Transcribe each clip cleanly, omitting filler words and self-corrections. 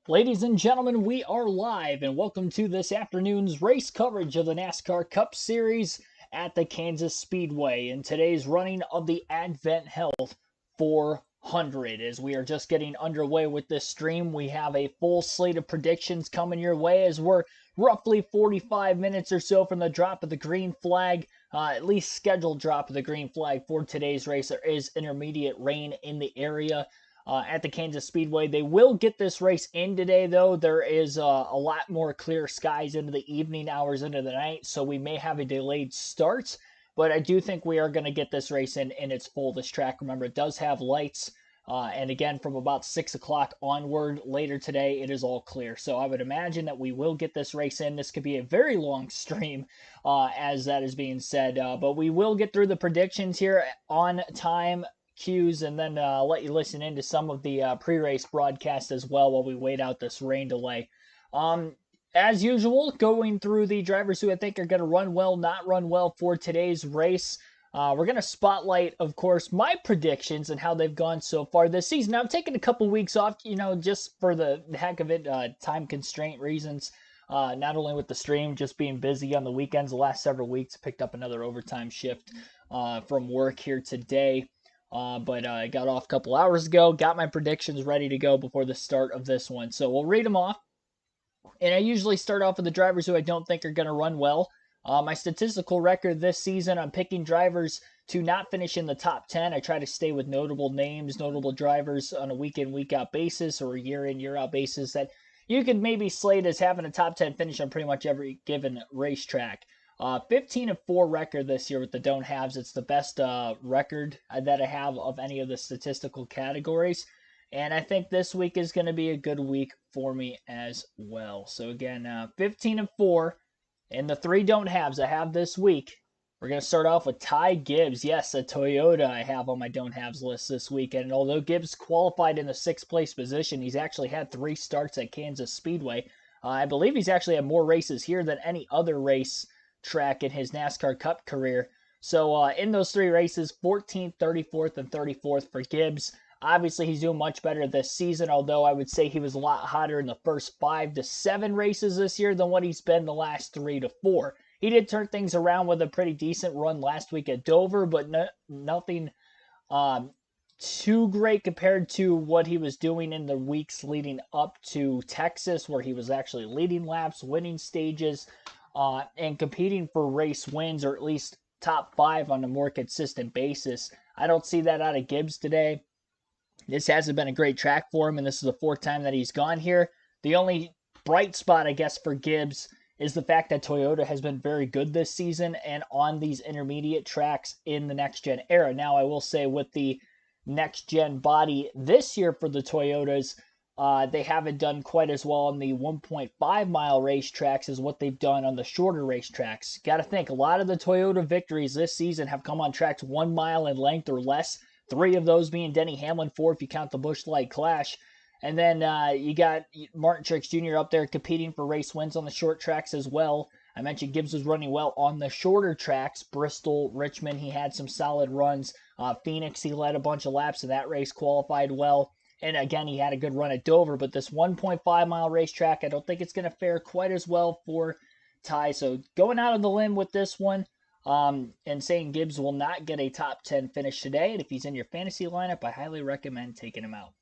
Ladies and gentlemen, we are live and welcome to this afternoon's race coverage of the NASCAR Cup Series at the Kansas Speedway in today's running of the Advent Health 400. As we are just getting underway with this stream, we have a full slate of predictions coming your way as we're roughly 45 minutes or so from the drop of the green flag, at least scheduled drop of the green flag for today's race. There is intermediate rain in the area at the Kansas Speedway. They will get this race in today, though. There is a lot more clear skies into the evening hours into the night, so we may have a delayed start. But I do think we are going to get this race in its full. This track, remember, it does have lights. And again, from about 6 o'clock onward later today, it is all clear. So I would imagine that we will get this race in. This could be a very long stream, as that is being said. But we will get through the predictions here on time, cues, and then let you listen into some of the pre-race broadcast as well while we wait out this rain delay. As usual, going through the drivers who I think are going to run well, not run well for today's race. We're going to spotlight, of course, my predictions and how they've gone so far this season. Now, I'm taking a couple weeks off, just for the heck of it, time constraint reasons. Not only with the stream, just being busy on the weekends the last several weeks. Picked up another overtime shift from work here today. But I got off a couple hours ago, got my predictions ready to go before the start of this one. So we'll read them off. And I usually start off with the drivers who I don't think are going to run well. My statistical record this season, I'm picking drivers to not finish in the top 10. I try to stay with notable names, notable drivers on a week-in, week-out basis or a year-in, year-out basis that you could maybe slate as having a top 10 finish on pretty much every given racetrack. 15-4 record this year with the don't haves. It's the best record that I have of any of the statistical categories. And I think this week is going to be a good week for me as well. So again, 15-4. And the three don't haves I have this week. We're going to start off with Ty Gibbs. Yes, a Toyota I have on my don't haves list this weekend. And although Gibbs qualified in the 6th place position, he's actually had 3 starts at Kansas Speedway. I believe he's actually had more races here than any other race track in his NASCAR Cup career. So in those 3 races, 14th, 34th, and 34th for Gibbs. Obviously, he's doing much better this season, although I would say he was a lot hotter in the first 5 to 7 races this year than what he's been the last 3 to 4. He did turn things around with a pretty decent run last week at Dover, but nothing too great compared to what he was doing in the weeks leading up to Texas, where he was actually leading laps, winning stages, and competing for race wins, or at least top 5 on a more consistent basis. I don't see that out of Gibbs today. This hasn't been a great track for him, and this is the 4th time that he's gone here. The only bright spot, I guess, for Gibbs is the fact that Toyota has been very good this season and on these intermediate tracks in the next-gen era. Now, I will say with the next-gen body this year for the Toyotas, they haven't done quite as well on the 1.5-mile racetracks as what they've done on the shorter racetracks. Got to think, a lot of the Toyota victories this season have come on tracks 1 mile in length or less. 3 of those being Denny Hamlin, 4 if you count the Busch Light Clash. And then you got Martin Truex Jr. up there competing for race wins on the short tracks as well. I mentioned Gibbs was running well on the shorter tracks. Bristol, Richmond, he had some solid runs. Phoenix, he led a bunch of laps in that race, qualified well. And again, he had a good run at Dover. But this 1.5-mile racetrack, I don't think it's going to fare quite as well for Ty. So going out on the limb with this one. And saying Gibbs will not get a top 10 finish today. And if he's in your fantasy lineup, I highly recommend taking him out.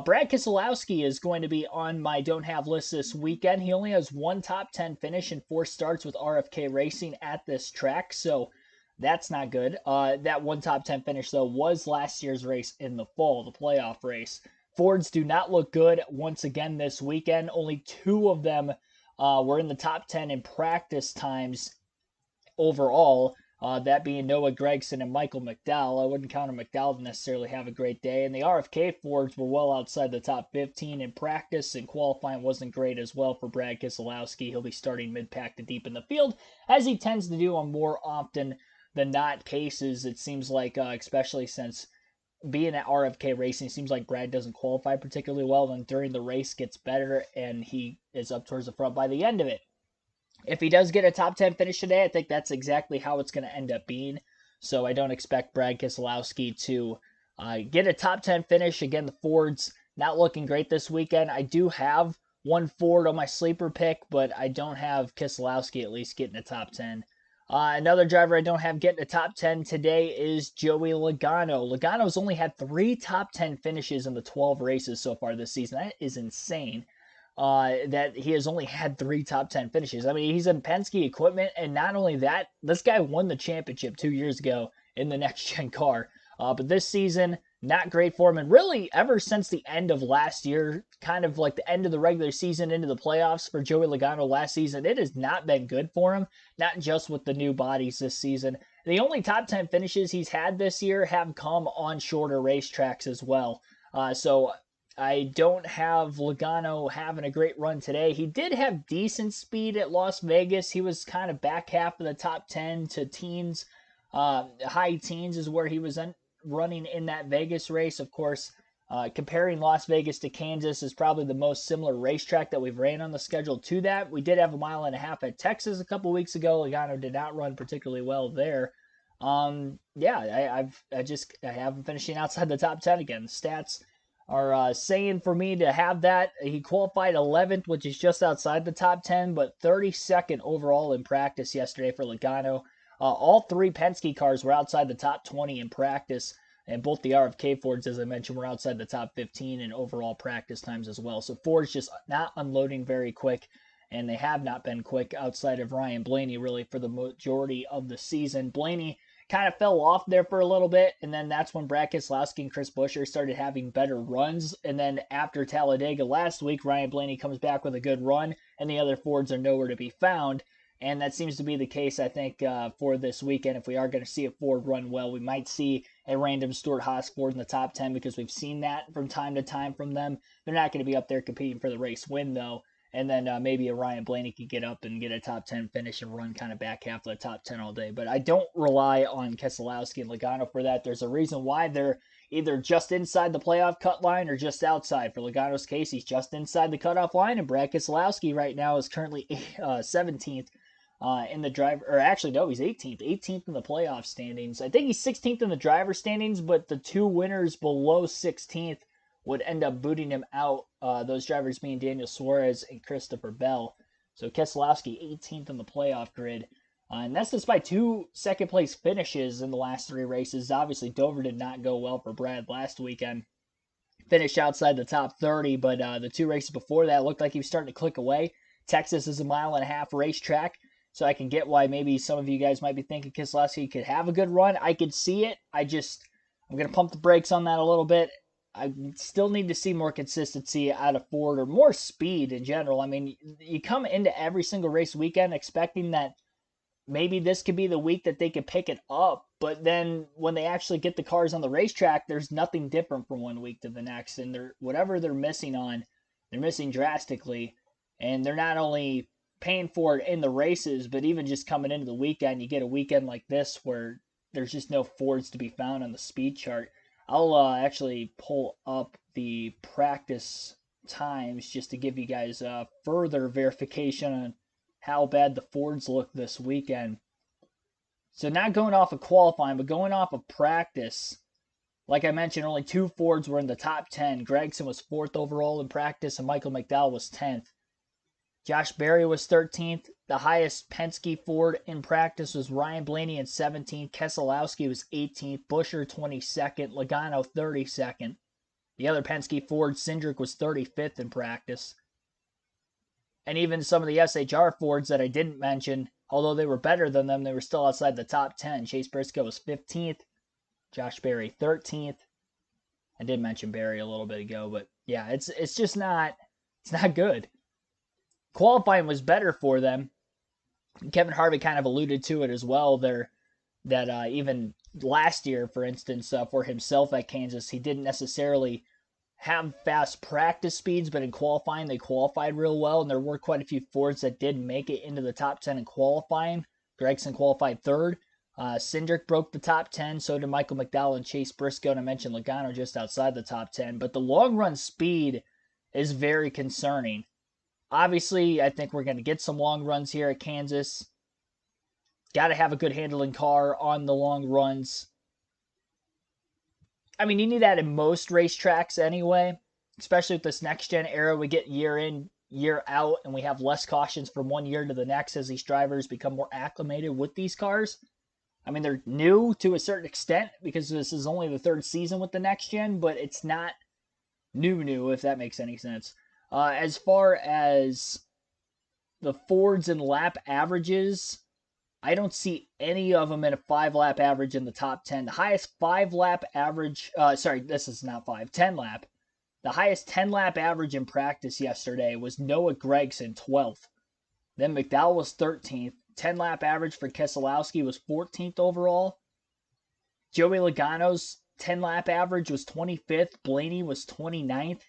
Brad Keselowski is going to be on my don't have list this weekend. He only has 1 top 10 finish and 4 starts with RFK Racing at this track. So that's not good. That 1 top 10 finish, though, was last year's race in the fall, the playoff race. Fords do not look good once again this weekend. Only 2 of them were in the top 10 in practice times overall, that being Noah Gragson and Michael McDowell. I wouldn't count on McDowell to necessarily have a great day. And the RFK Fords were well outside the top 15 in practice, and qualifying wasn't great as well for Brad Keselowski. He'll be starting mid-pack to deep in the field, as he tends to do on more often than not cases. It seems like, especially since being at RFK Racing, it seems like Brad doesn't qualify particularly well, and during the race gets better, and he is up towards the front by the end of it. If he does get a top 10 finish today, I think that's exactly how it's going to end up being. So I don't expect Brad Keselowski to get a top 10 finish. Again, the Fords not looking great this weekend. I do have one Ford on my sleeper pick, but I don't have Keselowski at least getting a top 10. Another driver I don't have getting a top 10 today is Joey Logano. Logano's only had 3 top 10 finishes in the 12 races so far this season. That is insane. That he has only had 3 top 10 finishes. I mean, he's in Penske equipment, and not only that, this guy won the championship 2 years ago in the next gen car. But this season, not great for him. And really, ever since the end of last year, kind of like the end of the regular season into the playoffs for Joey Logano last season, it has not been good for him, not just with the new bodies this season. The only top 10 finishes he's had this year have come on shorter racetracks as well. So I don't have Logano having a great run today. He did have decent speed at Las Vegas. He was kind of back half of the top 10 to teens. High teens is where he was running in that Vegas race. Of course, comparing Las Vegas to Kansas is probably the most similar racetrack that we've ran on the schedule to that. We did have a mile and a half at Texas a couple weeks ago. Logano did not run particularly well there. Yeah, I have him finishing outside the top 10 again. The stats are saying for me to have that. He qualified 11th, which is just outside the top 10, but 32nd overall in practice yesterday for Logano. All 3 Penske cars were outside the top 20 in practice, and both the RFK Fords, as I mentioned, were outside the top 15 in overall practice times as well. So Ford's just not unloading very quick, and they have not been quick outside of Ryan Blaney really for the majority of the season. Blaney kind of fell off there for a little bit, and then that's when Brad Keselowski and Chris Buescher started having better runs. And then after Talladega last week, Ryan Blaney comes back with a good run, and the other Fords are nowhere to be found. And that seems to be the case, I think, for this weekend. If we are going to see a Ford run well, we might see a random Stewart-Haas Ford in the top 10 because we've seen that from time to time from them. They're not going to be up there competing for the race win, though. And then maybe a Ryan Blaney could get up and get a top 10 finish and run kind of back half of the top 10 all day. But I don't rely on Keselowski and Logano for that. There's a reason why they're either just inside the playoff cut line or just outside. For Logano's case, he's just inside the cutoff line, and Brad Keselowski right now is currently 17th. In the driver, or actually, no, he's 18th in the playoff standings. I think he's 16th in the driver standings, but the 2 winners below 16th would end up booting him out. Those drivers being Daniel Suarez and Christopher Bell. So Keselowski 18th in the playoff grid. And that's despite 2 second place finishes in the last 3 races. Obviously, Dover did not go well for Brad last weekend. Finished outside the top 30, but the 2 races before that looked like he was starting to click away. Texas is a mile and a half racetrack. So I can get why maybe some of you guys might be thinking Keselowski could have a good run. I could see it. I'm going to pump the brakes on that a little bit. I still need to see more consistency out of Ford or more speed in general. I mean, you come into every single race weekend expecting that maybe this could be the week that they could pick it up. But then when they actually get the cars on the racetrack, there's nothing different from one week to the next. And whatever they're missing on, they're missing drastically. And they're not only paying for it in the races, but even just coming into the weekend, you get a weekend like this where there's just no Fords to be found on the speed chart. I'll actually pull up the practice times just to give you guys further verification on how bad the Fords look this weekend. So not going off of qualifying, but going off of practice. Like I mentioned, only 2 Fords were in the top 10. Gragson was 4th overall in practice, and Michael McDowell was 10th. Josh Berry was 13th. The highest Penske Ford in practice was Ryan Blaney in 17th. Keselowski was 18th. Buescher 22nd. Logano 32nd. The other Penske Ford, Cindric, was 35th in practice. And even some of the SHR Fords that I didn't mention, although they were better than them, they were still outside the top 10. Chase Briscoe was 15th. Josh Berry 13th. I did mention Berry a little bit ago, but yeah, it's just not good. Qualifying was better for them. Kevin Harvick kind of alluded to it as well there, that even last year, for instance, for himself at Kansas, he didn't necessarily have fast practice speeds, but in qualifying, they qualified real well, and there were quite a few Fords that did make it into the top 10 in qualifying. Gragson qualified 3rd. Cindric broke the top 10, so did Michael McDowell and Chase Briscoe, and I mentioned Logano just outside the top 10, but the long run speed is very concerning. Obviously, I think we're going to get some long runs here at Kansas. Got to have a good handling car on the long runs. I mean, you need that in most racetracks anyway. especially with this next gen era, we get year in, year out, and we have less cautions from one year to the next as these drivers become more acclimated with these cars. I mean, they're new to a certain extent because this is only the third season with the next gen, but it's not new, if that makes any sense. As far as the Fords and lap averages, I don't see any of them in a 5 lap average in the top 10. The highest 5 lap average, this is not 10 lap. The highest 10 lap average in practice yesterday was Noah Gragson, 12th. Then McDowell was 13th. 10 lap average for Keselowski was 14th overall. Joey Logano's 10 lap average was 25th. Blaney was 29th.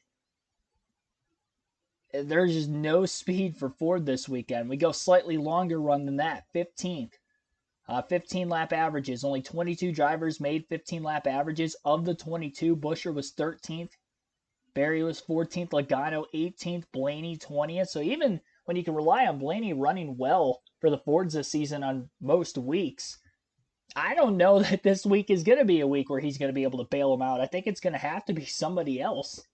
There's just no speed for Ford this weekend. We go slightly longer run than that, 15th. 15 lap averages. Only 22 drivers made 15 lap averages. Of the 22, Buescher was 13th. Berry was 14th. Logano 18th. Blaney 20th. So even when you can rely on Blaney running well for the Fords this season on most weeks, I don't know that this week is going to be a week where he's going to be able to bail him out. I think it's going to have to be somebody else,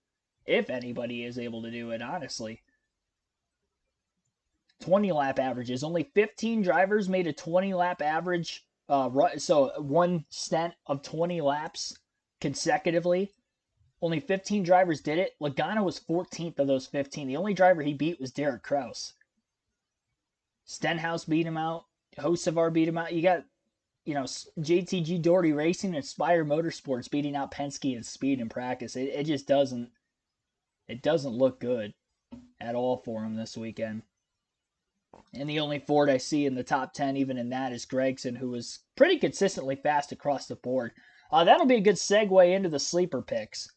if anybody is able to do it, honestly. 20 lap averages. Only 15 drivers made a 20 lap average, so one stint of 20 laps consecutively. Only 15 drivers did it. Logano was 14th of those 15. The only driver he beat was Derek Kraus. Stenhouse beat him out. Hocevar beat him out. You got, JTG Doherty Racing and Spire Motorsports beating out Penske in speed in practice. It just doesn't look good at all for him this weekend. And the only Ford I see in the top 10, even in that, is Gragson, who was pretty consistently fast across the board. That'll be a good segue into the sleeper picks.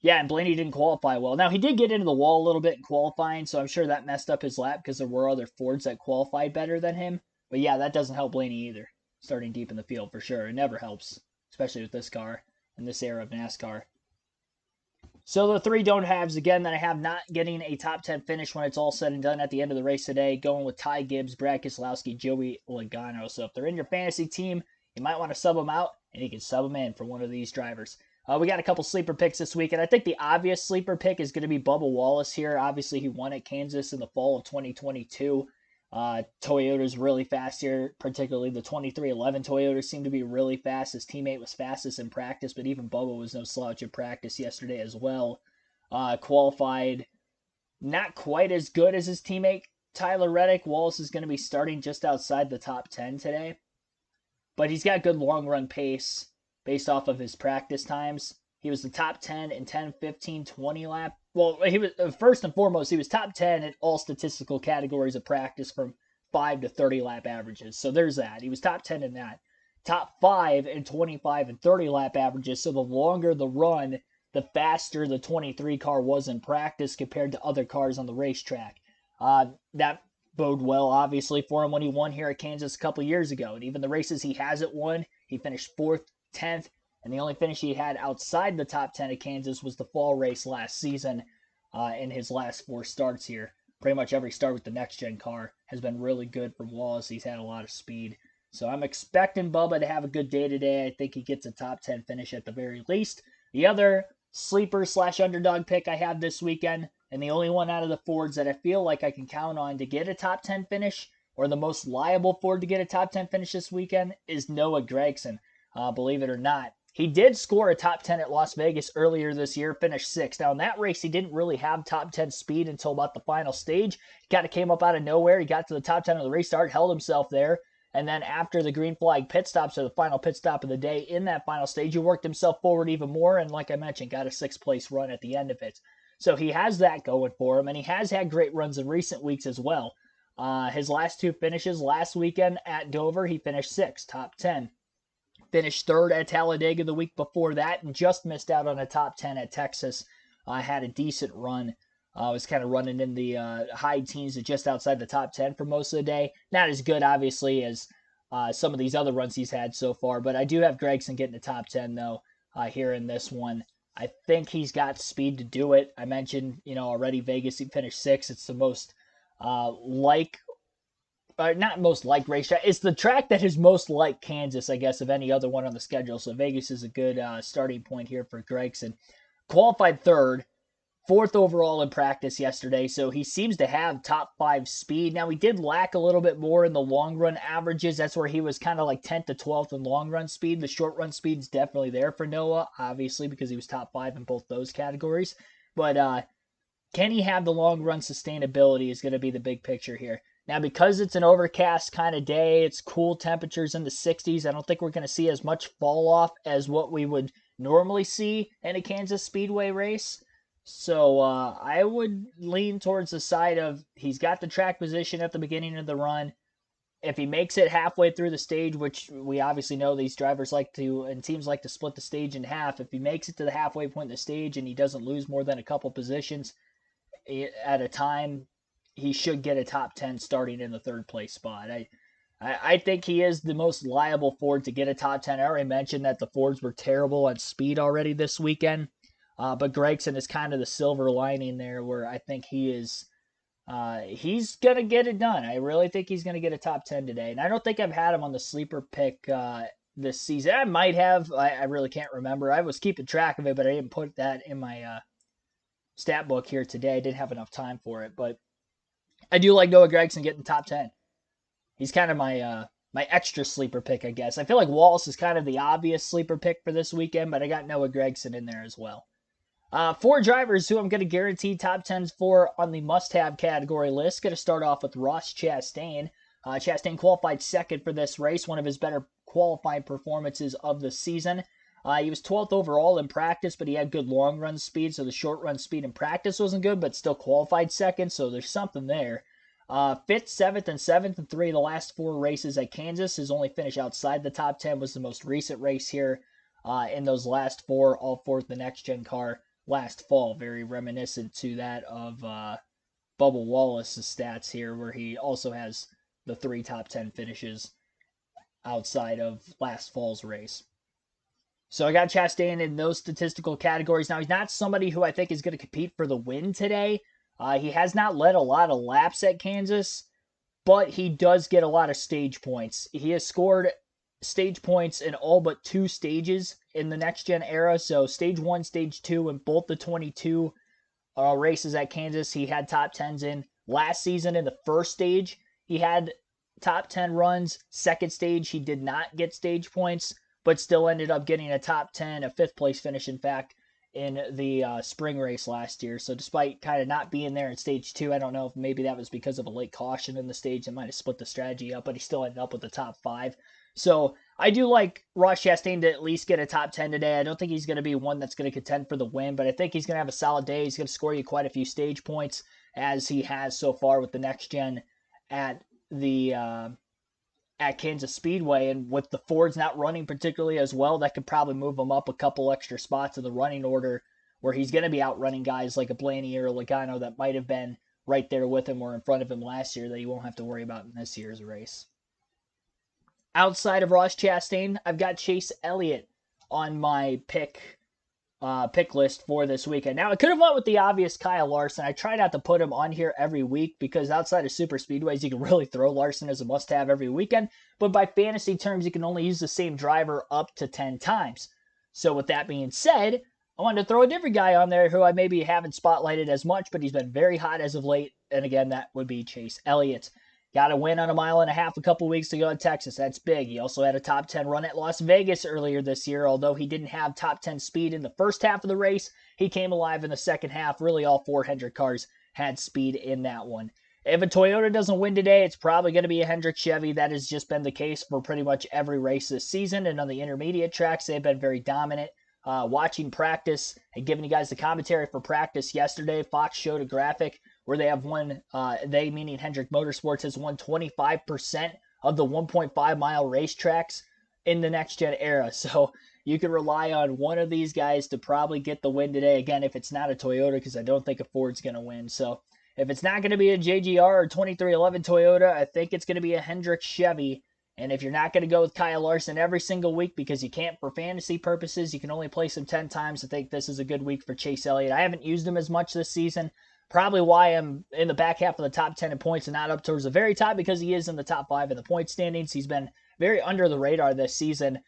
Yeah, and Blaney didn't qualify well. Now, he did get into the wall a little bit in qualifying, so I'm sure that messed up his lap because there were other Fords that qualified better than him. But yeah, that doesn't help Blaney either, starting deep in the field for sure. It never helps, especially with this car and this era of NASCAR. So the three don't haves, again, that I have not getting a top 10 finish when it's all said and done at the end of the race today, going with Ty Gibbs, Brad Keselowski, Joey Logano. So if they're in your fantasy team, you might want to sub them out, and you can sub them in for one of these drivers. We got a couple sleeper picks this week, and I think the obvious sleeper pick is going to be Bubba Wallace here. Obviously, he won at Kansas in the fall of 2022. Toyota's really fast here, particularly the 2311 Toyota seemed to be really fast. His teammate was fastest in practice, but even Bubba was no slouch in practice yesterday as well. Qualified not quite as good as his teammate Tyler Reddick. Wallace is going to be starting just outside the top 10 today, but he's got good long run pace based off of his practice times. He was the top 10 in 10, 15, 20 lap. Well, he was first and foremost, he was top 10 in all statistical categories of practice from 5 to 30 lap averages. So there's that. He was top 10 in that. Top 5 in 25 and 30 lap averages. So the longer the run, the faster the 23 car was in practice compared to other cars on the racetrack. That bode well, obviously, for him when he won here at Kansas a couple years ago. And even the races he hasn't won, he finished 4th, 10th, and the only finish he had outside the top 10 at Kansas was the fall race last season in his last 4 starts here. Pretty much every start with the next-gen car has been really good from Wallace. He's had a lot of speed. So I'm expecting Bubba to have a good day today. I think he gets a top 10 finish at the very least. The other sleeper/underdog pick I have this weekend, and the only one out of the Fords that I feel like I can count on to get a top 10 finish, or the most liable Ford to get a top 10 finish this weekend, is Noah Gragson. Believe it or not. He did score a top 10 at Las Vegas earlier this year, finished 6th. Now, in that race, he didn't really have top 10 speed until about the final stage. He kind of came up out of nowhere. He got to the top 10 of the restart, held himself there. And then after the green flag pit stops, or the final pit stop of the day, in that final stage, he worked himself forward even more. And like I mentioned, got a 6th place run at the end of it. So he has that going for him. And he has had great runs in recent weeks as well. His last 2 finishes last weekend at Dover, he finished 6th, top 10. Finished 3rd at Talladega the week before that, and just missed out on a top 10 at Texas. Had a decent run. Was kind of running in the high teens to just outside the top 10 for most of the day. Not as good, obviously, as some of these other runs he's had so far, but I do have Gragson getting the top 10, though, here in this one. I think he's got speed to do it. I mentioned, already Vegas, he finished 6th. It's the most not most like racetrack. It's the track that is most like Kansas, I guess, of any other one on the schedule. So Vegas is a good starting point here for Gragson. Qualified 3rd, fourth overall in practice yesterday, so he seems to have top 5 speed. Now, he did lack a little bit more in the long run averages. That's where he was kind of like 10th to 12th in long run speed. The short run speed is definitely there for Noah, obviously, because he was top 5 in both those categories. But can he have the long run sustainability is going to be the big picture here. Now, because it's an overcast kind of day, it's cool temperatures in the 60s. I don't think we're going to see as much fall off as what we would normally see in a Kansas Speedway race. So I would lean towards the side of he's got the track position at the beginning of the run. If he makes it halfway through the stage, which we obviously know these drivers like to, and teams like to split the stage in half, if he makes it to the halfway point in the stage and he doesn't lose more than a couple positions at a time, he should get a top 10 starting in the third place spot. I think he is the most liable Ford to get a top 10. I already mentioned that the Fords were terrible on speed already this weekend. But Gragson is kind of the silver lining there where I think he's going to get it done. I really think he's going to get a top 10 today. And I don't think I've had him on the sleeper pick this season. I might have. I really can't remember. I was keeping track of it, but I didn't put that in my stat book here today. I didn't have enough time for it. But I do like Noah Gragson getting top 10. He's kind of my extra sleeper pick, I guess. I feel like Wallace is kind of the obvious sleeper pick for this weekend, but I got Noah Gragson in there as well. 4 drivers who I'm going to guarantee top 10s for on the must-have category list. Going to start off with Ross Chastain. Chastain qualified second for this race, one of his better qualifying performances of the season. He was 12th overall in practice, but he had good long-run speed, so the short-run speed in practice wasn't good, but still qualified second, so there's something there. 5th, 7th, and 7th in 3 of the last 4 races at Kansas. His only finish outside the top 10 was the most recent race here in those last 4, all 4th the next-gen car last fall, very reminiscent to that of Bubba Wallace's stats here, where he also has the 3 top 10 finishes outside of last fall's race. So I got Chastain in those statistical categories. Now, he's not somebody who I think is going to compete for the win today. He has not led a lot of laps at Kansas, but he does get a lot of stage points. He has scored stage points in all but 2 stages in the next-gen era. So stage 1, stage 2, in both the 22 races at Kansas, he had top 10s in. Last season in the first stage, he had top 10 runs. Second stage, he did not get stage points, but still ended up getting a top 10, a 5th place finish, in fact, in the spring race last year. So despite kind of not being there in stage 2, I don't know if maybe that was because of a late caution in the stage that might have split the strategy up, but he still ended up with the top 5. So I do like Ross Chastain to at least get a top 10 today. I don't think he's going to be one that's going to contend for the win, but I think he's going to have a solid day. He's going to score you quite a few stage points, as he has so far with the next gen at the at Kansas Speedway. And with the Fords not running particularly as well, that could probably move him up a couple extra spots in the running order, where he's going to be outrunning guys like a Blaney or a Logano that might have been right there with him or in front of him last year that he won't have to worry about in this year's race. Outside of Ross Chastain, I've got Chase Elliott on my pick list for this weekend. Now, I could have went with the obvious Kyle Larson. I try not to put him on here every week because outside of super speedways, you can really throw Larson as a must-have every weekend. But by fantasy terms, you can only use the same driver up to 10 times. So with that being said, I wanted to throw a different guy on there who I maybe haven't spotlighted as much, but he's been very hot as of late. And again, that would be Chase Elliott. Got a win on a mile and a half a couple weeks ago in Texas. That's big. He also had a top 10 run at Las Vegas earlier this year. Although he didn't have top 10 speed in the first half of the race, he came alive in the second half. Really, all 4 Hendrick cars had speed in that one. If a Toyota doesn't win today, it's probably going to be a Hendrick Chevy. That has just been the case for pretty much every race this season. And on the intermediate tracks, they've been very dominant. Watching practice and giving you guys the commentary for practice yesterday, Fox showed a graphic where they have won, they meaning Hendrick Motorsports, has won 25% of the 1.5 mile racetracks in the next gen era. So you can rely on one of these guys to probably get the win today. Again, if it's not a Toyota, because I don't think a Ford's going to win. So if it's not going to be a JGR or 2311 Toyota, I think it's going to be a Hendrick Chevy. And if you're not going to go with Kyle Larson every single week because you can't for fantasy purposes, you can only place him 10 times. I think this is a good week for Chase Elliott. I haven't used him as much this season. Probably why I'm in the back half of the top 10 in points and not up towards the very top, because he is in the top 5 in the point standings. He's been very under the radar this season.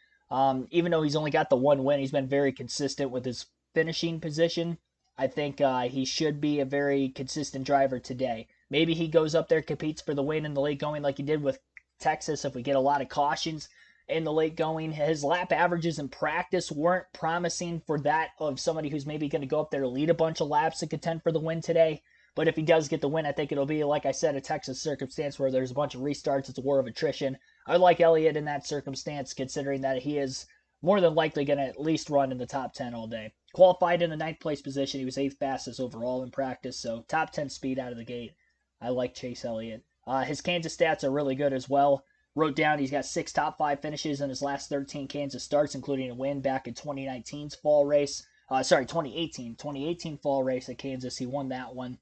Even though he's only got the 1 win, he's been very consistent with his finishing position. I think he should be a very consistent driver today. Maybe he goes up there, competes for the win in the late going like he did with Texas if we get a lot of cautions in the late going. His lap averages in practice weren't promising for that of somebody who's maybe going to go up there to lead a bunch of laps and contend for the win today. But if he does get the win, I think it'll be, like I said, a Texas circumstance where there's a bunch of restarts. It's a war of attrition. I like Elliott in that circumstance, considering that he is more than likely going to at least run in the top 10 all day. Qualified in the ninth place position. He was 8th fastest overall in practice, so top 10 speed out of the gate. I like Chase Elliott. His Kansas stats are really good as well. Wrote down he's got 6 top 5 finishes in his last 13 Kansas starts, including a win back in 2019's fall race. 2018 fall race at Kansas. He won that one.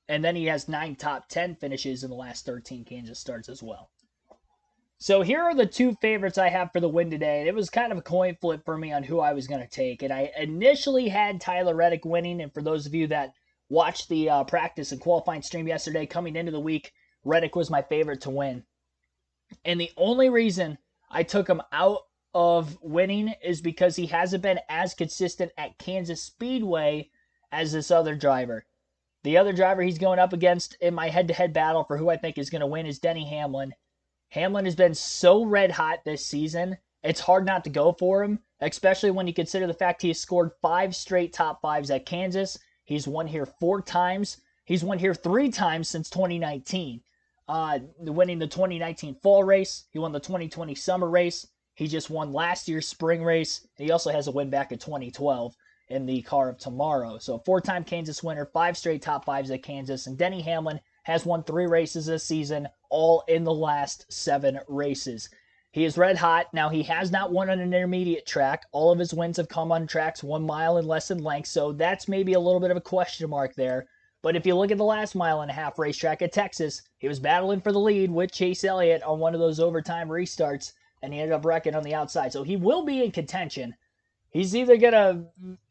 And then he has 9 top 10 finishes in the last 13 Kansas starts as well. So here are the 2 favorites I have for the win today. It was kind of a coin flip for me on who I was going to take. And I initially had Tyler Reddick winning. And for those of you that watched the practice and qualifying stream yesterday, coming into the week, Reddick was my favorite to win. And the only reason I took him out of winning is because he hasn't been as consistent at Kansas Speedway as this other driver. The other driver he's going up against in my head-to-head battle for who I think is going to win is Denny Hamlin. Hamlin has been so red hot this season, it's hard not to go for him, especially when you consider the fact he has scored 5 straight top 5s at Kansas. He's won here 4 times. He's won here 3 times since 2019. Winning the 2019 fall race. He won the 2020 summer race. He just won last year's spring race. He also has a win back in 2012 in the Car of Tomorrow. So 4-time Kansas winner, 5 straight top 5s at Kansas. And Denny Hamlin has won 3 races this season, all in the last 7 races. He is red hot. Now, he has not won on an intermediate track. All of his wins have come on tracks 1 mile and less in length, so that's maybe a little bit of a question mark there. But if you look at the last mile-and-a-half racetrack at Texas, he was battling for the lead with Chase Elliott on one of those overtime restarts, and he ended up wrecking on the outside. So he will be in contention. He's either going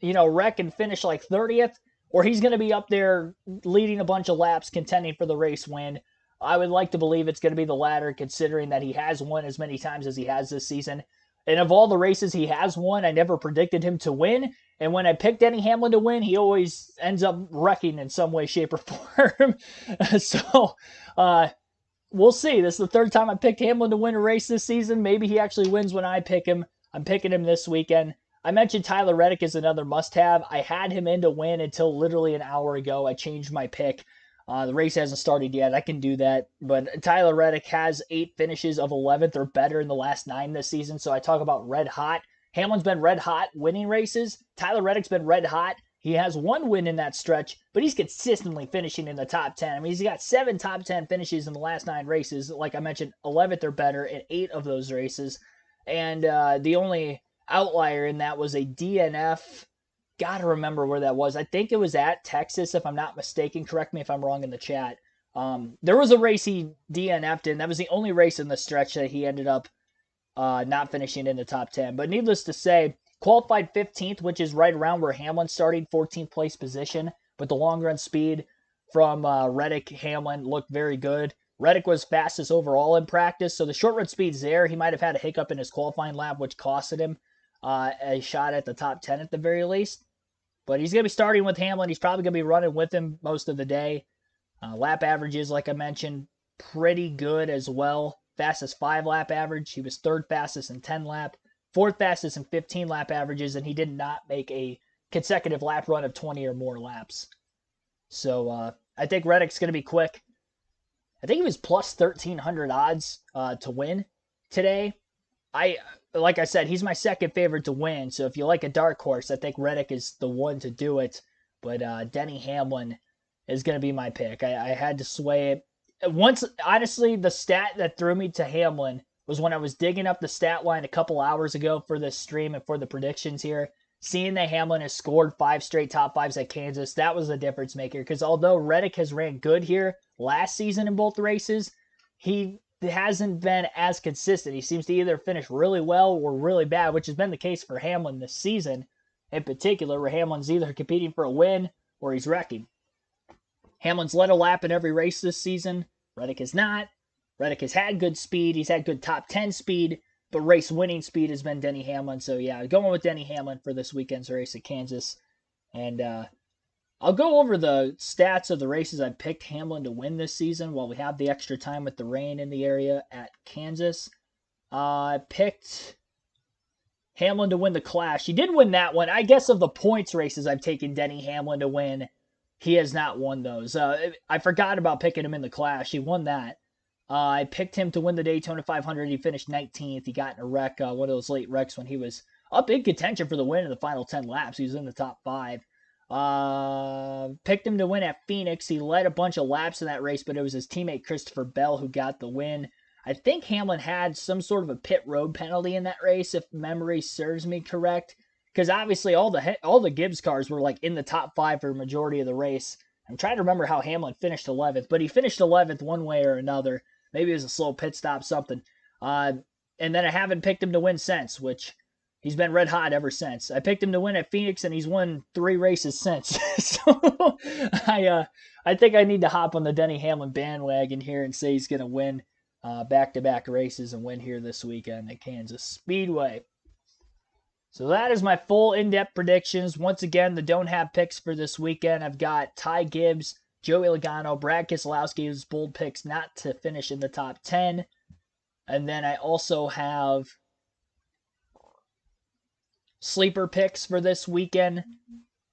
to, wreck and finish like 30th, or he's going to be up there leading a bunch of laps, contending for the race win. I would like to believe it's going to be the latter, considering that he has won as many times as he has this season. And of all the races he has won, I never predicted him to win. And when I picked Denny Hamlin to win, he always ends up wrecking in some way, shape, or form. So we'll see. This is the 3rd time I picked Hamlin to win a race this season. Maybe he actually wins when I pick him. I'm picking him this weekend. I mentioned Tyler Reddick is another must-have. I had him in to win until literally an hour ago. I changed my pick. The race hasn't started yet. I can do that. But Tyler Reddick has 8 finishes of 11th or better in the last 9 this season. So I talk about red hot. Hamlin's been red hot winning races. Tyler Reddick's been red hot. He has 1 win in that stretch, but he's consistently finishing in the top 10. I mean, he's got 7 top 10 finishes in the last 9 races. Like I mentioned, 11th or better in 8 of those races. And the only outlier in that was a DNF. Gotta remember where that was. I think it was at Texas, if I'm not mistaken. Correct me if I'm wrong in the chat. There was a race he DNF'd in. That was the only race in the stretch that he ended up not finishing in the top 10. But needless to say, qualified 15th, which is right around where Hamlin started, 14th place position. But the long run speed from Reddick, Hamlin looked very good. Reddick was fastest overall in practice, so the short run speed's there. He might have had a hiccup in his qualifying lap, which costed him a shot at the top 10 at the very least. But he's going to be starting with Hamlin. He's probably going to be running with him most of the day. Lap averages, like I mentioned, pretty good as well. Fastest 5-lap average. He was 3rd fastest in 10-lap. 4th fastest in 15-lap averages, and he did not make a consecutive lap run of 20 or more laps. So I think Reddick's going to be quick. I think he was plus 1,300 odds to win today. Like I said, he's my second favorite to win. So if you like a dark horse, I think Reddick is the one to do it. But Denny Hamlin is going to be my pick. I had to sway it. Once, honestly, the stat that threw me to Hamlin was when I was digging up the stat line a couple hours ago for this stream and for the predictions here. Seeing that Hamlin has scored 5 straight top 5s at Kansas, that was a difference maker. Because although Reddick has ran good here last season in both races, he hasn't been as consistent. He seems to either finish really well or really bad, which has been the case for Hamlin this season in particular, where Hamlin's either competing for a win or he's wrecking. Hamlin's led a lap in every race this season. Reddick has not. Reddick has had good speed. He's had good top 10 speed, but race winning speed has been Denny Hamlin. So yeah, going with Denny Hamlin for this weekend's race at Kansas. And I'll go over the stats of the races I picked Hamlin to win this season while we have the extra time with the rain in the area at Kansas. I picked Hamlin to win the Clash. He did win that one. I guess of the points races I've taken Denny Hamlin to win, he has not won those. I forgot about picking him in the Clash. He won that. I picked him to win the Daytona 500. He finished 19th. He got in a wreck, one of those late wrecks when he was up in contention for the win in the final 10 laps. He was in the top 5. Picked him to win at Phoenix. He led a bunch of laps in that race, but it was his teammate Christopher Bell who got the win. I think Hamlin had some sort of a pit road penalty in that race, if memory serves me correct. Because obviously all the Gibbs cars were like in the top 5 for a majority of the race. I'm trying to remember how Hamlin finished 11th, but he finished 11th one way or another. Maybe it was a slow pit stop, something. And then I haven't picked him to win since, which he's been red hot ever since. I picked him to win at Phoenix, and he's won 3 races since. So I think I need to hop on the Denny Hamlin bandwagon here and say he's going to win back-to-back races and win here this weekend at Kansas Speedway. So that is my full in-depth predictions. Once again, the don't have picks for this weekend. I've got Ty Gibbs, Joey Logano, Brad Keselowski's bold picks not to finish in the top 10. And then I also have sleeper picks for this weekend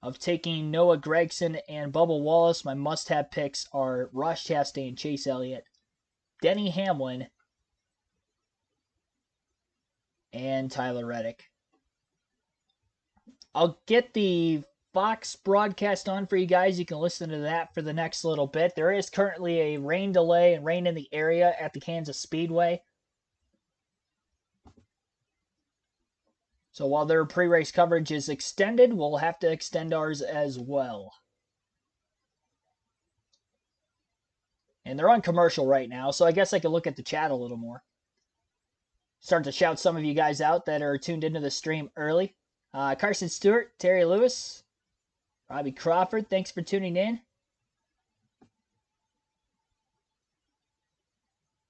of taking Noah Gragson and Bubba Wallace. My must-have picks are Ross Chastain, Chase Elliott, Denny Hamlin, and Tyler Reddick. I'll get the Fox broadcast on for you guys. You can listen to that for the next little bit. There is currently a rain delay and rain in the area at the Kansas Speedway. So while their pre-race coverage is extended, we'll have to extend ours as well. And they're on commercial right now, so I guess I could look at the chat a little more. Start to shout some of you guys out that are tuned into the stream early. Carson Stewart, Terry Lewis, Robbie Crawford, thanks for tuning in.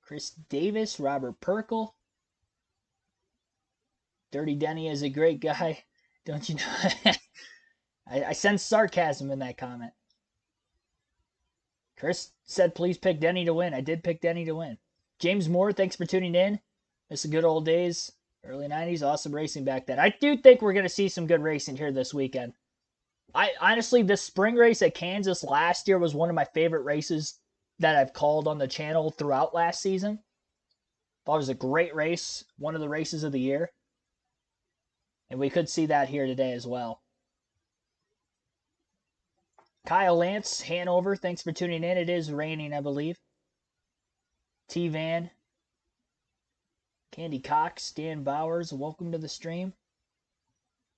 Chris Davis, Robert Perkle. Dirty Denny is a great guy. Don't you know? I sense sarcasm in that comment. Chris said, please pick Denny to win. I did pick Denny to win. James Moore, thanks for tuning in. It's the good old days. Early 90s, awesome racing back then. I do think we're going to see some good racing here this weekend. Honestly, this spring race at Kansas last year was one of my favorite races that I've called on the channel throughout last season. Thought it was a great race, one of the races of the year. And we could see that here today as well. Kyle Lance, Hanover, thanks for tuning in. It is raining, I believe. T-Van, Candy Cox, Dan Bowers, welcome to the stream.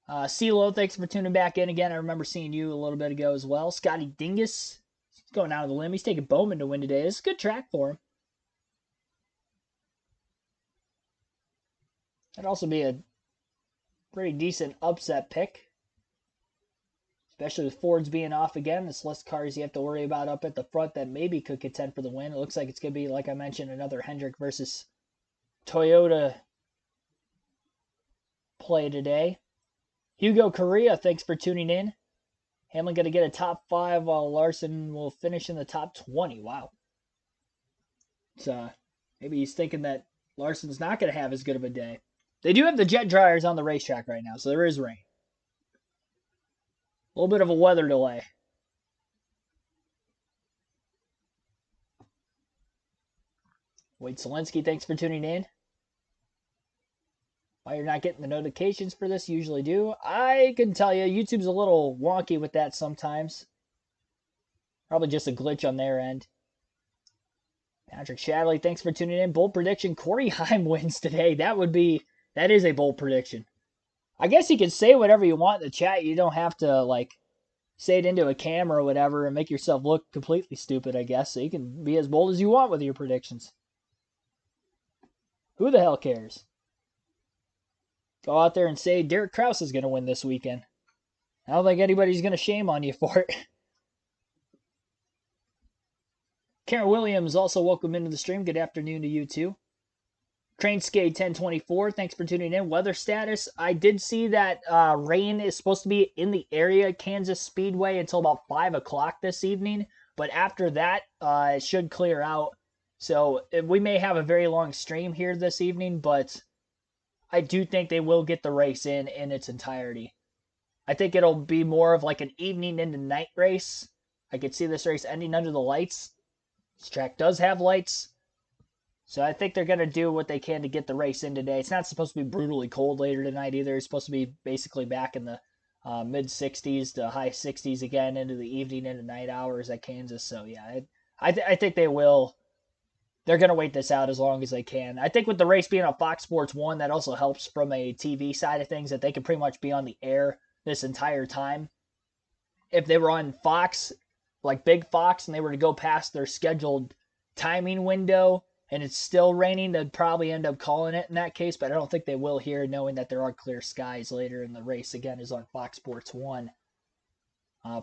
CeeLo, thanks for tuning back in again. I remember seeing you a little bit ago as well. Scotty Dingus, he's going out on the limb. He's taking Bowman to win today. This is a good track for him. That'd also be a pretty decent upset pick. Especially with Ford's being off again. There's less cars you have to worry about up at the front that maybe could contend for the win. It looks like it's going to be, like I mentioned, another Hendrick versus Toyota play today. Hugo Correa, thanks for tuning in. Hamlin going to get a top 5 while Larson will finish in the top 20. Wow. So maybe he's thinking that Larson's not going to have as good of a day. They do have the jet dryers on the racetrack right now, so there is rain. A little bit of a weather delay. Wade Zelensky, thanks for tuning in. Why you're not getting the notifications for this, you usually do. I can tell you, YouTube's a little wonky with that sometimes. Probably just a glitch on their end. Patrick Shadley, thanks for tuning in. Bold prediction, Corey Heim wins today. That is a bold prediction. I guess you can say whatever you want in the chat. You don't have to, like, say it into a camera or whatever and make yourself look completely stupid, I guess. So you can be as bold as you want with your predictions. Who the hell cares? Go out there and say Derek Kraus is going to win this weekend. I don't think anybody's going to shame on you for it. Karen Williams, also welcome into the stream. Good afternoon to you too. Trainskate 1024, thanks for tuning in. Weather status, I did see that rain is supposed to be in the area, Kansas Speedway, until about 5 o'clock this evening. But after that, it should clear out. So we may have a very long stream here this evening, but I do think they will get the race in its entirety. I think it'll be more of like an evening into night race. I could see this race ending under the lights. This track does have lights. So I think they're going to do what they can to get the race in today. It's not supposed to be brutally cold later tonight either. It's supposed to be basically back in the mid 60s to high 60s again into the evening into night hours at Kansas. So yeah, I think they will. They're going to wait this out as long as they can. I think with the race being on Fox Sports 1, that also helps from a TV side of things, that they can pretty much be on the air this entire time. If they were on Fox, like Big Fox, and they were to go past their scheduled timing window and it's still raining, they'd probably end up calling it in that case, but I don't think they will here, knowing that there are clear skies later in the race. Again, is on Fox Sports 1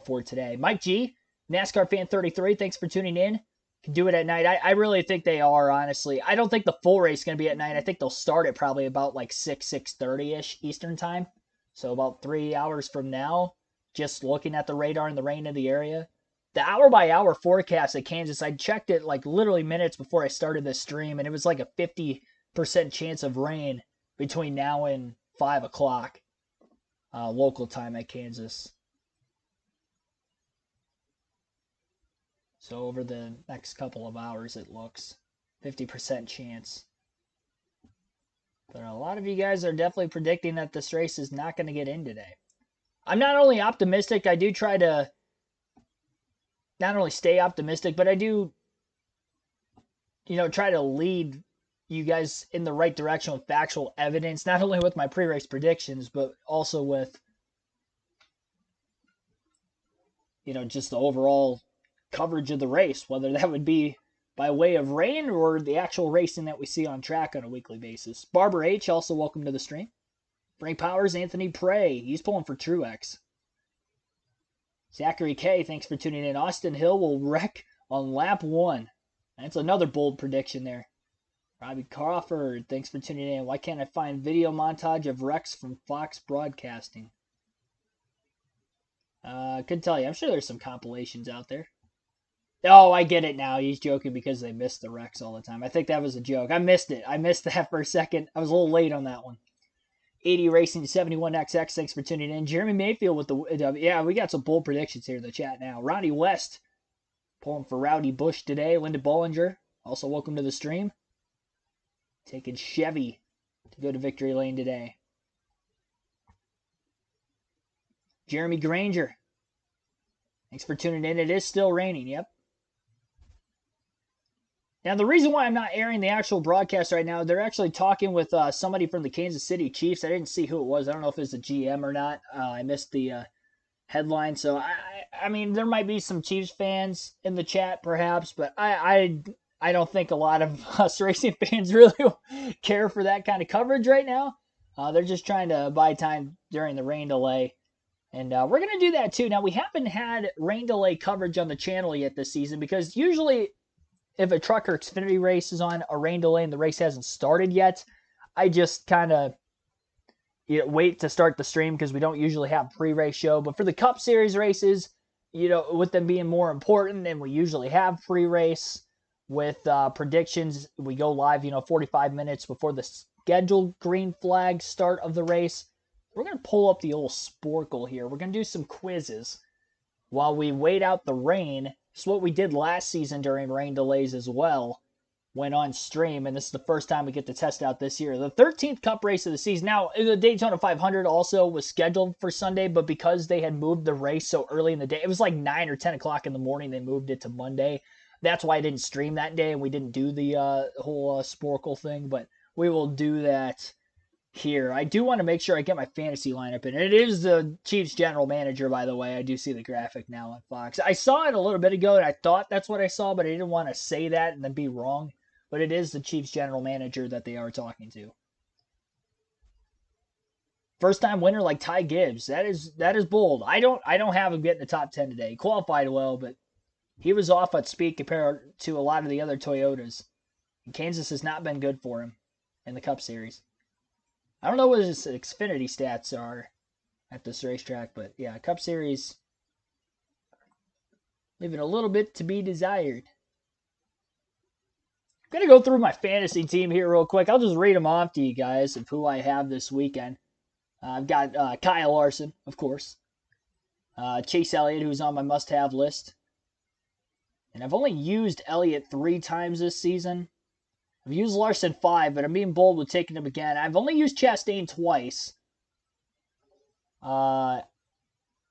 for today. Mike G, NASCAR Fan 33, thanks for tuning in. Can do it at night. I really think they are, honestly. I don't think the full race is going to be at night. I think they'll start at probably about like 6:30-ish Eastern time. So about 3 hours from now, just looking at the radar and the rain in the area. The hour-by-hour forecast at Kansas, I checked it like literally minutes before I started this stream, and it was like a 50% chance of rain between now and 5 o'clock local time at Kansas. So over the next couple of hours, it looks 50% chance. But a lot of you guys are definitely predicting that this race is not going to get in today. I'm not only optimistic, I do try to not only stay optimistic, but I do, try to lead you guys in the right direction with factual evidence, not only with my pre-race predictions, but also with, just the overall coverage of the race, whether that would be by way of rain or the actual racing that we see on track on a weekly basis. Barbara H, also welcome to the stream. Frank Powers, Anthony Prey, he's pulling for Truex. Zachary K, thanks for tuning in. Austin Hill will wreck on lap 1. That's another bold prediction there. Robbie Crawford, thanks for tuning in. Why can't I find video montage of wrecks from Fox Broadcasting? Couldn't tell you. I'm sure there's some compilations out there. Oh, I get it now. He's joking because they miss the wrecks all the time. I think that was a joke. I missed it. I missed that for a second. I was a little late on that one. 80 Racing 71XX, thanks for tuning in. Jeremy Mayfield with the... yeah, we got some bold predictions here in the chat now. Ronnie West pulling for Rowdy Bush today. Linda Bollinger, also welcome to the stream. Taking Chevy to go to victory lane today. Jeremy Granger, thanks for tuning in. It is still raining, yep. Now, the reason why I'm not airing the actual broadcast right now, they're actually talking with somebody from the Kansas City Chiefs. I didn't see who it was. I don't know if it's a GM or not. I missed the headline. So, I mean, there might be some Chiefs fans in the chat, perhaps, but I don't think a lot of us racing fans really care for that kind of coverage right now. They're just trying to buy time during the rain delay. And we're going to do that, too. Now, we haven't had rain delay coverage on the channel yet this season because usually if a truck or Xfinity race is on a rain delay and the race hasn't started yet, I just kind of wait to start the stream because we don't usually have pre-race show. But for the Cup Series races, with them being more important, and we usually have pre-race with predictions, we go live, 45 minutes before the scheduled green flag start of the race. We're going to pull up the old Sporkle here. We're going to do some quizzes while we wait out the rain. It's what we did last season during rain delays as well, went on stream, and this is the first time we get to test out this year. The 13th Cup race of the season. Now, the Daytona 500 also was scheduled for Sunday, but because they had moved the race so early in the day, it was like 9 or 10 o'clock in the morning, they moved it to Monday. That's why I didn't stream that day, and we didn't do the whole Sporkle thing, but we will do that here. I do want to make sure I get my fantasy lineup in. It is the Chiefs general manager, by the way. I do see the graphic now on Fox. I saw it a little bit ago, and I thought that's what I saw, but I didn't want to say that and then be wrong. But it is the Chiefs general manager that they are talking to. First time winner like Ty Gibbs. That is bold. I don't have him getting the top 10 today. He qualified well, but he was off at speed compared to a lot of the other Toyotas. And Kansas has not been good for him. in the Cup Series. I don't know what his Xfinity stats are at this racetrack, but yeah, Cup Series leaving a little bit to be desired. I'm going to go through my fantasy team here real quick. I'll just read them off to you guys of who I have this weekend. I've got Kyle Larson, of course. Chase Elliott, who's on my must-have list. And I've only used Elliott 3 times this season. I've used Larson 5, but I'm being bold with taking him again. I've only used Chastain twice. Let's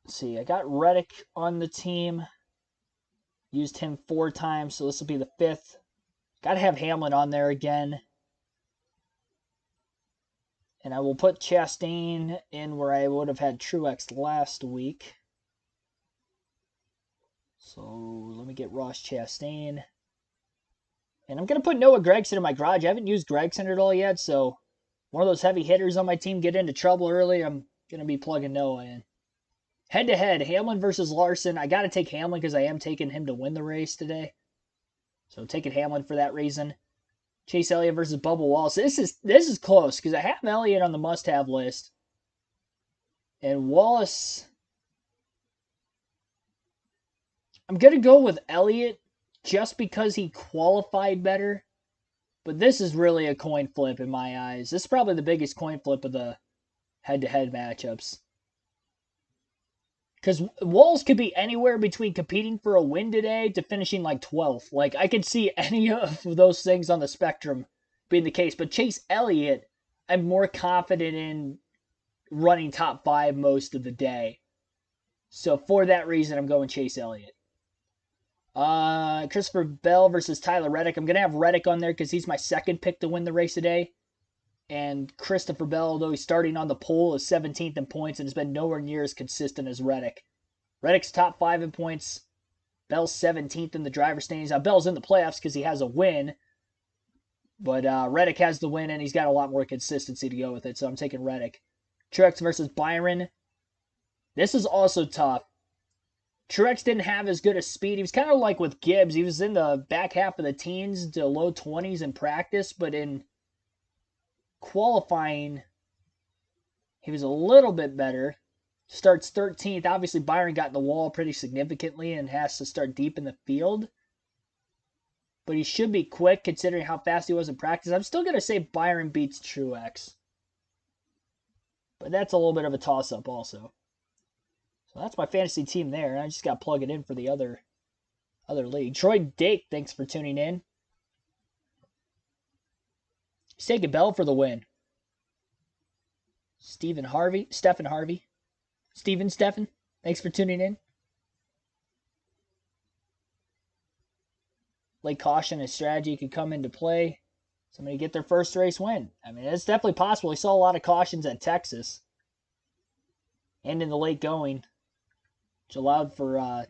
see, I got Reddick on the team. Used him 4 times, so this will be the 5th. Got to have Hamlin on there again. And I will put Chastain in where I would have had Truex last week. So let me get Ross Chastain. And I'm going to put Noah Gragson in my garage. I haven't used Gragson at all yet, so one of those heavy hitters on my team get into trouble early, I'm going to be plugging Noah in. Head-to-head, Hamlin versus Larson. I got to take Hamlin because I am taking him to win the race today. So taking Hamlin for that reason. Chase Elliott versus Bubba Wallace. This is close because I have Elliott on the must-have list. And Wallace, I'm going to go with Elliott just because he qualified better. But this is really a coin flip in my eyes. This is probably the biggest coin flip of the head-to-head matchups. Because Wallace could be anywhere between competing for a win today to finishing like 12th. Like, I could see any of those things on the spectrum being the case. But Chase Elliott, I'm more confident in running top 5 most of the day. So for that reason, I'm going Chase Elliott. Christopher Bell versus Tyler Reddick. I'm going to have Reddick on there because he's my second pick to win the race today. And Christopher Bell, though he's starting on the pole, is 17th in points and has been nowhere near as consistent as Reddick. Reddick's top 5 in points. Bell's 17th in the driver's standings. Now, Bell's in the playoffs because he has a win. But Reddick has the win, and he's got a lot more consistency to go with it, so I'm taking Reddick. Truex versus Byron. This is also tough. Truex didn't have as good a speed. He was kind of like with Gibbs. He was in the back half of the teens to low 20s in practice, but in qualifying, he was a little bit better. Starts 13th. Obviously, Byron got in the wall pretty significantly and has to start deep in the field. But he should be quick considering how fast he was in practice. I'm still going to say Byron beats Truex. But that's a little bit of a toss-up also. So that's my fantasy team there. I just got to plug it in for the other league. Troy Dake, thanks for tuning in. He's taking Bell for the win. Stephen, thanks for tuning in. Late caution and strategy could come into play. Somebody get their first race win. I mean, it's definitely possible. We saw a lot of cautions at Texas. And in the late going, which allowed for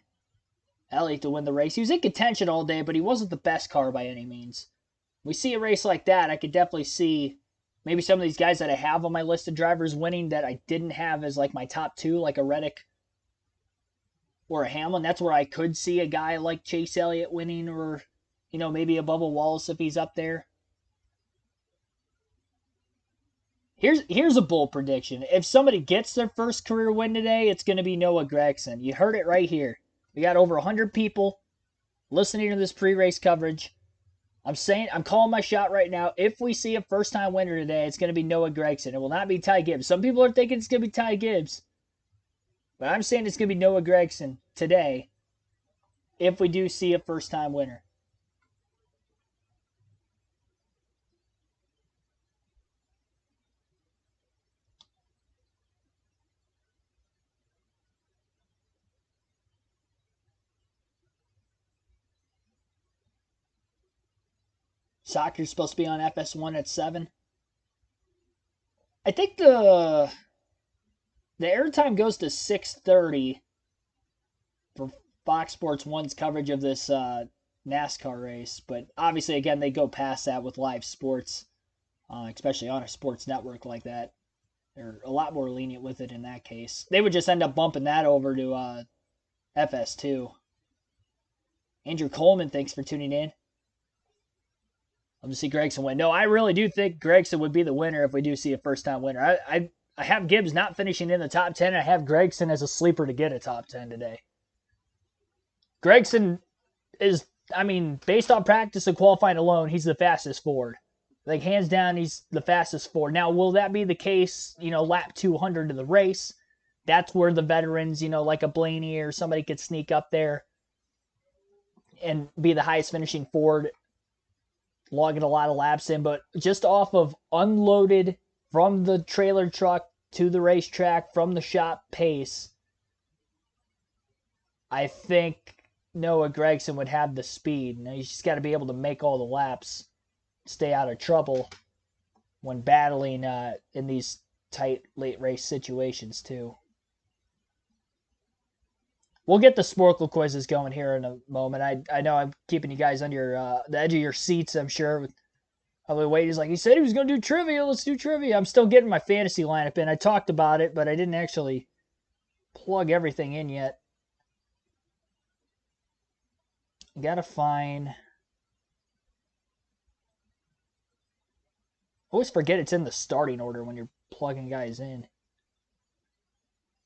Elliott to win the race. He was in contention all day, but he wasn't the best car by any means. We see a race like that, I could definitely see maybe some of these guys that I have on my list of drivers winning that I didn't have as like my top 2, like a Reddick or a Hamlin. That's where I could see a guy like Chase Elliott winning, or, you know, maybe a Bubba Wallace if he's up there. Here's a bold prediction. If somebody gets their first career win today, it's going to be Noah Gragson. You heard it right here. We got over 100 people listening to this pre-race coverage. I'm calling my shot right now. If we see a first-time winner today, it's going to be Noah Gragson. It will not be Ty Gibbs. Some people are thinking it's going to be Ty Gibbs. But I'm saying it's going to be Noah Gragson today if we do see a first-time winner. Soccer's supposed to be on FS1 at 7. I think the airtime goes to 6:30 for Fox Sports 1's coverage of this NASCAR race. But obviously, again, they go past that with live sports, especially on a sports network like that. They're a lot more lenient with it in that case. They would just end up bumping that over to FS2. Andrew Coleman, thanks for tuning in. Love to see Gregson win. No, I really do think Gregson would be the winner if we do see a first-time winner. I have Gibbs not finishing in the top 10. I have Gregson as a sleeper to get a top 10 today. Gregson is, I mean, based on practice and qualifying alone, he's the fastest Ford. Like, hands down, he's the fastest Ford. Now, will that be the case, lap 200 of the race? That's where the veterans, like a Blaney or somebody could sneak up there and be the highest finishing Ford, logging a lot of laps in. But just off of unloaded from the trailer truck to the racetrack, from the shop pace, I think Noah Gragson would have the speed. Now, he's just got to be able to make all the laps, stay out of trouble when battling in these tight late race situations too. We'll get the Sporkle quizzes going here in a moment. I know I'm keeping you guys on your the edge of your seats, I'm sure. Probably wait. He's like, he said he was going to do trivia. Let's do trivia. I'm still getting my fantasy lineup in. I talked about it, but I didn't actually plug everything in yet. Gotta find. Always forget it's in the starting order when you're plugging guys in.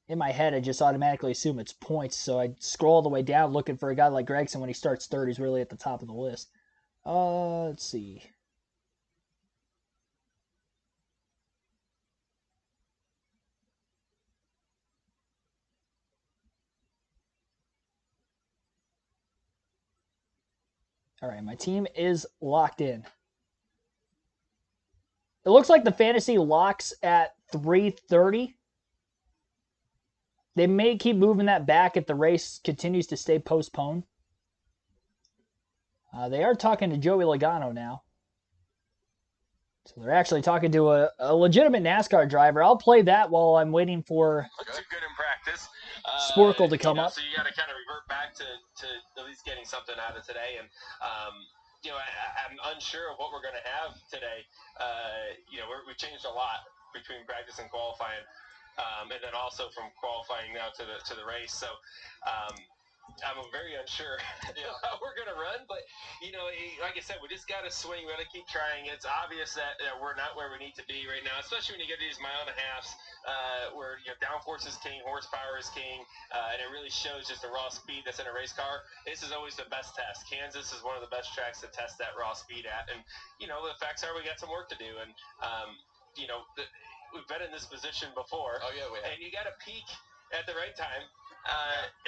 In my head, I just automatically assume it's points, so I scroll all the way down looking for a guy like Gregson. When he starts third, he's really at the top of the list. Let's see. All right, my team is locked in. It looks like the fantasy locks at 3:30. They may keep moving that back if the race continues to stay postponed. They are talking to Joey Logano now. So they're actually talking to a legitimate NASCAR driver. I'll play that while I'm waiting for Looks good in practice. Sporkle to come up. So you got to kind of revert back to at least getting something out of today. And, I'm unsure of what we're going to have today. We've changed a lot between practice and qualifying. And then also from qualifying now to the race. So I'm very unsure how we're going to run. But, like I said, we just got to swing. We got to keep trying. It's obvious that we're not where we need to be right now, especially when you get to these mile and a halves where downforce is king, horsepower is king, and it really shows just the raw speed that's in a race car. This is always the best test. Kansas is one of the best tracks to test that raw speed at. And, the facts are we got some work to do. And, we've been in this position before. Oh, yeah, we have. And you got to peak at the right time.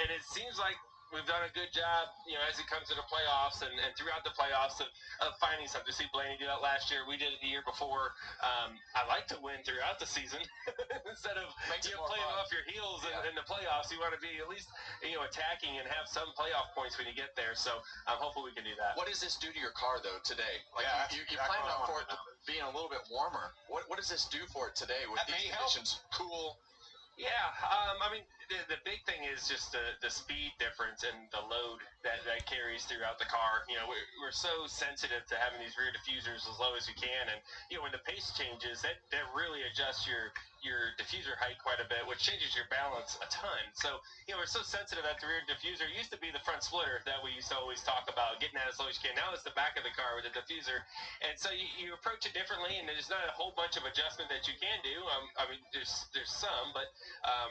And it seems like we've done a good job, as it comes to the playoffs and throughout the playoffs of finding something. To see Blaney do that last year. We did it the year before. I like to win throughout the season instead of playing off your heels in the playoffs. You want to be at least, attacking and have some playoff points when you get there. So hopefully we can do that. What does this do to your car, though, today? Like you planned on for it being a little bit warmer. What does this do for it today with these conditions? Cool. Yeah, the big thing is just the speed difference and the load that carries throughout the car. We're so sensitive to having these rear diffusers as low as you can, and when the pace changes, that really adjusts your diffuser height quite a bit, which changes your balance a ton. So we're so sensitive at the rear diffuser. It used to be the front splitter that we used to always talk about, getting that as low as you can. Now it's the back of the car with the diffuser, and so you approach it differently, and there's not a whole bunch of adjustment that you can do. There's some, but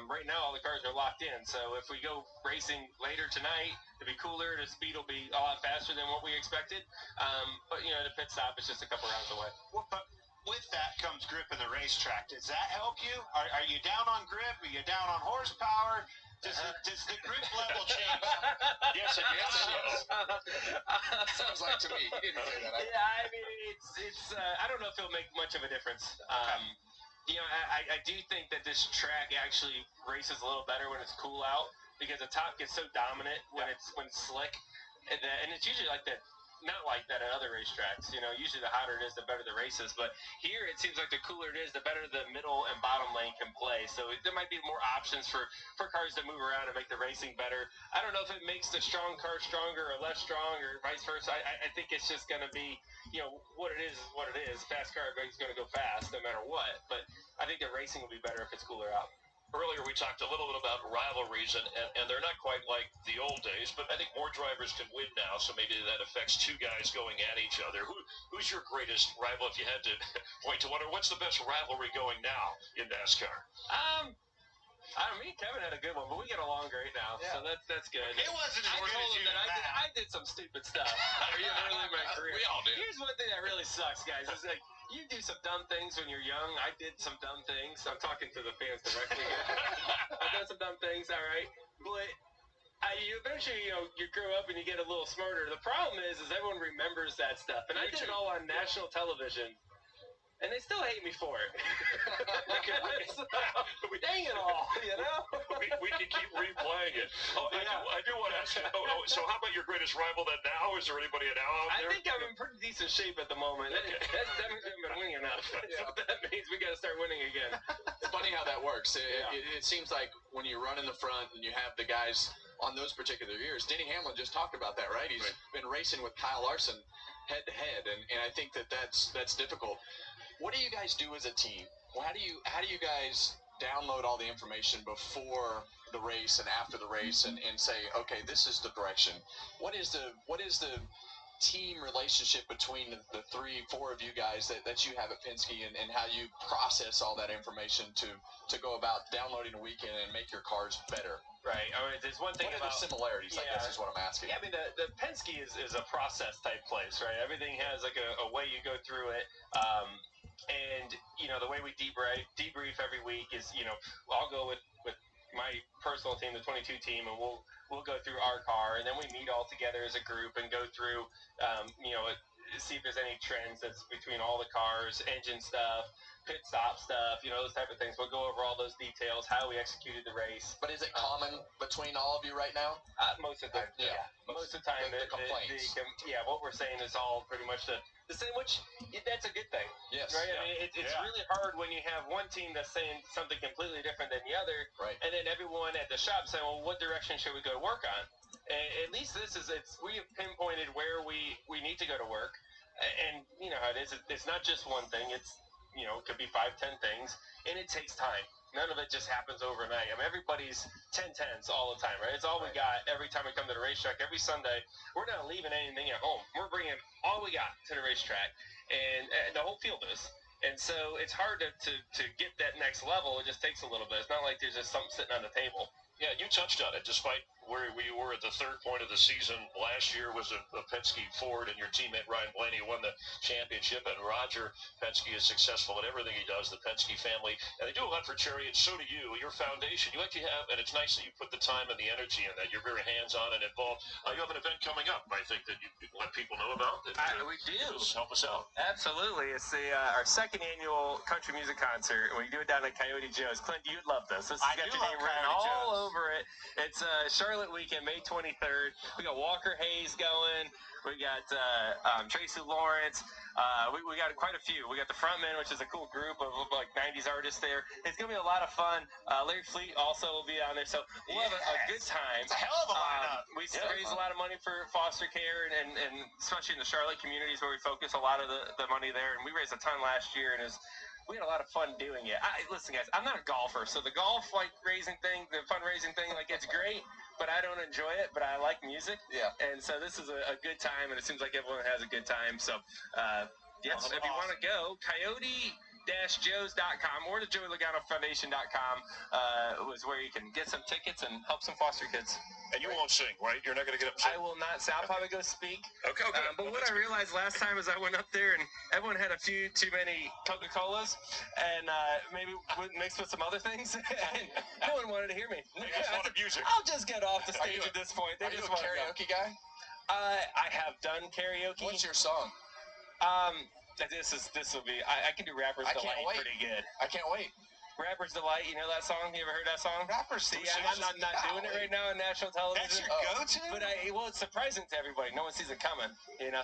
right now all the cars are locked in. So if we go racing later tonight, it'll be cooler. The speed will be a lot faster than what we expected. But the pit stop is just a couple rounds away. Well, but with that comes grip in the racetrack. Does that help you? Are you down on grip? Are you down on horsepower? Does the grip level change? Yes, it is. Sounds like to me. He didn't say that. Yeah, it's I don't know if it'll make much of a difference. I do think that this track actually races a little better when it's cool out because the top gets so dominant when it's slick, and it's usually like that. Not like that at other racetracks. Usually the hotter it is, the better the races. But here it seems like the cooler it is, the better the middle and bottom lane can play. So there might be more options for cars to move around and make the racing better. I don't know if it makes the strong car stronger or less strong or vice versa. I think it's just going to be, what it is what it is. Fast car, everybody's going to go fast no matter what. But I think the racing will be better if it's cooler out. Earlier, we talked a little bit about rivalries, and they're not quite like the old days, but I think more drivers can win now, so maybe that affects two guys going at each other. Who's your greatest rival, if you had to point to one, or what's the best rivalry going now in NASCAR? Me and Kevin had a good one, but we get along great now, so that's good. It wasn't as good as you and I did some stupid stuff early in my career. We all did. Here's one thing that really sucks, guys. Is like you do some dumb things when you're young. I did some dumb things. I'm talking to the fans directly here. I've done some dumb things, all right, but. You eventually, you grow up and you get a little smarter. The problem is everyone remembers that stuff, and I did it all on national television. And they still hate me for it. Dang it all, We can keep replaying it. I do want to ask you, so how about your greatest rival then now? Is there anybody now out there? I think I'm in pretty decent shape at the moment. Okay. That means I've been winning enough. So that means we got to start winning again. It's funny how that works. It seems like when you run in the front and you have the guys on those particular years, Denny Hamlin just talked about that, right? He's been racing with Kyle Larson head to head, and I think that's difficult. What do you guys do as a team? How do you guys download all the information before the race and after the race and say, okay, this is the direction? What is the team relationship between the 3-4 of you guys that you have at Penske, and how you process all that information to go about downloading a weekend and make your cars better? Right. I mean, there's one thing what about are the similarities, I guess, is what I'm asking. Yeah, I mean, the Penske is a process type place, right? Everything has like a way you go through it. And, the way we debrief every week is, I'll go with my personal team, the 22 team, and we'll go through our car, and then we meet all together as a group and go through, see if there's any trends that's between all the cars, engine stuff, pit stop stuff, those type of things. We'll go over all those details, how we executed the race. But is it common between all of you right now? Most of the most of the time, the complaints. What we're saying is all pretty much the same, which that's a good thing. Yes. Right. I mean, it's really hard when you have one team that's saying something completely different than the other, right? And then everyone at the shop saying, well, what direction should we go to work on? And at least we have pinpointed where we need to go to work, and you know how it is. It's not just one thing. It's it could be 5-10 things, and it takes time. None of it just happens overnight. I mean, everybody's 10-10s all the time, right? It's all we got every time we come to the racetrack. Every Sunday, we're not leaving anything at home. We're bringing all we got to the racetrack, and the whole field is. And so it's hard to get that next level. It just takes a little bit. It's not like there's just something sitting on the table. Yeah, you touched on it. Despite where we were at the third point of the season, last year was a Penske Ford, and your teammate Ryan Blaney won the championship, and Roger Penske is successful in everything he does, the Penske family. And they do a lot for charity, and so do you, your foundation. You actually have, and it's nice that you put the time and the energy in that. You're very hands-on and involved. You have an event coming up, I think, that you let people know about. We do. Help us out. Absolutely. It's our second annual country music concert. We do it down at Coyote Joe's. Clint, you'd love this. This has got your name written all over it. It's Charlotte weekend, May 23rd. We got Walker Hayes going. We got Tracy Lawrence. We got quite a few. We got the Frontmen, which is a cool group of like 90s artists there. It's going to be a lot of fun. Larry Fleet also will be on there. So we'll have a good time. It's a hell of a lineup. We raise a lot of money for foster care, and especially in the Charlotte communities where we focus a lot of the money there. And we raised a ton last year, and we had a lot of fun doing it. Listen, guys, I'm not a golfer, so the golf raising thing, the fundraising thing, it's great, but I don't enjoy it. But I like music, and so this is a good time, and it seems like everyone has a good time. So, yes, if you want to go, Coyote-Joes.com or the JoeyLoganoFoundation.com was where you can get some tickets and help some foster kids. And you won't sing, right? You're not going to get up and sing? I will not sing. I'll probably go speak. Okay. But what I realized last time is I went up there and everyone had a few too many Coca-Colas and maybe mixed with some other things. And no one wanted to hear me. They just wanted music. I'll just get off the stage at this point. Are you a karaoke guy? I have done karaoke. What's your song? This will be. I can do Rapper's Delight pretty good. I can't wait. Rapper's Delight, you know that song? You ever heard that song? Rapper's Delight. I'm not doing it right now on national television. That's your go-to? But it's surprising to everybody. No one sees it coming.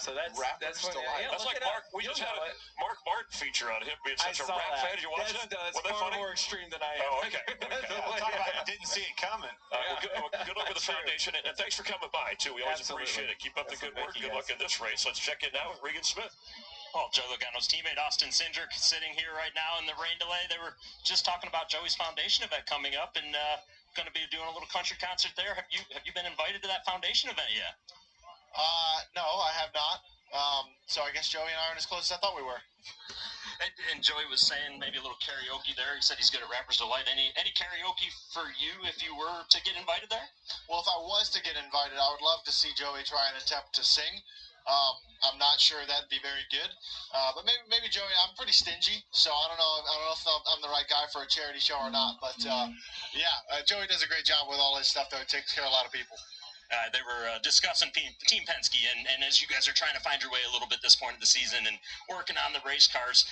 So that's Rapper's Delight. That's like Mark. We just had a Mark Martin feature on him being such a rap fan. Did you watch it? That's far more extreme than I am. Oh, okay. Talk about didn't see it coming. Good luck with the foundation, and thanks for coming by, too. We always appreciate it. Keep up the good work. Good luck in this race. Let's check in now with Regan Smith. Well, Joe Logano's teammate Austin Cindric sitting here right now in the rain delay. They were just talking about Joey's foundation event coming up, and going to be doing a little country concert there. Have you been invited to that foundation event yet? No, I have not. So I guess Joey and I aren't as close as I thought we were. And Joey was saying maybe a little karaoke there. He said he's good at Rapper's Delight. Any karaoke for you if you were to get invited there? Well, if I was to get invited, I would love to see Joey try and attempt to sing. I'm not sure that'd be very good, but maybe Joey. I'm pretty stingy, so I don't know if I'm the right guy for a charity show or not. But Joey does a great job with all his stuff. Though, he takes care of a lot of people. They were discussing Team Penske, and as you guys are trying to find your way a little bit this point of the season and working on the race cars,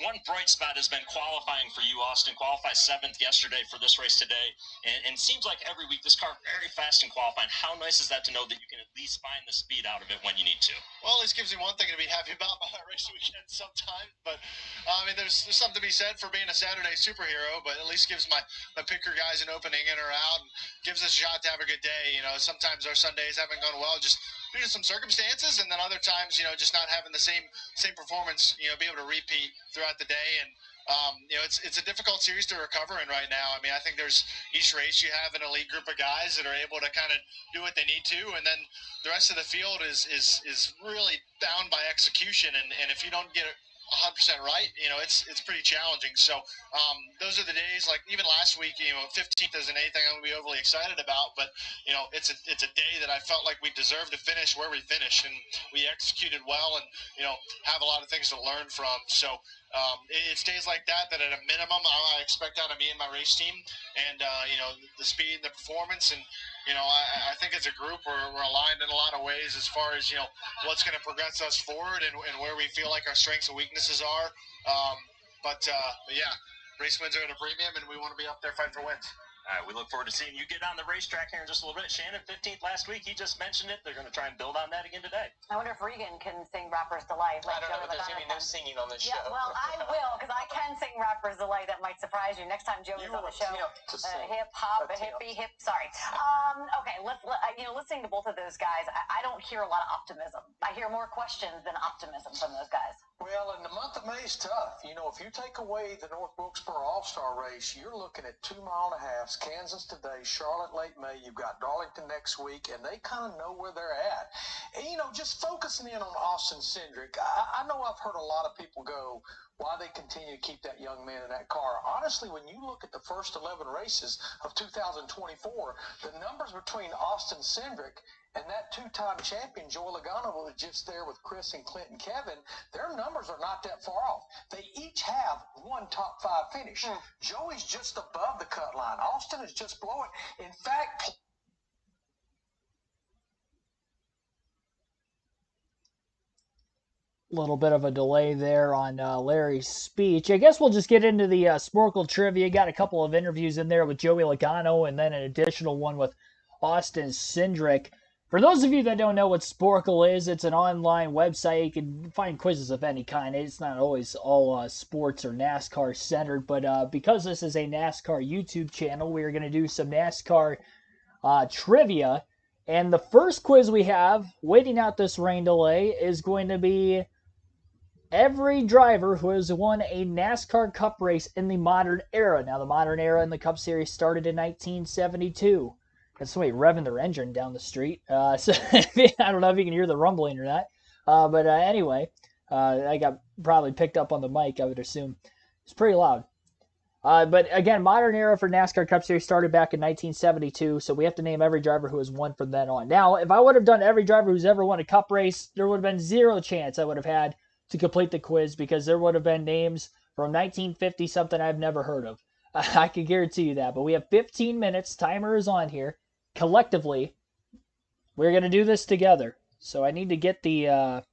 one bright spot has been qualifying for you, Austin. Qualified 7th yesterday for this race today, and seems like every week this car very fast in qualifying. How nice is that to know that you can at least find the speed out of it when you need to? Well, this gives me one thing to be happy about my race weekend sometimes, but I mean, there's something to be said for being a Saturday superhero, but at least gives my picker guys an opening in or out, and gives us a shot to have a good day. You know, sometimes our Sundays haven't gone well just due to some circumstances, and then other times, just not having the same performance, be able to repeat throughout the day. And it's a difficult series to recover in right now. I mean, I think each race you have an elite group of guys that are able to kind of do what they need to, and then the rest of the field is really bound by execution. And if you don't get it 100% right, it's pretty challenging. So those are the days. Like even last week, 15th isn't anything I'm gonna be overly excited about, but it's a day that I felt like we deserved to finish where we finished, and we executed well, and have a lot of things to learn from. So it's days like that at a minimum I expect out of me and my race team, and the speed and the performance. And I think as a group we're aligned in a lot of ways as far as what's going to progress us forward, and where we feel like our strengths and weaknesses are. Race wins are at a premium, and we want to be up there fighting for wins. All right, we look forward to seeing you get on the racetrack here in just a little bit. Shannon, 15th last week, he just mentioned it. They're going to try and build on that again today. I wonder if Regan can sing Rapper's Delight. I don't know, but there's going to be no singing on this show. Yeah, well, I will, because I can sing Rapper's Delight. That might surprise you. Next time Joey's on the show. Hip hop, hippie, hip. Sorry. Okay, listening to both of those guys, I don't hear a lot of optimism. I hear more questions than optimism from those guys. Well, and the month of May is tough. If you take away the North Wilkesboro All-Star race, you're looking at 2.5 miles, Kansas today, Charlotte late May. You've got Darlington next week, and they kind of know where they're at. And, just focusing in on Austin Cindric, I know I've heard a lot of people go, why they continue to keep that young man in that car. Honestly, when you look at the first 11 races of 2024, the numbers between Austin Cindric and that two-time champion, Joey Logano, was just there with Chris and Clint and Kevin. Their numbers are not that far off. They each have one top 5 finish. Joey's just above the cut line. Austin is just below it. In fact, little bit of a delay there on Larry's speech. I guess we'll just get into the Sporkle trivia. Got a couple of interviews in there with Joey Logano, and then an additional one with Austin Cindric. For those of you that don't know what Sporkle is, it's an online website. You can find quizzes of any kind. It's not always all sports or NASCAR centered, but because this is a NASCAR YouTube channel, we're going to do some NASCAR trivia. And the first quiz we have, waiting out this rain delay, is going to be every driver who has won a NASCAR Cup race in the modern era. Now, the modern era in the Cup Series started in 1972. Got somebody revving their engine down the street. So I don't know if you can hear the rumbling or not. But anyway, I got probably picked up on the mic, I would assume. It's pretty loud. But again, modern era for NASCAR Cup Series started back in 1972, so we have to name every driver who has won from then on. Now, if I would have done every driver who's ever won a Cup race, there would have been zero chance I would have had to complete the quiz, because there would have been names from 1950, something I've never heard of. I can guarantee you that. But we have 15 minutes. Timer is on here. Collectively, we're going to do this together. So I need to get the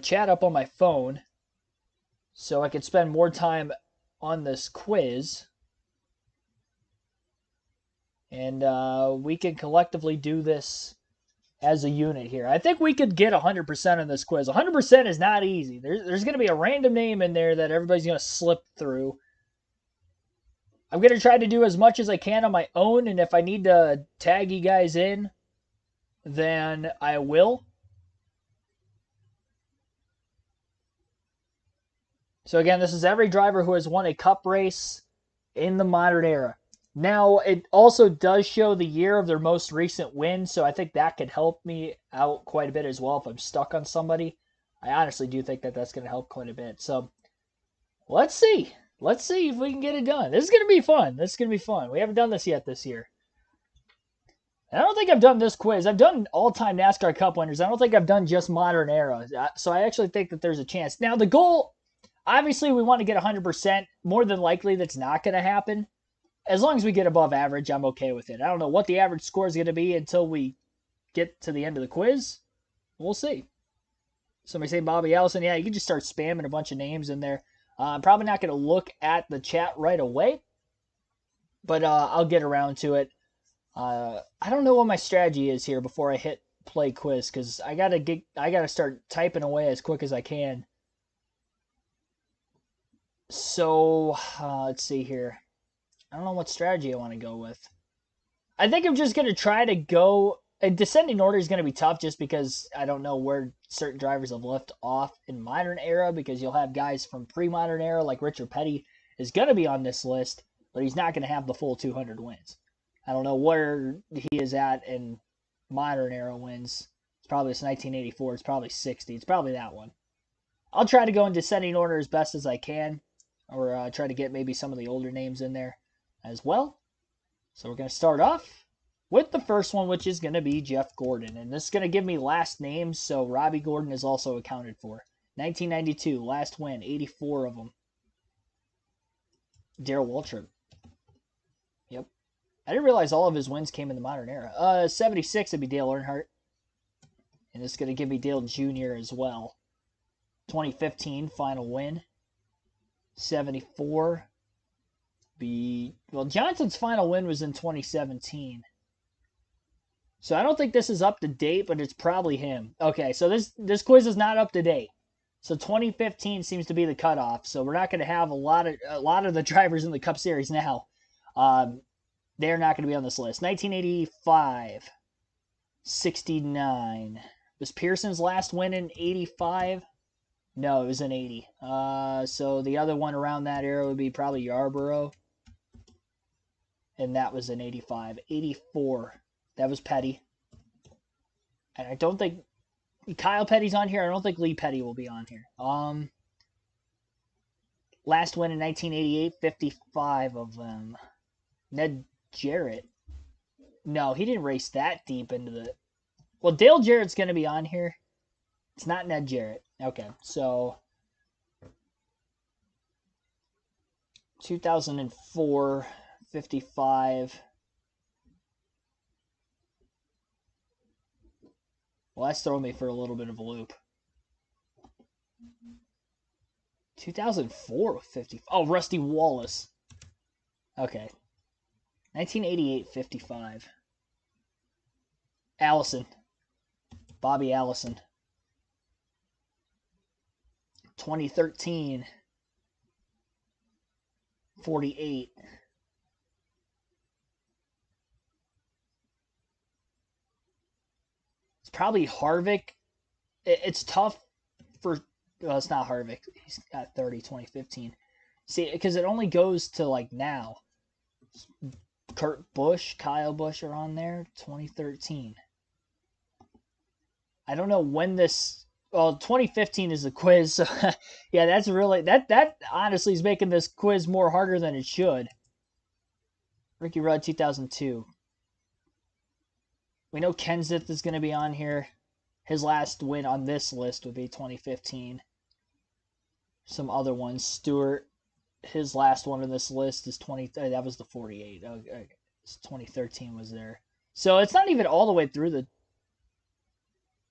chat up on my phone so I can spend more time on this quiz. And we can collectively do this as a unit here. I think we could get 100% on this quiz. 100% is not easy. There's going to be a random name in there that everybody's going to slip through. I'm going to try to do as much as I can on my own, and if I need to tag you guys in, then I will. So again, this is every driver who has won a Cup race in the modern era. Now, it also does show the year of their most recent win, so I think that could help me out quite a bit as well if I'm stuck on somebody. I honestly do think that that's going to help quite a bit. So, let's see. Let's see if we can get it done. This is going to be fun. This is going to be fun. We haven't done this yet this year. I don't think I've done this quiz. I've done all-time NASCAR Cup winners. I don't think I've done just modern era. So I actually think that there's a chance. Now, the goal, obviously, we want to get 100%. More than likely, that's not going to happen. As long as we get above average, I'm okay with it. I don't know what the average score is going to be until we get to the end of the quiz. We'll see. Somebody say Bobby Allison. Yeah, you can just start spamming a bunch of names in there. I'm probably not going to look at the chat right away, but I'll get around to it. I don't know what my strategy is here before I hit play quiz, because I gotta start typing away as quick as I can. So let's see here. I don't know what strategy I want to go with. I think I'm just going to try to go... descending order is going to be tough just because I don't know where certain drivers have left off in modern era, because you'll have guys from pre-modern era like Richard Petty is going to be on this list, but he's not going to have the full 200 wins. I don't know where he is at in modern era wins. It's probably 1984. It's probably 60. It's probably that one. I'll try to go in descending order as best as I can, or try to get maybe some of the older names in there as well. So we're going to start off with the first one, which is going to be Jeff Gordon. And this is going to give me last names, so Robbie Gordon is also accounted for. 1992, last win, 84 of them. Darrell Waltrip. Yep. I didn't realize all of his wins came in the modern era. 76 would be Dale Earnhardt. And this is going to give me Dale Jr. as well. 2015, final win. 74. Johnson's final win was in 2017. So I don't think this is up to date, but it's probably him. Okay, so this quiz is not up to date. So 2015 seems to be the cutoff. So we're not going to have a lot of the drivers in the Cup Series now. They're not going to be on this list. 1985, 69. Was Pearson's last win in 85? No, it was in 80. So the other one around that era would be probably Yarborough. And that was in 85. 84. That was Petty. And I don't think Kyle Petty's on here. I don't think Lee Petty will be on here. Last win in 1988, 55 of them. Ned Jarrett. No, he didn't race that deep into the... Well, Dale Jarrett's going to be on here. It's not Ned Jarrett. Okay, so 2004, 55. Well, that's throwing me for a little bit of a loop. 2004, 50. Oh, Rusty Wallace. Okay. 1988, 55. Allison. Bobby Allison. 2013, 48. It's probably Harvick. It's tough for... Well, it's not Harvick. He's got 30, 2015. See, because it only goes to, like, now. Kurt Busch, Kyle Busch are on there. 2013. I don't know when this... Well, 2015 is a quiz, so yeah, that's really... That honestly is making this quiz more harder than it should. Ricky Rudd, 2002. We know Kenseth is going to be on here. His last win on this list would be 2015. Some other ones. Stewart, his last one on this list is 20... That was the 48. 2013 was there. So it's not even all the way through the...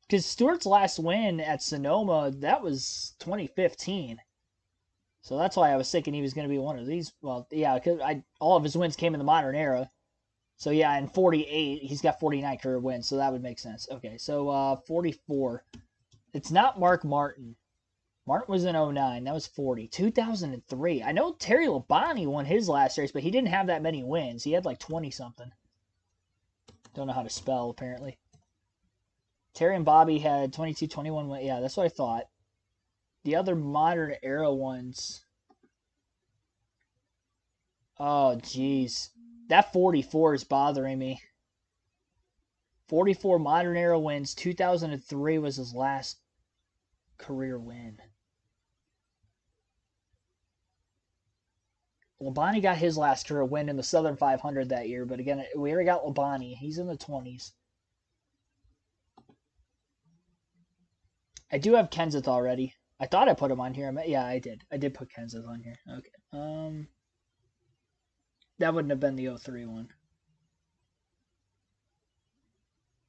Because Stewart's last win at Sonoma, that was 2015. So that's why I was thinking he was going to be one of these. Well, yeah, because all of his wins came in the modern era. So yeah, in 48, he's got 49 career wins, so that would make sense. Okay, so 44. It's not Mark Martin. Martin was in 09. That was 40. 2003. I know Terry Labonte won his last race, but he didn't have that many wins. He had like 20-something. Don't know how to spell, apparently. Terry and Bobby had 22, 21. Yeah, that's what I thought. The other modern era ones. Oh, jeez. That 44 is bothering me. 44 modern era wins. 2003 was his last career win. Labonte got his last career win in the Southern 500 that year, but again, we already got Labonte. He's in the 20s. I do have Kenseth already. I thought I put him on here. Yeah, I did. I did put Kenseth on here. Okay. That wouldn't have been the 03 one.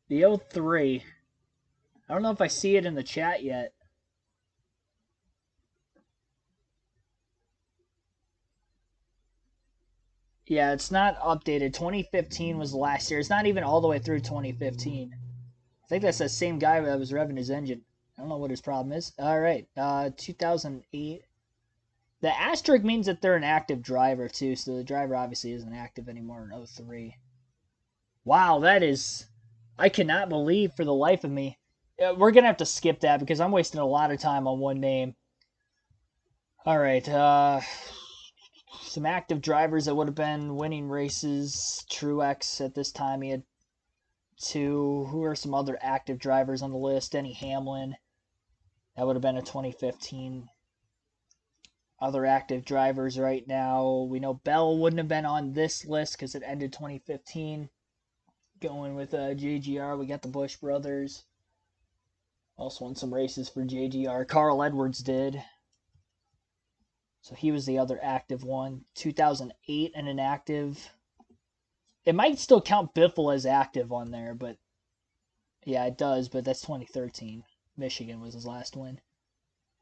The 03. I don't know if I see it in the chat yet. Yeah, it's not updated. 2015 was the last year. It's not even all the way through 2015. I think that's the same guy that was revving his engine. I don't know what his problem is. All right, 2008. The asterisk means that they're an active driver, too, so the driver obviously isn't active anymore in 03. Wow, that is... I cannot believe for the life of me. We're going to have to skip that because I'm wasting a lot of time on one name. All right, some active drivers that would have been winning races. Truex at this time, he had 2. Who are some other active drivers on the list? Denny Hamlin. That would have been a 2015. Other active drivers right now. We know Bell wouldn't have been on this list because it ended 2015. Going with JGR, we got the Busch brothers. Also won some races for JGR. Carl Edwards did. So he was the other active one. 2008 and an active. It might still count Biffle as active on there, but yeah, it does, but that's 2013. Michigan was his last win.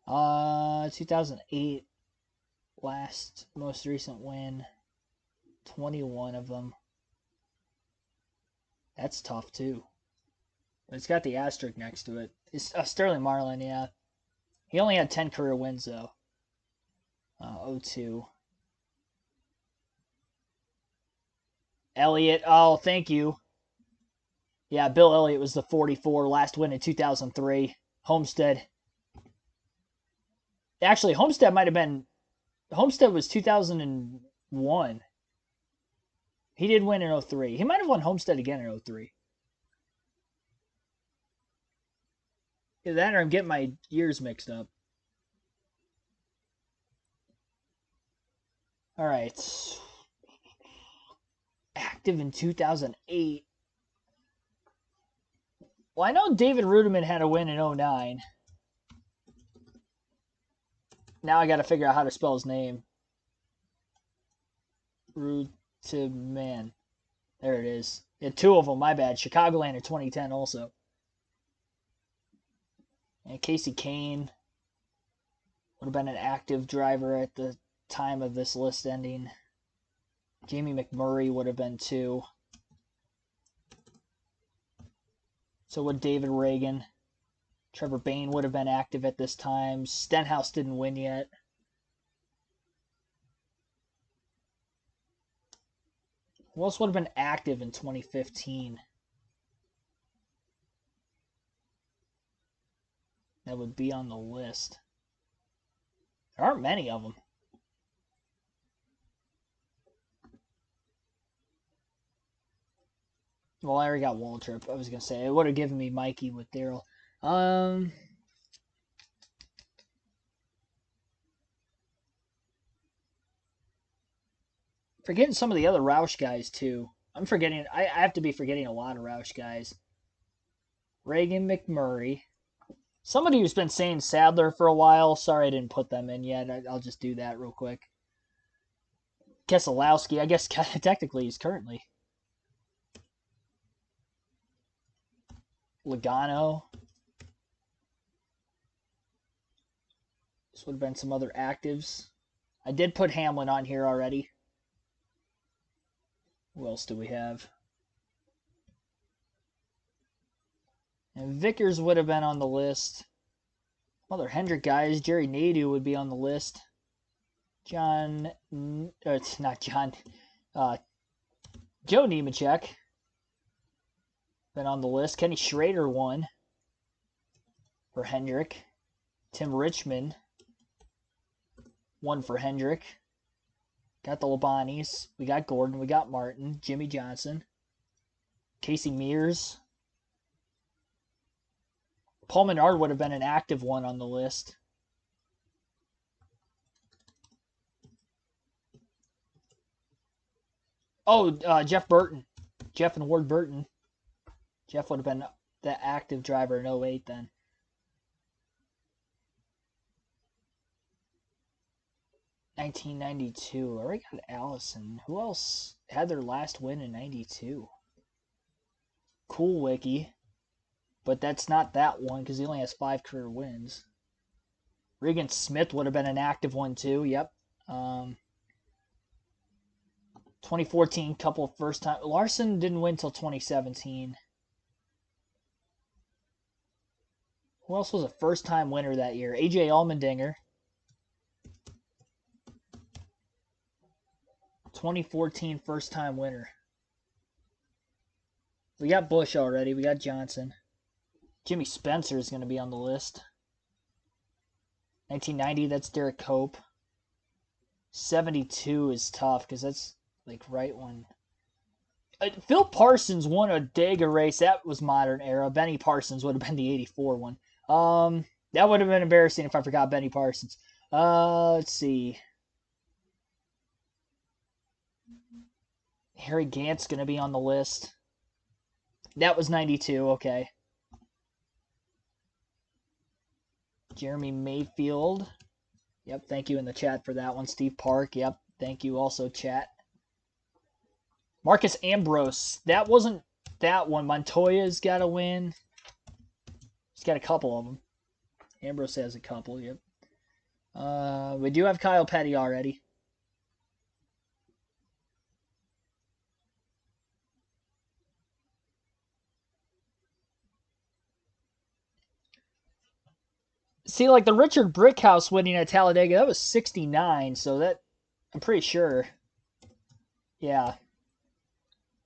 2008, most recent win. 21 of them. That's tough, too. But it's got the asterisk next to it. It's Sterling Marlin, yeah. He only had 10 career wins, though. 02. Elliott, oh, thank you. Yeah, Bill Elliott was the 44, last win in 2003. Homestead. Actually, Homestead might have been... Homestead was 2001. He did win in 03. He might have won Homestead again in 03. Either that or I'm getting my years mixed up. All right. Active in 2008. Well, I know David Rudiman had a win in 09. Now I got to figure out how to spell his name. Rudiman. There it is. Yeah, 2 of them, my bad. Chicagoland in 2010 also. And Casey Kane would have been an active driver at the time of this list ending. Jamie McMurray would have been 2. So would David Reagan. Trevor Bayne would have been active at this time. Stenhouse didn't win yet. Who else would have been active in 2015? That would be on the list. There aren't many of them. Well, I already got Waltrip. I was going to say, it would have given me Mikey with Daryl. Forgetting some of the other Roush guys, too. I'm forgetting, I have to be forgetting a lot of Roush guys. Reagan McMurray. Somebody who's been saying Sadler for a while. Sorry I didn't put them in yet. I'll just do that real quick. Keselowski, I guess technically he's currently. Logano. This would have been some other actives. I did put Hamlin on here already. Who else do we have? And Vickers would have been on the list. Other Hendrick guys. Jerry Nadeau would be on the list. It's not John. Joe Nemechek. Been on the list. Kenny Schrader won for Hendrick. Tim Richmond. 1 for Hendrick. Got the Labanis. We got Gordon. We got Martin. Jimmy Johnson. Casey Mears. Paul Menard would have been an active one on the list. Oh, Jeff Burton. Jeff and Ward Burton. Jeff would have been the active driver in 08 then. $1992. I already got Allison. Who else had their last win in 92? Cool Wiki. But that's not that one because he only has 5 career wins. Regan Smith would have been an active one too. Yep. 2014, couple of first time. Larson didn't win until 2017. Who else was a first time winner that year? AJ Allmendinger. 2014 first time winner. We got Bush already. We got Johnson. Jimmy Spencer is going to be on the list. 1990, that's Derek Cope. 72 is tough because that's like right when... Phil Parsons won a Dega race. That was modern era. Benny Parsons would have been the 84 one. That would have been embarrassing if I forgot Benny Parsons. Let's see. Harry Gant's going to be on the list. That was 92, okay. Jeremy Mayfield. Yep, thank you in the chat for that one. Steve Park, yep, thank you also, chat. Marcus Ambrose. That wasn't that one. Montoya's got a win. He's got a couple of them. Ambrose has a couple, yep. We do have Kyle Petty already. See, like the Richard Brickhouse winning at Talladega, that was 69, so that, I'm pretty sure. Yeah.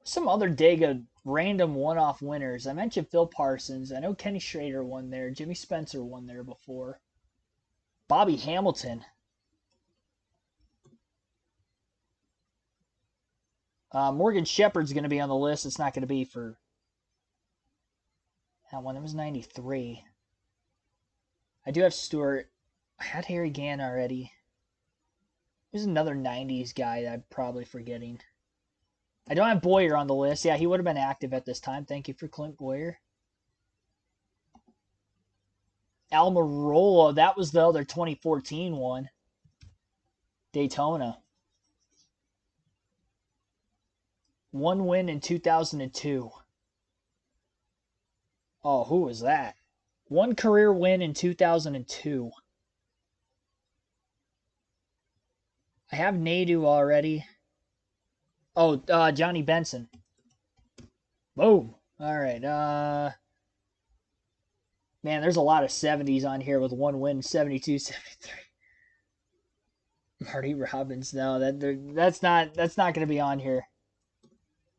Some other Dega random one-off winners. I mentioned Phil Parsons. I know Kenny Schrader won there. Jimmy Spencer won there before. Bobby Hamilton. Morgan Shepherd's going to be on the list. It's not going to be for that one. It was 93. I do have Stewart. I had Harry Gant already. There's another 90s guy that I'm probably forgetting. I don't have Boyer on the list. Yeah, he would have been active at this time. Thank you for Clint Boyer. Almirola, that was the other 2014 one. Daytona. 1 win in 2002. Oh, who was that? 1 career win in 2002. I have Nadu already. Oh, Johnny Benson. Boom. All right. Man, there's a lot of 70s on here with 1 win, 72, 73. Marty Robbins. No, that's not going to be on here.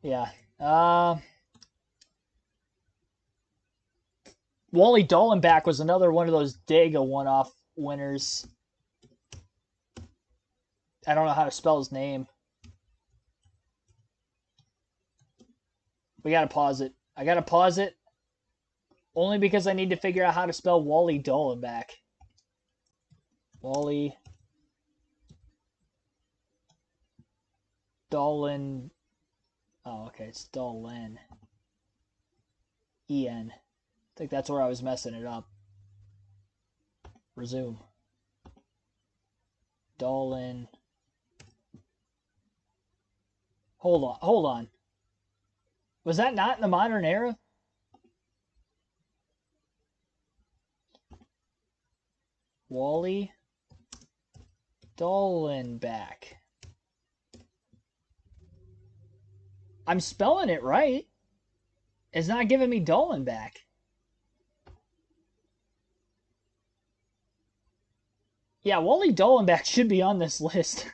Yeah. Wally Dallenbach was another one of those Dega one-off winners. I don't know how to spell his name. We got to pause it. I got to pause it only because I need to figure out how to spell Wally Dallenbach. Wally Dolan. Oh, okay. It's Dolan. E-N. I think that's where I was messing it up. Resume. Dolan. Hold on. Was that not in the modern era? Wally Dallenbach. I'm spelling it right. It's not giving me Dallenbach. Yeah, Wally Dallenbach should be on this list.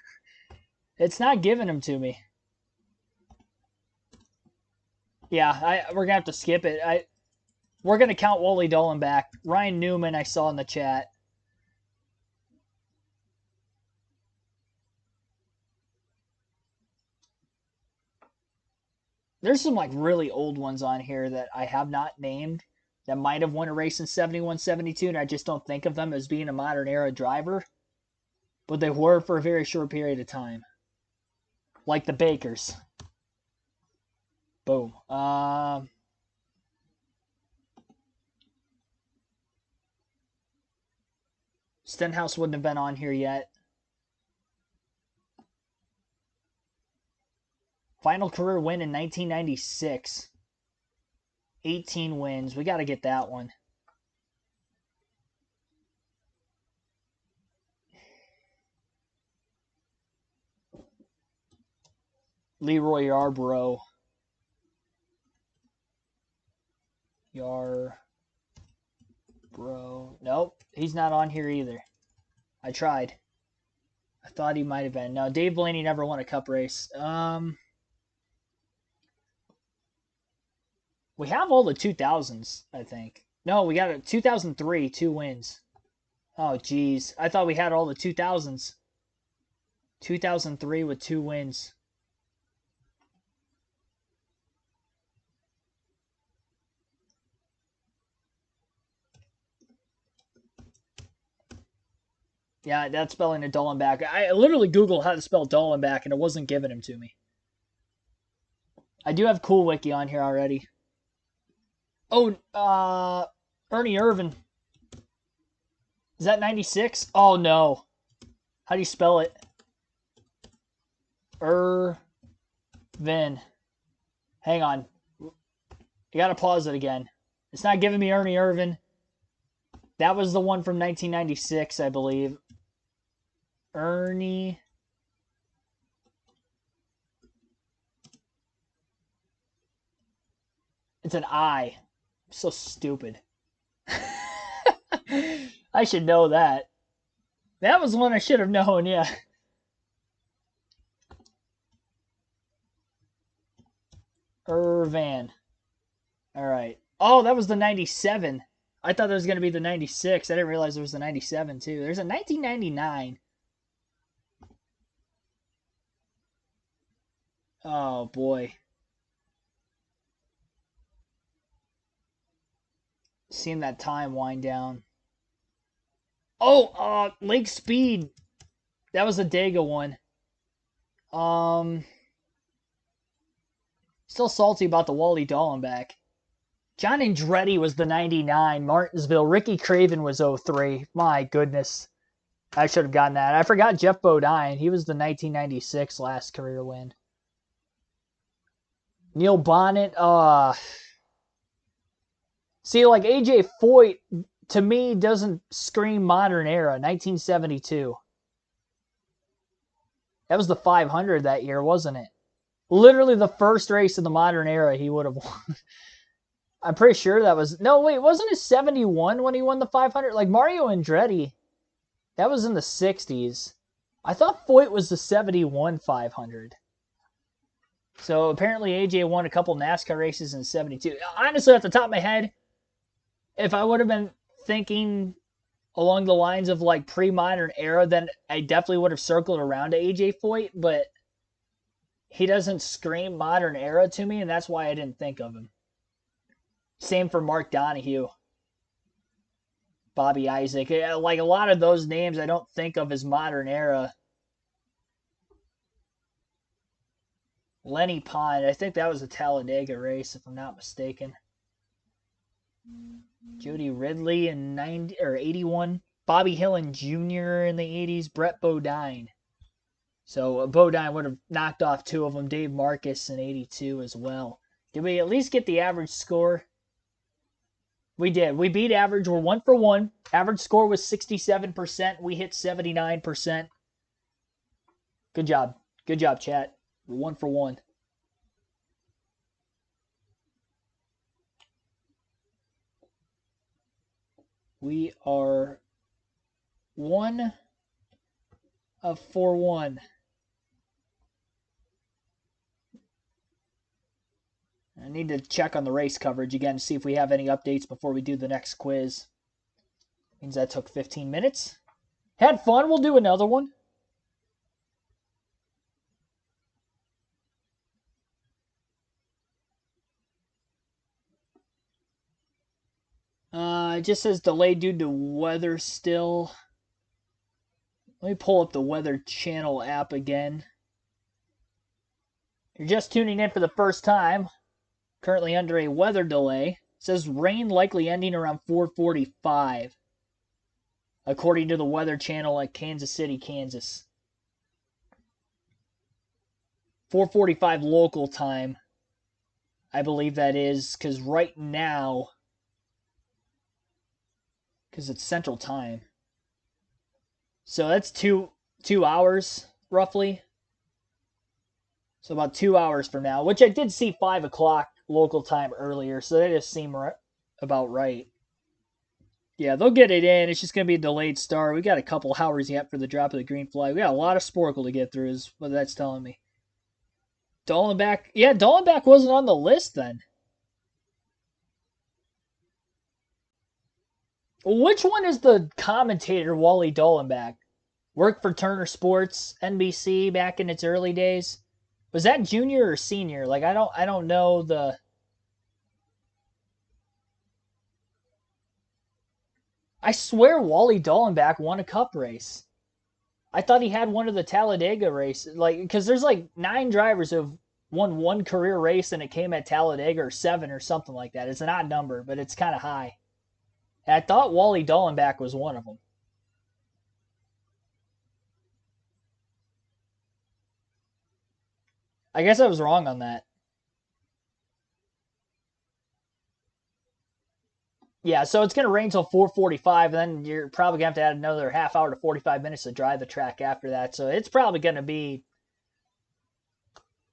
It's not giving him to me. Yeah, we're going to have to skip it. We're going to count Wally Dallenbach. Ryan Newman, I saw in the chat. There's some like really old ones on here that I have not named that might have won a race in 71, 72, and I just don't think of them as being a modern era driver. But they were for a very short period of time. Like the Bakers. Boom. Stenhouse wouldn't have been on here yet. Final career win in 1996. 18 wins. We got to get that one. Leroy Yarbrough. Bro. Nope, he's not on here either. I tried. I thought he might have been. No, Dave Blaney never won a cup race. We have all the 2000s, I think. No, we got a 2003, 2 wins. Oh, geez. I thought we had all the 2000s. 2003 with 2 wins. Yeah, that's spelling a Dollenbach. I literally Googled how to spell Dollenbach, and it wasn't giving him to me. I do have Cool Wiki on here already. Oh, Ernie Irvan. Is that 96? Oh, no. How do you spell it? Irvin. Hang on. You gotta pause it again. It's not giving me Ernie Irvan. That was the one from 1996, I believe. Ernie. It's an I. I'm so stupid. I should know that. That was one I should have known, yeah. Irvan. All right. Oh, that was the 97. I thought that was going to be the 96. I didn't realize there was the 97, too. There's a 1999. Oh, boy. Seeing that time wind down. Oh, Lake Speed. That was a Dega one. Still salty about the Wally Dollenbach. John Andretti was the 99. Martinsville. Ricky Craven was 03. My goodness. I should have gotten that. I forgot Jeff Bodine. He was the 1996 last career win. Neil Bonnet. See, like AJ Foyt, to me, doesn't scream modern era. 1972. That was the 500 that year, wasn't it? Literally the first race in the modern era he would have won. I'm pretty sure that was... No, wait, wasn't it 71 when he won the 500? Like Mario Andretti, that was in the 60s. I thought Foyt was the 71 500. So apparently AJ won a couple NASCAR races in 72. Honestly, at the top of my head, if I would have been thinking along the lines of like pre-modern era, then I definitely would have circled around to AJ Foyt, but he doesn't scream modern era to me, and that's why I didn't think of him. Same for Mark Donahue. Bobby Isaac. Like a lot of those names I don't think of as modern era. Lenny Pond. I think that was a Talladega race, if I'm not mistaken. Jody Ridley in 90 or 81. Bobby Hillin Jr. in the 80s. Brett Bodine. So Bodine would have knocked off 2 of them. Dave Marcus in 82 as well. Did we at least get the average score? We did. We beat average. We're 1 for 1. Average score was 67%. We hit 79%. Good job. Good job, chat. We're 1 for 1. We are 1 of 4-1. I need to check on the race coverage again to see if we have any updates before we do the next quiz. Means that took 15 minutes. Had fun. We'll do another one. It just says delayed due to weather still. Let me pull up the Weather Channel app again. You're just tuning in for the first time. Currently under a weather delay. It says rain likely ending around 4:45. According to the Weather Channel at Kansas City, Kansas. 4:45 local time. I believe that is, because right now, because it's Central Time. So that's two hours, roughly. So about 2 hours from now, which I did see 5 o'clock local time earlier, so that just seemed about right. Yeah, they'll get it in. It's just going to be a delayed start. We got a couple hours yet for the drop of the green flag. We got a lot of Sporkle to get through, is what that's telling me. Dollenbach, yeah, Dollenbach wasn't on the list then. Which one is the commentator, Wally Dollenbach? Worked for Turner Sports, NBC back in its early days. Was that junior or senior? Like I don't know the. I swear Wally Dollenbach won a cup race. I thought he had one of the Talladega races, like because there's like 9 drivers who have won one career race and it came at Talladega, or 7 or something like that. It's an odd number, but it's kind of high. And I thought Wally Dollenbach was one of them. I guess I was wrong on that. Yeah, so it's going to rain till 4:45, and then you're probably going to have to add another half hour to 45 minutes to dry the track after that. So it's probably going to be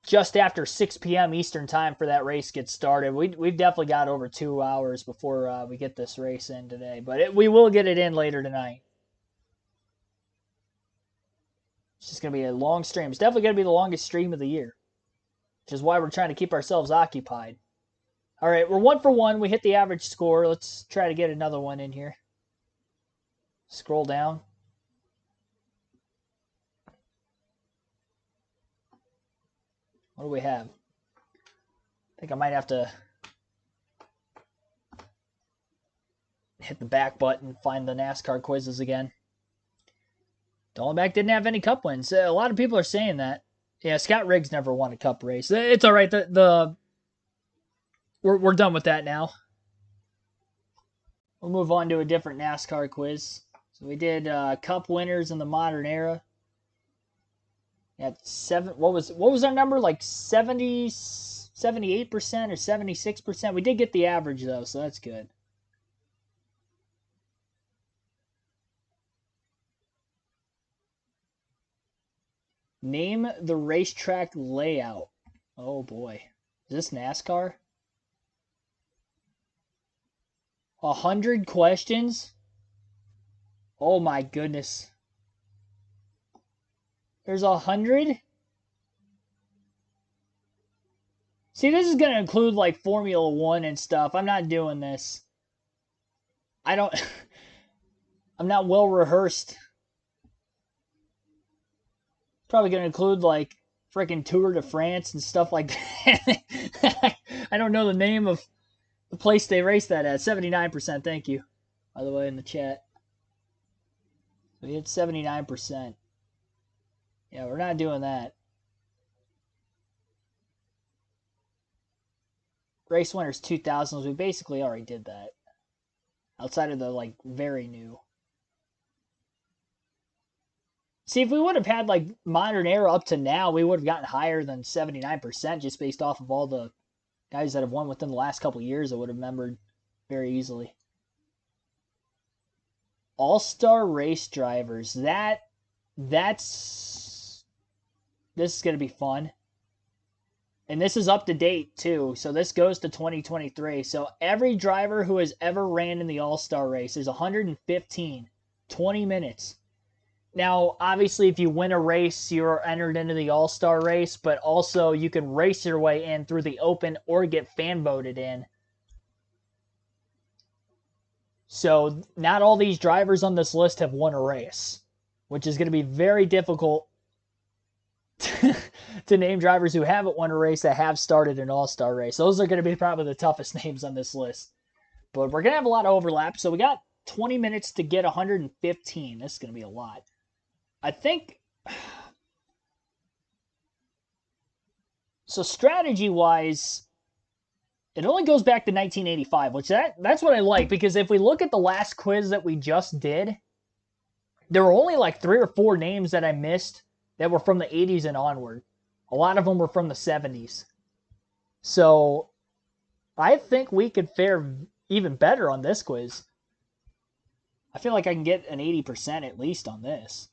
just after 6 p.m. Eastern time for that race gets started. We've definitely got over 2 hours before we get this race in today, but we will get it in later tonight. It's just going to be a long stream. It's definitely going to be the longest stream of the year, which is why we're trying to keep ourselves occupied. All right, we're 1 for 1. We hit the average score. Let's try to get another one in here. Scroll down. What do we have? I think I might have to hit the back button, find the NASCAR quizzes again. Dollenbach didn't have any cup wins. A lot of people are saying that. Yeah, Scott Riggs never won a cup race. It's all right. We're done with that now. We'll move on to a different NASCAR quiz. So we did cup winners in the modern era. At 7, what was our number? Like 78% or 76%. We did get the average though, so that's good. Name the racetrack layout. Oh boy. Is this NASCAR? 100 questions? Oh my goodness. There's 100? See, this is going to include like Formula 1 and stuff. I'm not doing this. I'm not well rehearsed. Probably going to include like freaking Tour de France and stuff like that. I don't know the name of the place they race that at. 79%, thank you. By the way, in the chat. We hit 79%. Yeah, we're not doing that. Race winners 2000s, we basically already did that. Outside of the, like, very new. See, if we would have had, like, modern era up to now, we would have gotten higher than 79% just based off of all the guys that have won within the last couple of years. I would have remembered very easily. All-Star race drivers. This is going to be fun. And this is up to date, too. So this goes to 2023. So every driver who has ever ran in the All-Star race is 115. 20 minutes. Now, obviously, if you win a race, you're entered into the All-Star race. But also, you can race your way in through the open or get fan voted in. So not all these drivers on this list have won a race, which is going to be very difficult to name drivers who haven't won a race that have started an All-Star race. Those are going to be probably the toughest names on this list. But we're going to have a lot of overlap. So we got 20 minutes to get 115. This is going to be a lot. I think... So strategy-wise, it only goes back to 1985, which that's what I like. Because if we look at the last quiz that we just did, there were only like 3 or 4 names that I missed that were from the 80s and onward. A lot of them were from the 70s. So I think we could fare even better on this quiz. I feel like I can get an 80% at least on this.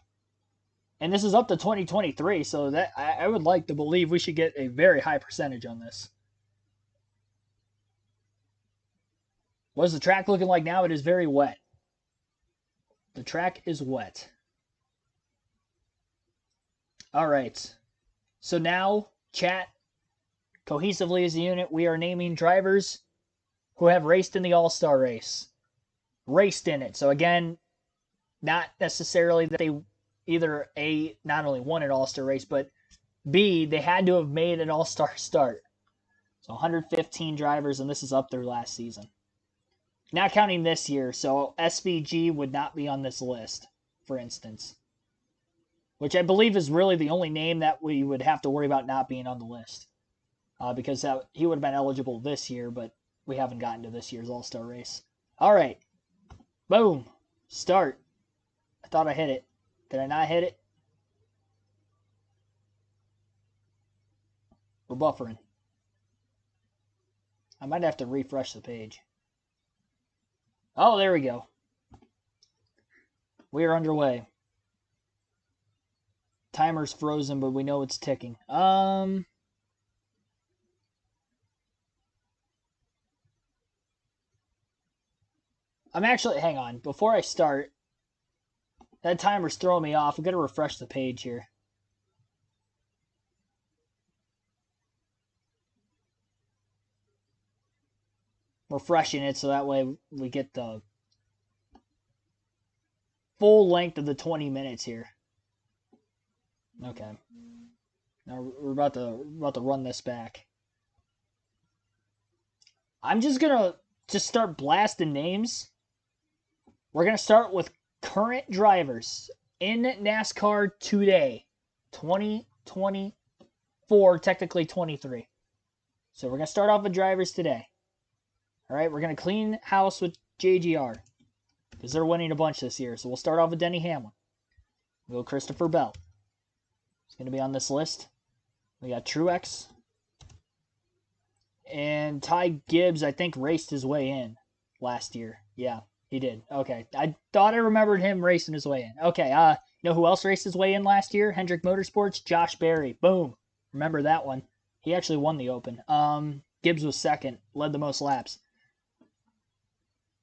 And this is up to 2023, so that I would like to believe we should get a very high percentage on this. What is the track looking like now? It is very wet. The track is wet. All right. So now, chat, cohesively as a unit, we are naming drivers who have raced in the All-Star race. Raced in it. So again, not necessarily that they either A, not only won an All-Star race, but B, they had to have made an All-Star start. So 115 drivers, and this is up through last season. Not counting this year, so SVG would not be on this list, for instance. Which I believe is really the only name that we would have to worry about not being on the list. Because he would have been eligible this year, but we haven't gotten to this year's All-Star race. All right. Boom. Start. I thought I hit it. Did I not hit it? We're buffering. I might have to refresh the page. Oh, there we go. We are underway. Timer's frozen, but we know it's ticking. I'm actually, hang on. Before I start, that timer's throwing me off. I'm going to refresh the page here. Refreshing it so that way we get the full length of the 20 minutes here. Okay. Now we're about to run this back. I'm just going to start blasting names. We're going to start with current drivers in NASCAR today. 2024, technically 23. So we're going to start off with drivers today. All right, we're going to clean house with JGR because they're winning a bunch this year. So we'll start off with Denny Hamlin. We'll go Christopher Bell. He's going to be on this list. We got Truex. And Ty Gibbs, I think, raced his way in last year. Yeah, he did. Okay, I thought I remembered him racing his way in. Okay, you know who else raced his way in last year? Hendrick Motorsports, Josh Berry. Boom. Remember that one. He actually won the Open. Gibbs was second, led the most laps.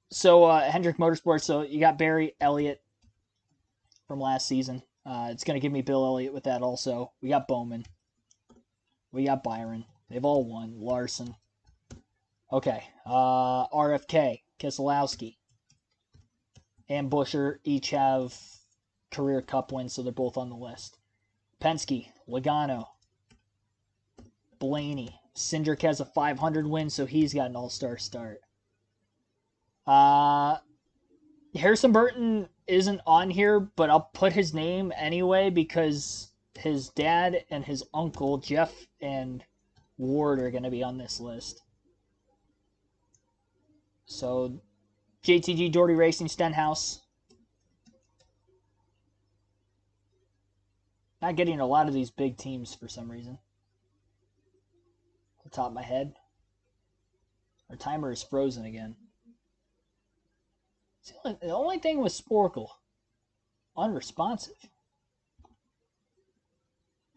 So, Hendrick Motorsports, so you got Barry Elliott from last season. It's going to give me Bill Elliott with that also. We got Bowman. We got Byron. They've all won. Larson. Okay. RFK, Keselowski, and Buescher each have career cup wins, so they're both on the list. Penske, Logano, Blaney. Cindric has a 500 win, so he's got an all-star start. Harrison Burton isn't on here, but I'll put his name anyway because his dad and his uncle, Jeff and Ward, are going to be on this list. So, JTG, Doherty Racing, Stenhouse. Not getting a lot of these big teams for some reason. Off the top of my head. Our timer is frozen again. The only thing was Sporkle. Unresponsive.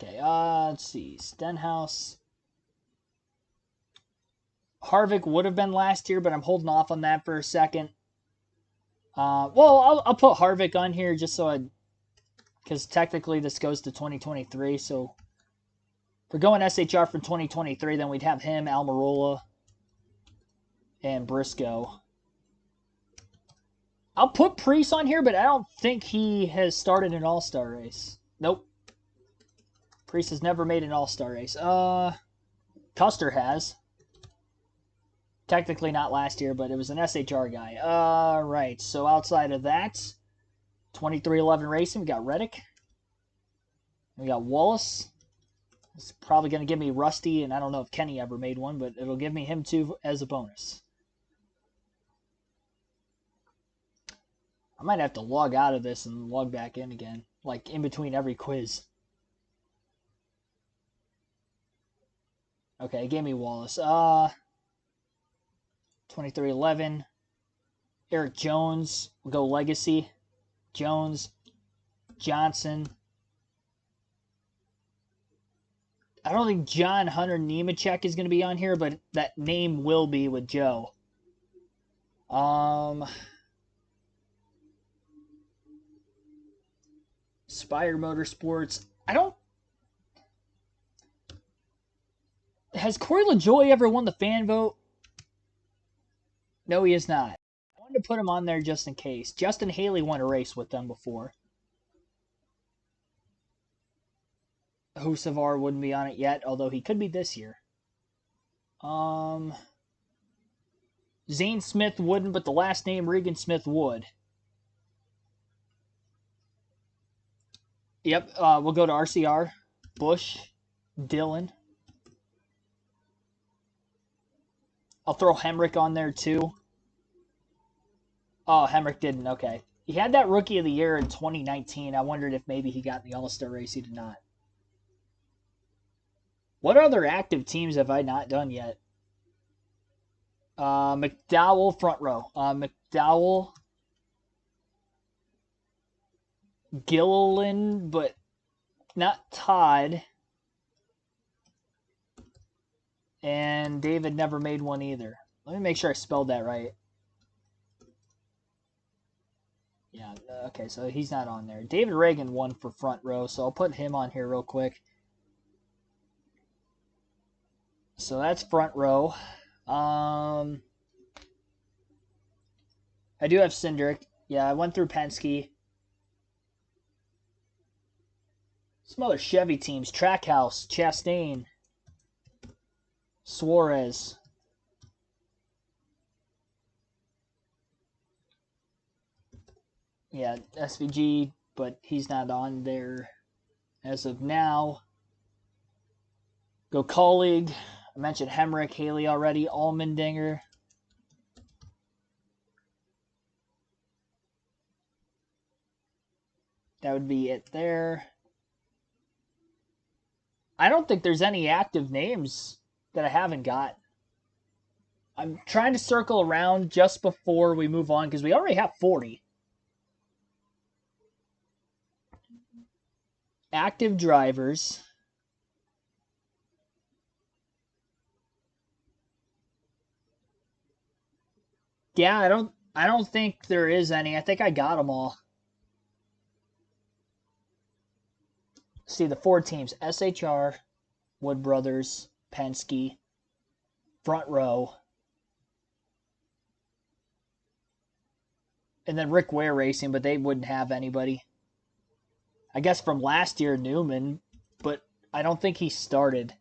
Okay, let's see. Stenhouse. Harvick would have been last year, but I'm holding off on that for a second. Well, I'll put Harvick on here just so because technically this goes to 2023, so if we're going SHR for 2023, then we'd have him, Almirola, and Briscoe. I'll put Preece on here, but I don't think he has started an all-star race. Nope. Preece has never made an all-star race. Custer has. Technically not last year, but it was an SHR guy. All right, so outside of that, 2311 Racing, we got Reddick. We got Wallace. It's probably going to give me Rusty, and I don't know if Kenny ever made one, but it'll give me him too as a bonus. I might have to log out of this and log back in again, like in between every quiz. Okay, it gave me Wallace. 2311. Eric Jones. We'll go Legacy. Jones. Johnson. I don't think John Hunter Nemechek is going to be on here, but that name will be with Joe. Spire Motorsports. Has Corey LaJoie ever won the fan vote? No, he has not. I wanted to put him on there just in case. Justin Haley won a race with them before. Husavar wouldn't be on it yet, although he could be this year. Zane Smith wouldn't, but the last name Regan Smith would. Yep, we'll go to RCR. Bush. Dillon. I'll throw Hemrick on there too. Oh, Hemrick didn't. Okay. He had that Rookie of the Year in 2019. I wondered if maybe he got in the All-Star race. He did not. What other active teams have I not done yet? McDowell, front row. McDowell. Gilliland, but not Todd. And David never made one either. Let me make sure I spelled that right. Yeah, okay, so he's not on there. David Reagan won for front row, so I'll put him on here real quick. So that's front row. I do have Cindric. Yeah, I went through Penske. Some other Chevy teams. Trackhouse, Chastain, Suarez. Yeah, SVG, but he's not on there as of now. Go Colleague. I mentioned Hemrick, Haley already. Allmendinger. That would be it there. I don't think there's any active names that I haven't got. I'm trying to circle around just before we move on because we already have 40. Active drivers. Yeah, I don't think there is any. I think I got them all. See the 4 teams: SHR, Wood Brothers, Penske, front row, and then Rick Ware Racing, but they wouldn't have anybody. I guess from last year, Newman, but I don't think he started.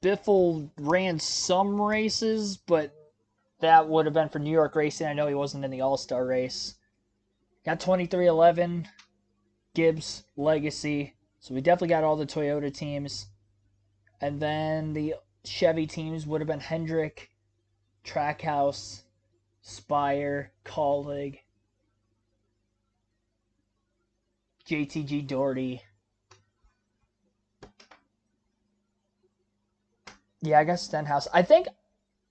Biffle ran some races, but that would have been for New York Racing. I know he wasn't in the All-Star race. Got 2311, Gibbs, Legacy. So we definitely got all the Toyota teams. And then the Chevy teams would have been Hendrick, Trackhouse, Spire, Colleague, JTG Doherty. Yeah, I guess Stenhouse. I think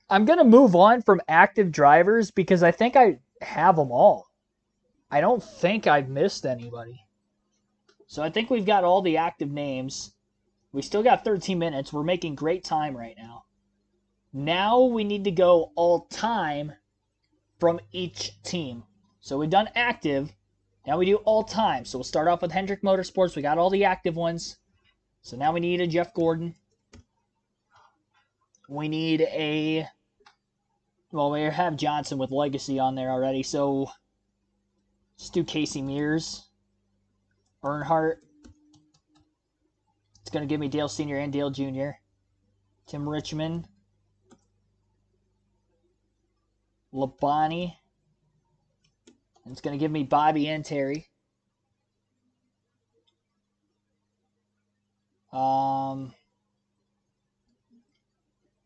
I'm going to move on from active drivers because I think I have them all. I don't think I've missed anybody. So I think we've got all the active names. We still got 13 minutes. We're making great time right now. Now we need to go all time from each team. So we've done active. Now we do all time. So we'll start off with Hendrick Motorsports. We got all the active ones. So now we need a Jeff Gordon. We need a... Well, we have Johnson with Legacy on there already. So Let's do Casey Mears. Earnhardt. It's going to give me Dale Sr. and Dale Jr. Tim Richmond. Labonte. And it's going to give me Bobby and Terry.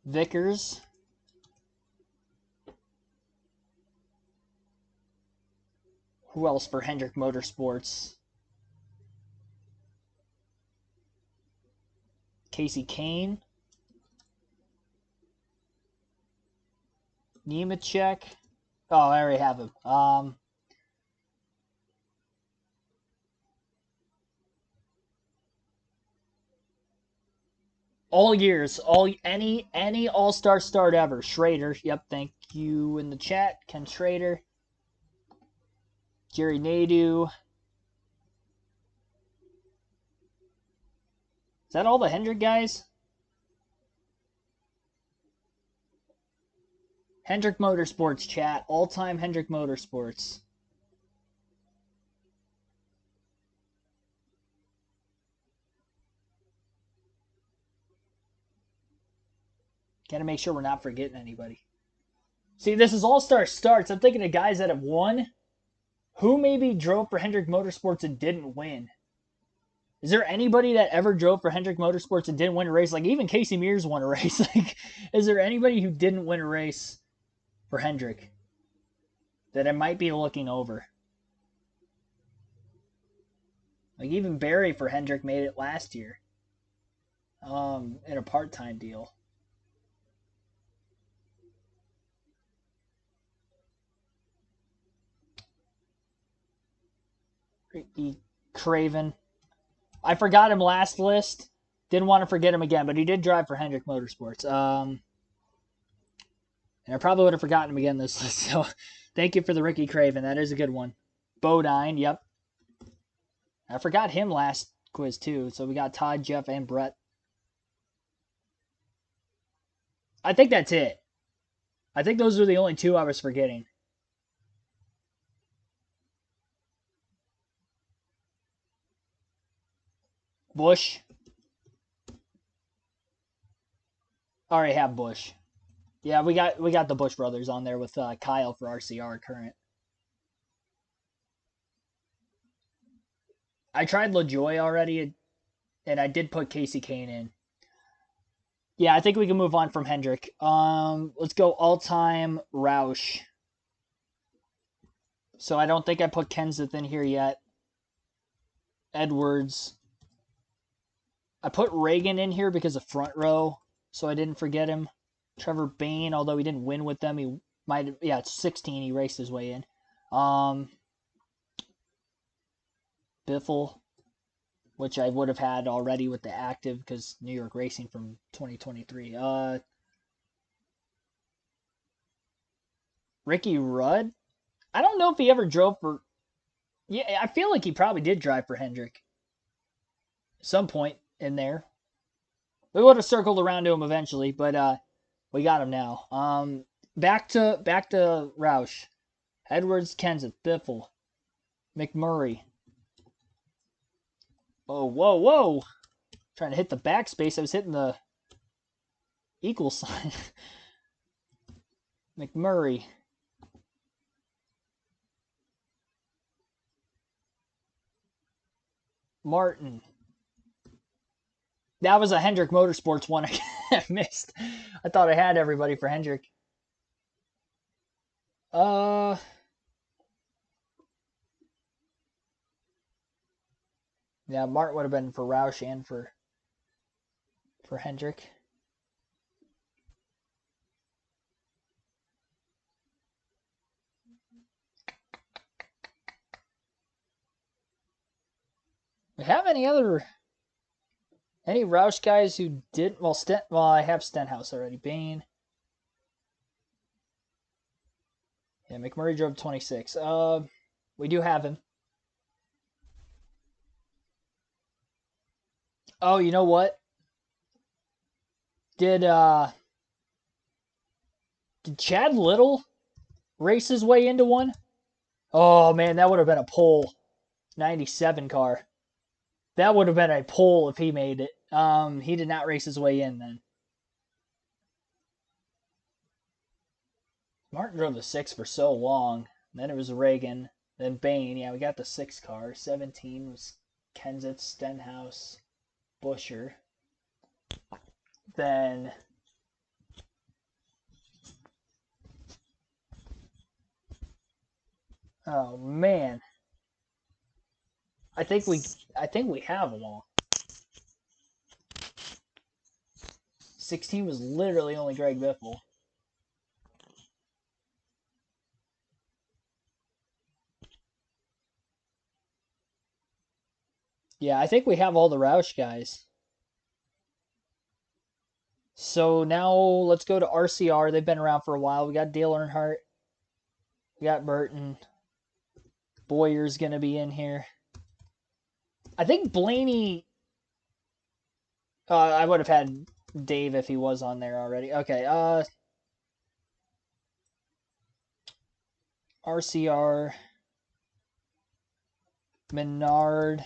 Vickers. Who else for Hendrick Motorsports? Casey Kane. Nemechek. Oh, I already have him. All years, any All-Star start ever. Schrader. Yep, thank you in the chat. Ken Schrader. Jerry Nadeau. Is that all the Hendrick guys? Hendrick Motorsports chat. All-time Hendrick Motorsports. Got to make sure we're not forgetting anybody. See, this is All-Star starts. I'm thinking of guys that have won. Who maybe drove for Hendrick Motorsports and didn't win? Is there anybody that ever drove for Hendrick Motorsports and didn't win a race? Like, even Casey Mears won a race. Like, is there anybody who didn't win a race for Hendrick that I might be looking over? Like, even Barry for Hendrick made it last year. In a part-time deal. Craven. I forgot him last list. Didn't want to forget him again, but he did drive for Hendrick Motorsports. And I probably would have forgotten him again this list. So thank you for the Ricky Craven. That is a good one. Bodine, yep. I forgot him last quiz too. So we got Todd, Jeff, and Brett. I think that's it. I think those are the only two I was forgetting. Bush. Already have Bush. Yeah, we got the Bush brothers on there with Kyle for RCR current. I tried LaJoy already, and I did put Casey Kane in. Yeah, I think we can move on from Hendrick. Let's go all-time Roush. So I don't think I put Kenseth in here yet. Edwards. I put Reagan in here because of front row, so I didn't forget him. Trevor Bayne, although he didn't win with them, he might have, yeah, it's 16, he raced his way in. Biffle, which I would have had already with the active because New York Racing from 2023. Ricky Rudd? I don't know if he ever drove for... Yeah, I feel like he probably did drive for Hendrick. Some point in there. We would have circled around to him eventually, but we got him now. Back to Roush. Edwards, Kenseth, Biffle, McMurray. Oh, whoa. Trying to hit the backspace. I was hitting the equal sign. McMurray. Martin. That was a Hendrick Motorsports one I missed. I thought I had everybody for Hendrick. Yeah, Martin would have been for Roush and for Hendrick. We have any Roush guys who didn't? Well, I have Stenhouse already. Bain. Yeah, McMurray drove 26. We do have him. Oh, you know what? Did Chad Little race his way into one? Oh, man, that would have been a pole. 97 car. That would have been a pole if he made it. He did not race his way in then. Martin drove the 6 for so long. Then it was Reagan. Then Bain. Yeah, we got the 6 car. 17 was Kenseth, Stenhouse, Buescher. Then oh man. I think we have them all. 16 was literally only Greg Biffle. Yeah, I think we have all the Roush guys. So now let's go to RCR. They've been around for a while. We got Dale Earnhardt. We got Burton. Boyer's going to be in here. I think Blaney... I would have had Dave if he was on there already. Okay, RCR. Menard.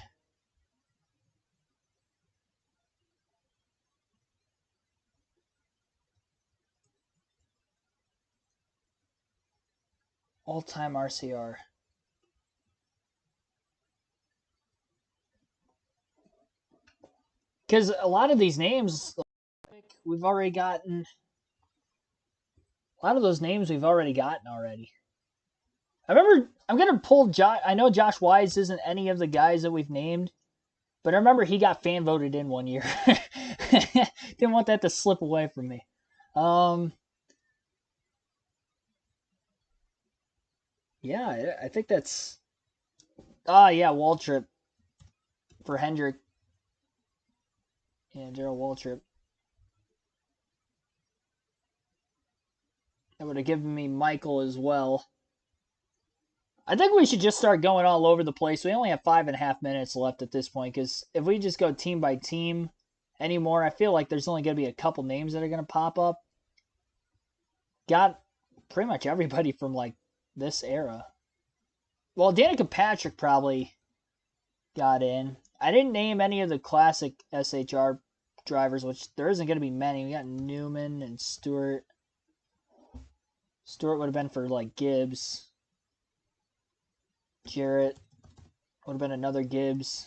All-time RCR. Because a lot of these names we've already gotten. A lot of those names we've already gotten already. I remember, I'm going to pull Josh. I know Josh Wise isn't any of the guys that we've named, but I remember he got fan voted in one year. Didn't want that to slip away from me. Yeah, I think that's... yeah, Waltrip for Hendrick. Yeah, Gerald Waltrip. That would have given me Michael as well. I think we should just start going all over the place. We only have 5.5 minutes left at this point, because if we just go team by team anymore, I feel like there's only going to be a couple names that are going to pop up. Got pretty much everybody from, like, this era. Well, Danica Patrick probably got in. I didn't name any of the classic SHR drivers, which there isn't going to be many. We got Newman and Stewart. Stewart would have been for, like, Gibbs. Jarrett would have been another Gibbs.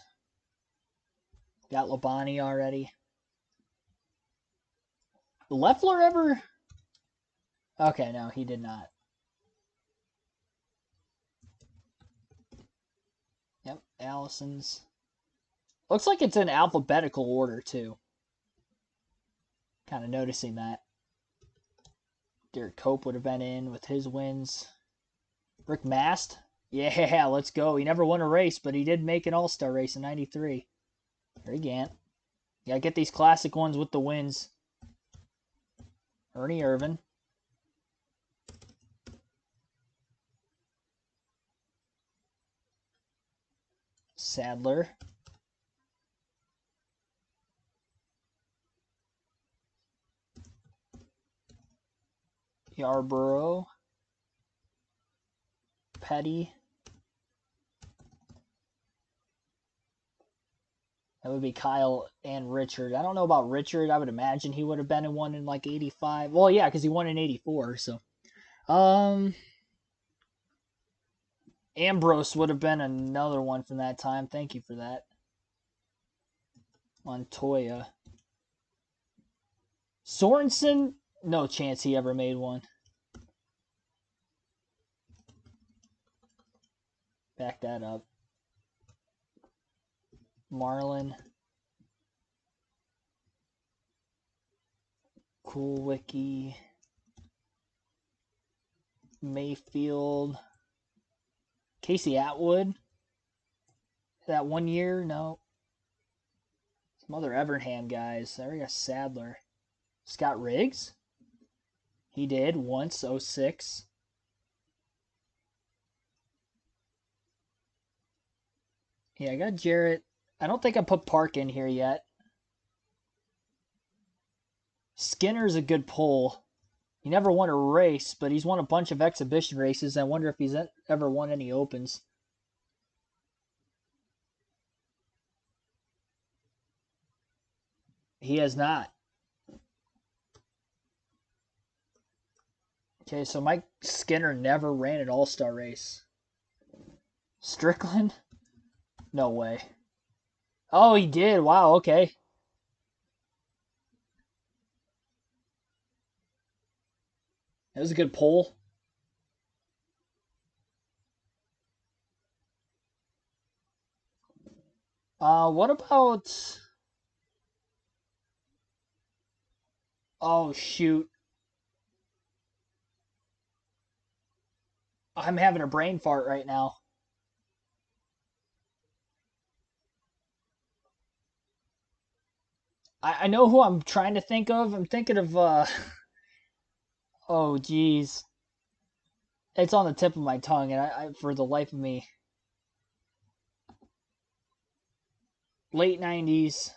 Got Labonte already. Leffler ever? Okay, no, he did not. Yep, Allison's. Looks like it's in alphabetical order, too. Kind of noticing that. Derek Cope would have been in with his wins. Rick Mast? Yeah, let's go. He never won a race, but he did make an All-Star race in 93. Harry Gant. Yeah, get these classic ones with the wins. Ernie Irvan. Sadler. Yarborough. Petty. That would be Kyle and Richard. I don't know about Richard. I would imagine he would have been in one in like 85. Well, yeah, because he won in 84. So, Ambrose would have been another one from that time. Thank you for that. Montoya. Sorensen, no chance he ever made one. Back that up. Marlin. Kulwicki. Mayfield. Casey Atwood. That 1 year? No. Some other Evernham guys. There we got Sadler. Scott Riggs? He did once, 06. Yeah, I got Jarrett. I don't think I put Park in here yet. Skinner's a good pull. He never won a race, but he's won a bunch of exhibition races. I wonder if he's ever won any opens. He has not. Okay, so Mike Skinner never ran an All-Star race. Strickland? No way. Oh, he did. Wow, okay. That was a good poll. What about... Oh, shoot. I'm having a brain fart right now. I know who I'm trying to think of. I'm thinking of, oh, geez. It's on the tip of my tongue, and I for the life of me. Late 90s.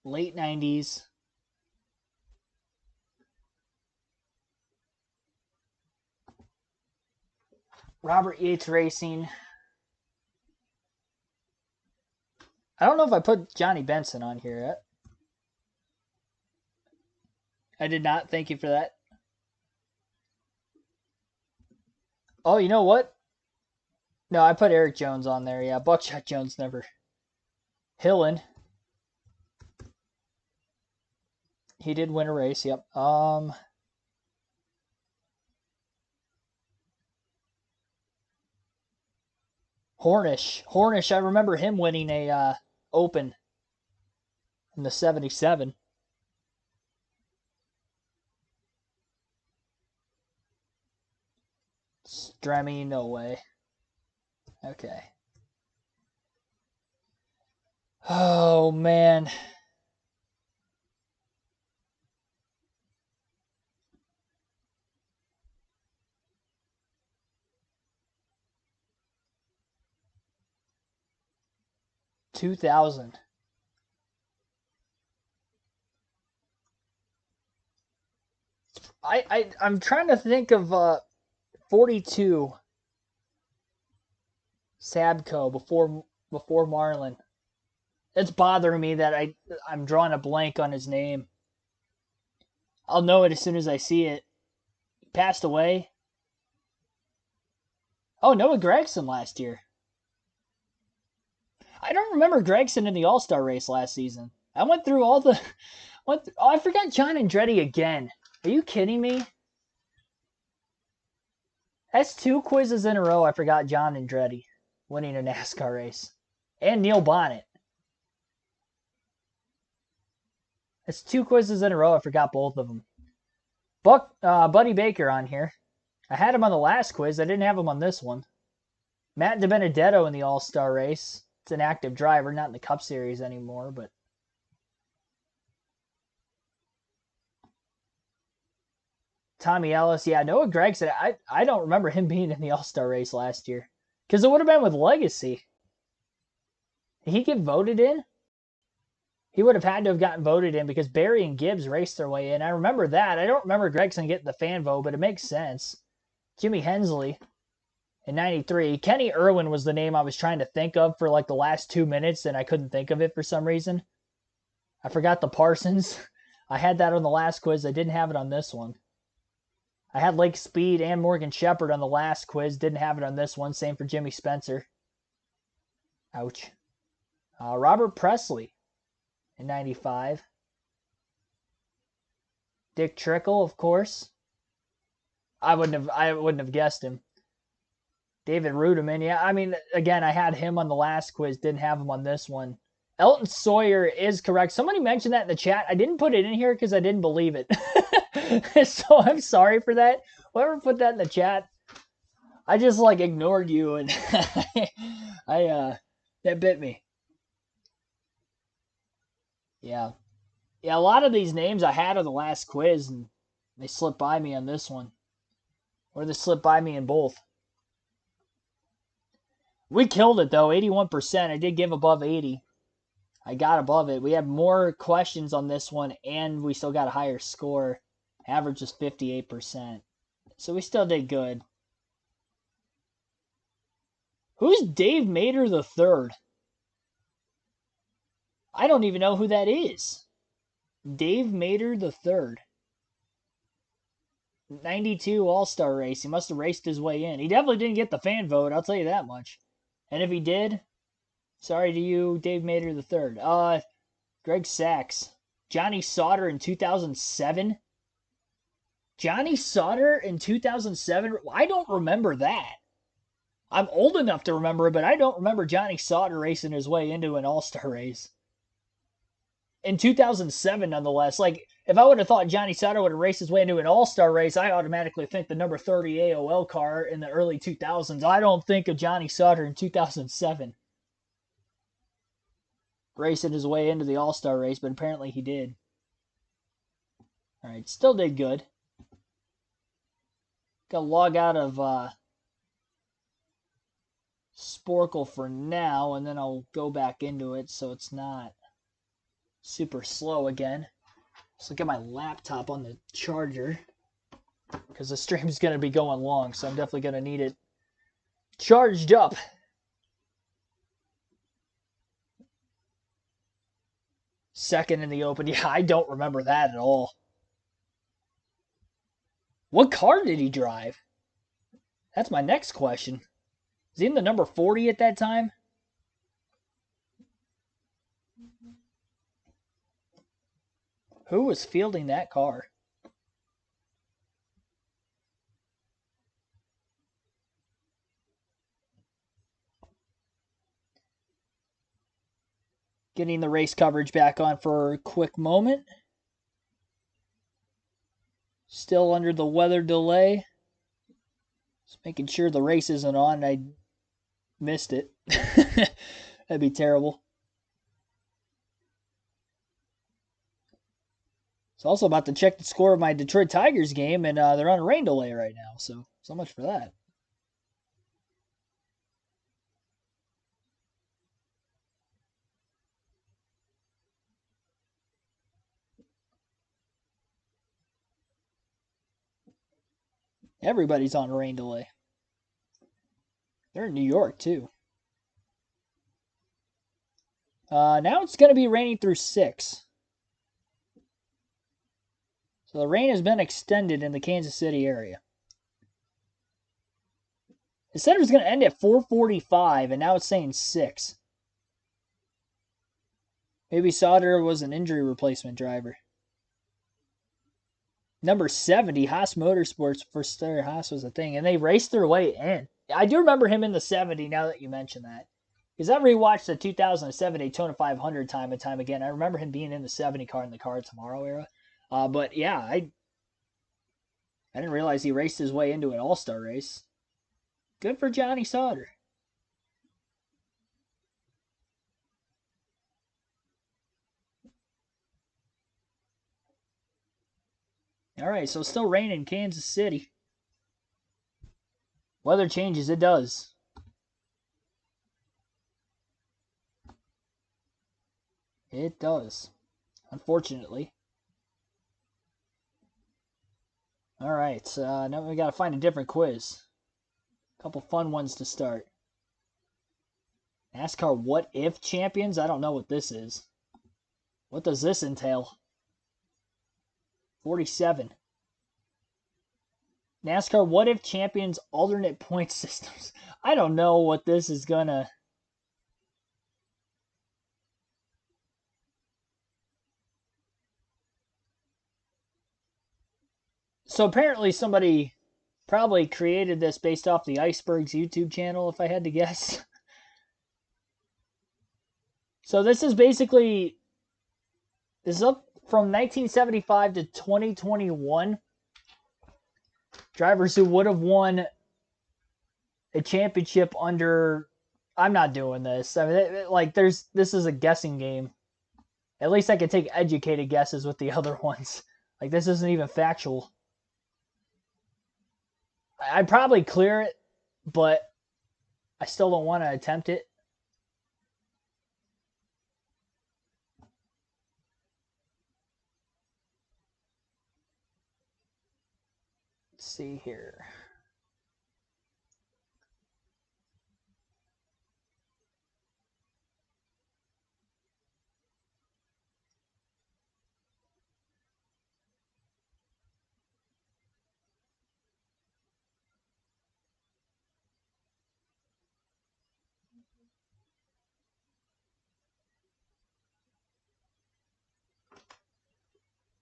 Late 90s. Robert Yates Racing. I don't know if I put Johnny Benson on here yet. I did not. Thank you for that. Oh, you know what? No, I put Eric Jones on there. Yeah, Buckshot Jones never. Hillen. He did win a race. Yep. Hornish. I remember him winning a Open in the 77. Stremme, no way. Okay. Oh, man. $2,000. I'm trying to think of 42 Sabco before Marlin. It's bothering me that I'm drawing a blank on his name. I'll know it as soon as I see it. He passed away. Oh, Noah Gragson last year. I don't remember Gregson in the All-Star race last season. I went through all the... Oh, I forgot John Andretti again. Are you kidding me? That's 2 quizzes in a row I forgot John Andretti winning a NASCAR race. And Neil Bonnet. That's 2 quizzes in a row I forgot both of them. Buddy Baker on here. I had him on the last quiz. I didn't have him on this one. Matt DiBenedetto in the All-Star race. It's an active driver, not in the Cup Series anymore, but... Tommy Ellis, yeah, Noah Gragson, I don't remember him being in the All-Star race last year. Because it would have been with Legacy. Did he get voted in? He would have had to have gotten voted in because Barry and Gibbs raced their way in. I remember that. I don't remember Gregson getting the fan vote, but it makes sense. Jimmy Hensley in 93. Kenny Irwin was the name I was trying to think of for like the last 2 minutes, and I couldn't think of it for some reason. I forgot the Parsons. I had that on the last quiz. I didn't have it on this one. I had Lake Speed and Morgan Shepherd on the last quiz. Didn't have it on this one. Same for Jimmy Spencer. Ouch. Robert Presley in 95. Dick Trickle, of course. I wouldn't have guessed him. David Rudiman, yeah. I mean, again, I had him on the last quiz. Didn't have him on this one. Elton Sawyer is correct. Somebody mentioned that in the chat. I didn't put it in here because I didn't believe it. So I'm sorry for that. Whoever put that in the chat, I just like ignored you, and that bit me. Yeah, a lot of these names I had on the last quiz, and they slipped by me on this one, or they slipped by me in both. We killed it though, 81%. I did give above 80. I got above it. We had more questions on this one, and we still got a higher score. Average was 58%. So we still did good. Who's Dave Mader III? I don't even know who that is. Dave Mader III. 92 All-Star race. He must have raced his way in. He definitely didn't get the fan vote, I'll tell you that much. And if he did, sorry to you, Dave Mader III. Greg Sachs. Johnny Sauter in 2007? Johnny Sauter in 2007? I don't remember that. I'm old enough to remember it, but I don't remember Johnny Sauter racing his way into an All-Star race. In 2007, nonetheless. Like, if I would have thought Johnny Sauter would have raced his way into an All-Star race, I automatically think the number 30 AOL car in the early 2000s. I don't think of Johnny Sauter in 2007 racing his way into the All-Star race, but apparently he did. All right, still did good. Got to log out of Sporkle for now, and then I'll go back into it so it's not super slow again. So get my laptop on the charger because the stream's going to be going long, so I'm definitely going to need it charged up. Second in the Open. Yeah, I don't remember that at all. What car did he drive? That's my next question. Is he in the number 40 at that time? Who was fielding that car? Getting the race coverage back on for a quick moment. Still under the weather delay. Just making sure the race isn't on. I missed it. That'd be terrible. It's also about to check the score of my Detroit Tigers game, and they're on a rain delay right now. So much for that. Everybody's on a rain delay. They're in New York, too. Now it's going to be raining through 6. So the rain has been extended in the Kansas City area. It said it was going to end at 4:45, and now it's saying 6. Maybe Sauter was an injury replacement driver. Number 70, Haas Motorsports, for Star Haas was a thing, and they raced their way in. I do remember him in the 70 now that you mention that. Because I rewatched the 2007 Daytona 500 time and time again. I remember him being in the 70 car in the Car Tomorrow era. But yeah, I didn't realize he raced his way into an All-Star race. Good for Johnny Sauter. All right, so it's still raining in Kansas City. Weather changes, it does. It does, unfortunately. All right, now we got to find a different quiz. A couple fun ones to start. NASCAR What If Champions? I don't know what this is. What does this entail? 47. NASCAR What If Champions alternate point systems. I don't know what this is gonna... So apparently somebody probably created this based off the Icebergs YouTube channel, if I had to guess. So this is basically... This is up from 1975 to 2021. Drivers who would have won a championship under... I'm not doing this. I mean, like, this is a guessing game. At least I can take educated guesses with the other ones. Like, this isn't even factual. I'd probably clear it, but I still don't want to attempt it. see here.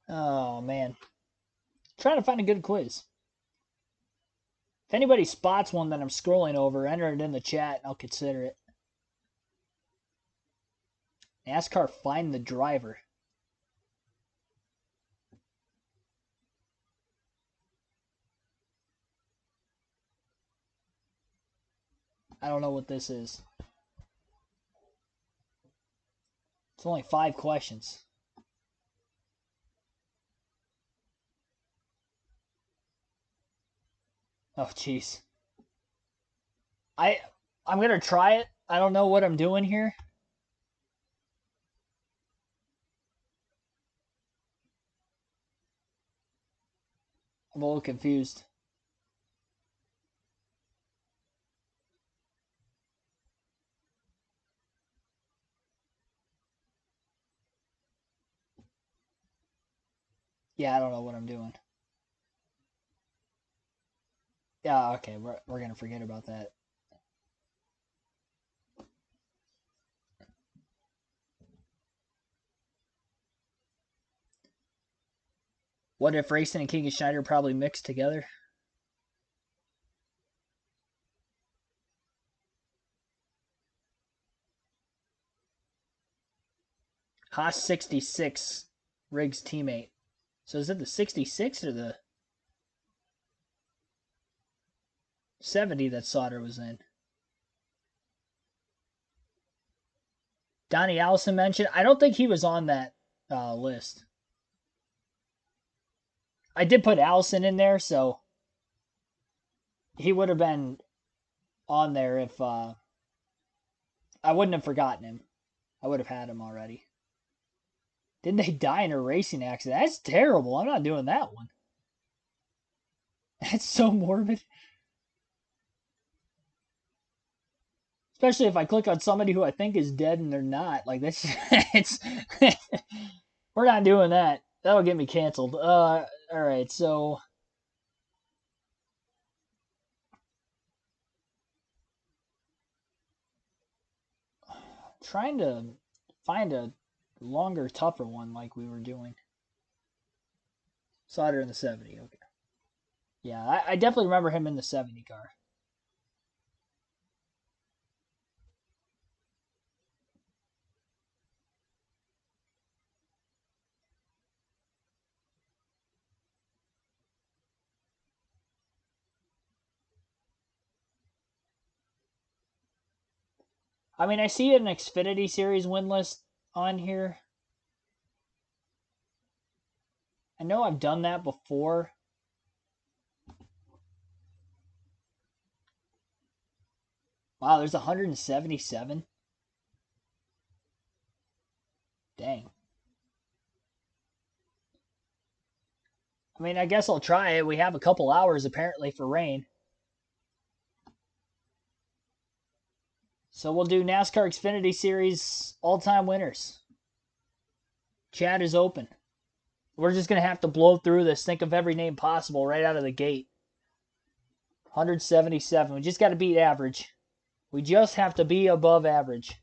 Oh, man. Trying to find a good quiz. If anybody spots one that I'm scrolling over, enter it in the chat and I'll consider it. NASCAR Find the Driver. I don't know what this is. It's only 5 questions. Oh, jeez. I'm gonna try it. I don't know what I'm doing here. I'm a little confused. Yeah, I don't know what I'm doing. Yeah, okay, we're gonna forget about that. What if Racing and King and Schneider probably mixed together? Haas 66, Riggs' teammate. So is it the 66 or the 70 that Sauter was in? Donnie Allison mentioned. I don't think he was on that list. I did put Allison in there, so he would have been on there if I wouldn't have forgotten him. I would have had him already. Didn't they die in a racing accident? That's terrible. I'm not doing that one. That's so morbid. Especially if I click on somebody who I think is dead and they're not. Like, that's it's we're not doing that. That'll get me canceled. All right, so trying to find a longer, tougher one like we were doing. Sauter in the 70. Okay. Yeah, I definitely remember him in the 70 car. I mean, I see an Xfinity Series win list on here. I know I've done that before. Wow, there's 177. Dang. I mean, I guess I'll try it. We have a couple hours apparently for rain. So we'll do NASCAR Xfinity Series all-time winners. Chat is open. We're just going to have to blow through this. Think of every name possible right out of the gate. 177. We just got to beat average. We just have to be above average.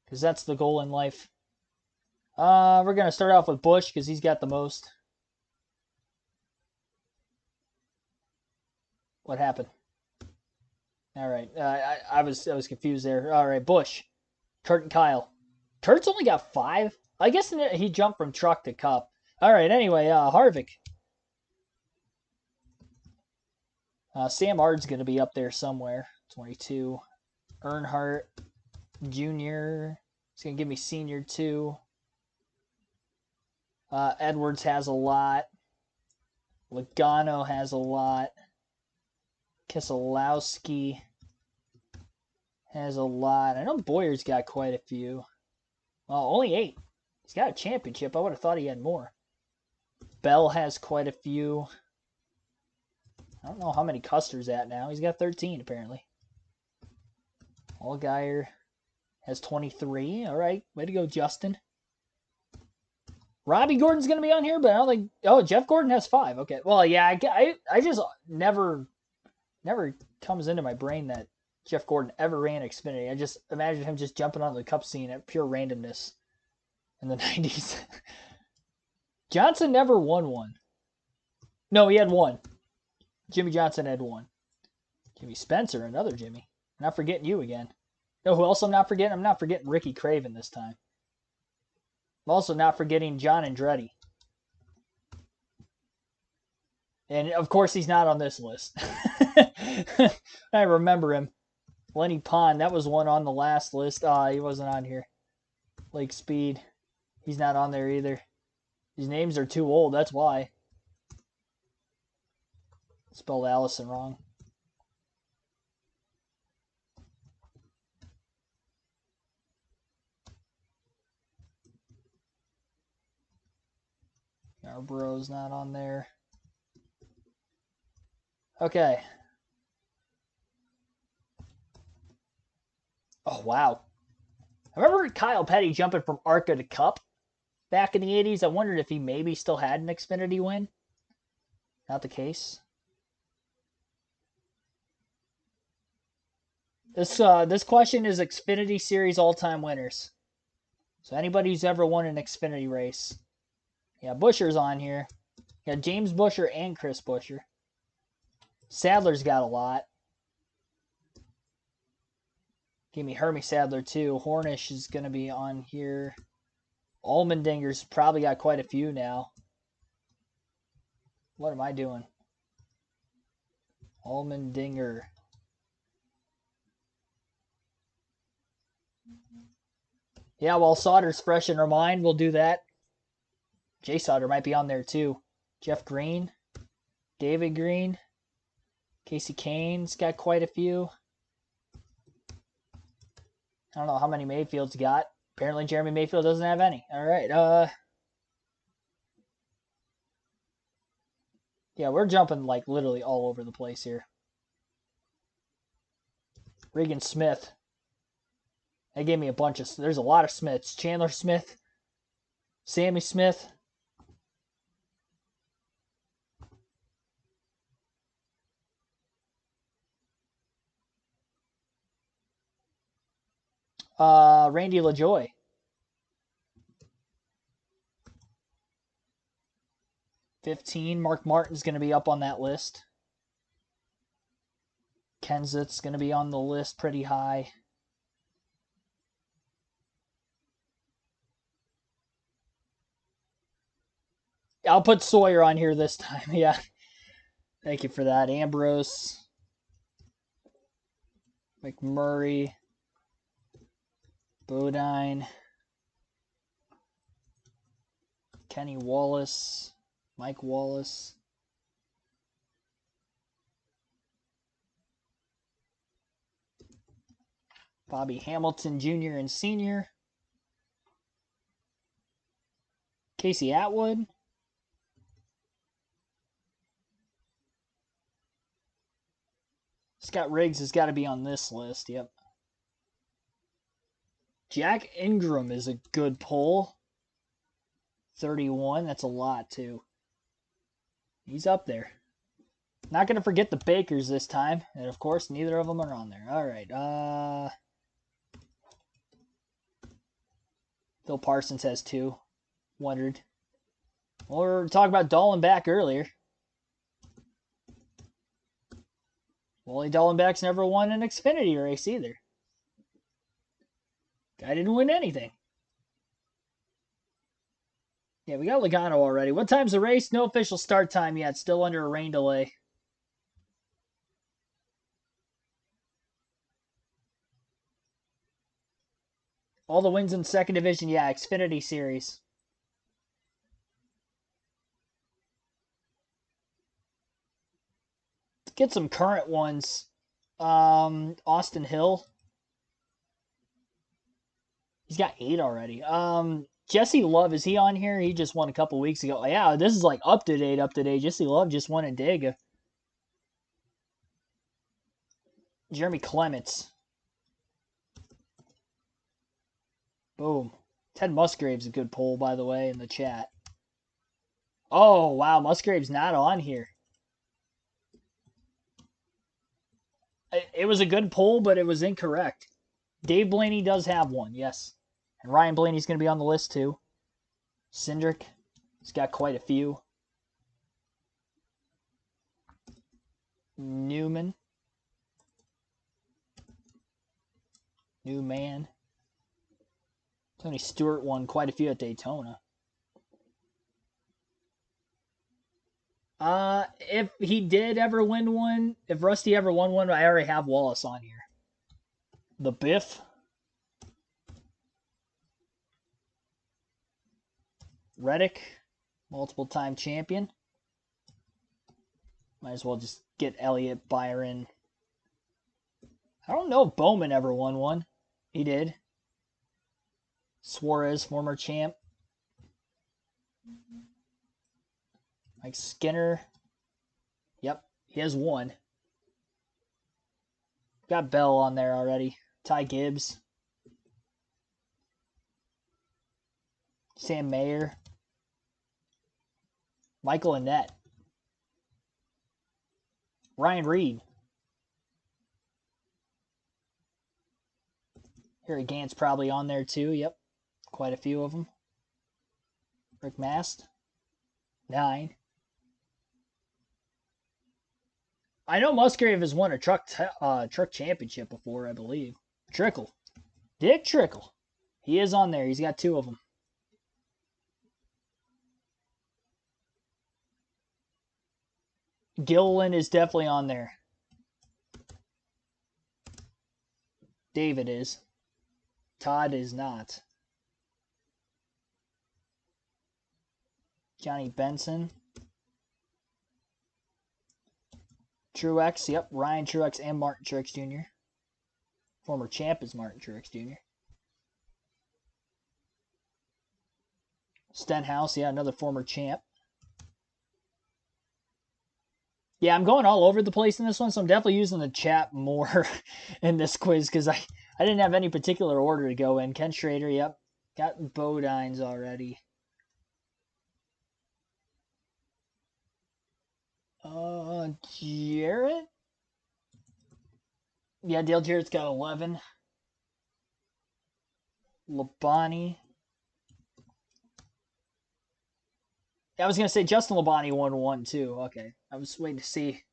Because that's the goal in life. We're going to start off with Busch because he's got the most. What happened? All right. I was confused there. All right, Busch. Kurt and Kyle. Kurt's only got 5? I guess he jumped from truck to cup. All right, anyway, Harvick. Sam Ard's going to be up there somewhere. 22. Earnhardt Jr. He's going to give me senior 2. Edwards has a lot. Logano has a lot. Keselowski has a lot. I know Boyer's got quite a few. Only 8. He's got a championship. I would have thought he had more. Bell has quite a few. I don't know how many Custer's at now. He's got 13, apparently. Allgaier has 23. All right, way to go, Justin. Robbie Gordon's going to be on here, but I don't think... Oh, Jeff Gordon has 5. Okay, well, yeah, I just never comes into my brain that Jeff Gordon ever ran Xfinity. I just imagine him just jumping onto the Cup scene at pure randomness in the 90s. Johnson never won one. No, he had one. Jimmy Johnson had one. Jimmy Spencer, another Jimmy. I'm not forgetting you again. Know who else I'm not forgetting? I'm not forgetting Ricky Craven this time. I'm also not forgetting John Andretti. And, of course, he's not on this list. I remember him. Lenny Pond, that was one on the last list. He wasn't on here. Lake Speed, he's not on there either. These names are too old, that's why. Spelled Allison wrong. Yarborough's not on there. Okay. Oh, wow. I remember Kyle Petty jumping from ARCA to Cup back in the 80s. I wondered if he maybe still had an Xfinity win. Not the case. This question is Xfinity Series all-time winners. So anybody who's ever won an Xfinity race. Yeah, Buescher's on here. Yeah, James Buescher and Chris Buescher. Sadler's got a lot. Give me Hermie Sadler too. Hornish is going to be on here. Allmendinger's probably got quite a few now. What am I doing? Allmendinger. Yeah, while Sauter's fresh in our mind, we'll do that. Jay Sauter might be on there too. Jeff Green. David Green. Casey Kane's got quite a few. I don't know how many Mayfield's got. Apparently Jeremy Mayfield doesn't have any. All right. Yeah, we're jumping like literally all over the place here. Regan Smith. They gave me a bunch of... There's a lot of Smiths. Chandler Smith. Sammy Smith. Randy LaJoy. $15. Mark Martin's going to be up on that list. Kenseth's going to be on the list pretty high. I'll put Sawyer on here this time. Yeah. Thank you for that. Ambrose. McMurray. Bodine. Kenny Wallace. Mike Wallace. Bobby Hamilton Jr. and Sr. Casey Atwood. Scott Riggs has got to be on this list. Yep. Jack Ingram is a good pull. 31. That's a lot, too. He's up there. Not going to forget the Bakers this time. And, of course, neither of them are on there. All right. Phil Parsons has 2. Wondered. Well, we were talking about Dallenbach earlier. Wally Dallenbach's never won an Xfinity race either. Guy didn't win anything. Yeah, we got Logano already. What time's the race? No official start time yet. Still under a rain delay. All the wins in second division. Yeah, Xfinity Series. Let's get some current ones. Austin Hill. He's got 8 already. Jesse Love, is he on here? He just won a couple weeks ago. Yeah, this is like up to date. Jesse Love just won a Dega. Jeremy Clements. Boom. Ted Musgrave's a good poll, by the way, in the chat. Oh, wow. Musgrave's not on here. It was a good poll, but it was incorrect. Dave Blaney does have one, yes. And Ryan Blaney's going to be on the list, too. Cindric, he's got quite a few. Newman. Newman. Tony Stewart won quite a few at Daytona. If he did ever win one, if Rusty ever won one, I already have Wallace on here. The Biff. Reddick, multiple-time champion. Might as well just get Elliott, Byron. I don't know if Bowman ever won one. He did. Suarez, former champ. Mike Skinner. Yep, he has one. Got Bell on there already. Ty Gibbs. Sam Mayer. Michael Annett. Ryan Reed. Harry Gant's probably on there too. Yep. Quite a few of them. Rick Mast. 9. I know Musgrave has won a truck championship before, I believe. Trickle. Dick Trickle. He is on there. He's got 2 of them. Gilliland is definitely on there. David is. Todd is not. Johnny Benson. Truex, yep, Ryan Truex and Martin Truex Jr. Former champ is Martin Truex Jr. Stenhouse, yeah, another former champ. Yeah, I'm going all over the place in this one, so I'm definitely using the chat more in this quiz because I didn't have any particular order to go in. Ken Schrader, yep. Got Bodines already. Jarrett? Yeah, Dale Jarrett's got 11. Labonte. I was going to say Justin Labonte won 1 too. Okay. I was waiting to see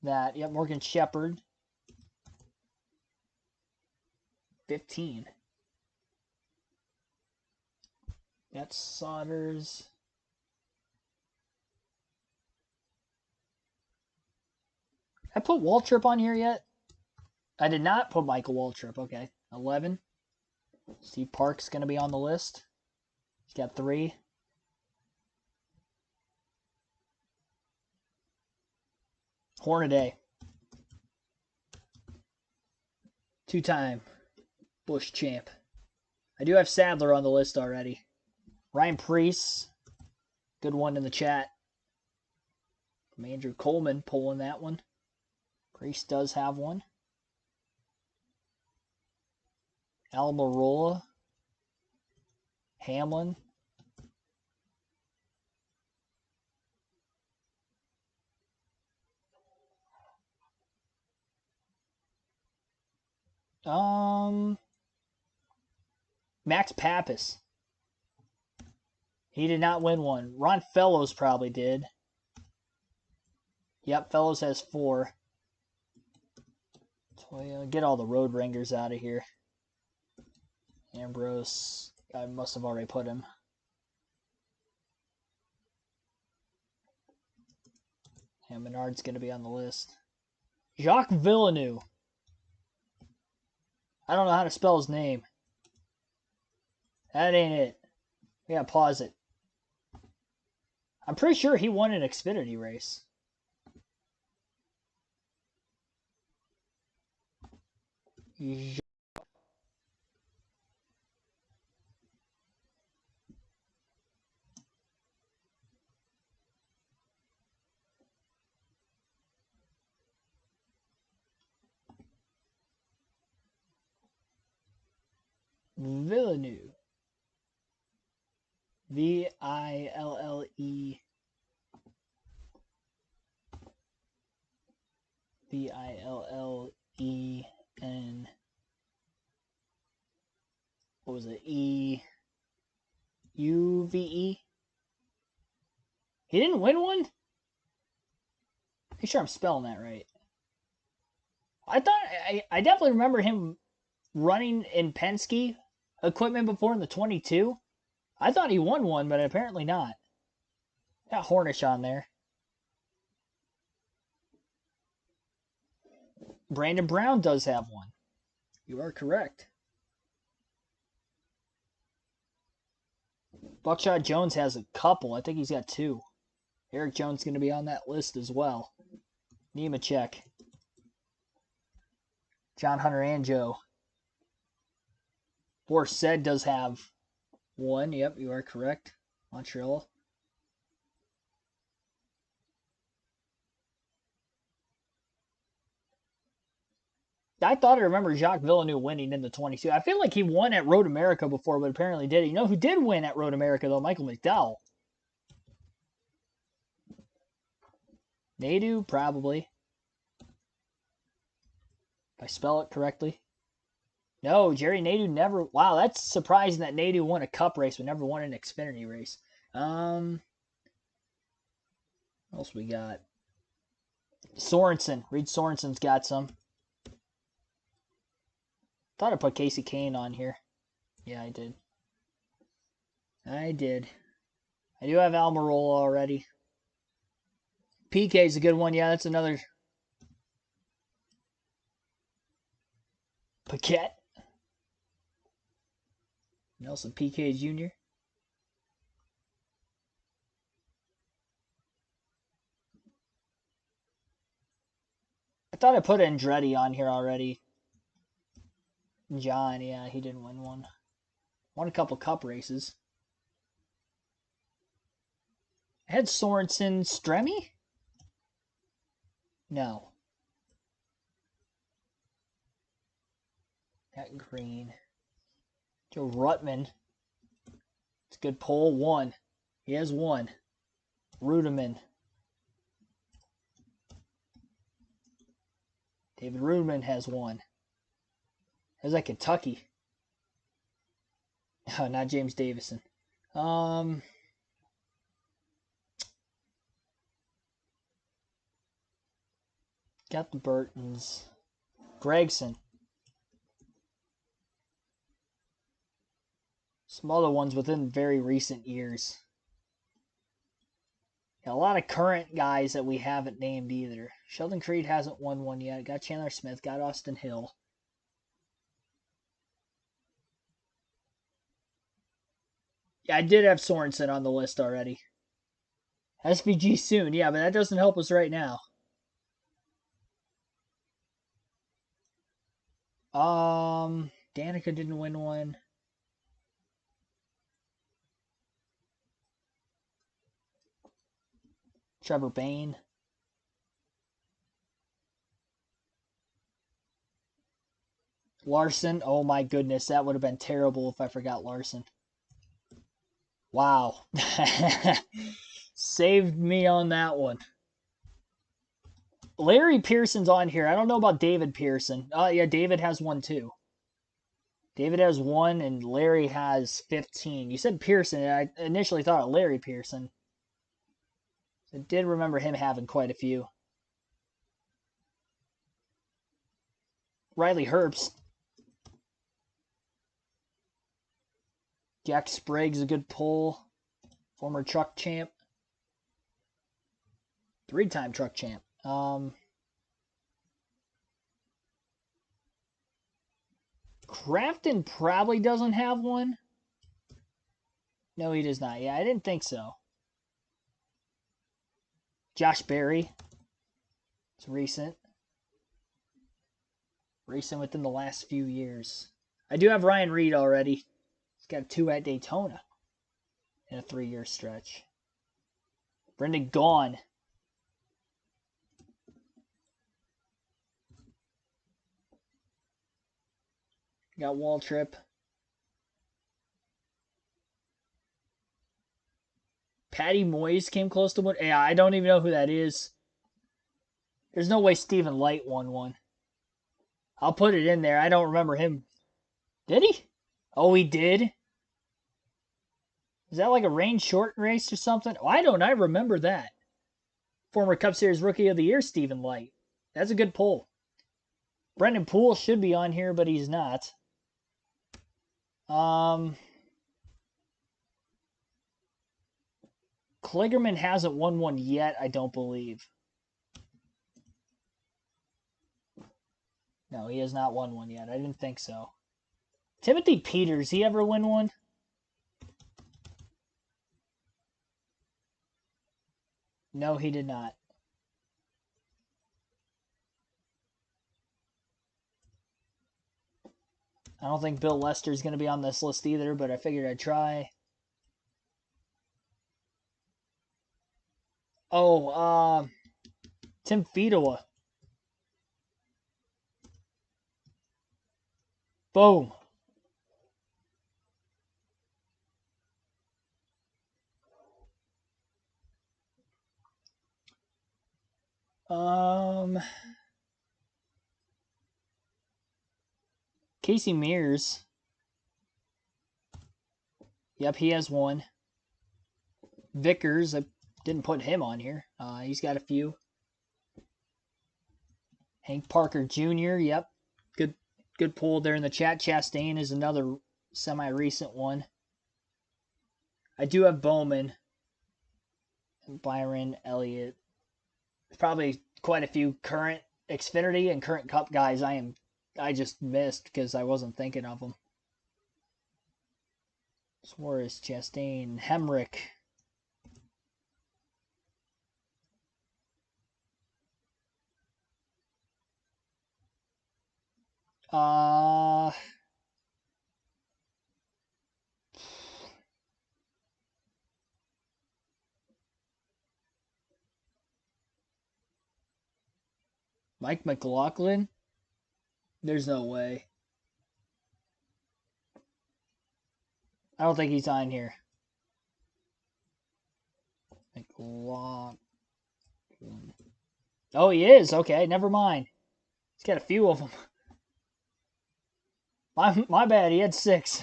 that. Yep, Morgan Shepherd. 15. That's Sodders. I put Waltrip on here yet? I did not put Michael Waltrip. Okay. 11. Steve Park's going to be on the list. He's got 3. Hornaday. 2-time Busch champ. I do have Sadler on the list already. Ryan Preece. Good one in the chat. From Andrew Coleman pulling that one. Preece does have one. Almirola. Hamlin. Max Pappas. He did not win one. Ron Fellows probably did. Yep, Fellows has 4. Get all the road ringers out of here. Ambrose. I must have already put him. And Menard's going to be on the list. Jacques Villeneuve. I don't know how to spell his name. That ain't it. We gotta pause it. I'm pretty sure he won an Xfinity race. Villeneuve. V-I-L-L-E. V-I-L-L-E-N. What was it? E-U-V-E? He didn't win one? Pretty sure I'm spelling that right. I thought, I definitely remember him running in Penske equipment before in the 22. I thought he won one, but apparently not. Got Hornish on there. Brandon Brown does have one. You are correct. Buckshot Jones has a couple. I think he's got 2. Eric Jones is going to be on that list as well. Nemechek. John Hunter and Joe. Borset does have 1. Yep, you are correct. Montreal. I thought I remember Jacques Villeneuve winning in the 22. I feel like he won at Road America before, but apparently did. You know who did win at Road America, though? Michael McDowell. Nadeau, probably. If I spell it correctly. No, Jerry Nadeau never... Wow, that's surprising that Nadeau won a cup race but never won an Xfinity race. What else we got? Sorensen. Reed Sorensen's got some. Thought I put Casey Kane on here. Yeah, I did. I do have Almirola already. PK's a good one. Yeah, that's another. Paquette. Nelson PK Jr. I thought I put Andretti on here already. John, yeah, he didn't win one. Won a couple cup races. I had Sorensen. Stremme? No. Got Green. Joe Ruttman. It's a good pull. 1. He has 1. Rudeman. David Rudeman has 1. How's that Kentucky? Oh, not James Davison. Got the Burtons. Gregson. Some other ones within very recent years. Got a lot of current guys that we haven't named either. Sheldon Creed hasn't won one yet. Got Chandler Smith. Got Austin Hill. Yeah, I did have Sorensen on the list already. SVG soon. Yeah, but that doesn't help us right now. Danica didn't win one. Trevor Bayne. Larson. Oh my goodness, that would have been terrible if I forgot Larson. Wow. Saved me on that one. Larry Pearson's on here. I don't know about David Pearson. Yeah, David has 1 too. David has 1 and Larry has 15. You said Pearson. I initially thought of Larry Pearson. I did remember him having quite a few. Riley Herbst. Jack Sprague's a good pull. Former truck champ. 3-time truck champ. Crafton probably doesn't have one. No, he does not. Yeah, I didn't think so. Josh Berry. It's recent. Recent within the last few years. I do have Ryan Reed already. He's got 2 at Daytona in a 3-year stretch. Brendan Gaughan. Got Waltrip. Patty Moyes came close to one. Yeah, I don't even know who that is. There's no way Stephen Light won one. I'll put it in there. I don't remember him. Did he? Oh, he did? Is that like a rain short race or something? Why don't I remember that? Former Cup Series Rookie of the Year, Stephen Light. That's a good pull. Brendan Poole should be on here, but he's not. Kligerman hasn't won one yet, I don't believe. No, he has not won one yet. I didn't think so. Timothy Peters, he ever win one? No, he did not. I don't think Bill Lester's going to be on this list either, but I figured I'd try. Oh, Tim Fedowa. Boom. Casey Mears. Yep, he has one. Vickers, I didn't put him on here. He's got a few. Hank Parker Jr., yep. Good pull there in the chat. Chastain is another semi-recent one. I do have Bowman. Byron, Elliott. There's probably quite a few current Xfinity and current Cup guys I just missed because I wasn't thinking of them. Suarez, Chastain, Hemrick. Mike McLaughlin? There's no way. I don't think he's on here. McLaughlin. Oh, he is. Okay, never mind. He's got a few of them. My bad. He had 6.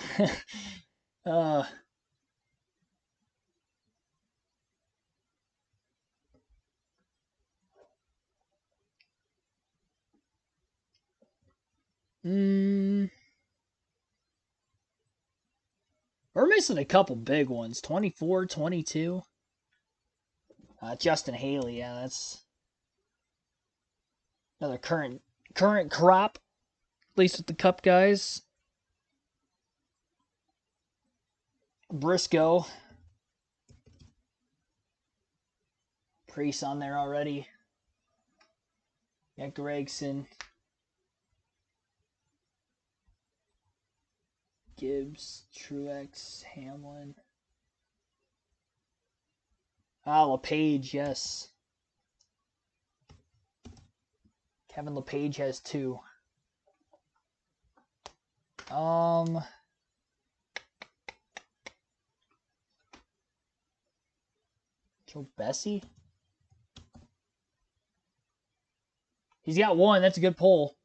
We're missing a couple big ones. 24, 22. Justin Haley, yeah, that's another current crop, at least with the Cup guys. Briscoe. Priest on there already. Yeah, Gregson. Gibbs, Truex, Hamlin. LePage, yes. Kevin LePage has 2. Joe Bessie? He's got 1. That's a good pull.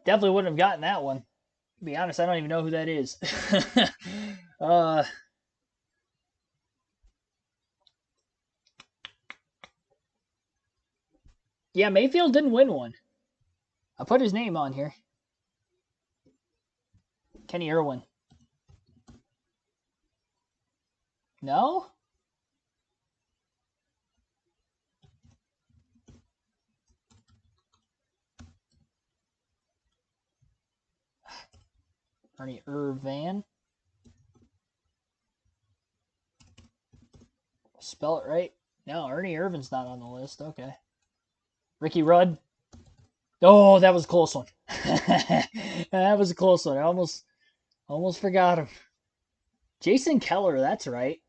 Definitely wouldn't have gotten that one. To be honest, I don't even know who that is. Yeah, Mayfield didn't win one. I put his name on here. Kenny Irwin. No? Ernie Irvan. Spell it right. No, Ernie Irvan's not on the list. Okay. Ricky Rudd. Oh, that was a close one. That was a close one. I almost forgot him. Jason Keller, that's right.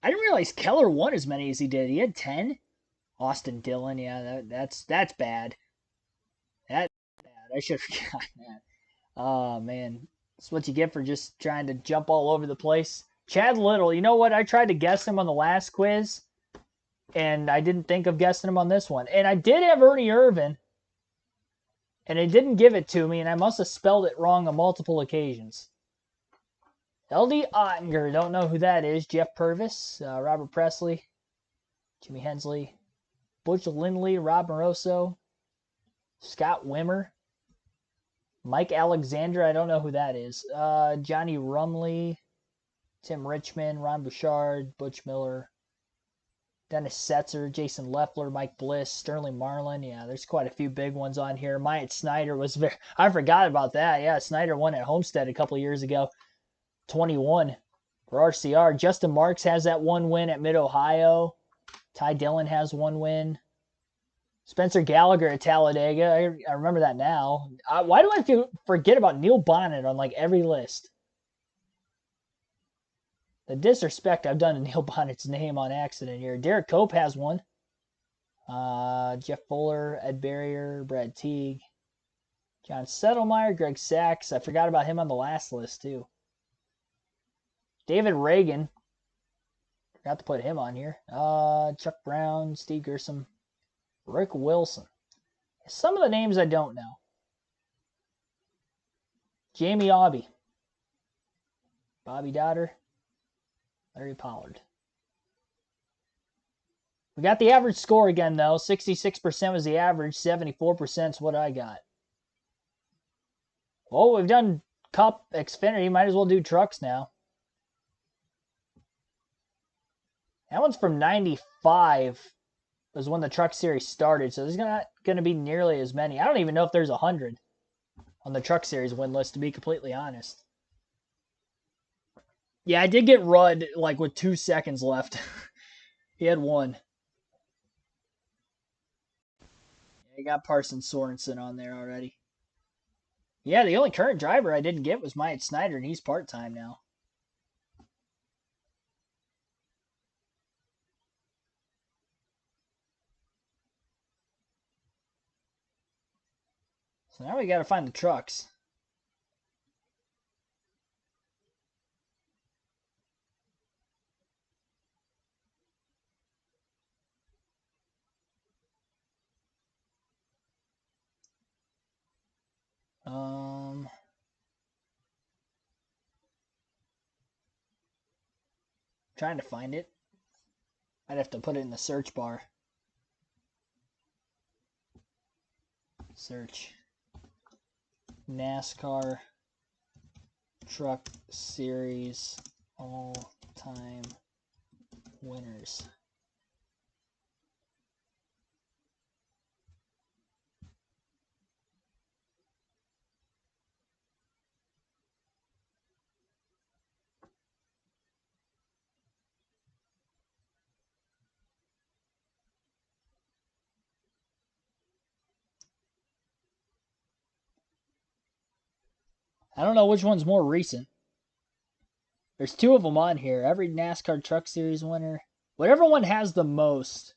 I didn't realize Keller won as many as he did. He had 10. Austin Dillon, yeah, that's bad. That's bad. I should have forgotten that. Oh man, that's what you get for just trying to jump all over the place. Chad Little. You know what? I tried to guess him on the last quiz, and I didn't think of guessing him on this one. And I did have Ernie Irvan, and it didn't give it to me, and I must have spelled it wrong on multiple occasions. L.D. Ottinger, don't know who that is. Jeff Purvis, Robert Presley, Jimmy Hensley, Butch Lindley, Rob Moroso, Scott Wimmer, Mike Alexander, I don't know who that is. Johnny Rumley, Tim Richmond, Ron Bouchard, Butch Miller, Dennis Setzer, Jason Leffler, Mike Bliss, Sterling Marlin. Yeah, there's quite a few big ones on here. Myatt Snyder was very... I forgot about that. Yeah, Snyder won at Homestead a couple years ago. 21 for RCR. Justin Marks has that one win at Mid-Ohio. Ty Dillon has one win. Spencer Gallagher at Talladega. I remember that now. Why do I forget about Neil Bonnet on like every list? The disrespect I've done to Neil Bonnet's name on accident here. Derek Cope has one. Jeff Fuller, Ed Barrier, Brad Teague, John Settlemeyer, Greg Sachs. I forgot about him on the last list too. David Reagan. Forgot to put him on here. Chuck Brown, Steve Gersom, Rick Wilson. Some of the names I don't know. Jamie Aubie. Bobby Dotter. Larry Pollard. We got the average score again, though. 66% was the average. 74% is what I got. Well, we've done Cup, Xfinity. Might as well do trucks now. That one's from 95. Was when the Truck Series started, so there's not going to be nearly as many. I don't even know if there's 100 on the Truck Series win list, to be completely honest. Yeah, I did get Rudd like with 2 seconds left. He had one. Yeah, he got Parson Sorensen on there already. Yeah, the only current driver I didn't get was Myatt Snyder, and he's part-time now. So now we got to find the trucks. Trying to find it. I'd have to put it in the search bar. Search NASCAR Truck Series all-time winners. I don't know which one's more recent. There's 2 of them on here. Every NASCAR Truck Series winner. Whatever one has the most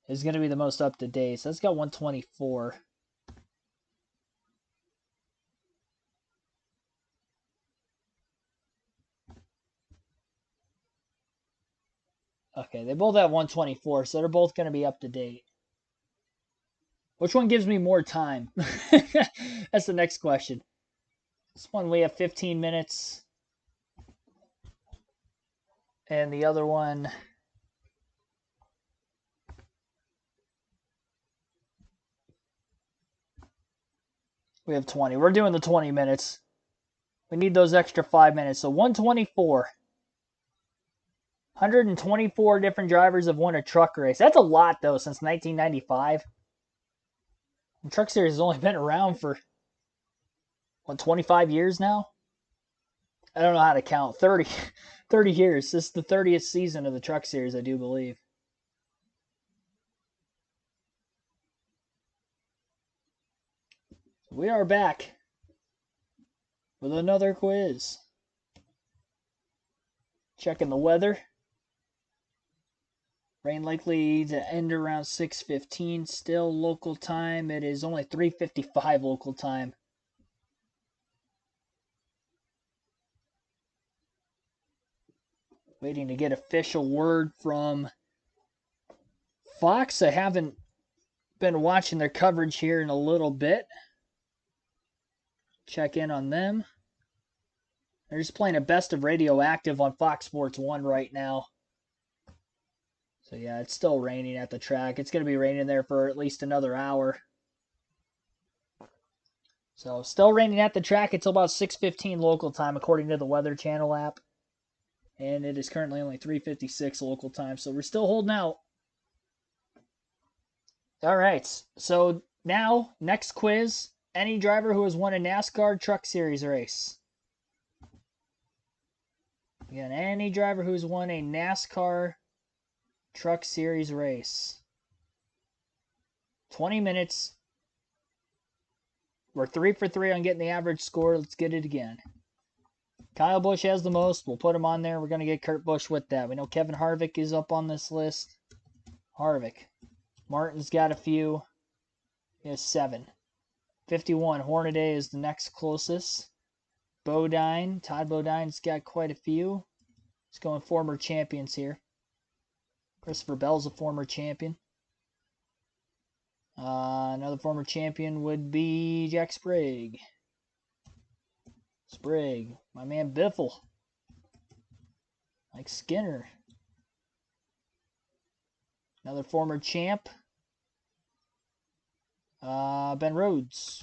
is going to be the most up to date. So that's got 124. Okay, they both have 124, so they're both going to be up to date. Which one gives me more time? That's the next question. This one we have 15 minutes. And the other one, we have 20. We're doing the 20 minutes. We need those extra 5 minutes. So 124. 124 different drivers have won a truck race. That's a lot, though, since 1995. The Truck Series has only been around for, 25 years now? I don't know how to count. 30 years. This is the 30th season of the Truck Series, I do believe. We are back with another quiz. Checking the weather. Rain likely to end around 6:15. Still local time. It is only 3:55 local time. Waiting to get official word from Fox. I haven't been watching their coverage here in a little bit. Check in on them. They're just playing a best of Radioactive on Fox Sports 1 right now. So yeah, it's still raining at the track. It's going to be raining there for at least another hour. So still raining at the track until about 6:15 local time according to the Weather Channel app. And it is currently only 3:56 local time, so we're still holding out. All right, so now, next quiz. Any driver who has won a NASCAR Truck Series race. Again, any driver who's won a NASCAR Truck Series race. 20 minutes. We're 3 for 3 on getting the average score. Let's get it again. Kyle Busch has the most. We'll put him on there. We're going to get Kurt Busch with that. We know Kevin Harvick is up on this list. Harvick. Martin's got a few. He has 7. 51. Hornaday is the next closest. Bodine. Todd Bodine's got quite a few. He's going former champions here. Christopher Bell's a former champion. Another former champion would be Jack Sprague. Sprague. My man Biffle. Mike Skinner. Another former champ. Ben Rhodes.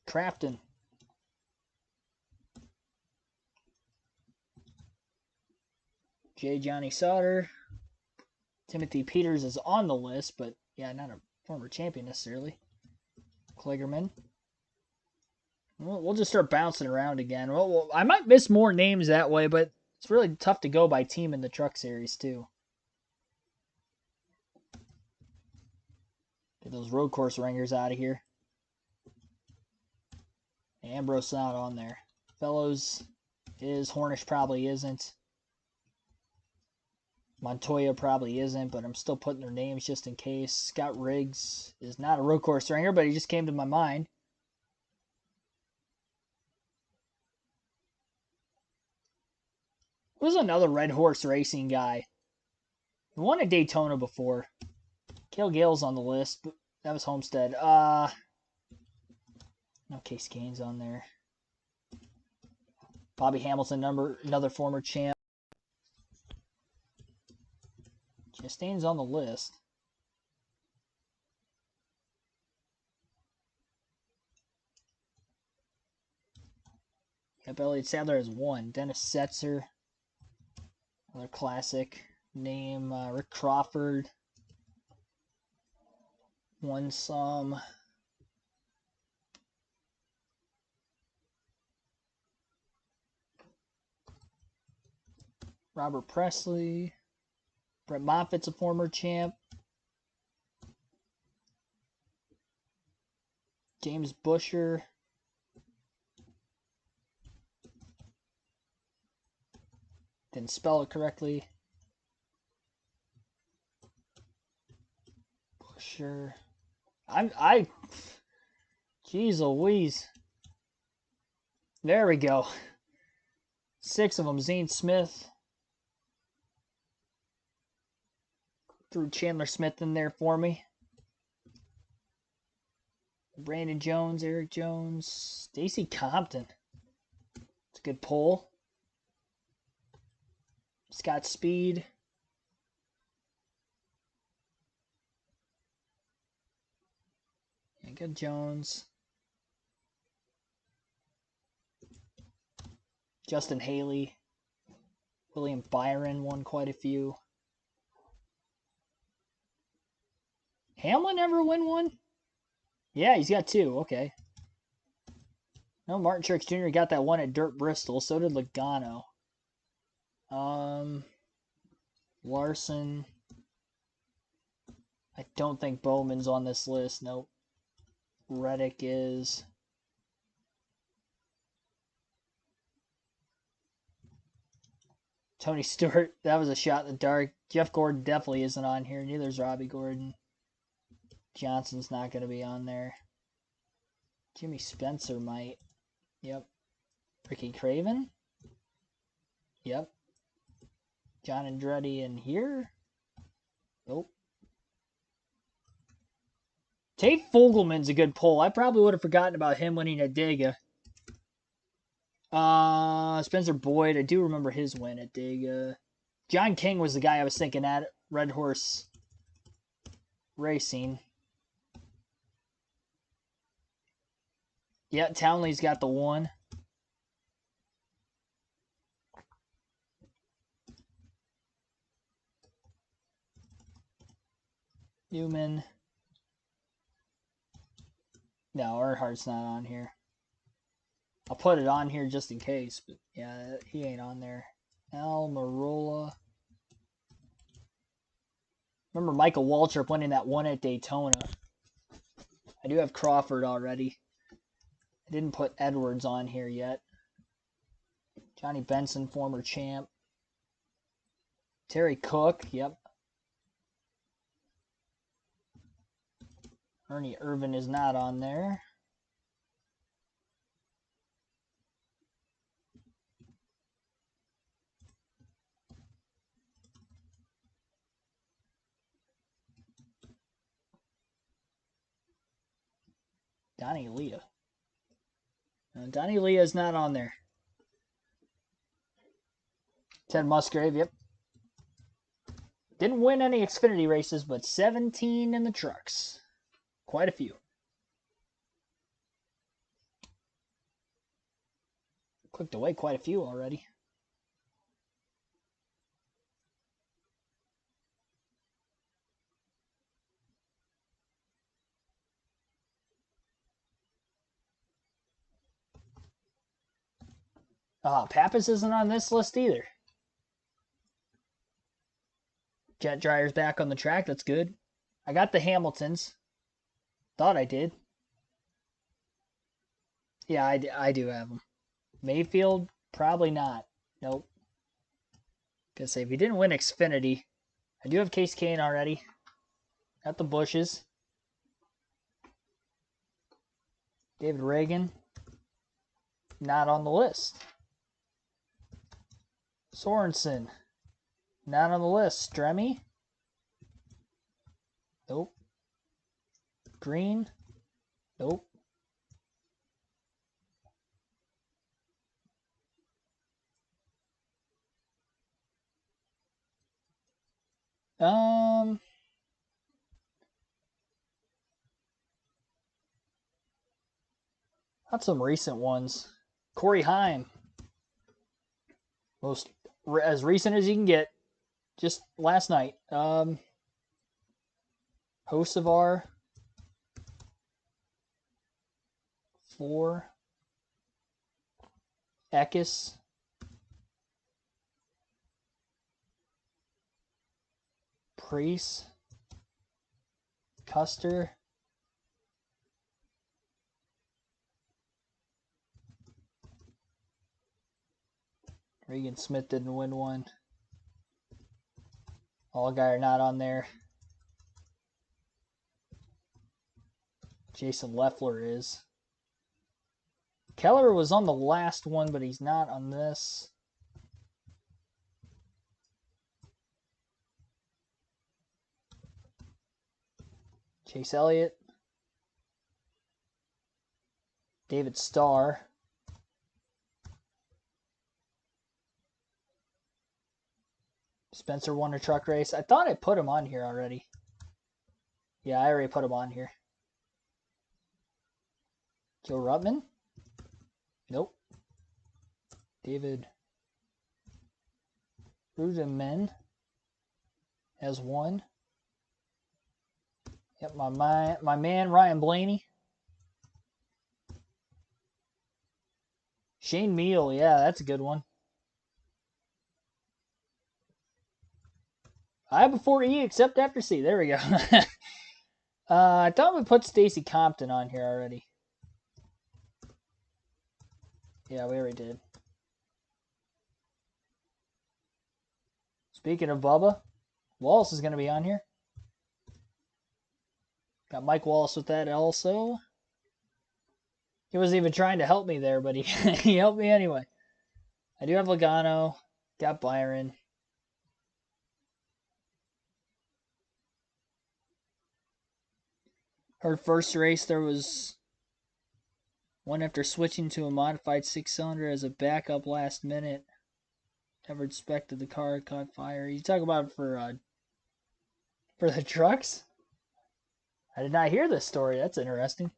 Crafton. J. Johnny Sauter. Timothy Peters is on the list, but yeah, not a former champion necessarily. Kligerman. We'll just start bouncing around again. Well, I might miss more names that way, but it's really tough to go by team in the Truck Series, too. Get those road course ringers out of here. Ambrose not on there. Fellows is. Hornish probably isn't. Montoya probably isn't, but I'm still putting their names just in case. Scott Riggs is not a road course ringer, but he just came to my mind. Who's another red horse racing guy? He won at Daytona before. Cale Gale's on the list, but that was Homestead. No Case Gaines on there. Bobby Hamilton, another former champ. Chastain's on the list. Yep, Elliott Sadler has 1. Dennis Setzer. Another classic name. Rick Crawford. Won some. Robert Presley. Brett Moffitt's a former champ. James Busher. Didn't spell it correctly. Busher. Jeez Louise. There we go. 6 of them. Zane Smith. Threw Chandler Smith in there for me. Brandon Jones, Eric Jones, Stacy Compton. It's a good pull. Scott Speed. And good Jones. Justin Haley. William Byron won quite a few. Hamlin ever win one? Yeah, he's got 2. Okay. No, Martin Truex Jr. got that one at Dirt Bristol. So did Logano. Larson. I don't think Bowman's on this list. Nope. Reddick is. Tony Stewart. That was a shot in the dark. Jeff Gordon definitely isn't on here. Neither is Robbie Gordon. Johnson's not going to be on there. Jimmy Spencer might. Yep. Ricky Craven. Yep. John Andretti in here. Nope. Tate Fogelman's a good pull. I probably would have forgotten about him winning at Dega. Spencer Boyd. I do remember his win at Dega. John King was the guy I was thinking at Red Horse Racing. Yeah, Townley's got the one. Newman. No, Earhart's not on here. I'll put it on here just in case, but yeah, he ain't on there. Almirola. Remember Michael Waltrip winning that one at Daytona. I do have Crawford already. I didn't put Edwards on here yet. Johnny Benson, former champ. Terry Cook, yep. Ernie Irvin is not on there. Donnie Leah. No, Donnie Leah is not on there. Ted Musgrave, yep. Didn't win any Xfinity races, but 17 in the trucks. Quite a few. Clicked away quite a few already. Pappas isn't on this list either. Jet Dryer's back on the track. That's good. I got the Hamiltons. Thought I did. Yeah, I do have them. Mayfield, probably not. Nope. Gonna say, if he didn't win Xfinity, I do have Case Kane already. Got the Bushes. David Reagan, not on the list. Sorensen, not on the list. Stremme, nope. Green, nope. Not some recent ones. Corey Heim, most as recent as you can get. Just last night. Hocevar, 4. Eckes, Priest, Custer, Regan Smith didn't win one. Allgaier not on there. Jason Leffler is. Keller was on the last one, but he's not on this. Chase Elliott. David Starr. Spencer won a truck race. I thought I put him on here already. Yeah, I already put him on here. Joe Ruttman? Nope. David Rudiman has 1. Yep, my man Ryan Blaney. Shane Meal, yeah, that's a good one. I before E except after C. There we go. I thought we put Stacy Compton on here already. Yeah, we already did. Speaking of Bubba, Wallace is going to be on here. Got Mike Wallace with that also. He wasn't even trying to help me there, but he, he helped me anyway. I do have Logano. Got Byron. Her first race, there was one after switching to a modified 6-cylinder as a backup last minute. Never inspected the car, caught fire. You talk about for the trucks? I did not hear this story. That's interesting.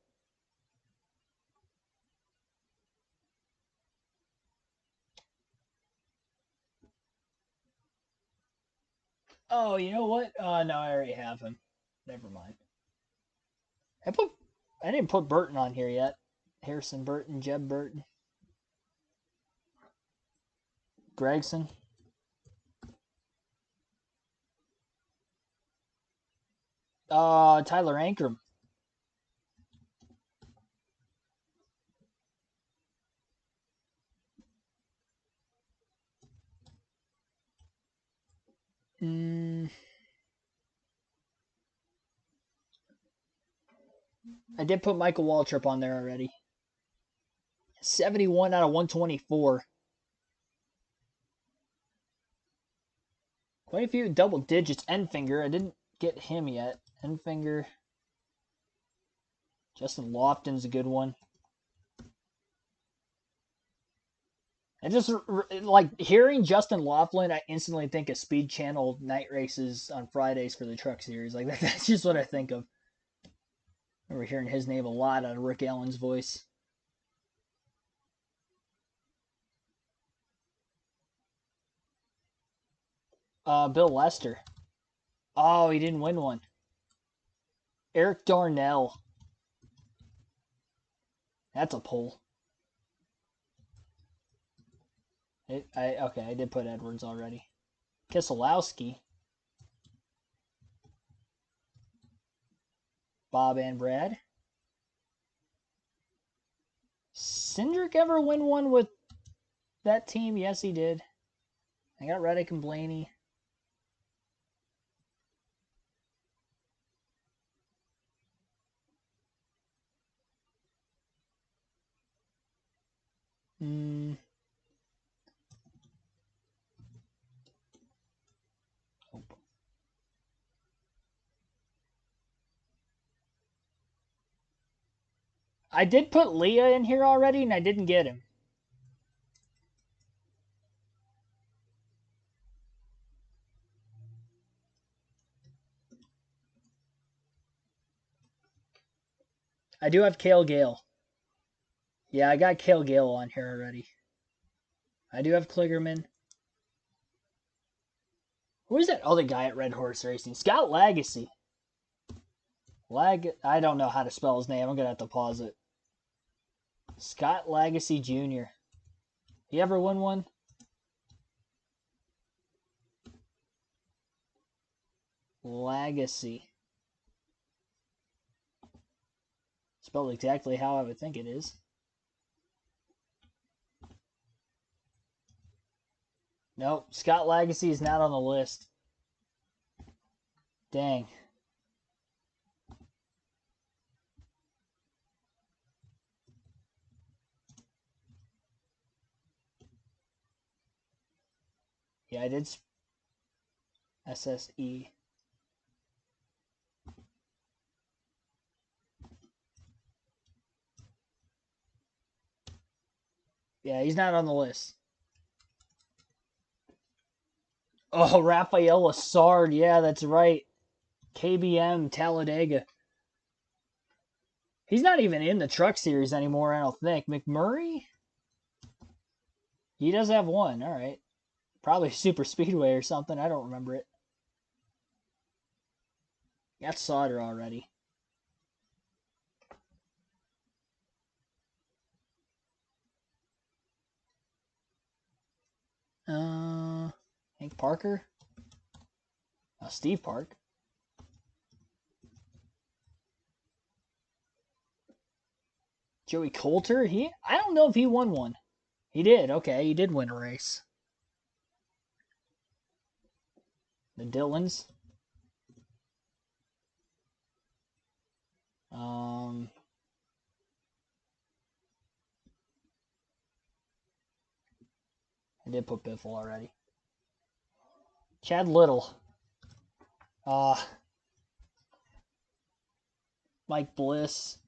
Oh, you know what? No, I already have him. Never mind. I didn't put Burton on here yet. Harrison Burton, Jeb Burton, Gregson. Tyler Ankrum. I did put Michael Waltrip on there already. 71 out of 124. Quite a few double digits. Enfinger, I didn't get him yet. Enfinger. Justin Lofton's a good one. I just like hearing Justin Laughlin. I instantly think of Speed Channel night races on Fridays for the Truck Series. Like that's just what I think of. I remember hearing his name a lot out of Rick Allen's voice. Bill Lester. Oh, he didn't win one. Eric Darnell. That's a pull. Okay, I did put Edwards already. Keselowski. Bob and Brad. Cindric ever win one with that team? Yes, he did. I got Reddick and Blaney. I did put Leah in here already, and I didn't get him. I do have Cale Gale. Yeah, I got Cale Gale on here already. I do have Kligerman. Who is that other guy at Red Horse Racing? Scott Lagacy. I don't know how to spell his name. I'm going to have to pause it. Scott Lagacy Jr. He ever won one? Lagacy. Spelled exactly how I would think it is. Nope, Scott Lagacy is not on the list. Dang. Yeah, I did SSE. Yeah, he's not on the list. Oh, Raphael Lassard. Yeah, that's right. KBM Talladega. He's not even in the Truck Series anymore, I don't think. McMurray? He does have one. All right. Probably Super Speedway or something. I don't remember it. Got Sauter already. Hank Parker? Steve Park. Joey Coulter? I don't know if he won one. He did. Okay, he did win a race. The Dillons. did put Biffle already. Chad Little. Mike Bliss.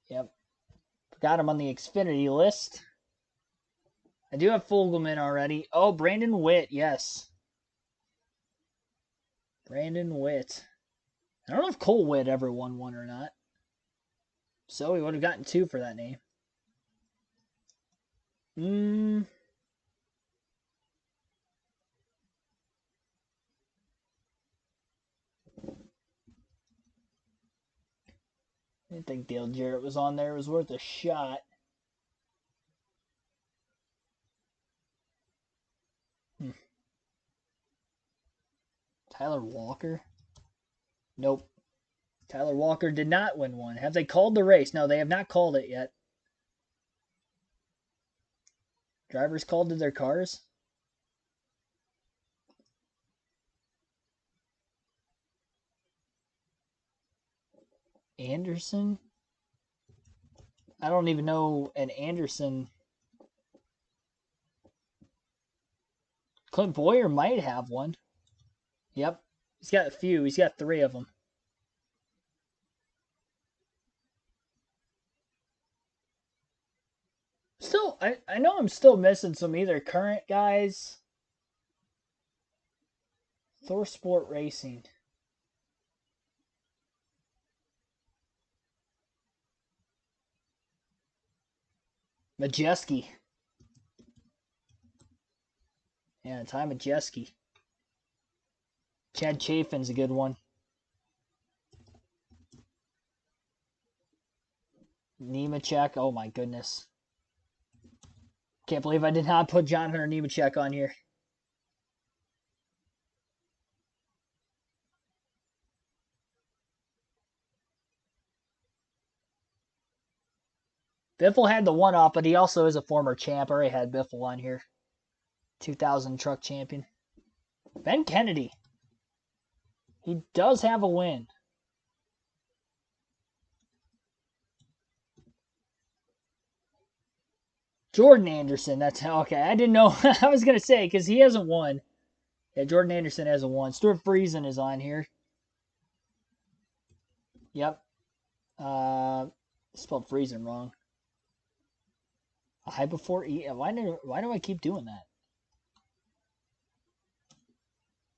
Yep. Got him on the Xfinity list. I do have Fogelman already. Oh, Brandon Witt, yes. Brandon Witt. I don't know if Cole Witt ever won one or not. So we would have gotten 2 for that name. I didn't think Dale Jarrett was on there. It was worth a shot. Tyler Walker? Nope. Tyler Walker did not win one. Have they called the race? No, they have not called it yet. Drivers called to their cars? Anderson? I don't even know an Anderson. Clint Boyer might have one. Yep. He's got a few. He's got 3 of them. Still, I know I'm still missing some either current guys. Thor Sport Racing. Majeski. Yeah, Ty Majeski. Chad Chafin's a good one. Nemechek. Oh my goodness. Can't believe I did not put John Hunter Nemechek on here. Biffle had the one off, but he also is a former champ. I already had Biffle on here. 2000 truck champion. Ben Kennedy. He does have a win. Jordan Anderson. That's okay. I didn't know. I was going to say, because he hasn't won. Yeah, Jordan Anderson hasn't won. Stuart Friesen is on here. Yep. Spelled Friesen wrong. A high before E. Why do I keep doing that?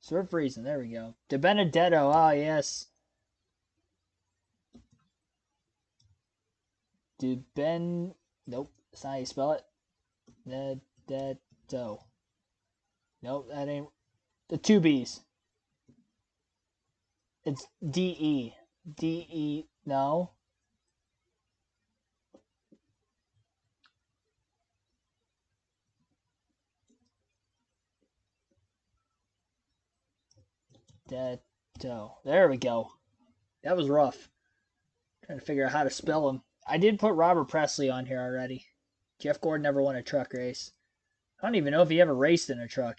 Stuart Friesen. There we go. De Benedetto. Oh, yes. Nope. That's not how you spell it. Benedetto. Nope, that ain't. The 2 B's. It's D-E. D-E. No. Detto. There we go. That was rough. Trying to figure out how to spell him. I did put Robert Presley on here already. Jeff Gordon never won a truck race. I don't even know if he ever raced in a truck.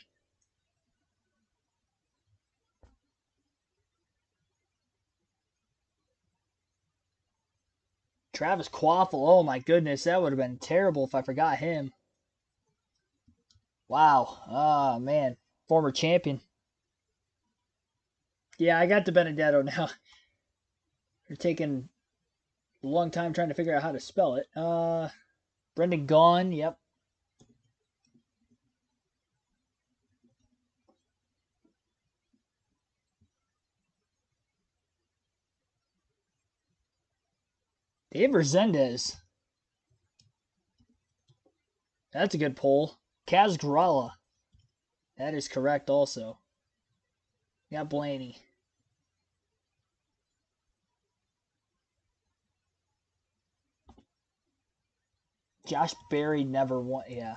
Travis Quaffle. Oh my goodness, that would have been terrible if I forgot him. Wow. Ah, man. Former champion. Yeah, I got the Benedetto now. You're taking a long time trying to figure out how to spell it. Brendan Gaughan, yep. Dave Resendez. That's a good poll. Kaz Gralla. That is correct also. We got Blaney. Josh Berry never won. Yeah.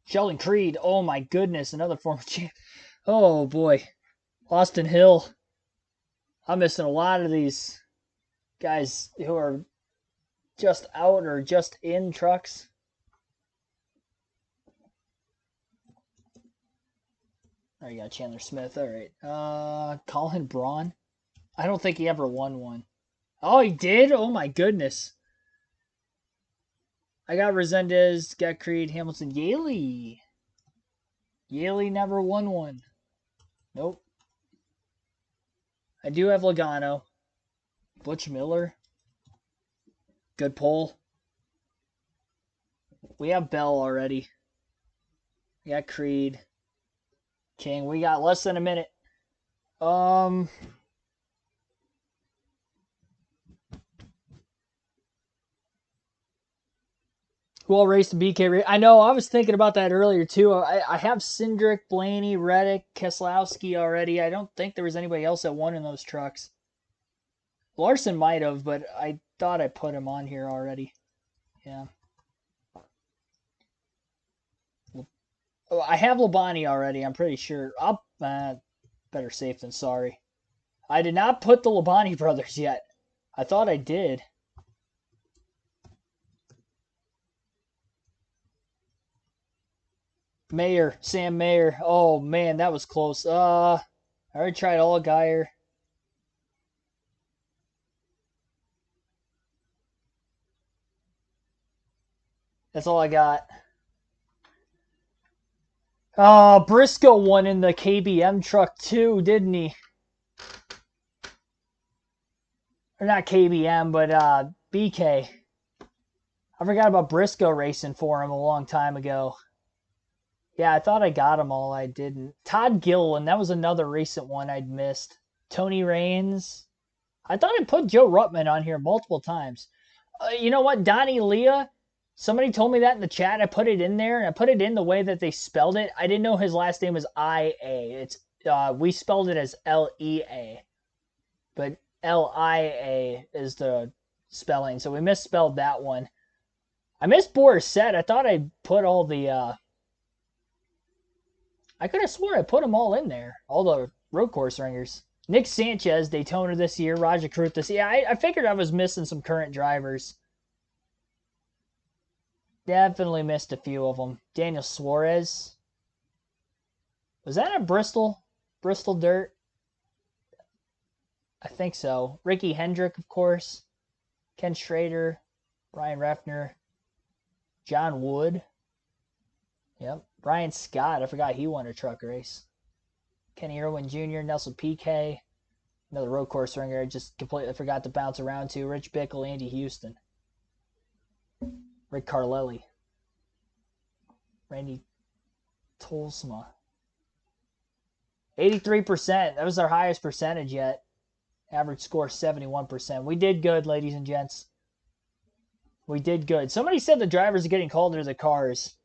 Sheldon Creed. Oh my goodness. Another former champ. Oh boy. Austin Hill. I'm missing a lot of these guys who are just out or just in trucks. Oh, you got Chandler Smith. All right. Colin Braun. I don't think he ever won one. Oh, he did? Oh my goodness. I got Resendez, got Creed, Hamilton, Yaley. Yaley never won one. Nope. I do have Logano. Butch Miller. Good pull. We have Bell already. We got Creed. King. We got less than a minute. Who all raced the BK? I know, I was thinking about that earlier too. I have Cindric, Blaney, Reddick, Keselowski already. I don't think there was anybody else that won in those trucks. Larson might have, but I thought I put him on here already. Yeah. Oh, I have Labonte already, I'm pretty sure. Better safe than sorry. I did not put the Labonte brothers yet. I thought I did. Mayer, Sam Mayer. Oh, man, that was close. I already tried Allgaier. That's all I got. Briscoe won in the KBM truck too, didn't he? Or not KBM, but BK. I forgot about Briscoe racing for him a long time ago. Yeah, I thought I got them all. I didn't. Todd Gilliland, that was another recent one I'd missed. Tony Raines. I thought I put Joe Ruttman on here multiple times. You know what? Donnie Leah. Somebody told me that in the chat. I put it in there, and I put it in the way that they spelled it. I didn't know his last name was I-A. It's we spelled it as L-E-A. But L-I-A is the spelling, so we misspelled that one. I missed Borisset. I thought I put all the... I could have swore I put them all in there. All the road course ringers. Nick Sanchez, Daytona this year. Roger Crute this year. Yeah, I figured I was missing some current drivers. Definitely missed a few of them. Daniel Suarez. Was that at Bristol? Bristol Dirt? I think so. Ricky Hendrick, of course. Ken Schrader. Ryan Reffner. John Wood. Yep. Brian Scott. I forgot he won a truck race. Kenny Irwin Jr. Nelson Piquet. Another road course ringer I just completely forgot to bounce around to. Rich Bickle, Andy Houston. Rick Carlelli. Randy Tolsma. 83%. That was our highest percentage yet. Average score 71%. We did good, ladies and gents. We did good. Somebody said the drivers are getting called into the cars.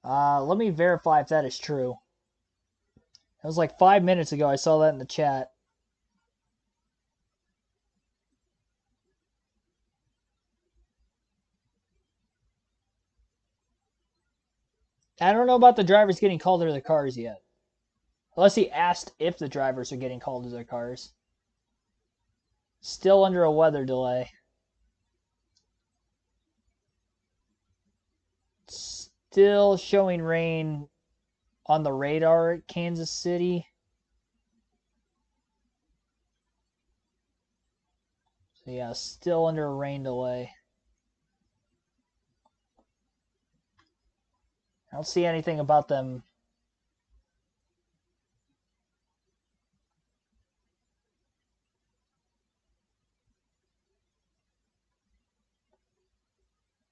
Let me verify if that is true. It was like 5 minutes ago. I saw that in the chat. I don't know about the drivers getting called into their cars yet. Unless he asked if the drivers are getting called to their cars. Still under a weather delay. Still showing rain on the radar at Kansas City. So yeah, still under a rain delay. I don't see anything about them.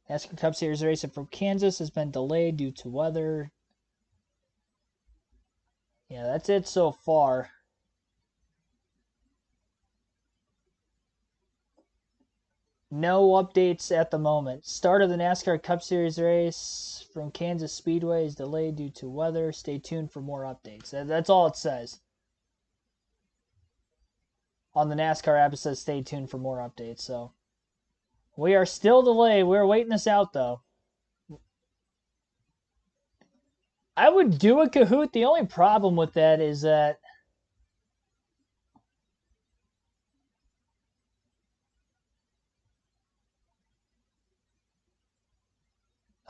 NASCAR Cup Series racing from Kansas has been delayed due to weather. Yeah, that's it so far. No updates at the moment. Start of the NASCAR Cup Series race from Kansas Speedway is delayed due to weather. Stay tuned for more updates. That's all it says. On the NASCAR app, it says stay tuned for more updates. So we are still delayed. We're waiting this out, though. I would do a Kahoot. The only problem with that is that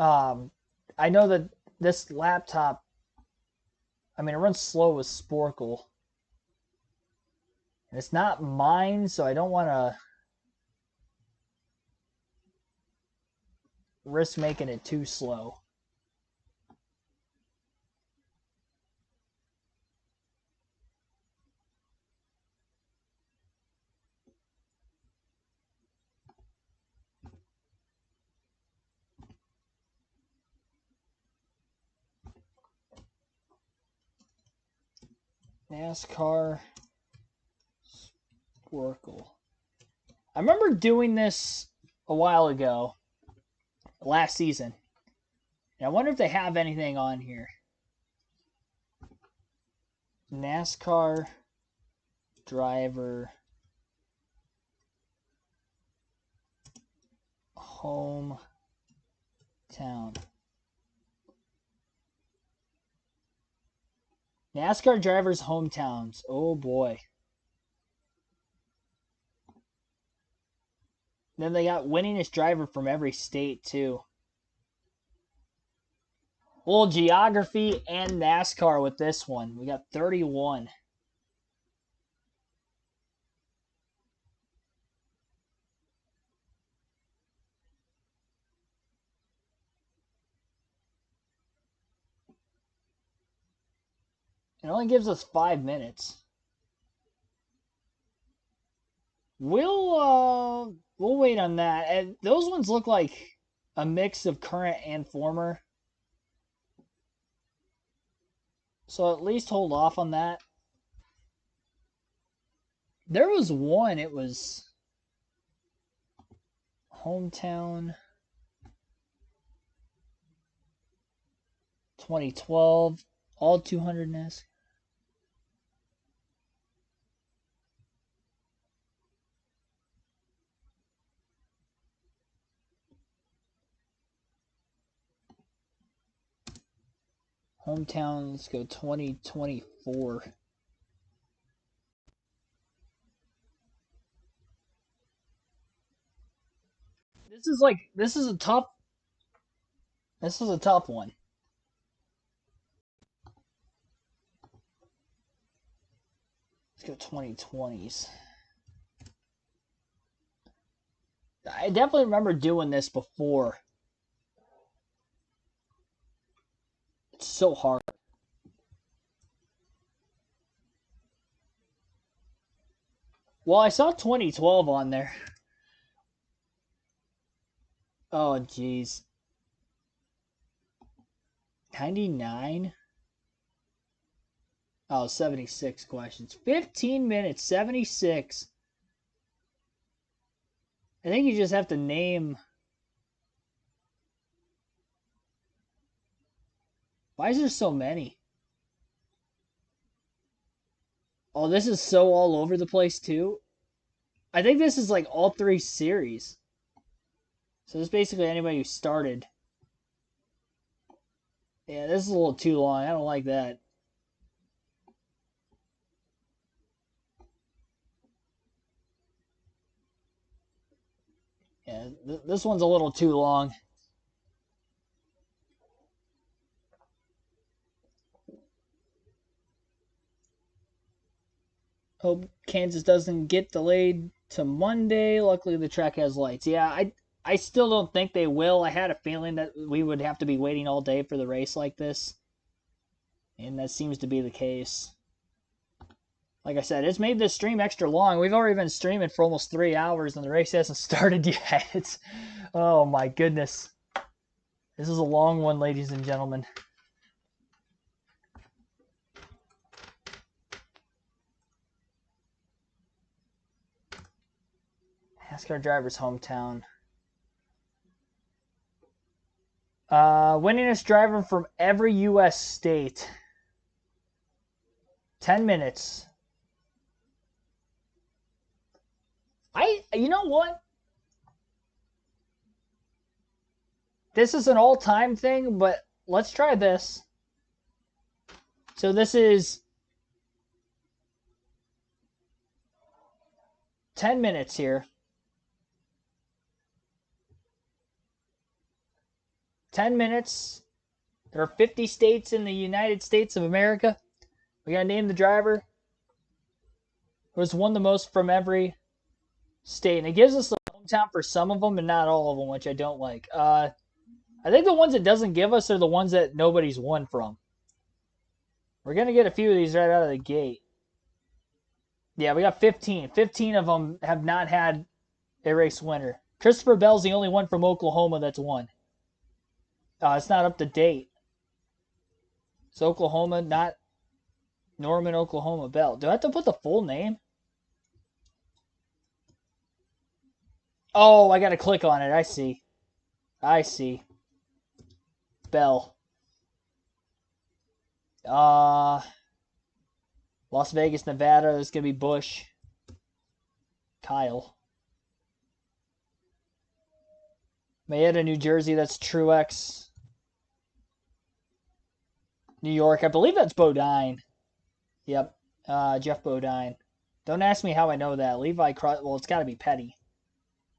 I know that this laptop, I mean, it runs slow with Sporkle. And it's not mine, so I don't want to risk making it too slow. NASCAR Sporkle. I remember doing this a while ago, last season. And I wonder if they have anything on here. NASCAR driver hometown. NASCAR drivers' hometowns. Oh boy. Then they got winningest driver from every state too. A little geography and NASCAR with this one. We got 31. It only gives us 5 minutes. We'll wait on that. And those ones look like a mix of current and former. So at least hold off on that. There was one, it was hometown 2012, all 200 NASCAR. Hometown, let's go 2024. This is a tough one. Let's go 2020s. I definitely remember doing this before. It's so hard. Well, I saw 2012 on there. Oh, jeez. 99? Oh, 76 questions. 15 minutes, 76. I think you just have to name... Why is there so many? Oh, this is so all over the place, too. I think this is like all 3 series. So this is basically anybody who started. Yeah, this is a little too long. I don't like that. Yeah, this one's a little too long. Hope Kansas doesn't get delayed to Monday. Luckily, the track has lights. Yeah, I still don't think they will. I had a feeling that we would have to be waiting all day for the race like this. And that seems to be the case. Like I said, it's made this stream extra long. We've already been streaming for almost 3 hours and the race hasn't started yet. Oh my goodness. This is a long one, ladies and gentlemen. NASCAR driver's hometown. Winningest driver from every U.S. state. 10 minutes. You know what? This is an all-time thing, but let's try this. So this is 10 minutes here. 10 minutes. There are 50 states in the United States of America. We got to name the driver who has won the most from every state. And it gives us the hometown for some of them and not all of them, which I don't like. I think the ones it doesn't give us are the ones that nobody's won from. We're going to get a few of these right out of the gate. Yeah, we got 15. 15 of them have not had a race winner. Christopher Bell's the only one from Oklahoma that's won. It's not up to date. So Oklahoma, not Norman, Oklahoma Bell. Do I have to put the full name? Oh, I gotta click on it. I see. I see. Bell. Las Vegas, Nevada. There's gonna be Bush. Kyle. Mayetta, New Jersey. That's Truex. New York. I believe that's Bodine. Yep. Jeff Bodine. Don't ask me how I know that. Levi Cross. Well, it's got to be Petty.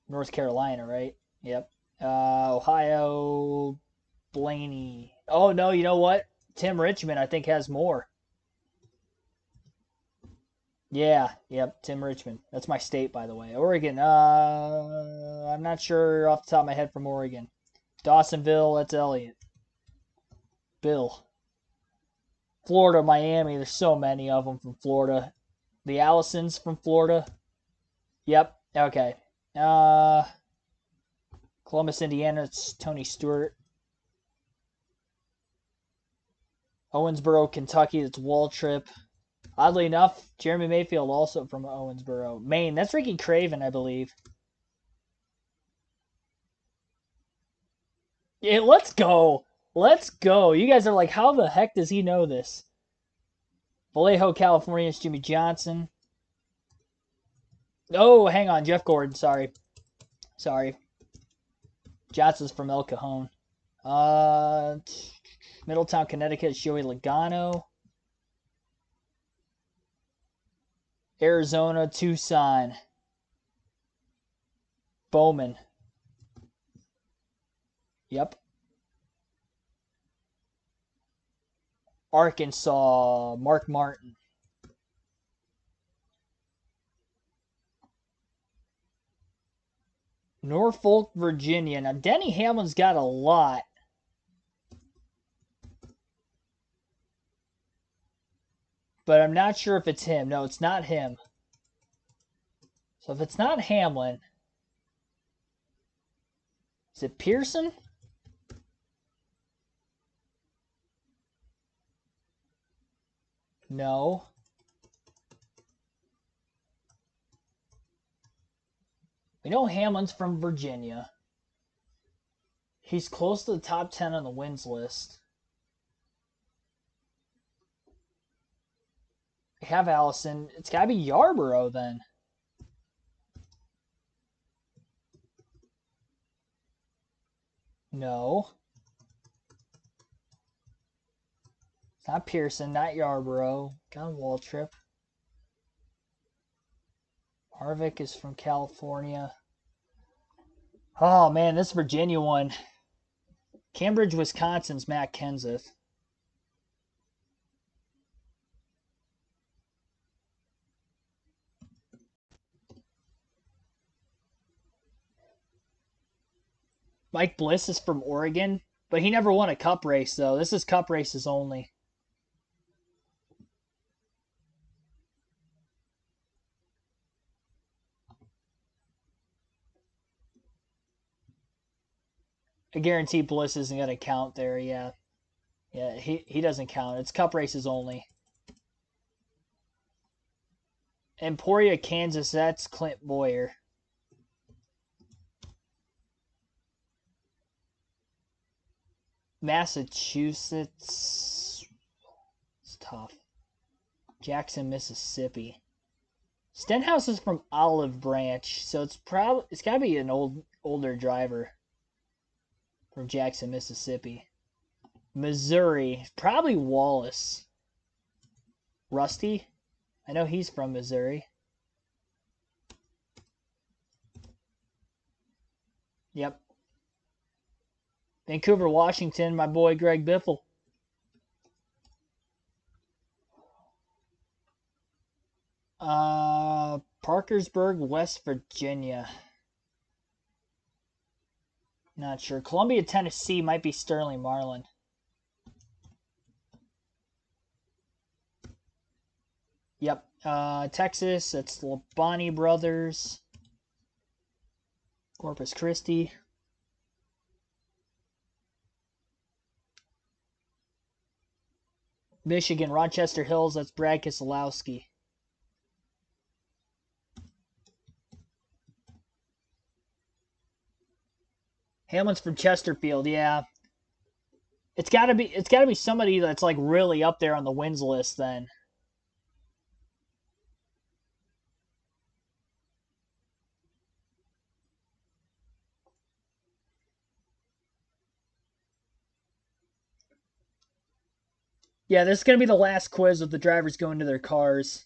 North Carolina, right? Yep. Ohio. Blaney. Oh, no, you know what? Tim Richmond, I think, has more. Yeah, yep, Tim Richmond. That's my state, by the way. Oregon, I'm not sure off the top of my head from Oregon. Dawsonville, that's Elliott. Bill. Florida, Miami, there's so many of them from Florida. The Allisons from Florida. Yep, okay. Columbus, Indiana, it's Tony Stewart. Owensboro, Kentucky, it's Waltrip. Oddly enough, Jeremy Mayfield also from Owensboro. Maine, that's Ricky Craven, I believe. Yeah, let's go. Let's go. You guys are like, how the heck does he know this? Vallejo, California, it's Jimmy Johnson. Oh, hang on. Jeff Gordon, sorry. Sorry. Johnson's from El Cajon. Middletown, Connecticut, it's Joey Logano. Arizona, Tucson. Bowman. Yep. Arkansas, Mark Martin. Norfolk, Virginia. Now, Denny Hamlin's got a lot. But I'm not sure if it's him. No, it's not him. So if it's not Hamlin, is it Pearson? No. We know Hamlin's from Virginia. He's close to the top 10 on the wins list. We have Allison. It's got to be Yarborough then. No. It's not Pearson, not Yarborough. Got Waltrip. Harvick is from California. Oh, man, this Virginia one. Cambridge, Wisconsin's Matt Kenseth. Mike Bliss is from Oregon, but he never won a cup race, though. This is cup races only. I guarantee Bliss isn't going to count there, yeah. Yeah, he doesn't count. It's cup races only. Emporia, Kansas, that's Clint Boyer. Massachusetts. It's tough. Jackson, Mississippi. Stenhouse is from Olive Branch, so it's got to be an older driver from Jackson, Mississippi. Missouri, probably Wallace. Rusty, I know he's from Missouri. Yep. Vancouver, Washington, my boy Greg Biffle. Parkersburg, West Virginia. Not sure. Columbia, Tennessee might be Sterling Marlin. Yep. Texas, it's Labonte Brothers. Corpus Christi. Michigan, Rochester Hills. That's Brad Keselowski. Hamlin's from Chesterfield, yeah. It's gotta be somebody that's like really up there on the wins list then. Yeah, this is gonna be the last quiz with the drivers going to their cars.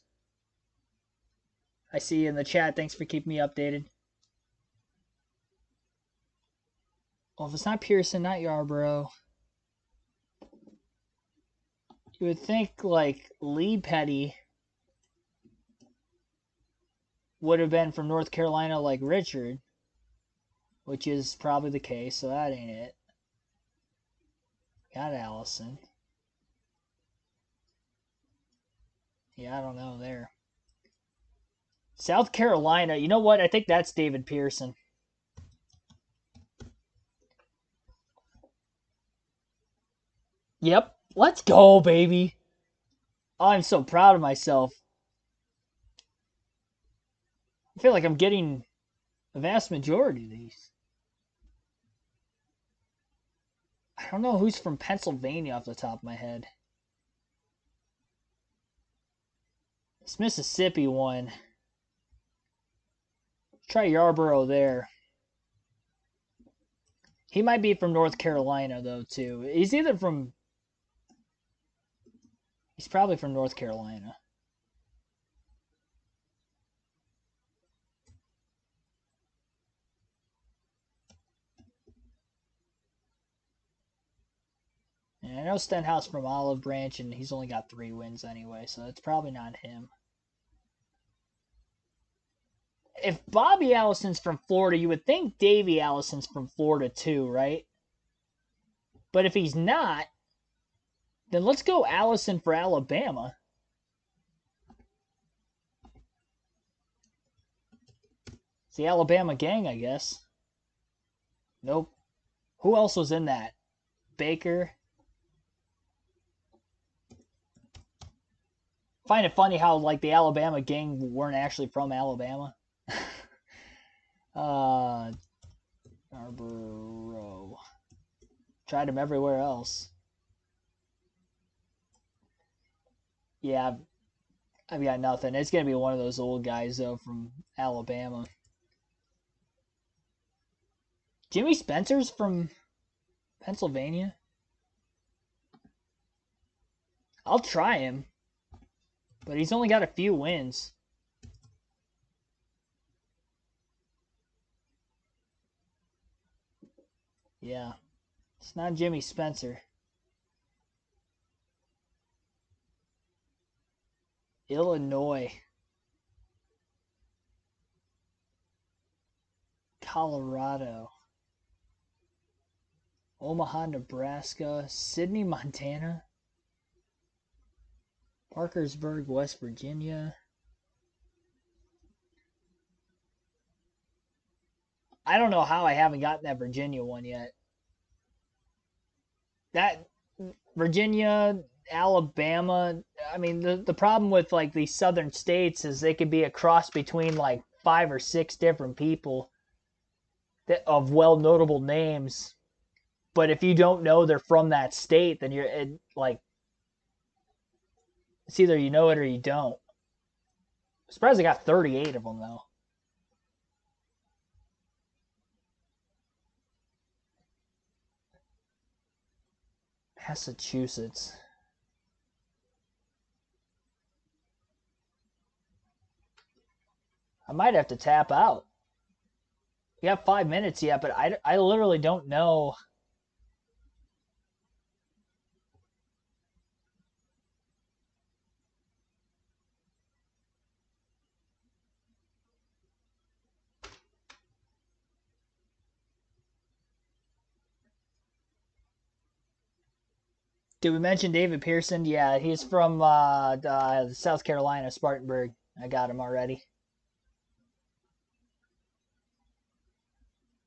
I see you in the chat. Thanks for keeping me updated. Well, if it's not Pearson, not Yarborough. You would think like Lee Petty would have been from North Carolina like Richard, which is probably the case, so that ain't it. Got Allison. Yeah, I don't know there. South Carolina, you know what? I think that's David Pearson. Yep, let's go, baby. Oh, I'm so proud of myself. I feel like I'm getting the vast majority of these. I don't know who's from Pennsylvania off the top of my head. This Mississippi one. Try Yarborough there. He might be from North Carolina, though, too. He's probably from North Carolina. And I know Stenhouse from Olive Branch, and he's only got 3 wins anyway, so it's probably not him. If Bobby Allison's from Florida, you would think Davey Allison's from Florida too, right? But if he's not, then let's go Allison for Alabama. It's the Alabama gang, I guess. Nope. Who else was in that? Baker. Find it funny how like the Alabama gang weren't actually from Alabama. Yarborough. Tried him everywhere else. Yeah, I've got nothing. It's going to be one of those old guys, though, from Alabama. Jimmy Spencer's from Pennsylvania? I'll try him, but he's only got a few wins. Yeah, it's not Jimmy Spencer. Illinois. Colorado. Omaha, Nebraska. Sydney, Montana. Parkersburg, West Virginia. I don't know how I haven't gotten that Virginia one yet. That Virginia, Alabama, I mean, the problem with like these southern states is they could be a cross between like 5 or 6 different people of well notable names. But if you don't know they're from that state, then like it's either you know it or you don't. I'm surprised I got 38 of them though. Massachusetts. I might have to tap out. We got 5 minutes yet, but I literally don't know. Did we mention David Pearson? Yeah, he's from South Carolina, Spartanburg. I got him already.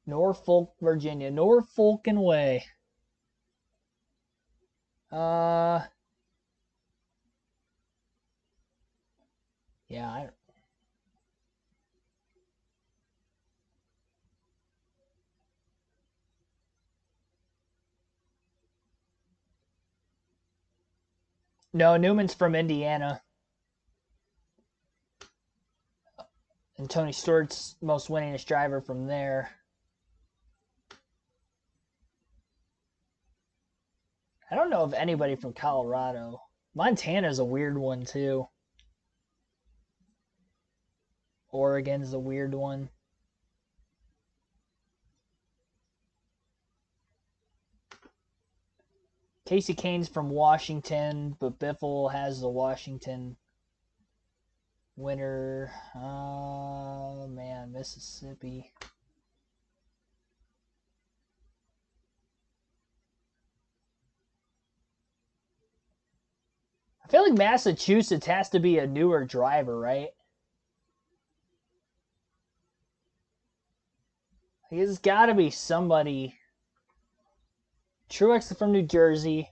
Norfolk, Virginia. Norfolk and Way. Yeah, no, Newman's from Indiana. And Tony Stewart's most winningest driver from there. I don't know of anybody from Colorado. Montana's a weird one, too. Oregon's a weird one. Casey Kane's from Washington, but Biffle has the Washington winner. Oh, man, Mississippi. I feel like Massachusetts has to be a newer driver, right? It's got to be somebody. Truex is from New Jersey.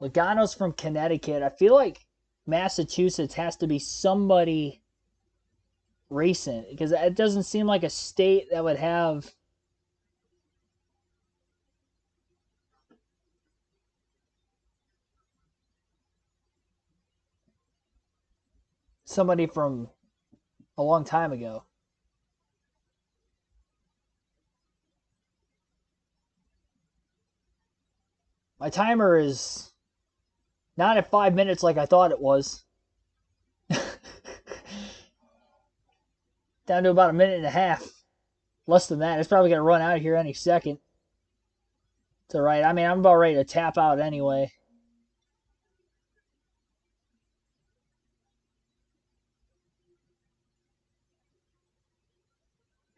Logano's from Connecticut. I feel like Massachusetts has to be somebody recent because it doesn't seem like a state that would have somebody from a long time ago. My timer is not at 5 minutes like I thought it was. Down to about a minute and a half. Less than that. It's probably going to run out here any second. It's all right. I mean, I'm about ready to tap out anyway.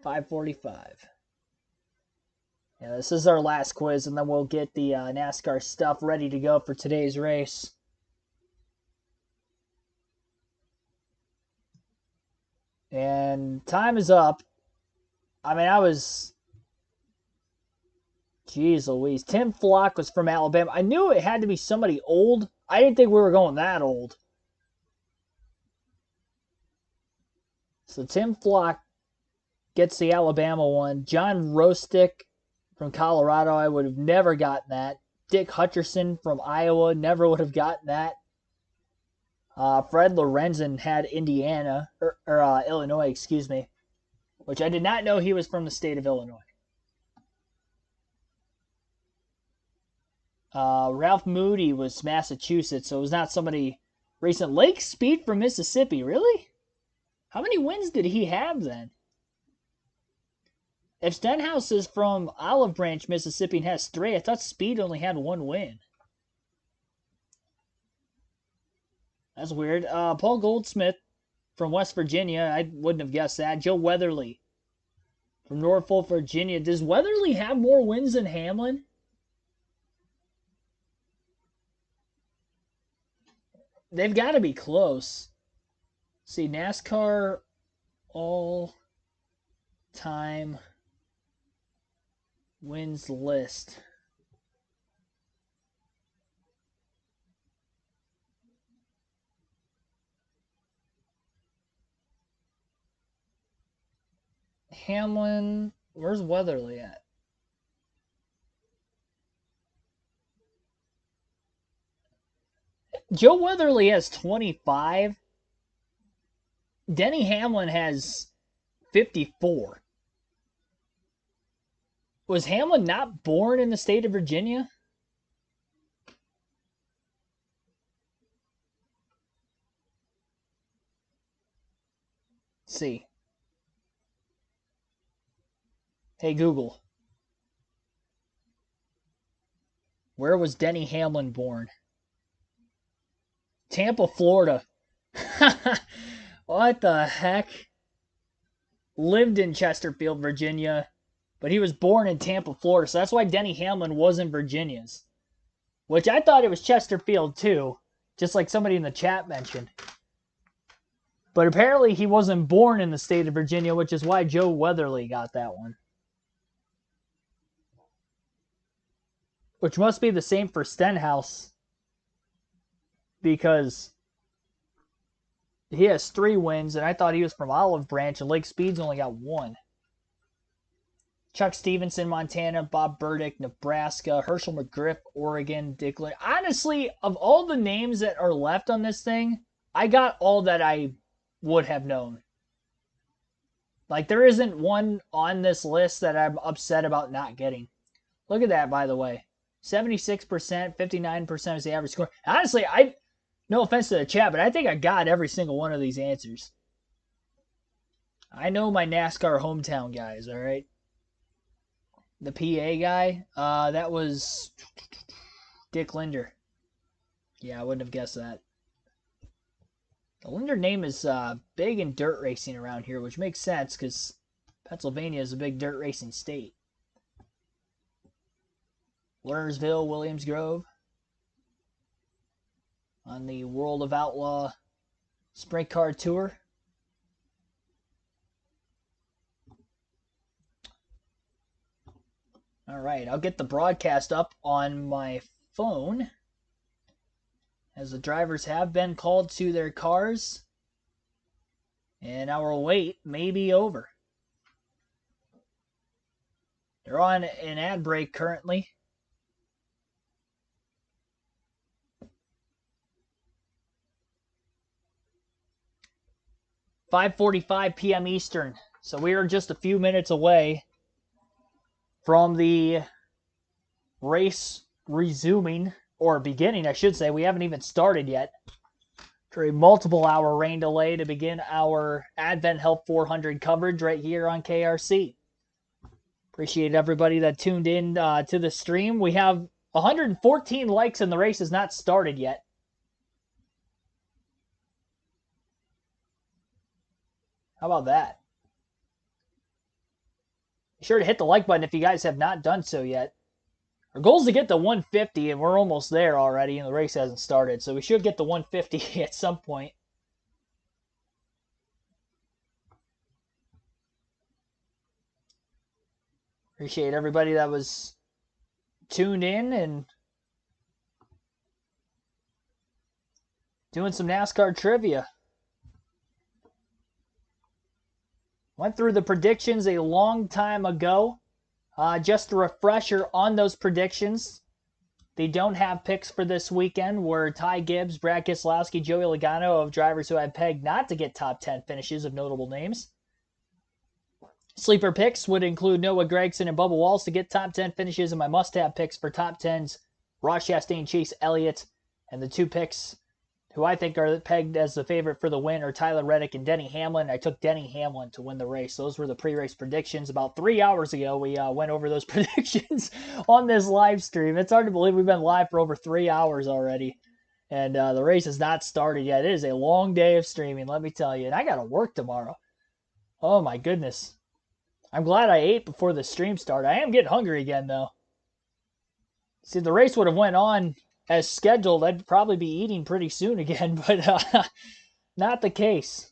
$5:45. Yeah, this is our last quiz, and then we'll get the NASCAR stuff ready to go for today's race. And time is up. I mean, Jeez Louise. Tim Flock was from Alabama. I knew it had to be somebody old. I didn't think we were going that old. So Tim Flock gets the Alabama one. John Rostick from Colorado, I would have never gotten that. Dick Hutcherson from Iowa, never would have gotten that. Fred Lorenzen had Indiana, or Illinois, excuse me, which I did not know he was from the state of Illinois. Ralph Moody was Massachusetts, so it was not somebody recent. Lake Speed from Mississippi, really? How many wins did he have then? If Stenhouse is from Olive Branch, Mississippi, and has 3, I thought Speed only had 1 win. That's weird. Paul Goldsmith from West Virginia. I wouldn't have guessed that. Joe Weatherly from Norfolk, Virginia. Does Weatherly have more wins than Hamlin? They've got to be close. See, NASCAR all-time wins list. Hamlin, where's Weatherly at? Joe Weatherly has 25. Denny Hamlin has 54. Was Hamlin not born in the state of Virginia? Let's see. Hey, Google. Where was Denny Hamlin born? Tampa, Florida. What the heck? Lived in Chesterfield, Virginia, but he was born in Tampa, Florida. So that's why Denny Hamlin wasn't Virginia's. Which I thought it was Chesterfield too, just like somebody in the chat mentioned. But apparently he wasn't born in the state of Virginia, which is why Joe Weatherly got that one. Which must be the same for Stenhouse. Because he has 3 wins, and I thought he was from Olive Branch, and Lake Speed's only got 1. Chuck Stevenson, Montana. Bob Burdick, Nebraska. Herschel McGriff, Oregon. Dick Linder. Honestly, of all the names that are left on this thing, I got all that I would have known. Like, there isn't one on this list that I'm upset about not getting. Look at that, by the way. 76%, 59% is the average score. Honestly, no offense to the chat, but I think I got every single one of these answers. I know my NASCAR hometown guys, all right? The PA guy, that was Dick Linder. Yeah, I wouldn't have guessed that. The Linder name is big in dirt racing around here, which makes sense because Pennsylvania is a big dirt racing state. Lernersville, Williams Grove. On the World of Outlaw Sprint Car Tour. All right, I'll get the broadcast up on my phone as the drivers have been called to their cars, and our wait may be over. They're on an ad break currently. "5:45 p.m. Eastern." So we are just a few minutes away from the race resuming, or beginning, I should say. We haven't even started yet. For a multiple-hour rain delay to begin our Advent Health 400 coverage right here on KRC. Appreciate everybody that tuned in to the stream. We have 114 likes and the race has not started yet. How about that? Be sure to hit the like button if you guys have not done so yet. Our goal is to get to 150, and we're almost there already, and the race hasn't started. So we should get to 150 at some point. Appreciate everybody that was tuned in and doing some NASCAR trivia. Went through the predictions a long time ago. Just a refresher on those predictions. They don't have picks for this weekend, where Ty Gibbs, Brad Keselowski, Joey Logano of drivers who I pegged not to get top 10 finishes of notable names. Sleeper picks would include Noah Gragson and Bubba Wallace to get top 10 finishes, and my must-have picks for top 10s, Ross Chastain, Chase Elliott, and the 2 picks who I think are pegged as the favorite for the win are Tyler Reddick and Denny Hamlin. I took Denny Hamlin to win the race. Those were the pre-race predictions. About 3 hours ago, we went over those predictions on this live stream. It's hard to believe we've been live for over 3 hours already, and the race has not started yet. It is a long day of streaming, let me tell you, and I got to work tomorrow. Oh, my goodness. I'm glad I ate before the stream started. I am getting hungry again, though. See, if the race would have went on as scheduled, I'd probably be eating pretty soon again, but not the case.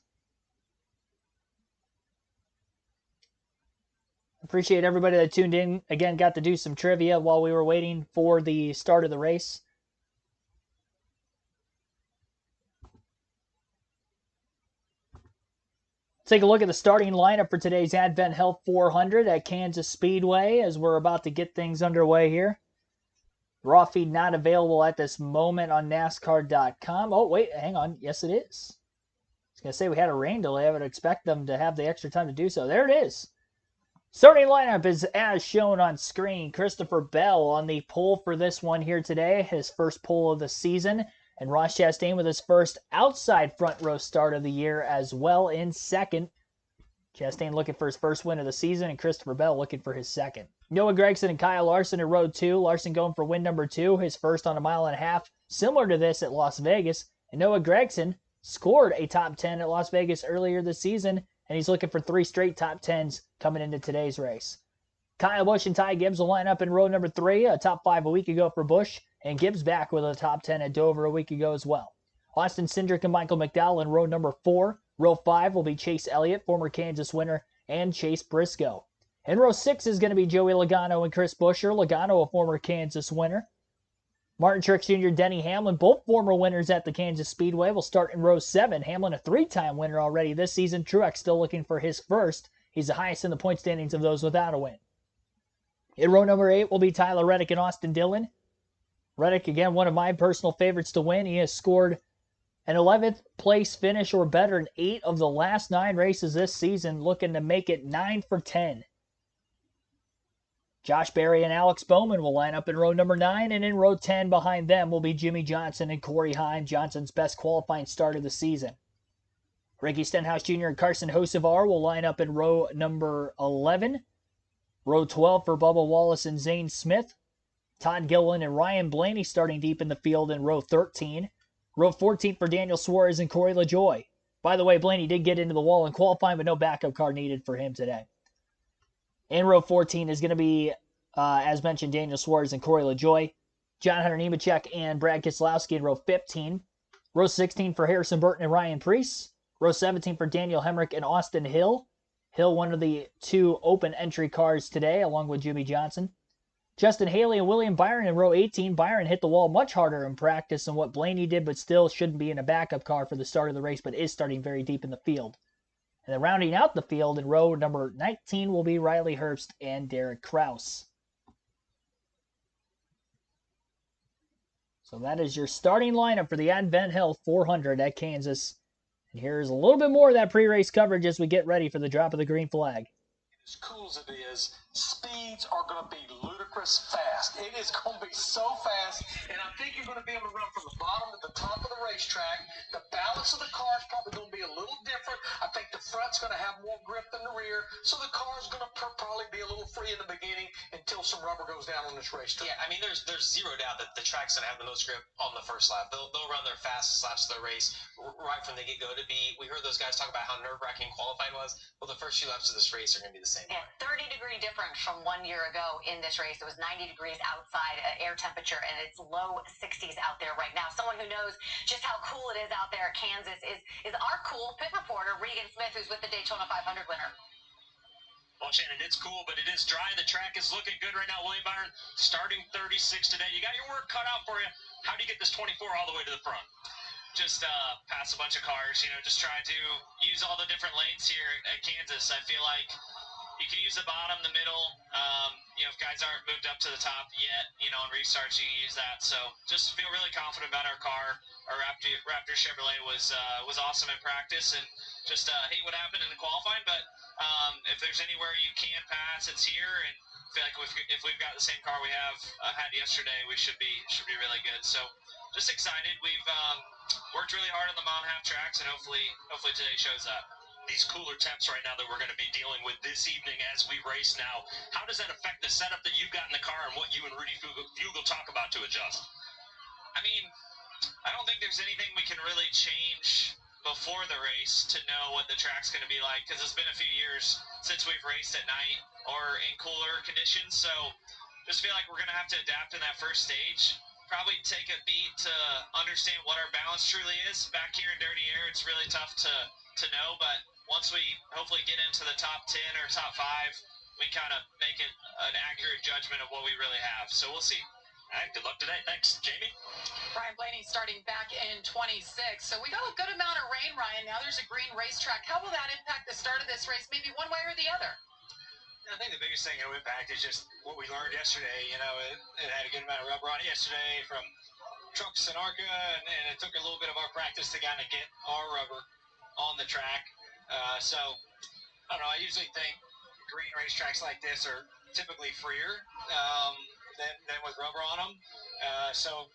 Appreciate everybody that tuned in. Again, got to do some trivia while we were waiting for the start of the race. Take a look at the starting lineup for today's Advent Health 400 at Kansas Speedway as we're about to get things underway here. Raw feed not available at this moment on NASCAR.com. Oh, wait, hang on. Yes, it is. I was going to say we had a rain delay. I would expect them to have the extra time to do so. There it is. Starting lineup is as shown on screen. Christopher Bell on the pole for this one here today. His first pole of the season. And Ross Chastain with his first outside front row start of the year as well in second. Chastain looking for his first win of the season, and Christopher Bell looking for his second. Noah Gragson and Kyle Larson in row 2. Larson going for win number 2, his first on a mile and a half, similar to this at Las Vegas. And Noah Gragson scored a top 10 at Las Vegas earlier this season, and he's looking for 3 straight top 10s coming into today's race. Kyle Busch and Ty Gibbs will line up in row number 3, a top 5 a week ago for Busch, and Gibbs back with a top 10 at Dover a week ago as well. Austin Cindric and Michael McDowell in row number 4. Row 5 will be Chase Elliott, former Kansas winner, and Chase Briscoe. In row 6 is going to be Joey Logano and Chris Buescher. Logano, a former Kansas winner. Martin Truex Jr., Denny Hamlin, both former winners at the Kansas Speedway, will start in row 7. Hamlin, a 3-time winner already this season. Truex still looking for his first. He's the highest in the point standings of those without a win. In row number 8 will be Tyler Reddick and Austin Dillon. Reddick, again, one of my personal favorites to win. He has scored an 11th place finish or better in 8 of the last 9 races this season, looking to make it 9 for 10. Josh Berry and Alex Bowman will line up in row number 9, and in row 10 behind them will be Jimmy Johnson and Corey Heim, Johnson's best qualifying start of the season. Ricky Stenhouse Jr. and Carson Hocevar will line up in row number 11. Row 12 for Bubba Wallace and Zane Smith. Todd Gilliland and Ryan Blaney starting deep in the field in row 13. Row 14 for Daniel Suarez and Corey LaJoie. By the way, Blaney did get into the wall in qualifying, but no backup car needed for him today. In row 14 is going to be, as mentioned, Daniel Suarez and Corey LaJoie. John Hunter Nemechek and Brad Keselowski in row 15. Row 16 for Harrison Burton and Ryan Preece. Row 17 for Daniel Hemrick and Austin Hill. Hill, one of the 2 open entry cars today, along with Jimmy Johnson. Justin Haley and William Byron in row 18. Byron hit the wall much harder in practice than what Blaney did, but still shouldn't be in a backup car for the start of the race, but is starting very deep in the field. And then rounding out the field in row number 19 will be Riley Herbst and Derek Kraus. So that is your starting lineup for the Advent Health 400 at Kansas. And here's a little bit more of that pre-race coverage as we get ready for the drop of the green flag. As cool as it is, speeds are going to be ludicrous fast. It is going to be so fast, and I think you're going to be able to run from the bottom to the top of the racetrack. The balance of the car is probably going to be a little different. I think the front's going to have more grip than the rear, so the car's going to probably be a little free in the beginning until some rubber goes down on this racetrack. Yeah, I mean, there's zero doubt that the track's going to have the most grip on the first lap. They'll run their fastest laps of the race right from the get-go. We heard those guys talk about how nerve-wracking qualifying was. Well, the first few laps of this race are going to be the same. Yeah, 30-degree difference from 1 year ago in this race. It was 90 degrees outside air temperature, and it's low 60s out there right now. Someone who knows just how cool it is out there at Kansas is our cool pit reporter, Regan Smith, who's with the Daytona 500 winner. Well, Shannon, it's cool, but it is dry. The track is looking good right now. William Byron starting 36 today. You got your work cut out for you. How do you get this 24 all the way to the front? Just pass a bunch of cars, just try to use all the different lanes here at Kansas. I feel like you can use the bottom, the middle, if guys aren't moved up to the top yet, on restarts, you can use that. So just feel really confident about our car. Our Raptor Chevrolet was awesome in practice, and just hate what happened in the qualifying, but if there's anywhere you can pass, it's here, and I feel like if we've got the same car we had yesterday, we should be really good. So just excited. We've worked really hard on the mile and a half tracks, and hopefully today shows up. These cooler temps right now that we're going to be dealing with this evening as we race now, how does that affect the setup that you've got in the car and what you and Rudy Fugle talk about to adjust? I mean, I don't think there's anything we can really change before the race to know what the track's going to be like, because it's been a few years since we've raced at night or in cooler conditions. So just feel like we're going to have to adapt in that first stage. Probably take a beat to understand what our balance truly is. Back here in dirty air, it's really tough to know, but once we hopefully get into the top 10 or top 5, we kind of make it an accurate judgment of what we really have. So we'll see. All right, good luck today. Thanks, Jamie. Ryan Blaney starting back in 26. So we got a good amount of rain, Ryan. Now there's a green racetrack. How will that impact the start of this race, maybe one way or the other? I think the biggest thing it'll impact is just what we learned yesterday. It had a good amount of rubber on it yesterday from trucks and ARCA, and it took a little bit of our practice to kind of get our rubber on the track. So, I don't know, I usually think green racetracks like this are typically freer than with rubber on them. So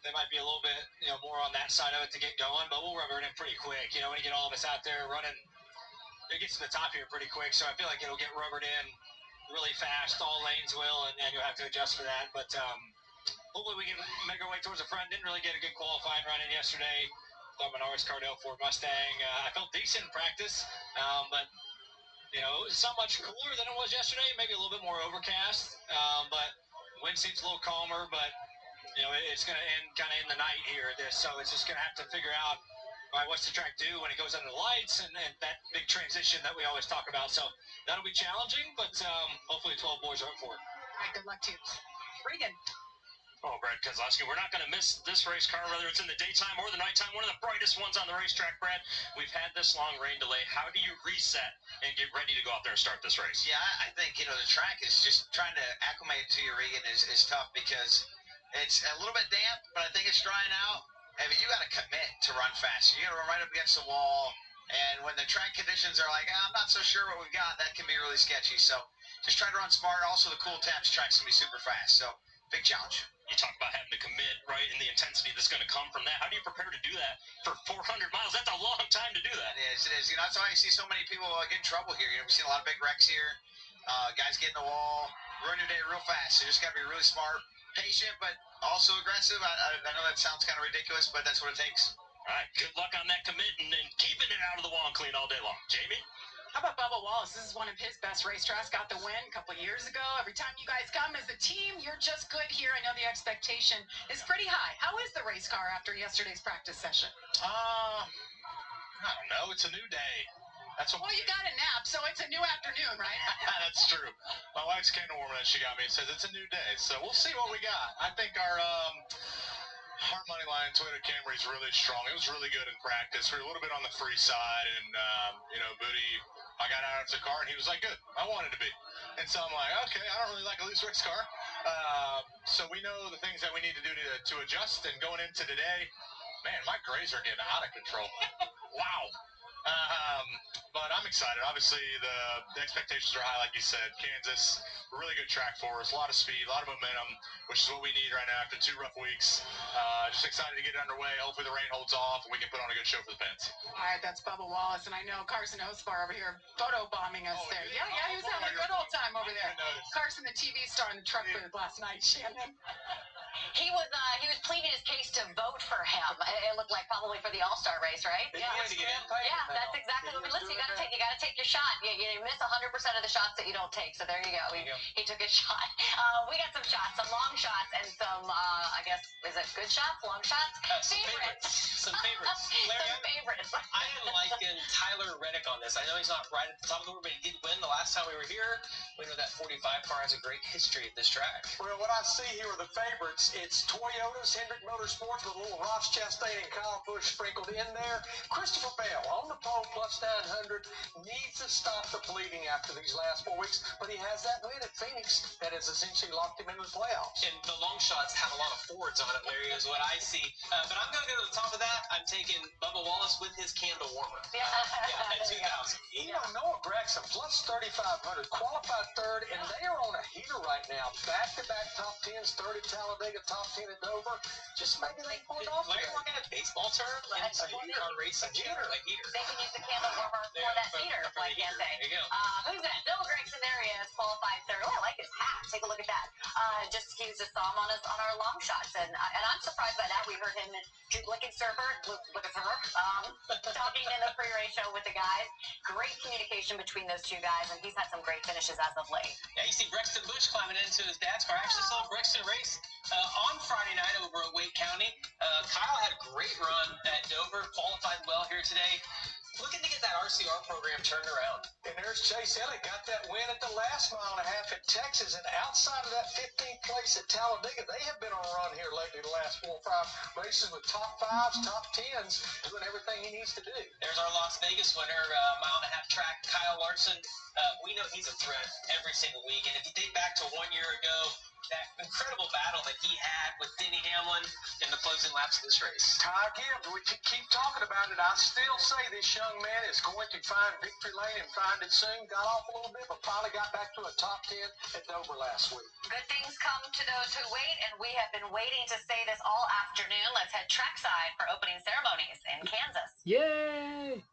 they might be a little bit, more on that side of it to get going, but we'll rubber it in pretty quick. When you get all of us out there running, it gets to the top here pretty quick, so I feel like it'll get rubbered in really fast. All lanes will, and you'll have to adjust for that. But hopefully we can make our way towards the front. Didn't really get a good qualifying run in yesterday. Thought Menards Cardell Ford Mustang. I felt decent in practice, but it was so much cooler than it was yesterday. Maybe a little bit more overcast, but wind seems a little calmer. But it's going to end kind of in the night here. So it's just going to have to figure out. All right, what's the track do when it goes under the lights and that big transition that we always talk about. So that'll be challenging, but hopefully 12 boys are up for it. All right, good luck to you. Regan. Oh, Brad Keselowski, we're not going to miss this race car, whether it's in the daytime or the nighttime. One of the brightest ones on the racetrack, Brad. We've had this long rain delay. How do you reset and get ready to go out there and start this race? Yeah, I think, the track is just trying to acclimate to your Regan is tough because it's a little bit damp, but I think it's drying out. I mean, you got to commit to run fast. You got to run right up against the wall. And when the track conditions are like, I'm not so sure what we've got, that can be really sketcy. So just try to run smart. Also, the cool temps track's going to be super fast. So big challenge. You talk about having to commit, right, and the intensity that's going to come from that. How do you prepare to do that for 400 miles? That's a long time to do that. It is. That's why you see so many people get in trouble here. We've seen a lot of big wrecks here. Guys get in the wall, ruin your day real fast. So you just got to be really smart, patient, but also aggressive. I know that sounds kind of ridiculous, but that's what it takes. All right, good luck on that commit and keeping it out of the wall and clean all day long. Jamie? How about Bubba Wallace? This is one of his best racetracks. Got the win a couple of years ago. Every time you guys come as a team, you're just good here. I know the expectation is pretty high. How is the race car after yesterday's practice session? I don't know. It's a new day. That's what. Well, you got a nap, so it's a new afternoon, right? That's true. My wife's candle warmer that she got me says it's a new day. So we'll see what we got. I think our money line Toyota Camry is really strong. It was really good in practice. We were a little bit on the free side, and Booty, I got out of the car, and he was like, "Good, I wanted to be." And so I'm like, "Okay, I don't really like a loose race car." So we know the things that we need to do to adjust. And going into today, man, my grays are getting out of control. Wow. But I'm excited. Obviously, the expectations are high, like you said. Kansas, really good track for us. A lot of speed, a lot of momentum, which is what we need right now after 2 rough weeks. Just excited to get it underway. Hopefully the rain holds off and we can put on a good show for the fans. All right, that's Bubba Wallace, and I know Carson Ospar over here photo bombing us there. Yeah, he was having a good old time over there. Carson, the TV star in the truck booth last night, Shannon. He was pleading his case to vote for him. It looked like probably for the All-Star race, right? Yeah, that's exactly what. Listen, you got to take your shot. You miss 100% of the shots that you don't take. So there you go. He took his shot. We got some shots, some long shots, and some I guess is it good shots, long shots? Some favorites. Larry, Some favorites. I am liking Tyler Reddick on this. I know he's not right at the top of the board, but he did win the last time we were here. We know that 45 car has a great history at this track. Well, what I see here are the favorites. It's Toyota's, Hendrick Motorsports with a little Ross Chastain and Kyle Busch sprinkled in there. Christopher Bell on the pole plus 900 needs to stop the bleeding after these last 4 weeks, but he has that win at Phoenix that has essentially locked him into the playoffs. And the long shots have a lot of Fords on it, Larry, is what I see. But I'm going to go to the top of that. I'm taking Bubba Wallace with his candle warmer. At 2,000. Noah Gragson plus 3,500, qualified third, and they are on a heater right now. Back-to-back top 10s, 30 Talladega, top 10 at Dover. Just maybe they pull it off. Larry working a baseball term? A heater. On racing. A heater. They can use the candle warmer for that heater, like I say. There you go. Who's that? Bill Gregson, there he is, qualified third. Oh, I like his hat. Take a look at that. Just he just saw him on our long shots, and I'm surprised by that. We heard him and Looking Surfer, talking in the pre-race show with the guys. Great communication between those two guys, and he's had some great finishes as of late. Yeah, you see Brexton Bush climbing into his dad's car. I actually saw Brexton race on Friday night over at Wake County. Kyle had a great run at Dover, qualified well here today. Looking to get that RCR program turned around. And there's Chase Elliott, got that win at the last mile and a half at Texas, and outside of that 15th place at Talladega, they have been on a run here lately the last 4 or 5 races with top 5s, top 10s, doing everything he needs to do. There's our Las Vegas winner, mile and a half track, Kyle Larson. We know he's a threat every single week, and if you think back to 1 year ago, that incredible battle that he had with Denny Hamlin in the closing laps of this race. Ty Gibbs, we keep talking about it. I still say this young man is going to find victory lane and find it soon. Got off a little bit, but finally got back to a top 10 at Dover last week. Good things come to those who wait, and we have been waiting to say this all afternoon. Let's head trackside for opening ceremonies in Kansas. Yay!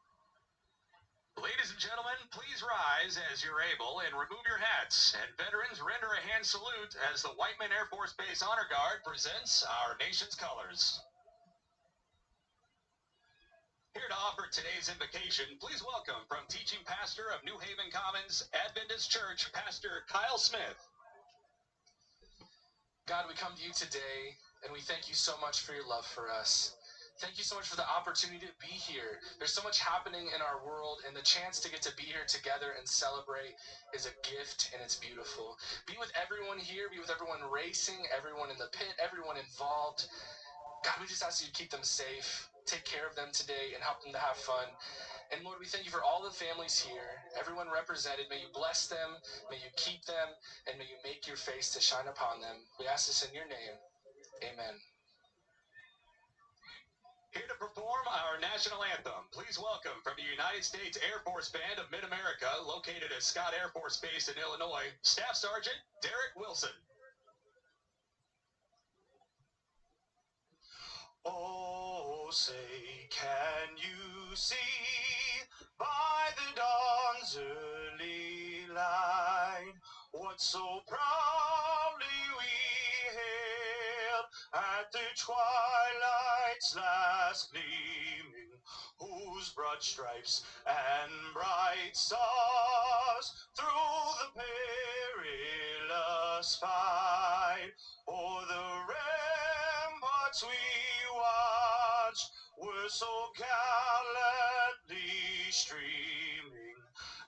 Ladies and gentlemen, please rise as you're able and remove your hats. And veterans, render a hand salute as the Whiteman Air Force Base Honor Guard presents our nation's colors. Here to offer today's invocation, please welcome from teaching pastor of New Haven Commons Adventist Church, Pastor Kyle Smith. God, we come to you today, and we thank you so much for your love for us. Thank you so much for the opportunity to be here. There's so much happening in our world, and the chance to get to be here together and celebrate is a gift, and it's beautiful. Be with everyone here, be with everyone racing, everyone in the pit, everyone involved. God, we just ask you to keep them safe, take care of them today, and help them to have fun. And Lord, we thank you for all the families here, everyone represented. May you bless them, may you keep them, and may you make your face to shine upon them. We ask this in your name. Amen. Here to perform our national anthem, please welcome from the United States Air Force Band of Mid-America, located at Scott Air Force Base in Illinois, Staff Sergeant Derek Wilson. Oh, say, can you see by the dawn's early light what so proudly we hailed at the twilight's last gleaming, whose broad stripes and bright stars through the perilous fight o'er the ramparts we watched were so gallantly streaming,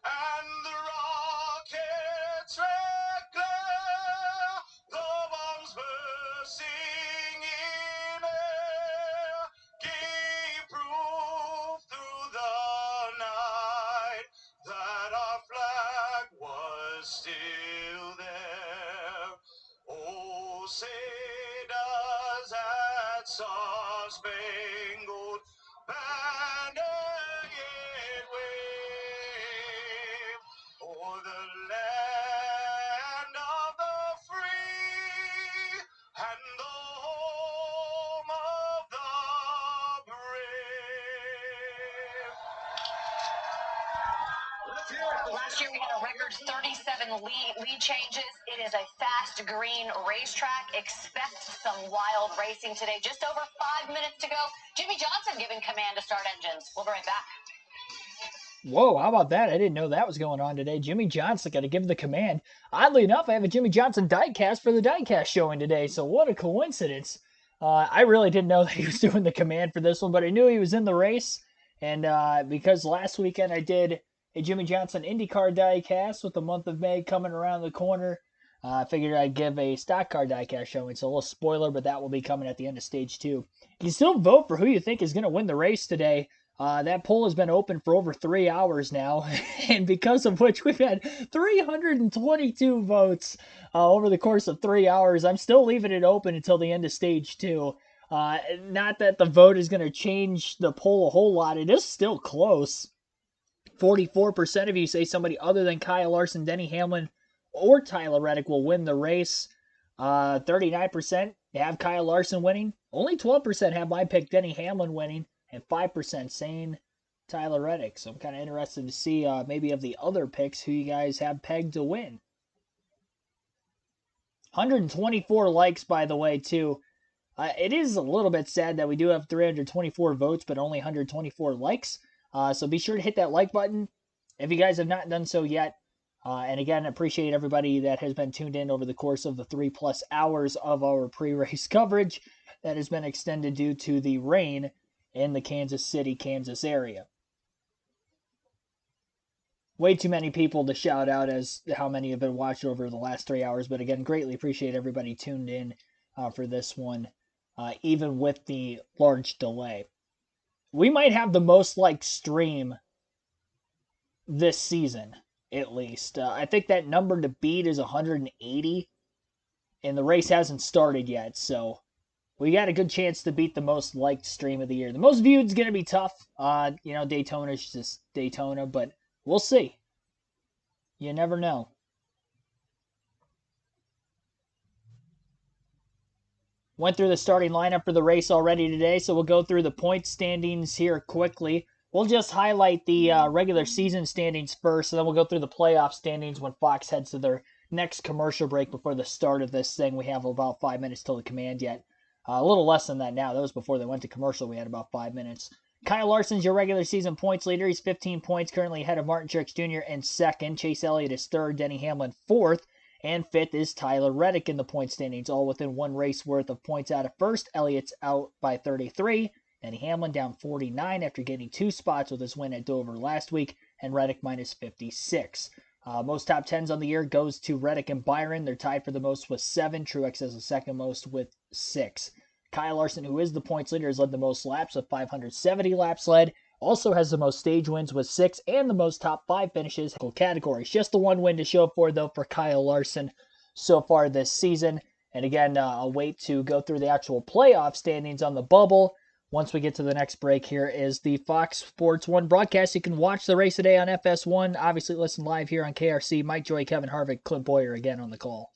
and the rocket's red glare, the bombs bursting in air, gave proof through the night that our flag was still there. Oh, say does that star-spangled banner yet wave o'er the land of the free and the home of the brave? Last year we had a record 37 lead changes. It is a fast green racetrack. Expect some wild racing today. Just over 5 minutes to go. Jimmy Johnson giving command to start engines. We'll be right back. Whoa, how about that? I didn't know that was going on today. Jimmy Johnson got to give the command. Oddly enough, I have a Jimmy Johnson diecast for the diecast showing today, so what a coincidence. I really didn't know that he was doing the command for this one, but I knew he was in the race, and because last weekend I did a Jimmy Johnson IndyCar diecast with the month of May coming around the corner, I figured I'd give a stock car diecast showing. It's a little spoiler, but that will be coming at the end of stage 2. You can still vote for who you think is going to win the race today. That poll has been open for over 3 hours now, and because of which we've had 322 votes over the course of 3 hours. I'm still leaving it open until the end of stage 2. Not that the vote is going to change the poll a whole lot. It is still close. 44% of you say somebody other than Kyle Larson, Denny Hamlin, or Tyler Reddick will win the race. 39% have Kyle Larson winning. Only 12% have my pick, Denny Hamlin, winning. And 5% saying Tyler Reddick. So I'm kind of interested to see maybe of the other picks who you guys have pegged to win. 124 likes, by the way, too. It is a little bit sad that we do have 324 votes, but only 124 likes. So be sure to hit that like button if you guys have not done so yet. And again, appreciate everybody that has been tuned in over the course of the 3+ hours of our pre-race coverage that has been extended due to the rain in the Kansas City, Kansas area. Way too many people to shout out as how many have been watched over the last 3 hours. But again, greatly appreciate everybody tuned in for this one, even with the large delay. We might have the most liked stream this season, at least. I think that number to beat is 180, and the race hasn't started yet, so we got a good chance to beat the most liked stream of the year. The most viewed is going to be tough. Daytona's just Daytona, but we'll see. You never know. Went through the starting lineup for the race already today, so we'll go through the point standings here quickly. We'll just highlight the regular season standings first, and then we'll go through the playoff standings when Fox heads to their next commercial break before the start of this thing. We have about 5 minutes till the command yet. A little less than that now. That was before they went to commercial. We had about 5 minutes. Kyle Larson's your regular season points leader. He's 15 points, currently ahead of Martin Truex Jr. in second. Chase Elliott is third. Denny Hamlin fourth. And fifth is Tyler Reddick in the point standings, all within one race worth of points out of first. Elliott's out by 33. Denny Hamlin down 49 after getting 2 spots with his win at Dover last week, and Reddick minus 56. Most top 10s on the year goes to Reddick and Byron. They're tied for the most with 7. Truex has the second most with 6. Kyle Larson, who is the points leader, has led the most laps with 570 laps led. Also has the most stage wins with 6 and the most top 5 finishes in categories. Just the one win to show for, though, for Kyle Larson so far this season. And again, I'll wait to go through the actual playoff standings on the bubble. Once we get to the next break, here is the Fox Sports 1 broadcast. You can watch the race today on FS1. Obviously, listen live here on KRC. Mike Joy, Kevin Harvick, Clint Boyer again on the call.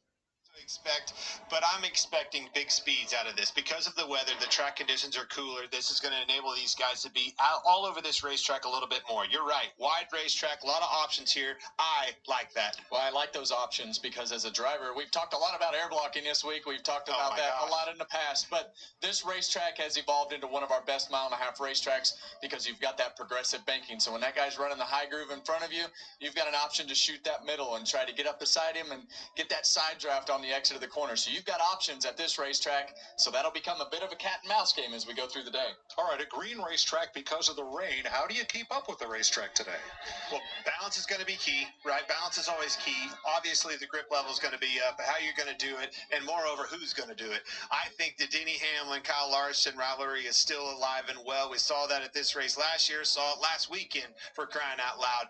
But I'm expecting big speeds out of this. Because of the weather, the track conditions are cooler. This is going to enable these guys to be out all over this racetrack a little bit more. You're right. Wide racetrack, a lot of options here. I like that. Well, I like those options because as a driver, we've talked a lot about air blocking this week. We've talked about that a lot in the past. But this racetrack has evolved into one of our best mile-and-a-half racetracks because you've got that progressive banking. So when that guy's running the high groove in front of you, you've got an option to shoot that middle and try to get up beside him and get that side draft on the exit of the corner. So you've got options at this racetrack, so that'll become a bit of a cat and mouse game as we go through the day. All right, a green racetrack because of the rain. How do you keep up with the racetrack today? Well, balance is going to be key, right? Balance is always key. Obviously, the grip level is going to be up, how you're going to do it, and moreover, who's going to do it. I think the Denny Hamlin, Kyle Larson rivalry is still alive and well. We saw that at this race last year, saw it last weekend, for crying out loud.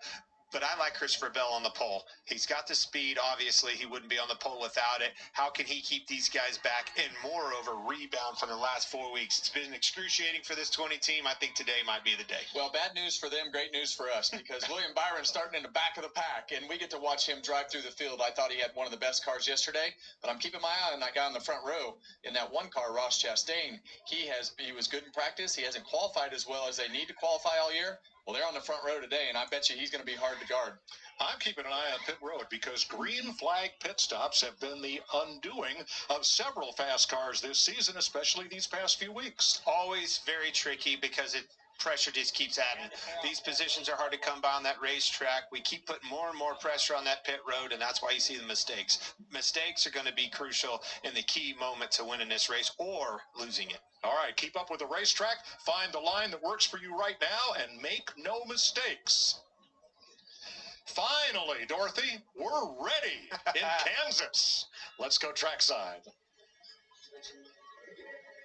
But I like Christopher Bell on the pole. He's got the speed. Obviously, he wouldn't be on the pole without it. How can he keep these guys back and, moreover, rebound from the last 4 weeks? It's been excruciating for this 20 team. I think today might be the day. Well, bad news for them, great news for us, because William Byron's starting in the back of the pack, and we get to watch him drive through the field. I thought he had one of the best cars yesterday, but I'm keeping my eye on that guy in the front row in that one car, Ross Chastain. He was good in practice. He hasn't qualified as well as they need to qualify all year. Well, they're on the front row today, and I bet you he's going to be hard to guard. I'm keeping an eye on pit road because green flag pit stops have been the undoing of several fast cars this season, especially these past few weeks. Always very tricky because pressure just keeps adding. These positions are hard to come by on that racetrack. We keep putting more and more pressure on that pit road, and that's why you see the mistakes. Mistakes are going to be crucial in the key moment to winning this race or losing it. All right, keep up with the racetrack, find the line that works for you right now, and make no mistakes. Finally, Dorothy, we're ready in Kansas. Let's go trackside.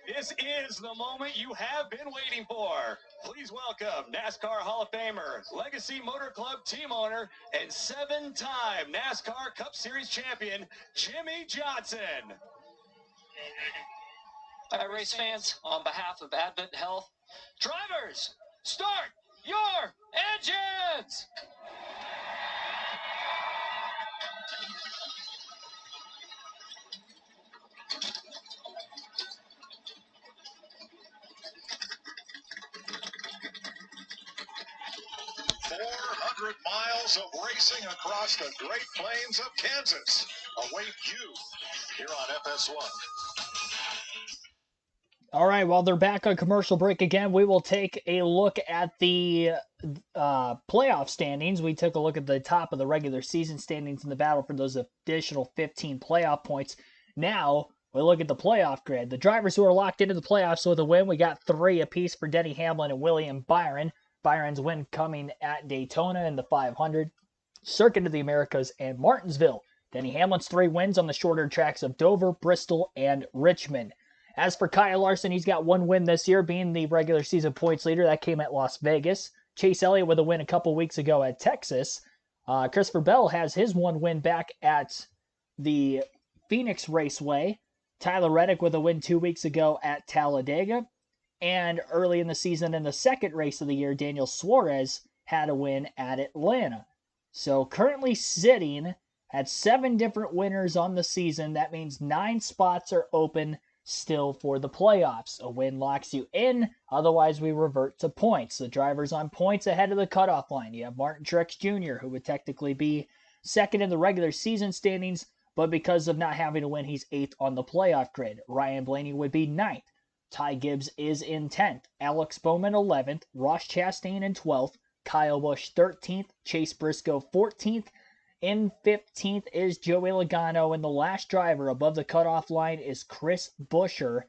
This is the moment you have been waiting for. Please welcome NASCAR Hall of Famer, Legacy Motor Club team owner, and 7-time NASCAR Cup Series champion, Jimmy Johnson. Hi, race fans. On behalf of Advent Health, drivers, start your engines! 400 miles of racing across the Great Plains of Kansas await you here on FS1. All right, while they're back on commercial break again, we will take a look at the playoff standings. We took a look at the top of the regular season standings in the battle for those additional 15 playoff points. Now, we look at the playoff grid. The drivers who are locked into the playoffs with a win, we got 3 apiece for Denny Hamlin and William Byron. Byron's win coming at Daytona in the 500, Circuit of the Americas, and Martinsville. Denny Hamlin's 3 wins on the shorter tracks of Dover, Bristol, and Richmond. As for Kyle Larson, he's got 1 win this year, being the regular season points leader. That came at Las Vegas. Chase Elliott with a win a couple weeks ago at Texas. Christopher Bell has his 1 win back at the Phoenix Raceway. Tyler Reddick with a win 2 weeks ago at Talladega. And early in the season, in the second race of the year, Daniel Suarez had a win at Atlanta. So currently sitting at 7 different winners on the season. That means 9 spots are open still for the playoffs. A win locks you in, otherwise we revert to points. The drivers on points ahead of the cutoff line. You have Martin Truex Jr., who would technically be second in the regular season standings, but because of not having a win, he's 8th on the playoff grid. Ryan Blaney would be 9th. Ty Gibbs is in 10th. Alex Bowman 11th. Ross Chastain in 12th. Kyle Busch 13th. Chase Briscoe 14th. In 15th is Joey Logano, and the last driver above the cutoff line is Chris Buescher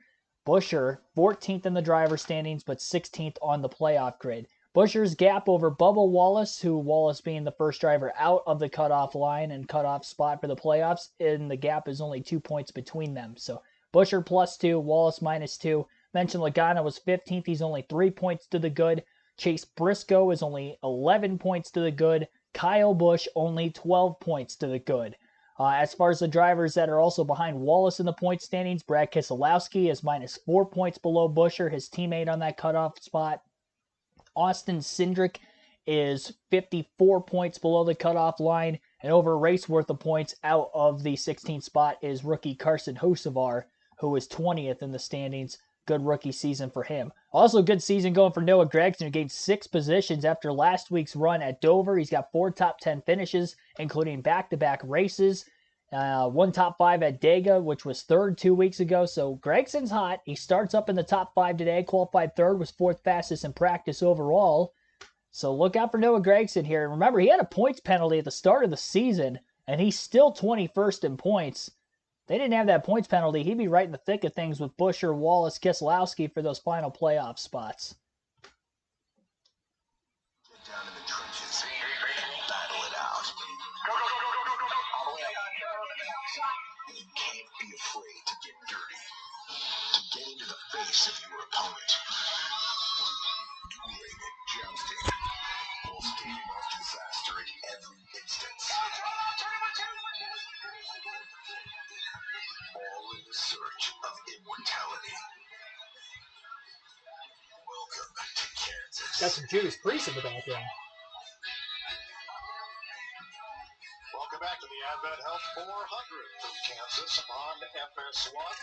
Buescher, 14th in the driver's standings, but 16th on the playoff grid. Buescher's gap over Bubba Wallace, who Wallace being the first driver out of the cutoff line and cutoff spot for the playoffs, and the gap is only 2 points between them. So Buescher +2, Wallace -2. Mentioned Logano was 15th. He's only 3 points to the good. Chase Briscoe is only 11 points to the good. Kyle Busch only 12 points to the good. As far as the drivers that are also behind Wallace in the point standings, Brad Keselowski is -4 points below Buescher, his teammate on that cutoff spot. Austin Cindric is 54 points below the cutoff line, and over a race worth of points out of the 16th spot is rookie Carson Hocevar, who is 20th in the standings. Good rookie season for him. Also, good season going for Noah Gragson, who gained 6 positions after last week's run at Dover. He's got 4 top 10 finishes, including back-to-back races. 1 top 5 at Dega, which was 3rd 2 weeks ago. So Gregson's hot. He starts up in the top 5 today. Qualified 3rd, was 4th fastest in practice overall. So look out for Noah Gragson here. And remember, he had a points penalty at the start of the season, and he's still 21st in points. They didn't have that points penalty. He'd be right in the thick of things with Buescher, Wallace, Keselowski for those final playoff spots. Down in the trenches, battle it out. Go, go, go, go, go, go, go, go. All the way up. And you can't be afraid to get dirty, to get into the face of your opponent. Dueling, jousting, while staving off disaster at every instance. All in the search of immortality. Welcome to Kansas. Got some Judas Priest in the background. Welcome back to the Advent Health 400 from Kansas on FS1.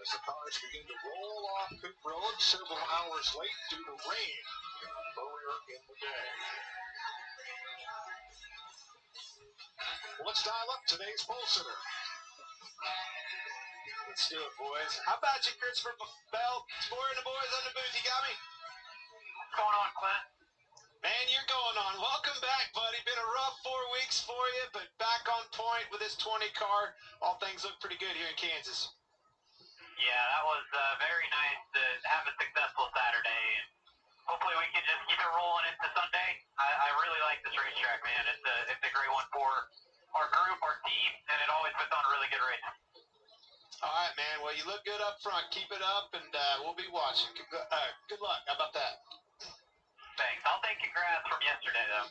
As the cars begin to roll off pit road several hours late due to rain earlier in the day. Let's dial up today's pole sitter. Let's do it, boys. How about you, Christopher Bell? Spoiling the boys on the booth. You got me? What's going on, Clint? Man, you're going on. Welcome back, buddy. Been a rough 4 weeks for you, but back on point with this 20 car. All things look pretty good here in Kansas. Yeah, that was very nice to have a successful Saturday. And hopefully we can just keep it rolling into Sunday. I really like this racetrack, man. It's a great one for our group, our team, and it always puts on a really good race. All right, man. Well, you look good up front. Keep it up, and we'll be watching. Good luck. How about that? Thanks. I'll take congrats from yesterday, though.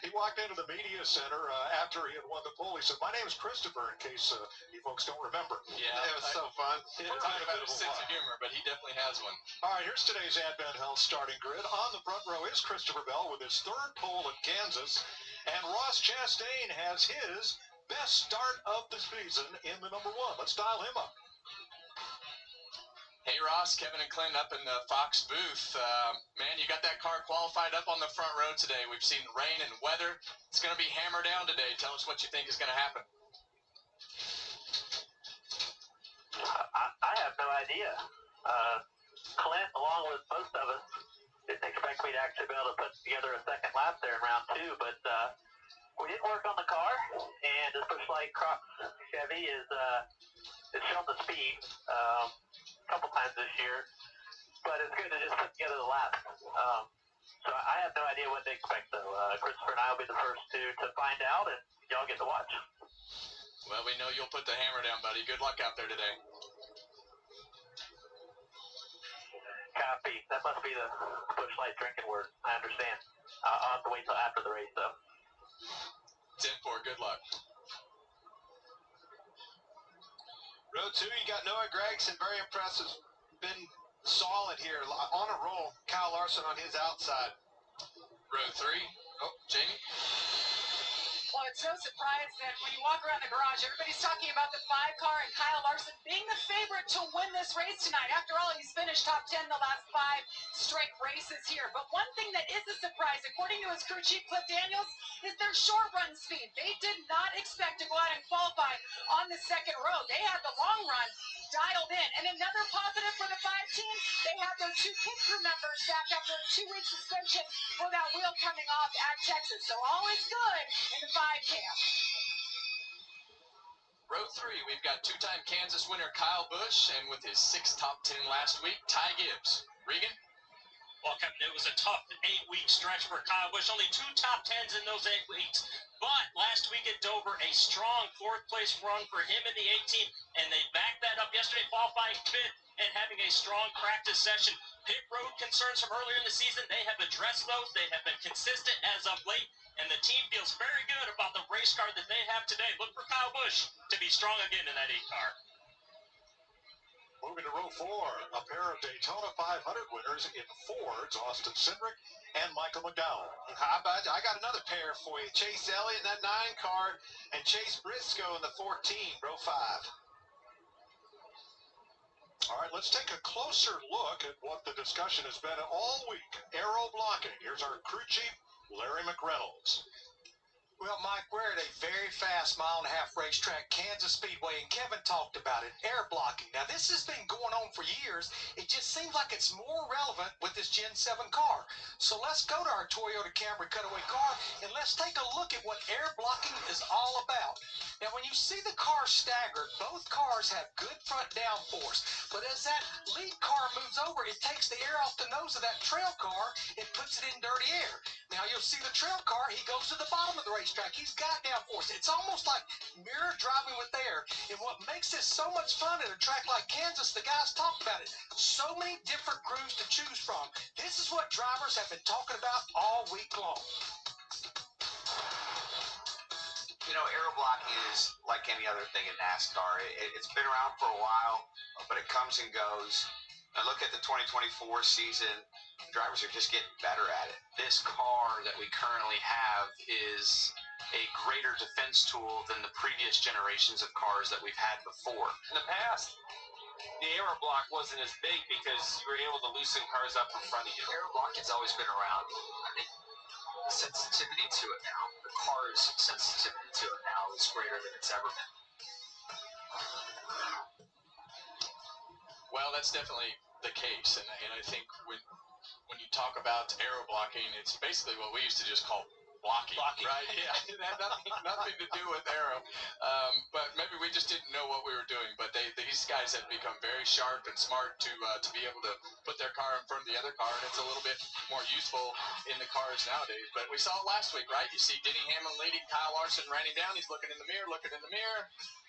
He walked into the media center after he had won the pole. He said, "My name is Christopher," in case you folks don't remember. Yeah, It was so fun. He didn't talk about his sense of humor, but he definitely has one. All right, here's today's Advent Health starting grid. On the front row is Christopher Bell with his 3rd pole at Kansas. And Ross Chastain has his best start of the season in the number 1. Let's dial him up. Hey, Ross, Kevin and Clint up in the Fox booth. Man, you got that car qualified up on the front row today. We've seen rain and weather. It's going to be hammer down today. Tell us what you think is going to happen. I have no idea. Clint, along with most of us, didn't expect me to actually be able to put together a second lap there in round 2, but we didn't work on the car, and this looks like Crocs Chevy is shown the speed a couple times this year, but it's good to just put together the lap. So I have no idea what to expect, though. Christopher and I will be the first to find out, and y'all get to watch. Well, we know you'll put the hammer down, buddy. Good luck out there today. Copy. That must be the Busch Light drinking word. I understand. I'll have to wait till after the race, though. 10-4. Good luck. Row 2, you got Noah Gragson, very impressive. Been solid here, on a roll. Kyle Larson on his outside. Row 3. Oh, Jamie. Well, it's no surprise that when you walk around the garage, everybody's talking about the 5 car and Kyle Larson being the favorite to win this race tonight. After all, he's finished top 10 the last 5 straight races here. But one thing that is a surprise, according to his crew chief, Cliff Daniels, is their short run speed. They did not expect to go out and qualify on the second row. They had the long run dialed in. And another positive for the 5 team, they have those 2 pit crew members back after a 2-week suspension for that wheel coming off at Texas. So all is good in the 5 camp. Row 3, we've got two-time Kansas winner Kyle Busch, and with his 6 top 10 last week, Ty Gibbs. Regan? Well, Captain, it was a tough 8-week stretch for Kyle Busch. Only 2 top 10s in those 8 weeks. But last week at Dover, a strong 4th-place run for him in the 18, and they backed that up yesterday, qualifying 5th and having a strong practice session. Pit road concerns from earlier in the season, they have addressed those. They have been consistent as of late, and the team feels very good about the race car that they have today. Look for Kyle Busch to be strong again in that 8 car. Moving to row 4, a pair of Daytona 500 winners in Fords, Austin Cindric and Michael McDowell. I got another pair for you. Chase Elliott in that 9 car and Chase Briscoe in the 14, row 5. All right, let's take a closer look at what the discussion has been all week. Aero blocking. Here's our crew chief, Larry McReynolds. Well, Mike, we're at a very fast mile-and-a-half racetrack, Kansas Speedway, and Kevin talked about it, air blocking. Now, this has been going on for years. It just seems like it's more relevant with this Gen 7 car. So let's go to our Toyota Camry cutaway car, and let's take a look at what air blocking is all about. Now, when you see the cars staggered, both cars have good front downforce. But as that lead car moves over, it takes the air off the nose of that trail car and puts it in dirty air. Now, you'll see the trail car, he goes to the bottom of the racetrack. He's got downforce. It's almost like mirror driving with air. And what makes this so much fun at a track like Kansas, the guys talked about it. So many different grooves to choose from. This is what drivers have been talking about all week long. You know, aero blocking is like any other thing in NASCAR. It's been around for a while, but it comes and goes. And look at the 2024 season, drivers are just getting better at it. This car that we currently have is a greater defense tool than the previous generations of cars that we've had before. In the past, the aero block wasn't as big because you were able to loosen cars up in front of you. Aero blocking's always been around. I think the sensitivity to it now, the car's sensitivity to it now is greater than it's ever been. Well, that's definitely the case, and I think when you talk about aero blocking, it's basically what we used to just call blocking. Right? Yeah, it had nothing to do with aero, but maybe we just didn't know what we were doing. But these guys have become very sharp and smart to be able to put their car in front of the other car, and it's a little bit more useful in the cars nowadays. But we saw it last week, right? You see Denny Hamlin leading, Kyle Larson ran him down. He's looking in the mirror,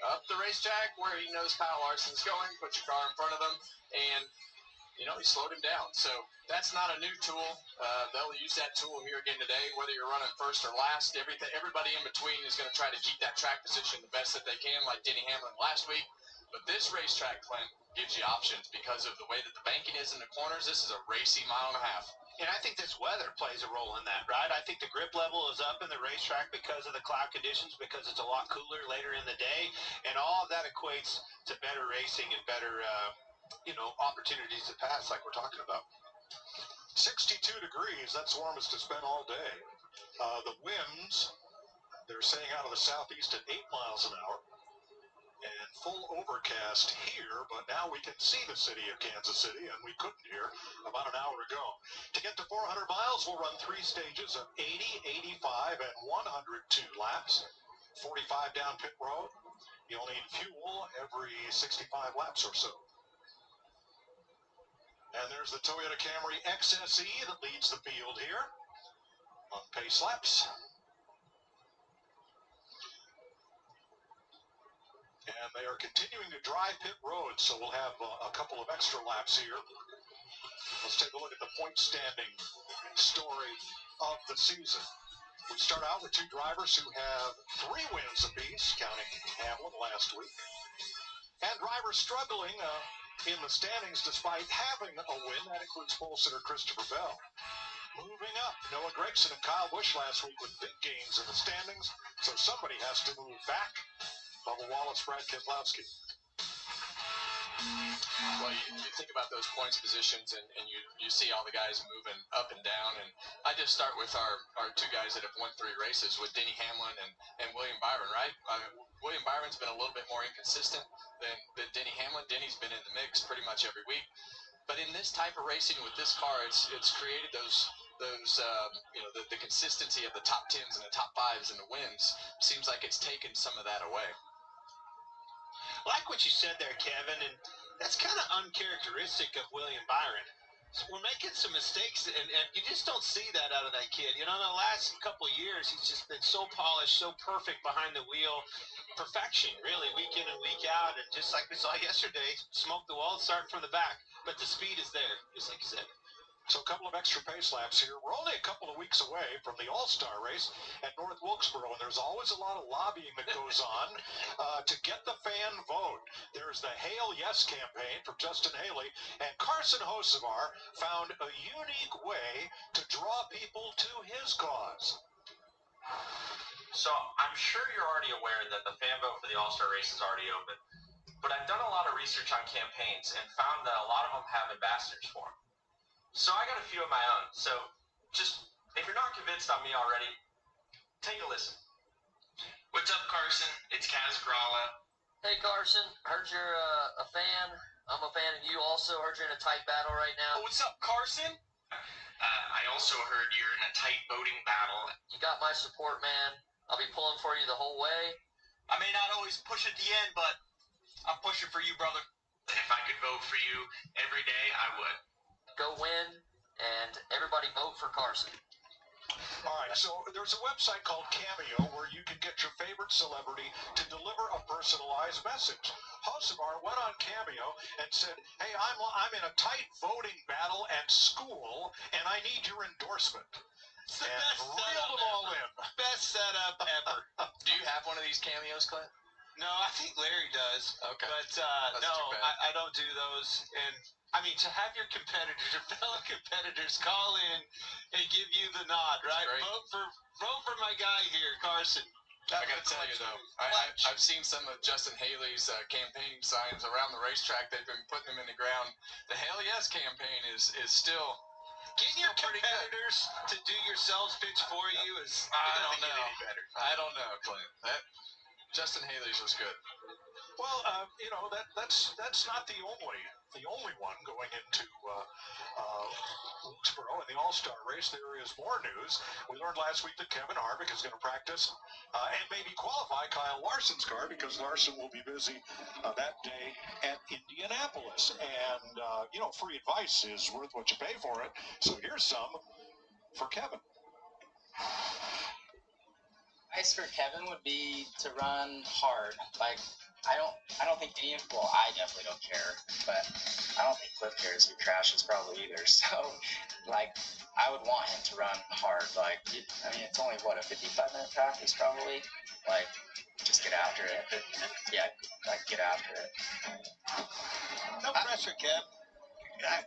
up the racetrack where he knows Kyle Larson's going. Put your car in front of him, and he slowed him down. So that's not a new tool. They'll use that tool here again today, whether you're running first or last. Everybody in between is going to try to keep that track position the best that they can, like Denny Hamlin last week. But this racetrack, Clint, gives you options because of the way that the banking is in the corners. This is a racy mile-and-a-half. And I think this weather plays a role in that, right? I think the grip level is up in the racetrack because of the cloud conditions, because it's a lot cooler later in the day, and all of that equates to better racing and better opportunities to pass like we're talking about. 62 degrees, that's warmest it's been all day. The winds, they're saying out of the southeast at 8 miles an hour. And full overcast here, but now we can see the city of Kansas City, and we couldn't here about an hour ago. To get to 400 miles, we'll run 3 stages of 80, 85, and 102 laps. 45 down pit road. You'll need fuel every 65 laps or so. And there's the Toyota Camry XSE that leads the field here on pace laps. And they are continuing to drive pit road, so we'll have a couple of extra laps here. Let's take a look at the point standing story of the season. We start out with 2 drivers who have 3 wins apiece, counting Hamlin last week. And drivers struggling in the standings despite having a win. That includes pole sitter Christopher Bell. Moving up, Noah Gragson and Kyle Busch last week with big gains in the standings, so somebody has to move back. Bubba Wallace, Brad Keselowski. Well, you think about those points positions, and you see all the guys moving up and down. And I just start with our 2 guys that have won 3 races with Denny Hamlin and William Byron, right? William Byron's been a little bit more inconsistent than Denny Hamlin. Denny's been in the mix pretty much every week. But in this type of racing with this car, it's created the consistency of the top 10s and the top 5s and the wins. Seems like it's taken some of that away. like what you said there, Kevin, and that's kind of uncharacteristic of William Byron. So we're making some mistakes, and you just don't see that out of that kid. You know, in the last couple of years, he's just been so polished, so perfect behind the wheel. Perfection, really, week in and week out. And just like we saw yesterday, smoke the wall, start from the back. But the speed is there, just like you said. So a couple of extra pace laps here. We're only a couple of weeks away from the All-Star race at North Wilkesboro, and there's always a lot of lobbying that goes on to get the fan vote. There's the Hail Yes campaign from Justin Haley, and Carson Hocevar found a unique way to draw people to his cause. So I'm sure you're already aware that the fan vote for the All-Star race is already open, but I've done a lot of research on campaigns and found that a lot of them have ambassadors for them. So I got a few of my own. So just, if you're not convinced on me already, take a listen. What's up, Carson? It's Kaz Gralla. Hey, Carson. Heard you're a fan. I'm a fan of you also. Heard you're in a tight battle right now. Oh, what's up, Carson? I also heard you're in a tight voting battle. You got my support, man. I'll be pulling for you the whole way. I may not always push at the end, but I'm pushing for you, brother. And if I could vote for you every day, I would. Go win, and everybody vote for Carson. All right, so there's a website called Cameo where you can get your favorite celebrity to deliver a personalized message. Hocevar went on Cameo and said, hey, I'm in a tight voting battle at school, and I need your endorsement. It's the and best reeled them all in. Best setup ever. Do you have one of these cameos, Clint? No, I think Larry does. Okay. But no, I don't do those. And I mean, to have your competitors, your fellow competitors, call in and give you the nod, right? Vote for my guy here, Carson. I got to tell you, though, I've seen some of Justin Haley's campaign signs around the racetrack. They've been putting them in the ground. The Hail Yes campaign is still getting your competitors to do your sales pitch for you is I don't know. Any better. I don't know, Clint. Justin Haley's was good. Well, you know, that's not the only one going into Wilkesboro in the All-Star race. There is more news. We learned last week that Kevin Harvick is going to practice and maybe qualify Kyle Larson's car because Larson will be busy that day at Indianapolis. And, you know, free advice is worth what you pay for it. So here's some for Kevin. Advice for Kevin would be to run hard. Like, I don't think I definitely don't care, but I don't think Cliff cares who crashes probably either. So, like, I would want him to run hard. Like, I mean, it's only, what, a 55-minute practice probably? Like, just get after it. Yeah, like, get after it. No pressure, Kev.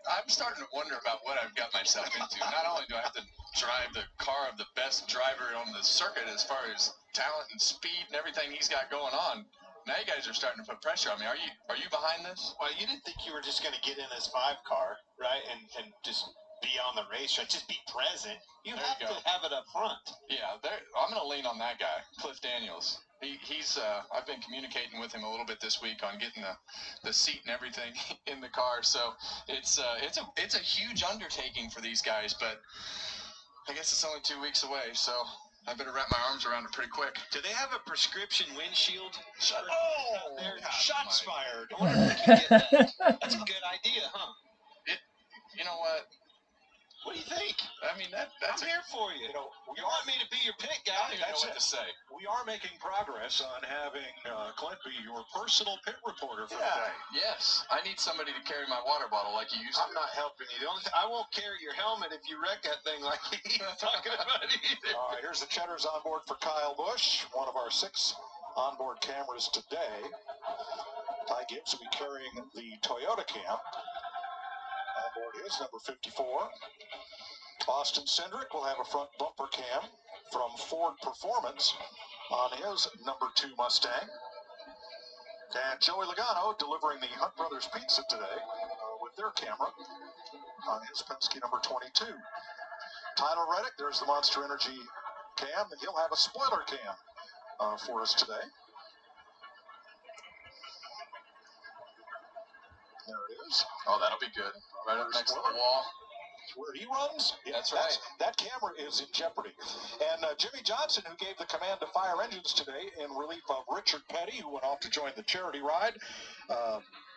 I'm starting to wonder about what I've got myself into. Not only do I have to drive the car of the best driver on the circuit as far as talent and speed and everything he's got going on, now you guys are starting to put pressure on me. Are you behind this? Well, you didn't think you were just going to get in this 5 car, right, and just be on the racetrack, just be present. You have to have it up front. Yeah, I'm going to lean on that guy, Cliff Daniels. He's I've been communicating with him a little bit this week on getting the seat and everything in the car. So it's a huge undertaking for these guys, but I guess it's only 2 weeks away, so I better wrap my arms around it pretty quick. Do they have a prescription windshield? Oh, shots fired. I wonder if we can get that. That's a good idea, huh? You know what? What do you think? I mean, that's I'm here for you. You know, you want me to be your pit guy? I don't even know what to say. We are making progress on having Clint be your personal pit reporter for the day. Yes. I need somebody to carry my water bottle like you used to. I'm not helping you. The only thing, I won't carry your helmet if you wreck that thing like he's talking about either. All right, here's the Cheddars on board for Kyle Busch, one of our 6 onboard cameras today. Ty Gibbs will be carrying the Toyota cam. On board is number 54. Austin Cindric will have a front bumper cam from Ford Performance on his number 2 Mustang. And Joey Logano delivering the Hunt Brothers Pizza today with their camera on his Penske number 22. Tyler Reddick, there's the Monster Energy cam, and he'll have a spoiler cam for us today. There it is. Oh, that'll be good. Right up next to the wall. where he runs, that's right. That camera is in jeopardy. And Jimmy Johnson, who gave the command to fire engines today in relief of Richard Petty, who went off to join the charity ride.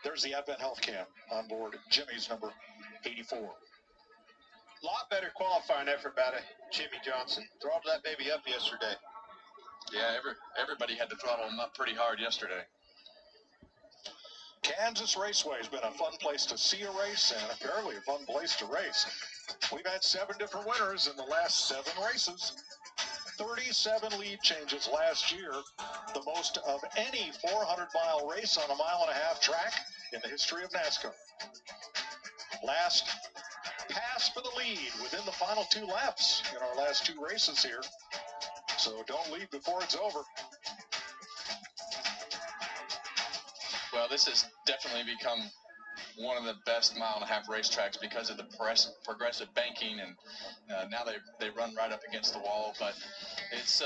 There's the Advent Health Cam on board Jimmy's number 84. Lot better qualifying effort out of Jimmy Johnson. Throttled that baby up yesterday. Yeah, everybody had to throttle him up pretty hard yesterday. Kansas Raceway has been a fun place to see a race and apparently a fun place to race. We've had 7 different winners in the last 7 races. 37 lead changes last year, the most of any 400-mile race on a mile-and-a-half track in the history of NASCAR. Last pass for the lead within the final 2 laps in our last 2 races here. So don't leave before it's over. Well, this has definitely become one of the best mile-and-a-half racetracks because of the progressive banking, and now they run right up against the wall. But it's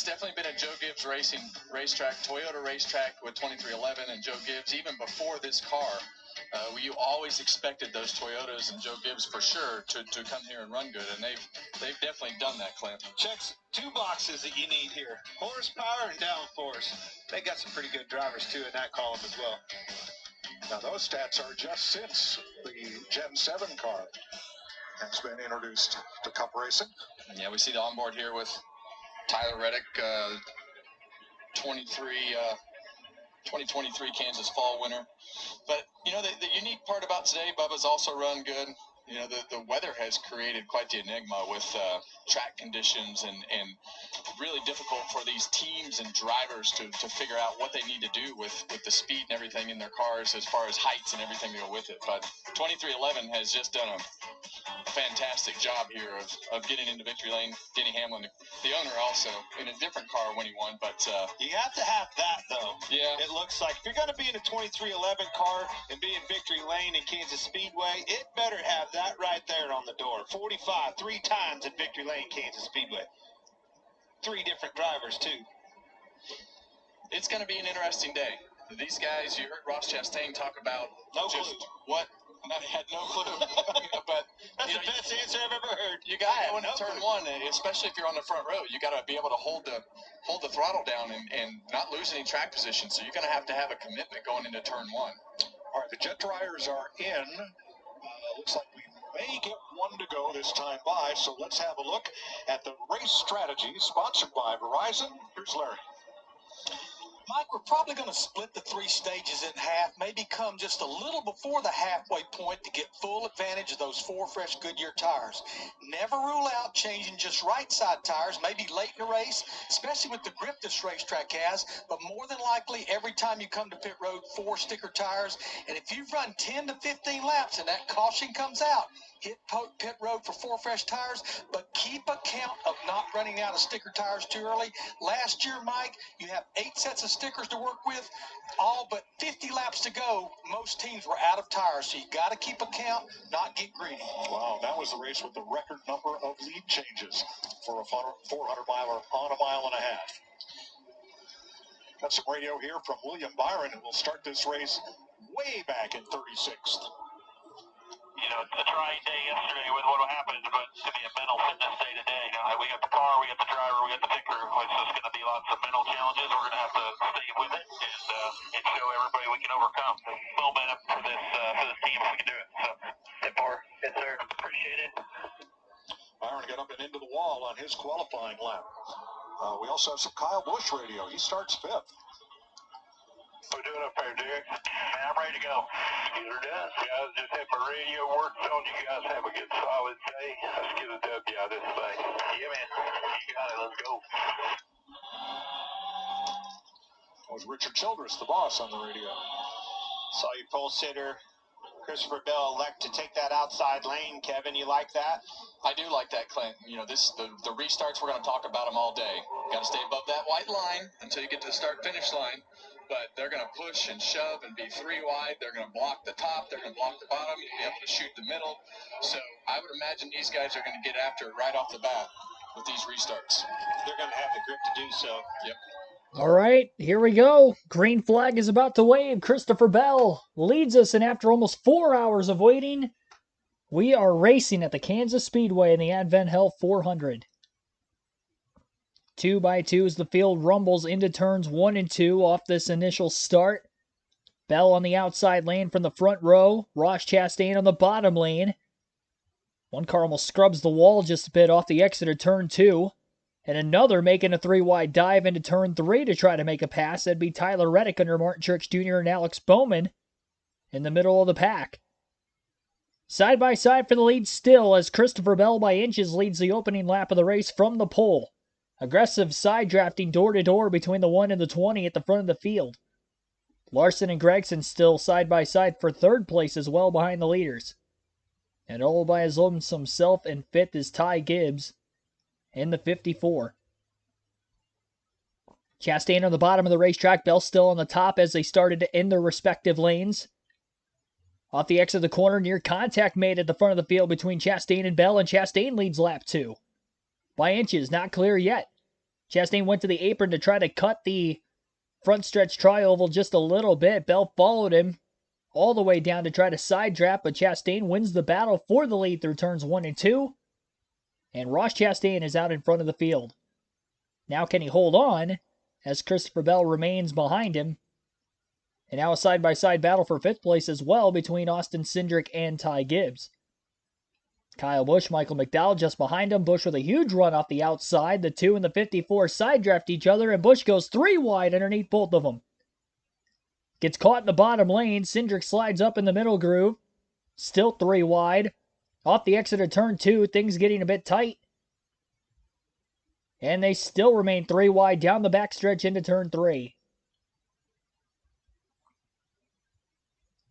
definitely been a Joe Gibbs racing racetrack, Toyota racetrack with 2311 and Joe Gibbs. Even before this car, you always expected those Toyotas and Joe Gibbs for sure to come here and run good, and they've definitely done that, Clint. Checks 2 boxes that you need here: horsepower and downforce. They got some pretty good drivers too in that column as well. Now those stats are just since the Gen 7 car has been introduced to Cup racing. Yeah, we see the onboard here with Tyler Reddick, 2023 Kansas Fall winner. But, you know, the unique part about today, Bubba's also run good. You know, the weather has created quite the enigma with track conditions and really difficult for these teams and drivers to figure out what they need to do with the speed and everything in their cars as far as heights and everything to go with it. But 2311 has just done a fantastic job here of getting into victory lane. Denny Hamlin, the owner, also in a different car when he won, but You have to have that, though. yeah, It looks like if you're going to be in a 2311 car and be in victory lane in Kansas Speedway, it better have that right there on the door. 45, 3 times in victory lane, Kansas Speedway. 3 different drivers, too. it's going to be an interesting day. These guys, you heard Ross Chastain talk about what. And I had no clue, but that's the best answer I've ever heard. You got to go into turn 1, especially if you're on the front row. You got to be able to hold the throttle down and not lose any track position. So you're going to have a commitment going into turn 1. All right, the jet dryers are in. Looks like we may get one to go this time by. So let's have a look at the race strategy sponsored by Verizon. Here's Larry. Mike, we're probably going to split the 3 stages in half, maybe come just a little before the halfway point to get full advantage of those 4 fresh Goodyear tires. Never rule out changing just right side tires, maybe late in the race, especially with the grip this racetrack has, but more than likely every time you come to pit road, 4 sticker tires. And if you've run 10 to 15 laps and that caution comes out, hit pit road for 4 fresh tires, but keep a count of not running out of sticker tires too early. Last year, Mike, you have 8 sets of stickers to work with, all but 50 laps to go. Most teams were out of tires, so you got to keep a count, not get greedy. Wow, that was the race with the record number of lead changes for a 400-miler on a mile and a half. Got some radio here from William Byron, who will start this race way back in 36th. You know, it's a trying day yesterday with what happened, but it's going to be a mental fitness day today. We got the car, we got the driver, we got the pit crew. It's just going to be lots of mental challenges. We're going to have to stay with it and show everybody we can overcome. Momentum for this team if we can do it. So, hit more. Yes, sir. Appreciate it. Byron got up and into the wall on his qualifying lap. We also have some Kyle Busch radio. He starts 5th. What are we doing up there, Derek? Man, I'm ready to go. Get her done. Guys, just had my radio worked on. You guys have a good, solid day. Let's get a W out of this thing. Yeah, man. You got it. Let's go. That was Richard Childress, the boss, on the radio. Saw you pole sitter. Christopher Bell elect to take that outside lane. Kevin, you like that? I do like that, Clint. You know, the restarts, we're going to talk about them all day. Got to stay above that white line until you get to the start-finish line. But they're going to push and shove and be 3 wide. They're going to block the top. They're going to block the bottom. You'll be able to shoot the middle. So I would imagine these guys are going to get after it right off the bat with these restarts. They're going to have the grip to do so. Yep. All right, here we go. Green flag is about to wave. Christopher Bell leads us, and after almost 4 hours of waiting, We are racing at the Kansas Speedway in the Advent Health 400. 2 by 2 as the field rumbles into turns 1 and 2 off this initial start. Bell on the outside lane from the front row. Ross Chastain on the bottom lane. One car almost scrubs the wall just a bit off the exit of turn 2. And another making a 3-wide dive into turn 3 to try to make a pass. That'd be Tyler Reddick under Martin Truex Jr. and Alex Bowman in the middle of the pack. Side by side for the lead still as Christopher Bell by inches leads the opening lap of the race from the pole. Aggressive side drafting door to door between the 1 and the 20 at the front of the field. Larson and Gregson still side by side for third place as well behind the leaders. And all by his lonesome self and fifth is Ty Gibbs in the 54. Chastain on the bottom of the racetrack, Bell still on the top as they started to end their respective lanes. Off the exit of the corner, near contact made at the front of the field between Chastain and Bell, and Chastain leads lap 2. By inches, not clear yet. Chastain went to the apron to try to cut the front stretch tri-oval just a little bit. Bell followed him all the way down to try to side draft, but Chastain wins the battle for the lead through turns 1 and 2. And Ross Chastain is out in front of the field. Now can he hold on as Christopher Bell remains behind him? And now a side-by-side battle for 5th place as well between Austin Cindric and Ty Gibbs. Kyle Busch, Michael McDowell just behind him. Busch with a huge run off the outside. The 2 and the 54 side draft each other, and Busch goes 3 wide underneath both of them. Gets caught in the bottom lane. Cindric slides up in the middle groove. Still 3 wide. Off the exit of turn 2, things getting a bit tight. And they still remain 3 wide down the backstretch into turn 3.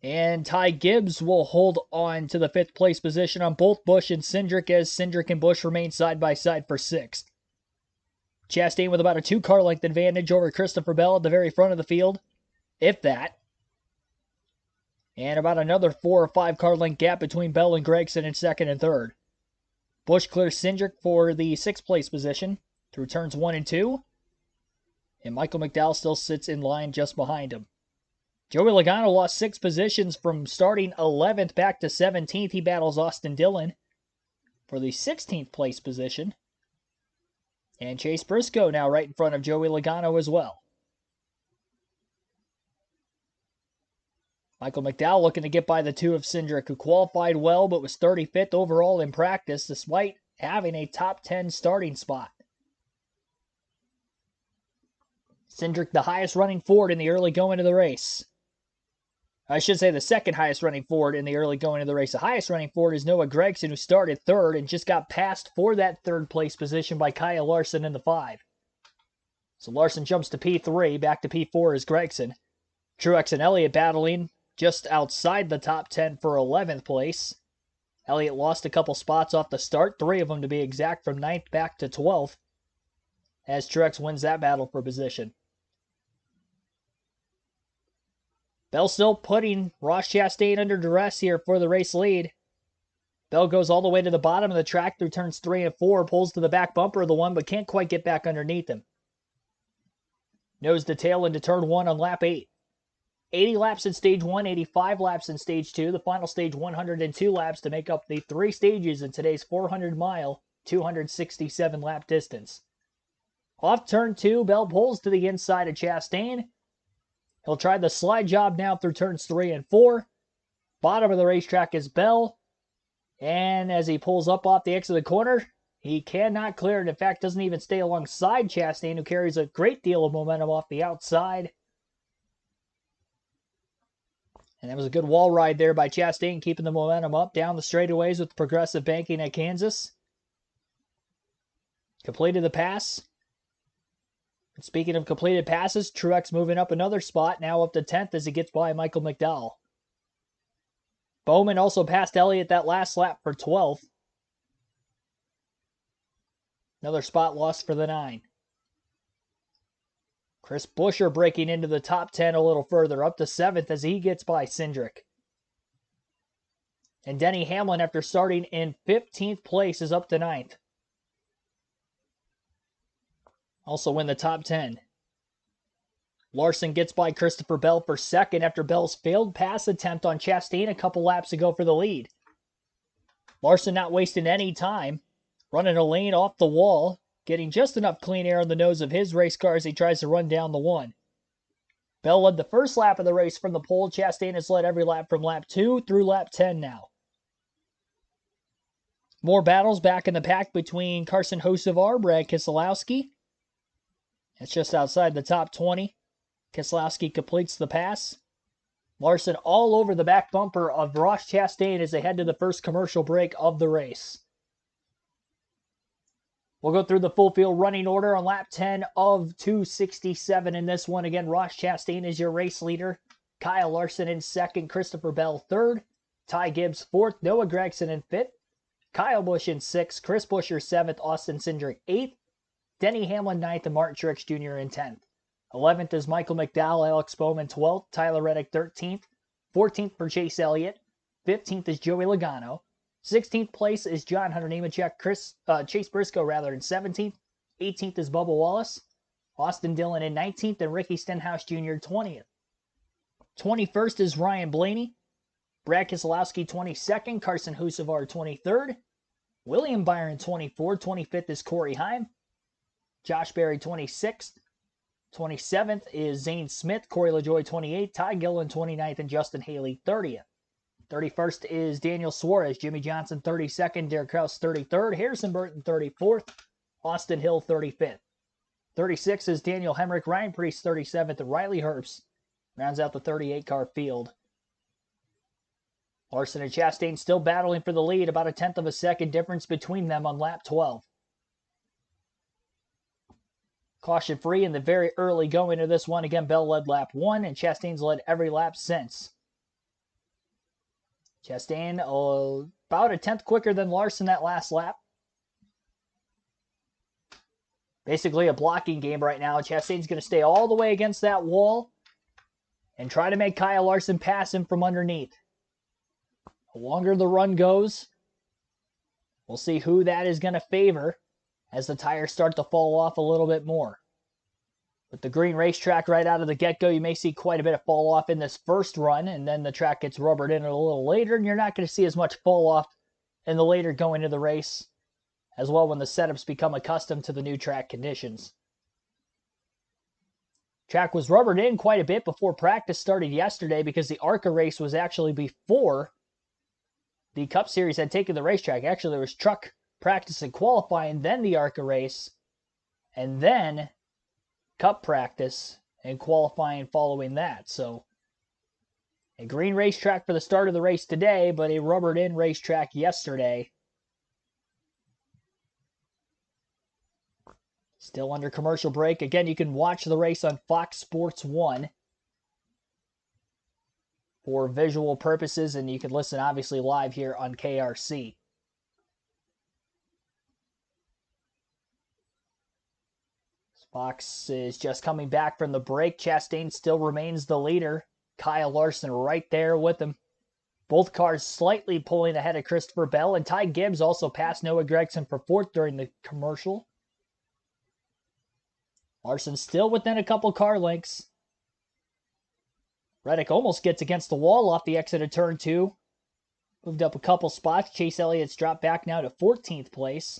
And Ty Gibbs will hold on to the 5th place position on both Busch and Cindric as Cindric and Busch remain side by side for 6th. Chastain with about a 2-car length advantage over Christopher Bell at the very front of the field, if that. And about another 4 or 5 car length gap between Bell and Gregson in 2nd and 3rd. Busch clears Cindric for the 6th place position through turns 1 and 2. And Michael McDowell still sits in line just behind him. Joey Logano lost 6 positions from starting 11th back to 17th. He battles Austin Dillon for the 16th place position. And Chase Briscoe now right in front of Joey Logano as well. Michael McDowell looking to get by the 2 of Cindric, who qualified well but was 35th overall in practice despite having a top 10 starting spot. Cindric, the highest running Ford in the early going of the race. I should say the second highest running Ford in the early going of the race. The highest running Ford is Noah Gragson, who started 3rd and just got passed for that 3rd place position by Kyle Larson in the 5. So Larson jumps to P3, back to P4 is Gragson. Truex and Elliott battling just outside the top 10 for 11th place. Elliott lost a couple spots off the start, 3 of them to be exact, from 9th back to 12th, as Truex wins that battle for position. Bell still putting Ross Chastain under duress here for the race lead. Bell goes all the way to the bottom of the track through turns 3 and 4, pulls to the back bumper of the 1, but can't quite get back underneath him. Nose to tail into turn 1 on lap 8. 80 laps in stage 1, 85 laps in stage 2. The final stage 102 laps to make up the 3 stages in today's 400-mile, 267-lap distance. Off turn 2, Bell pulls to the inside of Chastain. He'll try the slide job now through turns 3 and 4. Bottom of the racetrack is Bell. And as he pulls up off the exit of the corner, he cannot clear it. In fact, doesn't even stay alongside Chastain, who carries a great deal of momentum off the outside. And that was a good wall ride there by Chastain, keeping the momentum up down the straightaways with progressive banking at Kansas. Completed the pass. Speaking of completed passes, Truex moving up another spot, now up to 10th as he gets by Michael McDowell. Bowman also passed Elliott that last lap for 12th. Another spot lost for the 9. Chris Buescher breaking into the top 10 a little further, up to 7th as he gets by Cindric. And Denny Hamlin, after starting in 15th place, is up to 9th. Also in the top 10. Larson gets by Christopher Bell for 2nd after Bell's failed pass attempt on Chastain a couple laps ago for the lead. Larson not wasting any time, running a lane off the wall, getting just enough clean air on the nose of his race car as he tries to run down the one. Bell led the first lap of the race from the pole. Chastain has led every lap from lap 2 through lap 10 now. More battles back in the pack between Carson Hocevar, Brad Keselowski. It's just outside the top 20. Keselowski completes the pass. Larson all over the back bumper of Ross Chastain as they head to the first commercial break of the race. We'll go through the full field running order on lap 10 of 267 in this one. Again, Ross Chastain is your race leader. Kyle Larson in second. Christopher Bell third. Ty Gibbs fourth. Noah Gragson in fifth. Kyle Busch in sixth. Chris Buescher seventh. Austin Cindric eighth. Denny Hamlin ninth. And Martin Truex Jr. in 10th. 11th is Michael McDowell. Alex Bowman 12th. Tyler Reddick 13th. 14th for Chase Elliott. 15th is Joey Logano. 16th place is John Hunter Nemechek, Chase Briscoe in 17th. 18th is Bubba Wallace. Austin Dillon in 19th and Ricky Stenhouse Jr. 20th. 21st is Ryan Blaney. Brad Keselowski 22nd. Carson Hocevar 23rd. William Byron 24th. 25th is Corey Heim. Josh Berry 26th. 27th is Zane Smith. Corey LaJoie 28th. Ty Gillen 29th and Justin Haley 30th. 31st is Daniel Suarez. Jimmy Johnson 32nd. Derek Kraus 33rd. Harrison Burton 34th. Austin Hill 35th. 36th is Daniel Hemrick. Ryan Preece 37th. And Riley Herbst rounds out the 38-car field. Larson and Chastain still battling for the lead. About a tenth of a second difference between them on lap 12. Caution free in the very early going of this one. Again, Bell led lap 1 and Chastain's led every lap since. Chastain about a tenth quicker than Larson that last lap. Basically a blocking game right now. Chastain's going to stay all the way against that wall and try to make Kyle Larson pass him from underneath. The longer the run goes, we'll see who that is going to favor as the tires start to fall off a little bit more. With the green racetrack right out of the get-go, you may see quite a bit of fall off in this first run, and then the track gets rubbered in a little later, and you're not going to see as much fall off in the later going of the race as well when the setups become accustomed to the new track conditions. Track was rubbered in quite a bit before practice started yesterday because the ARCA race was actually before the Cup Series had taken the racetrack. Actually, there was truck practice and qualifying, then the ARCA race, and then Cup practice and qualifying following that. So a green racetrack for the start of the race today, but a rubbered in racetrack yesterday. Still under commercial break. Again, you can watch the race on Fox Sports 1 for visual purposes, and you can listen obviously live here on KRC. Fox is just coming back from the break. Chastain still remains the leader. Kyle Larson right there with him. Both cars slightly pulling ahead of Christopher Bell, and Ty Gibbs also passed Noah Gragson for fourth during the commercial. Larson still within a couple car lengths. Reddick almost gets against the wall off the exit of turn 2. Moved up a couple spots. Chase Elliott's dropped back now to 14th place.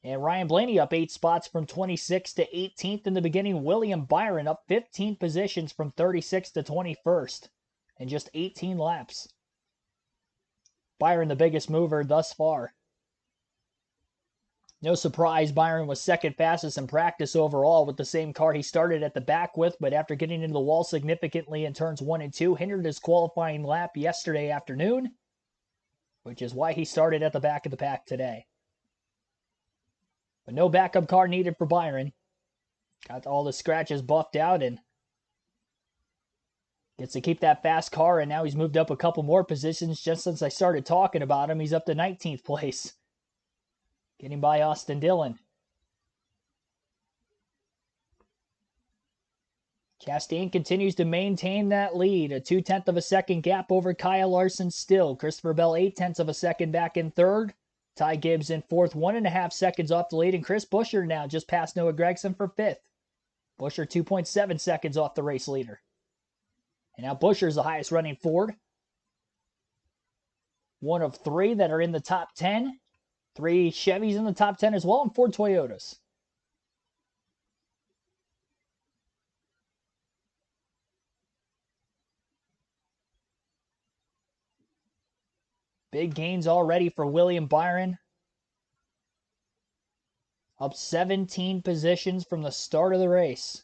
And Ryan Blaney up 8 spots from 26th to 18th in the beginning. William Byron up 15 positions from 36th to 21st in just 18 laps. Byron the biggest mover thus far. No surprise, Byron was second fastest in practice overall with the same car he started at the back with, but after getting into the wall significantly in turns 1 and 2, hindered his qualifying lap yesterday afternoon, which is why he started at the back of the pack today. But no backup car needed for Byron. Got all the scratches buffed out and gets to keep that fast car, and now he's moved up a couple more positions just since I started talking about him. He's up to 19th place. Getting by Austin Dillon. Chastain continues to maintain that lead. A 0.2 of a second gap over Kyle Larson still. Christopher Bell 0.8 of a second back in third. Ty Gibbs in fourth, 1.5 seconds off the lead. And Chris Buescher now just past Noah Gragson for fifth. Buescher 2.7 seconds off the race leader. And now Buescher's the highest running Ford. one of 3 that are in the top 10. 3 Chevys in the top 10 as well, and 4 Toyotas. Big gains already for William Byron. Up 17 positions from the start of the race.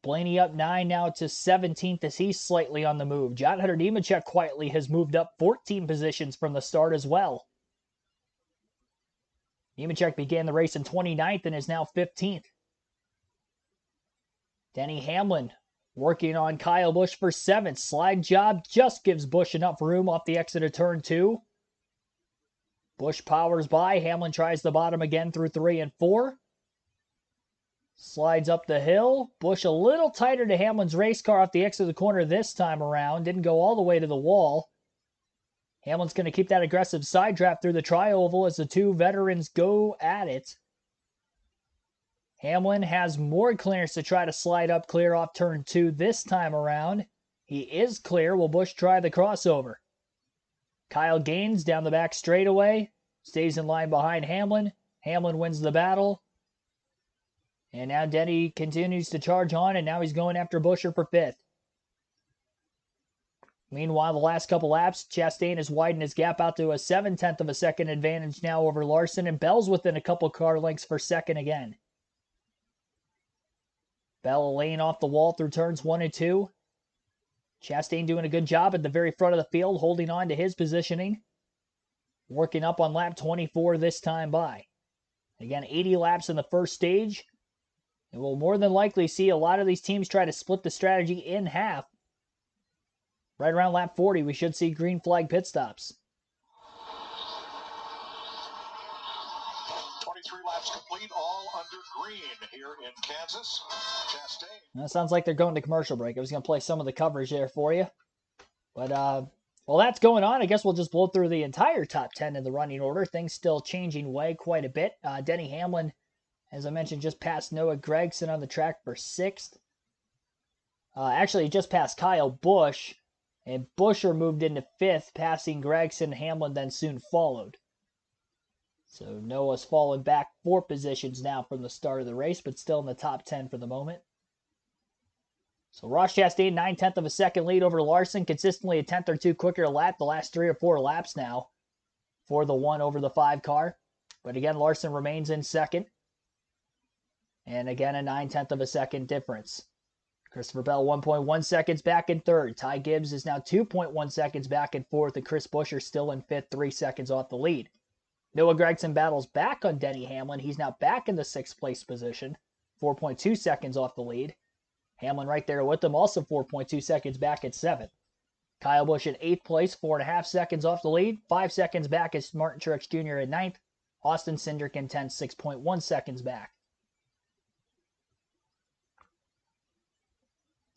Blaney up 9 now to 17th as he's slightly on the move. John Hunter Nemechek quietly has moved up 14 positions from the start as well. Nemechek began the race in 29th and is now 15th. Denny Hamlin working on Kyle Busch for 7th. Slide job just gives Busch enough room off the exit of turn 2. Busch powers by. Hamlin tries the bottom again through 3 and 4. Slides up the hill. Busch a little tighter to Hamlin's race car off the exit of the corner this time around. Didn't go all the way to the wall. Hamlin's going to keep that aggressive side draft through the tri-oval as the 2 veterans go at it. Hamlin has more clearance to try to slide up clear off turn 2 this time around. He is clear. Will Busch try the crossover? Kyle Gaines down the back straightaway. Stays in line behind Hamlin. Hamlin wins the battle. And now Denny continues to charge on, and now he's going after Buescher for 5th. Meanwhile, the last couple laps, Chastain has widened his gap out to a 7/10 of a second advantage now over Larson, and Bell's within a couple car lengths for 2nd again. Bell laying off the wall through turns 1 and 2. Chastain doing a good job at the very front of the field, holding on to his positioning. Working up on lap 24 this time by. Again, 80 laps in the first stage. And we'll more than likely see a lot of these teams try to split the strategy in half. Right around lap 40, we should see green flag pit stops. 23 laps complete, all under green here in Kansas. Chastain. That sounds like they're going to commercial break. I was going to play some of the coverage there for you. But while that's going on, I guess we'll just blow through the entire top 10 in the running order. Things still changing way quite a bit. Denny Hamlin, as I mentioned, just passed Noah Gragson on the track for 6th. Actually, just passed Kyle Busch. And Buescher moved into 5th, passing Gragson. Hamlin then soon followed. So Noah's fallen back 4 positions now from the start of the race, but still in the top 10 for the moment. So Ross Chastain, 9/10 of a second lead over Larson, consistently a 10th or 2 quicker lap the last 3 or 4 laps now for the 1 over the 5 car. But again, Larson remains in 2nd. And again, a 9/10 of a second difference. Christopher Bell, 1.1 seconds back in 3rd. Ty Gibbs is now 2.1 seconds back in 4th, and Chris Buescher still in 5th, 3 seconds off the lead. Noah Gragson battles back on Denny Hamlin. He's now back in the 6th place position, 4.2 seconds off the lead. Hamlin right there with him, also 4.2 seconds back at 7th. Kyle Busch in 8th place, 4.5 seconds off the lead. 5 seconds back is Martin Truex Jr. at 9th. Austin Cindric in 10th, 6.1 seconds back.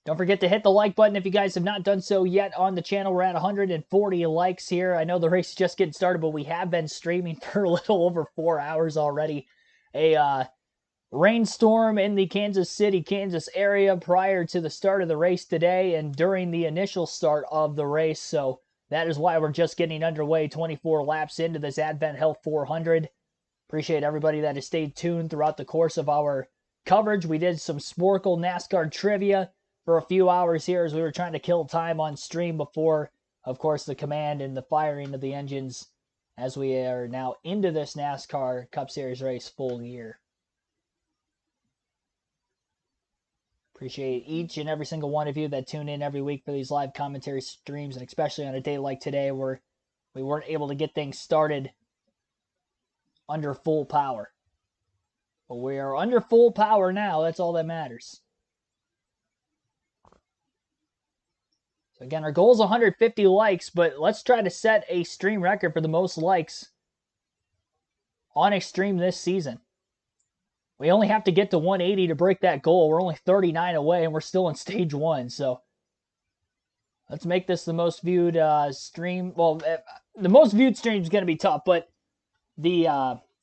Don't forget to hit the like button if you guys have not done so yet on the channel. We're at 140 likes here. I know the race is just getting started, but we have been streaming for a little over 4 hours already. A rainstorm in the Kansas City, Kansas area prior to the start of the race today and during the initial start of the race. So that is why we're just getting underway 24 laps into this Advent Health 400. Appreciate everybody that has stayed tuned throughout the course of our coverage. We did some Sporkle NASCAR trivia for a few hours here as we were trying to kill time on stream before, of course, the command and the firing of the engines as we are now into this NASCAR Cup Series race full gear. Appreciate each and every single one of you that tune in every week for these live commentary streams, and especially on a day like today where we weren't able to get things started under full power. But we are under full power now. That's all that matters. So again, our goal is 150 likes, but let's try to set a stream record for the most likes on a stream this season. We only have to get to 180 to break that goal. We're only 39 away, and we're still in stage 1. So let's make this the most viewed stream. Well, the most viewed stream is going to be tough, but the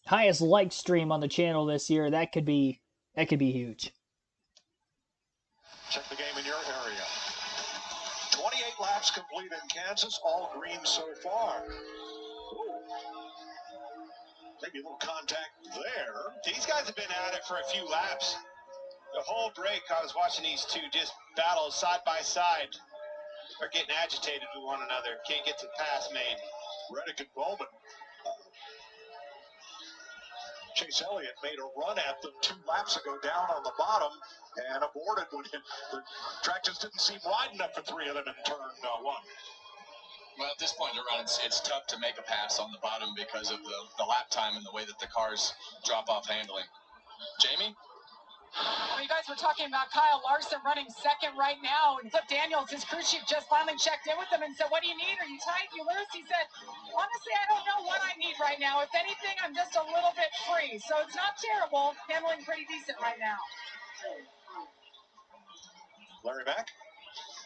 highest like stream on the channel this year, that could be huge. Check the game in your area. 28 laps laps complete in Kansas, all green so far. Ooh. Maybe a little contact there. These guys have been at it for a few laps. The whole break, I was watching these two just battle side by side. They're getting agitated with one another. Can't get the pass made. Reddick and Bowman. Chase Elliott made a run at them 2 laps ago down on the bottom and aborted when the track just didn't seem wide enough for 3 of them in turn 1. Well, at this point in the run, it's tough to make a pass on the bottom because of the lap time and the way that the cars drop off handling. Jamie? Well, you guys were talking about Kyle Larson running second right now, and Cliff Daniels, his crew chief, just finally checked in with him and said, "What do you need? Are you tight? You loose?" He said, "Honestly, I don't know what I need right now. If anything, I'm just a little bit free. So it's not terrible. Handling pretty decent right now." Larry Mack?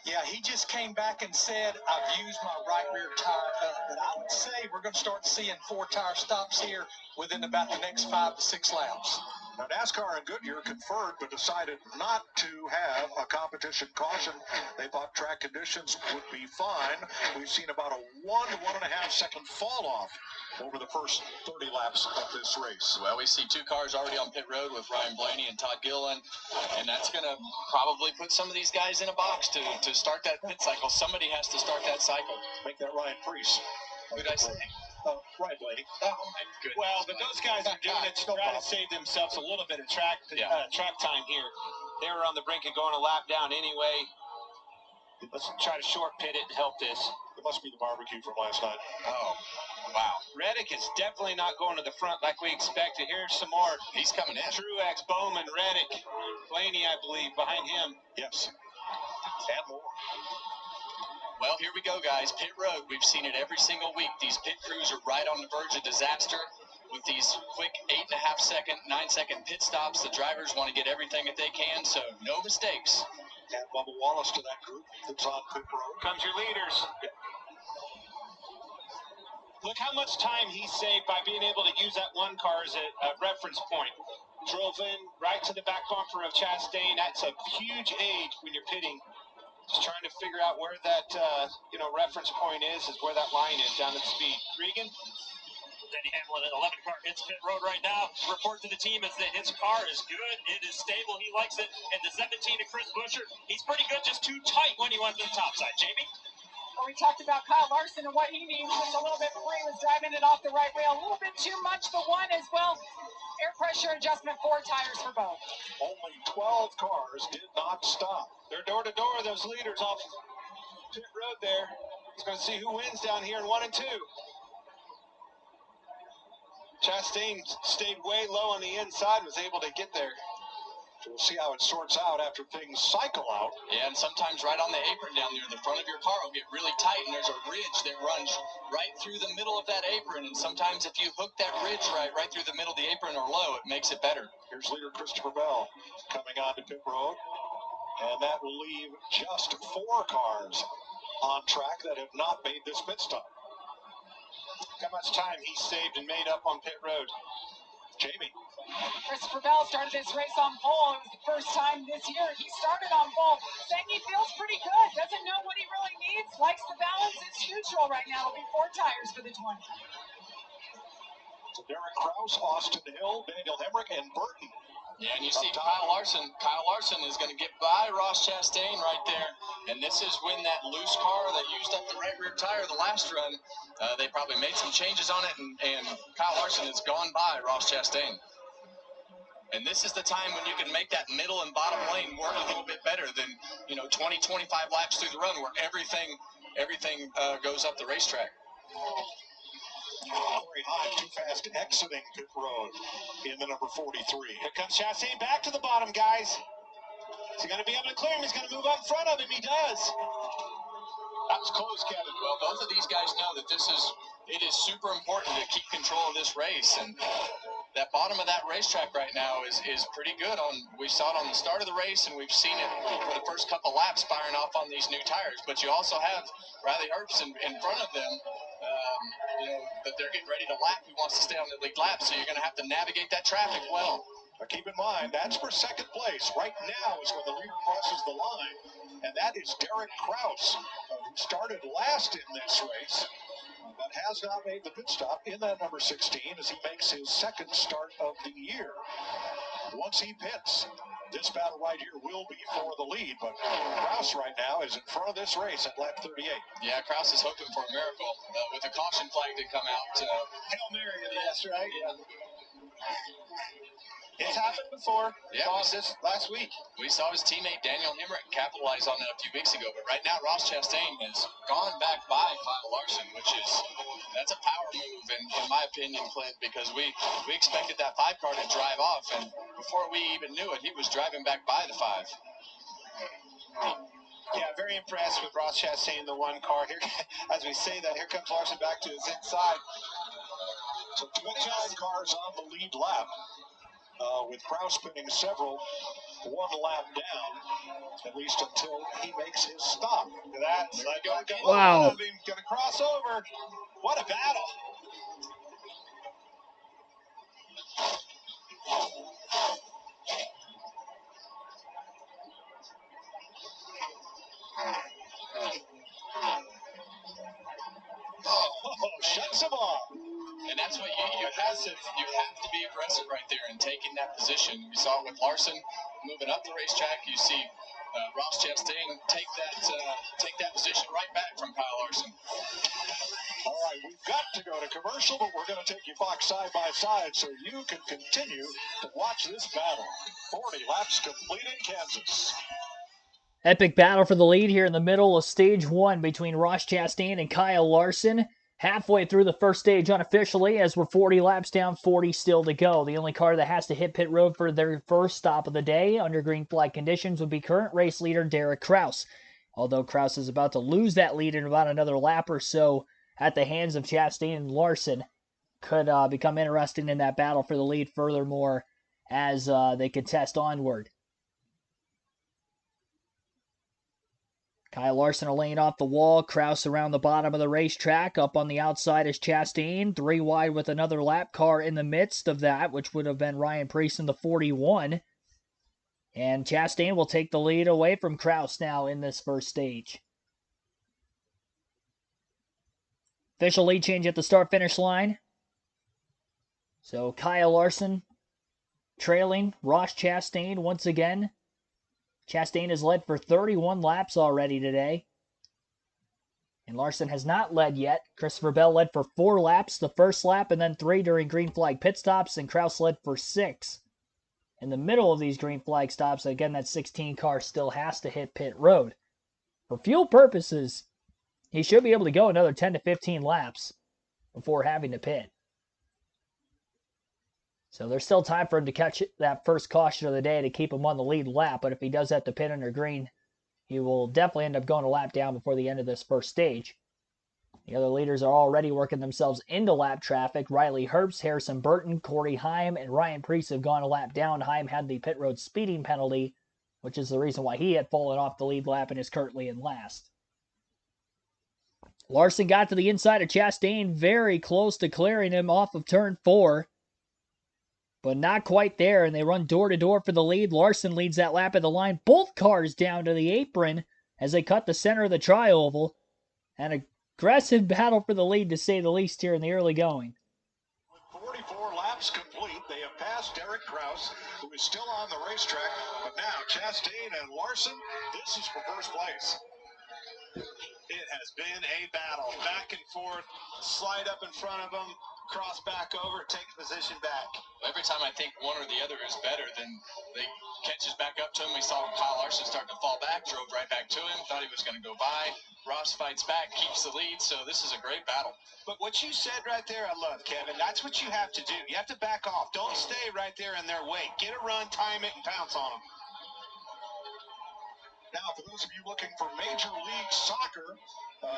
Yeah, he just came back and said, "I've used my right rear tire up." But I would say we're going to start seeing 4 tire stops here within about the next 5 to 6 laps. Now, NASCAR and Goodyear conferred but decided not to have a competition caution. They thought track conditions would be fine. We've seen about a 1 to 1.5 second fall off over the first 30 laps of this race. Well, we see 2 cars already on pit road with Ryan Blaney and Todd Gilliland, and that's going to probably put some of these guys in a box to start that pit cycle. Somebody has to start that cycle. Make that Ryan Priest. Who did I say? Ryan Blaney. Oh, my goodness. Well, but those guys are doing it to try to save themselves a little bit of track time here. They were on the brink of going a lap down anyway. Let's try to short pit it and help this. It must be the barbecue from last night. Oh, wow. Reddick is definitely not going to the front like we expected. Here's some more. He's coming in. Truex, Bowman, Reddick, Blaney, I believe, behind him. Yes. And more. Well, here we go, guys. Pit road. We've seen it every single week. These pit crews are right on the verge of disaster with these quick 8.5 second, 9 second pit stops. The drivers want to get everything that they can, so no mistakes. Add Bubba Wallace to that group that's on pit road. Comes your leaders. Look how much time he saved by being able to use that one car as a reference point. Drove in right to the back bumper of Chastain. That's a huge aid when you're pitting. Just trying to figure out where that reference point is where that line is down at speed. Regan? Denny Hamlin at 11 car hits pit road right now. Report to the team is that his car is good. It is stable. He likes it. And the 17 to Chris Buescher, he's pretty good, just too tight when he went to the top side. Jamie? Well, we talked about Kyle Larson and what he needs. Just a little bit free, was driving it off the right rail. A little bit too much the one as well. Air pressure adjustment, 4 tires for both. Only 12 cars did not stop. They're door to door, those leaders off pit road there. He's going to see who wins down here in 1 and 2. Chastain stayed way low on the inside, was able to get there. We'll see how it sorts out after things cycle out. Yeah, and sometimes right on the apron down there, the front of your car will get really tight, and there's a ridge that runs right through the middle of that apron. And sometimes if you hook that ridge right through the middle of the apron or low, it makes it better. Here's leader Christopher Bell coming onto pit road. And that will leave just 4 cars on track that have not made this pit stop. How much time he saved and made up on pit road. Jamie. Christopher Bell started this race on pole. It was the first time this year he started on pole. Saying he feels pretty good. Doesn't know what he really needs. Likes the balance. It's neutral right now. It'll be 4 tires for the 20. So Derek Kraus, Austin Hill, Daniel Hemrick, and Burton. Yeah, and you see Kyle Larson. Kyle Larson is going to get by Ross Chastain right there. And this is when that loose car that used up the right rear tire the last run, they probably made some changes on it, and Kyle Larson has gone by Ross Chastain. And this is the time when you can make that middle and bottom lane work a little bit better than 20, 25 laps through the run where everything goes up the racetrack. Corey Hyde too fast exiting pit road in the number 43. Here comes Chastain back to the bottom, guys. Is he going to be able to clear him? He's going to move up in front of him. He does. That was close, Kevin. Well, both of these guys know that it is super important to keep control of this race, and that bottom of that racetrack right now is pretty good. We saw it on the start of the race, and we've seen it for the first couple laps firing off on these new tires. But you also have Riley Herbst in front of them, that they're getting ready to lap. He wants to stay on the lead lap, so you're going to have to navigate that traffic well. Now keep in mind, that's for second place. Right now is when the leader crosses the line, and that is Derek Kraus, who started last in this race, but has not made the pit stop in that number 16 as he makes his second start of the year. Once he pits, this battle right here will be for the lead, but Kraus right now is in front of this race at lap 38. Yeah, Kraus is hoping for a miracle with a caution flag to come out. Hail Mary, that's right. Yeah. It's happened before. Yeah, This last week. We saw his teammate Daniel Hemrick capitalize on that a few weeks ago, but right now Ross Chastain has gone back by Kyle Larson, that's a power move in my opinion, Clint, because we expected that 5 car to drive off, and before we even knew it, he was driving back by the 5. Yeah, very impressed with Ross Chastain, the 1 car here. As we say that, here comes Larson back to his inside. So 29 cars on the lead lap. With Kraus spinning several 1 lap down, at least until he makes his stop. That's wow. Going to cross over. What a battle. Oh, shuts him off. And that's what you have to be aggressive right there in taking that position. We saw it with Larson moving up the racetrack. You see Ross Chastain take that position right back from Kyle Larson. All right, we've got to go to commercial, but we're going to take you box side by side so you can continue to watch this battle. 40 laps complete in Kansas. Epic battle for the lead here in the middle of stage 1 between Ross Chastain and Kyle Larson. Halfway through the first stage unofficially, as we're 40 laps down, 40 still to go. The only car that has to hit pit road for their first stop of the day under green flag conditions would be current race leader Derek Kraus. Although Kraus is about to lose that lead in about another lap or so at the hands of Chastain and Larson, could become interesting in that battle for the lead furthermore as they contest onward. Kyle Larson are laying off the wall. Kraus around the bottom of the racetrack. Up on the outside is Chastain. 3 wide with another lap car in the midst of that, which would have been Ryan Preece in the 41. And Chastain will take the lead away from Kraus now in this first stage. Official lead change at the start-finish line. So Kyle Larson trailing Ross Chastain once again. Chastain has led for 31 laps already today. And Larson has not led yet. Christopher Bell led for 4 laps the first lap and then 3 during green flag pit stops. And Kraus led for 6. In the middle of these green flag stops, again, that 16 car still has to hit pit road. For fuel purposes, he should be able to go another 10 to 15 laps before having to pit. So there's still time for him to catch that first caution of the day to keep him on the lead lap. But if he does have to pit under green, he will definitely end up going a lap down before the end of this first stage. The other leaders are already working themselves into lap traffic. Riley Herbst, Harrison Burton, Corey Heim, and Ryan Preece have gone a lap down. Heim had the pit road speeding penalty, which is the reason why he had fallen off the lead lap and is currently in last. Larson got to the inside of Chastain, very close to clearing him off of turn 4. But not quite there, and they run door-to-door for the lead. Larson leads that lap at the line. Both cars down to the apron as they cut the center of the tri-oval. An aggressive battle for the lead, to say the least, here in the early going. With 44 laps complete, they have passed Derek Kraus, who is still on the racetrack. But now, Chastain and Larson, this is for first place. It has been a battle. Back and forth, slide up in front of them, cross back over, take position back. Every time I think one or the other is better, then they catches back up to him. We saw Kyle Larson start to fall back, drove right back to him, thought he was going to go by. Ross fights back, keeps the lead, so this is a great battle. But what you said right there, I love, Kevin. That's what you have to do. You have to back off. Don't stay right there in their way. Get a run, time it, and pounce on them. Now, for those of you looking for Major League Soccer,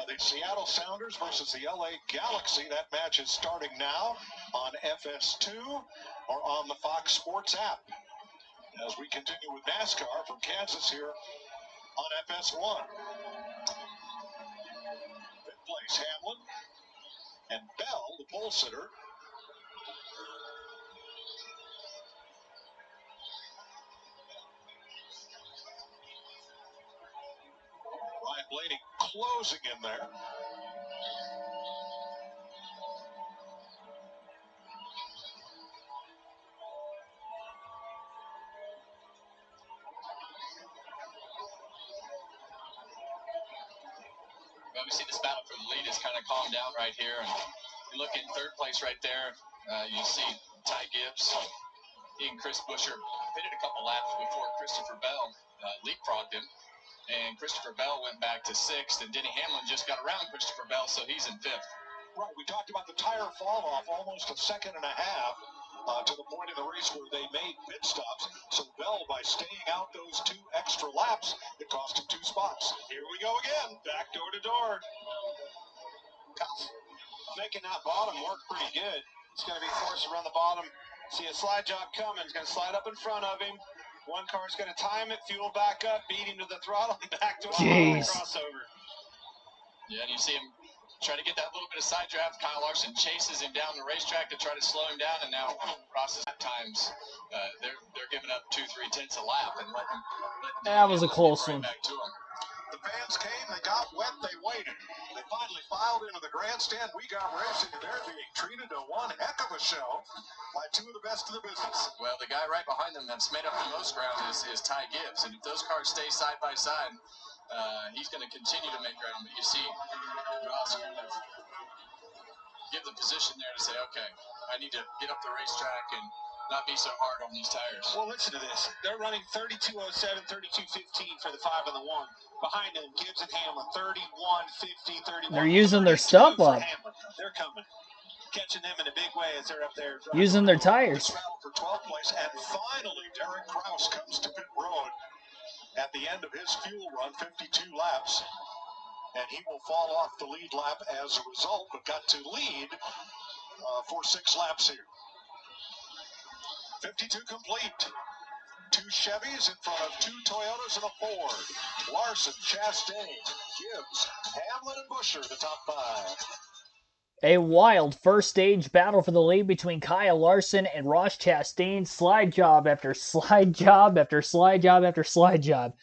the Seattle Sounders versus the LA Galaxy, that match is starting now on FS2 or on the Fox Sports app. As we continue with NASCAR from Kansas here on FS1. Fifth place, Hamlin. And Bell, the pole sitter, Ryan Blaney closing in there. Well, we see this battle for the lead has kind of calmed down right here. And you look in third place right there, you see Ty Gibbs. He and Chris Buescher pitted a couple laps before Christopher Bell leapfrogged him. And Christopher Bell went back to sixth, and Denny Hamlin just got around Christopher Bell, so he's in fifth. Right, we talked about the tire fall off, almost a second and a half to the point of the race where they made pit stops. So Bell, by staying out those 2 extra laps, it cost him 2 spots. Here we go again, back door to door. Making that bottom work pretty good. It's going to be forced to run the bottom. See a slide job coming. It's going to slide up in front of him. One car's going to time it, fuel back up, beat him to the throttle, and back to the crossover. Yeah, and you see him try to get that little bit of side draft. Kyle Larson chases him down the racetrack to try to slow him down, and now Ross's times they're giving up 2-3 tenths a lap and letting that was a close one. Back to him. The fans came, they got wet, they waited. They finally filed into the grandstand. We got racing, and they're being treated to one heck of a show by 2 of the best of the business. Well, the guy right behind them that's made up the most ground is Ty Gibbs, and if those cars stay side by side, he's going to continue to make ground. But you see Ross kind of give the position there to say, okay, I need to get up the racetrack and not be so hard on these tires. Well, listen to this. They're running 32.07, 32.15 for the 5 and the 1. Behind them, Gibbs and Hamlin, 31.50, 31. They're using their stuff up. They're coming. Catching them in a big way as they're up there. Using their tires. For 12th place, and finally Derek Kraus comes to pit road at the end of his fuel run, 52 laps. And he will fall off the lead lap as a result, but got to lead for 6 laps here. 52 complete. 2 Chevys in front of 2 Toyotas and a Ford. Larson, Chastain, Gibbs, Hamlin, and Buescher, the top 5. A wild first stage battle for the lead between Kyle Larson and Ross Chastain. Slide job after slide job after slide job after slide job.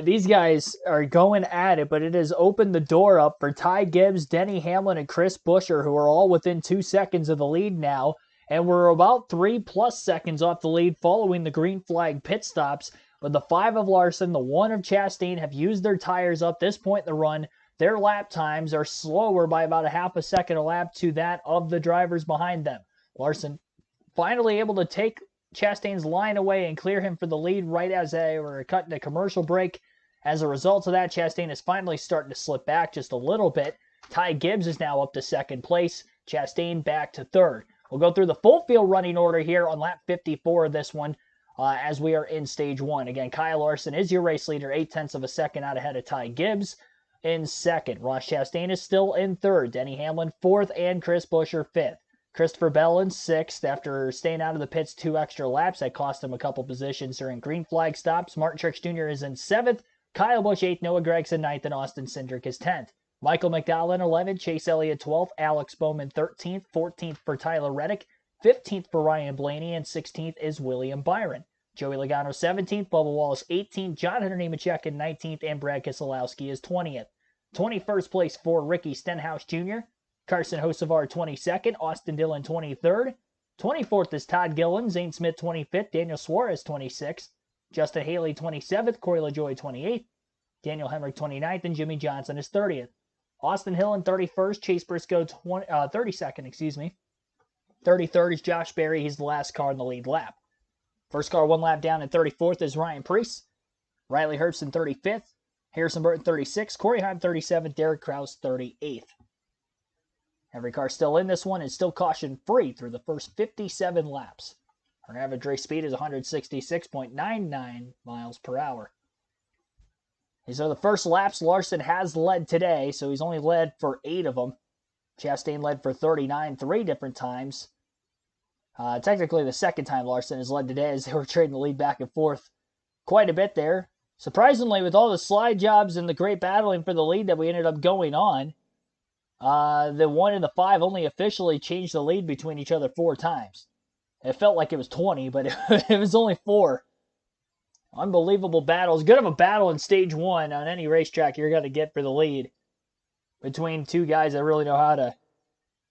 These guys are going at it, but it has opened the door up for Ty Gibbs, Denny Hamlin, and Chris Buescher, who are all within 2 seconds of the lead now. And we're about 3+ seconds off the lead following the green flag pit stops. But the 5 of Larson, the 1 of Chastain have used their tires up this point in the run. Their lap times are slower by about a half a second a lap to that of the drivers behind them. Larson finally able to take Chastain's line away and clear him for the lead right as they were cutting a commercial break. As a result of that, Chastain is finally starting to slip back just a little bit. Ty Gibbs is now up to 2nd place. Chastain back to 3rd. We'll go through the full field running order here on lap 54 of this one as we are in stage 1. Again, Kyle Larson is your race leader, 0.8 of a second out ahead of Ty Gibbs in 2nd. Ross Chastain is still in 3rd. Denny Hamlin 4th and Chris Buescher 5th. Christopher Bell in 6th after staying out of the pits 2 extra laps. That cost him a couple positions during green flag stops. Martin Truex Jr. is in 7th. Kyle Busch 8th. Noah Gragson 9th. And Austin Cindric is 10th. Michael McDowell in 11th. Chase Elliott 12th. Alex Bowman 13th. 14th for Tyler Reddick. 15th for Ryan Blaney. And 16th is William Byron. Joey Logano 17th. Bubba Wallace 18th. John Hunter Nemechek in 19th. And Brad Keselowski is 20th. 21st place for Ricky Stenhouse Jr. Carson Hocevar 22nd. Austin Dillon 23rd. 24th is Todd Gillen. Zane Smith 25th. Daniel Suarez 26th. Justin Haley 27th. Corey LaJoie 28th. Daniel Hemrick 29th. And Jimmy Johnson is 30th. Austin Hill in 31st. Chase Briscoe 32nd, excuse me. 33rd is Josh Berry. He's the last car in the lead lap. First car 1 lap down in 34th is Ryan Preece. Riley Herbst in 35th. Harrison Burton 36th. Corey Heim 37th. Derek Kraus 38th. Every car still in this one is still caution-free through the first 57 laps. Our average race speed is 166.99 miles per hour. These are the first laps Larson has led today, so he's only led for 8 of them. Chastain led for 39 3 different times. Technically the second time Larson has led today as they were trading the lead back and forth quite a bit there. Surprisingly, with all the slide jobs and the great battling for the lead that we ended up going on, the 1 and the 5 only officially changed the lead between each other 4 times. It felt like it was 20, but it was only 4. Unbelievable battle. As good of a battle in stage one on any racetrack you're going to get for the lead between two guys that really know how to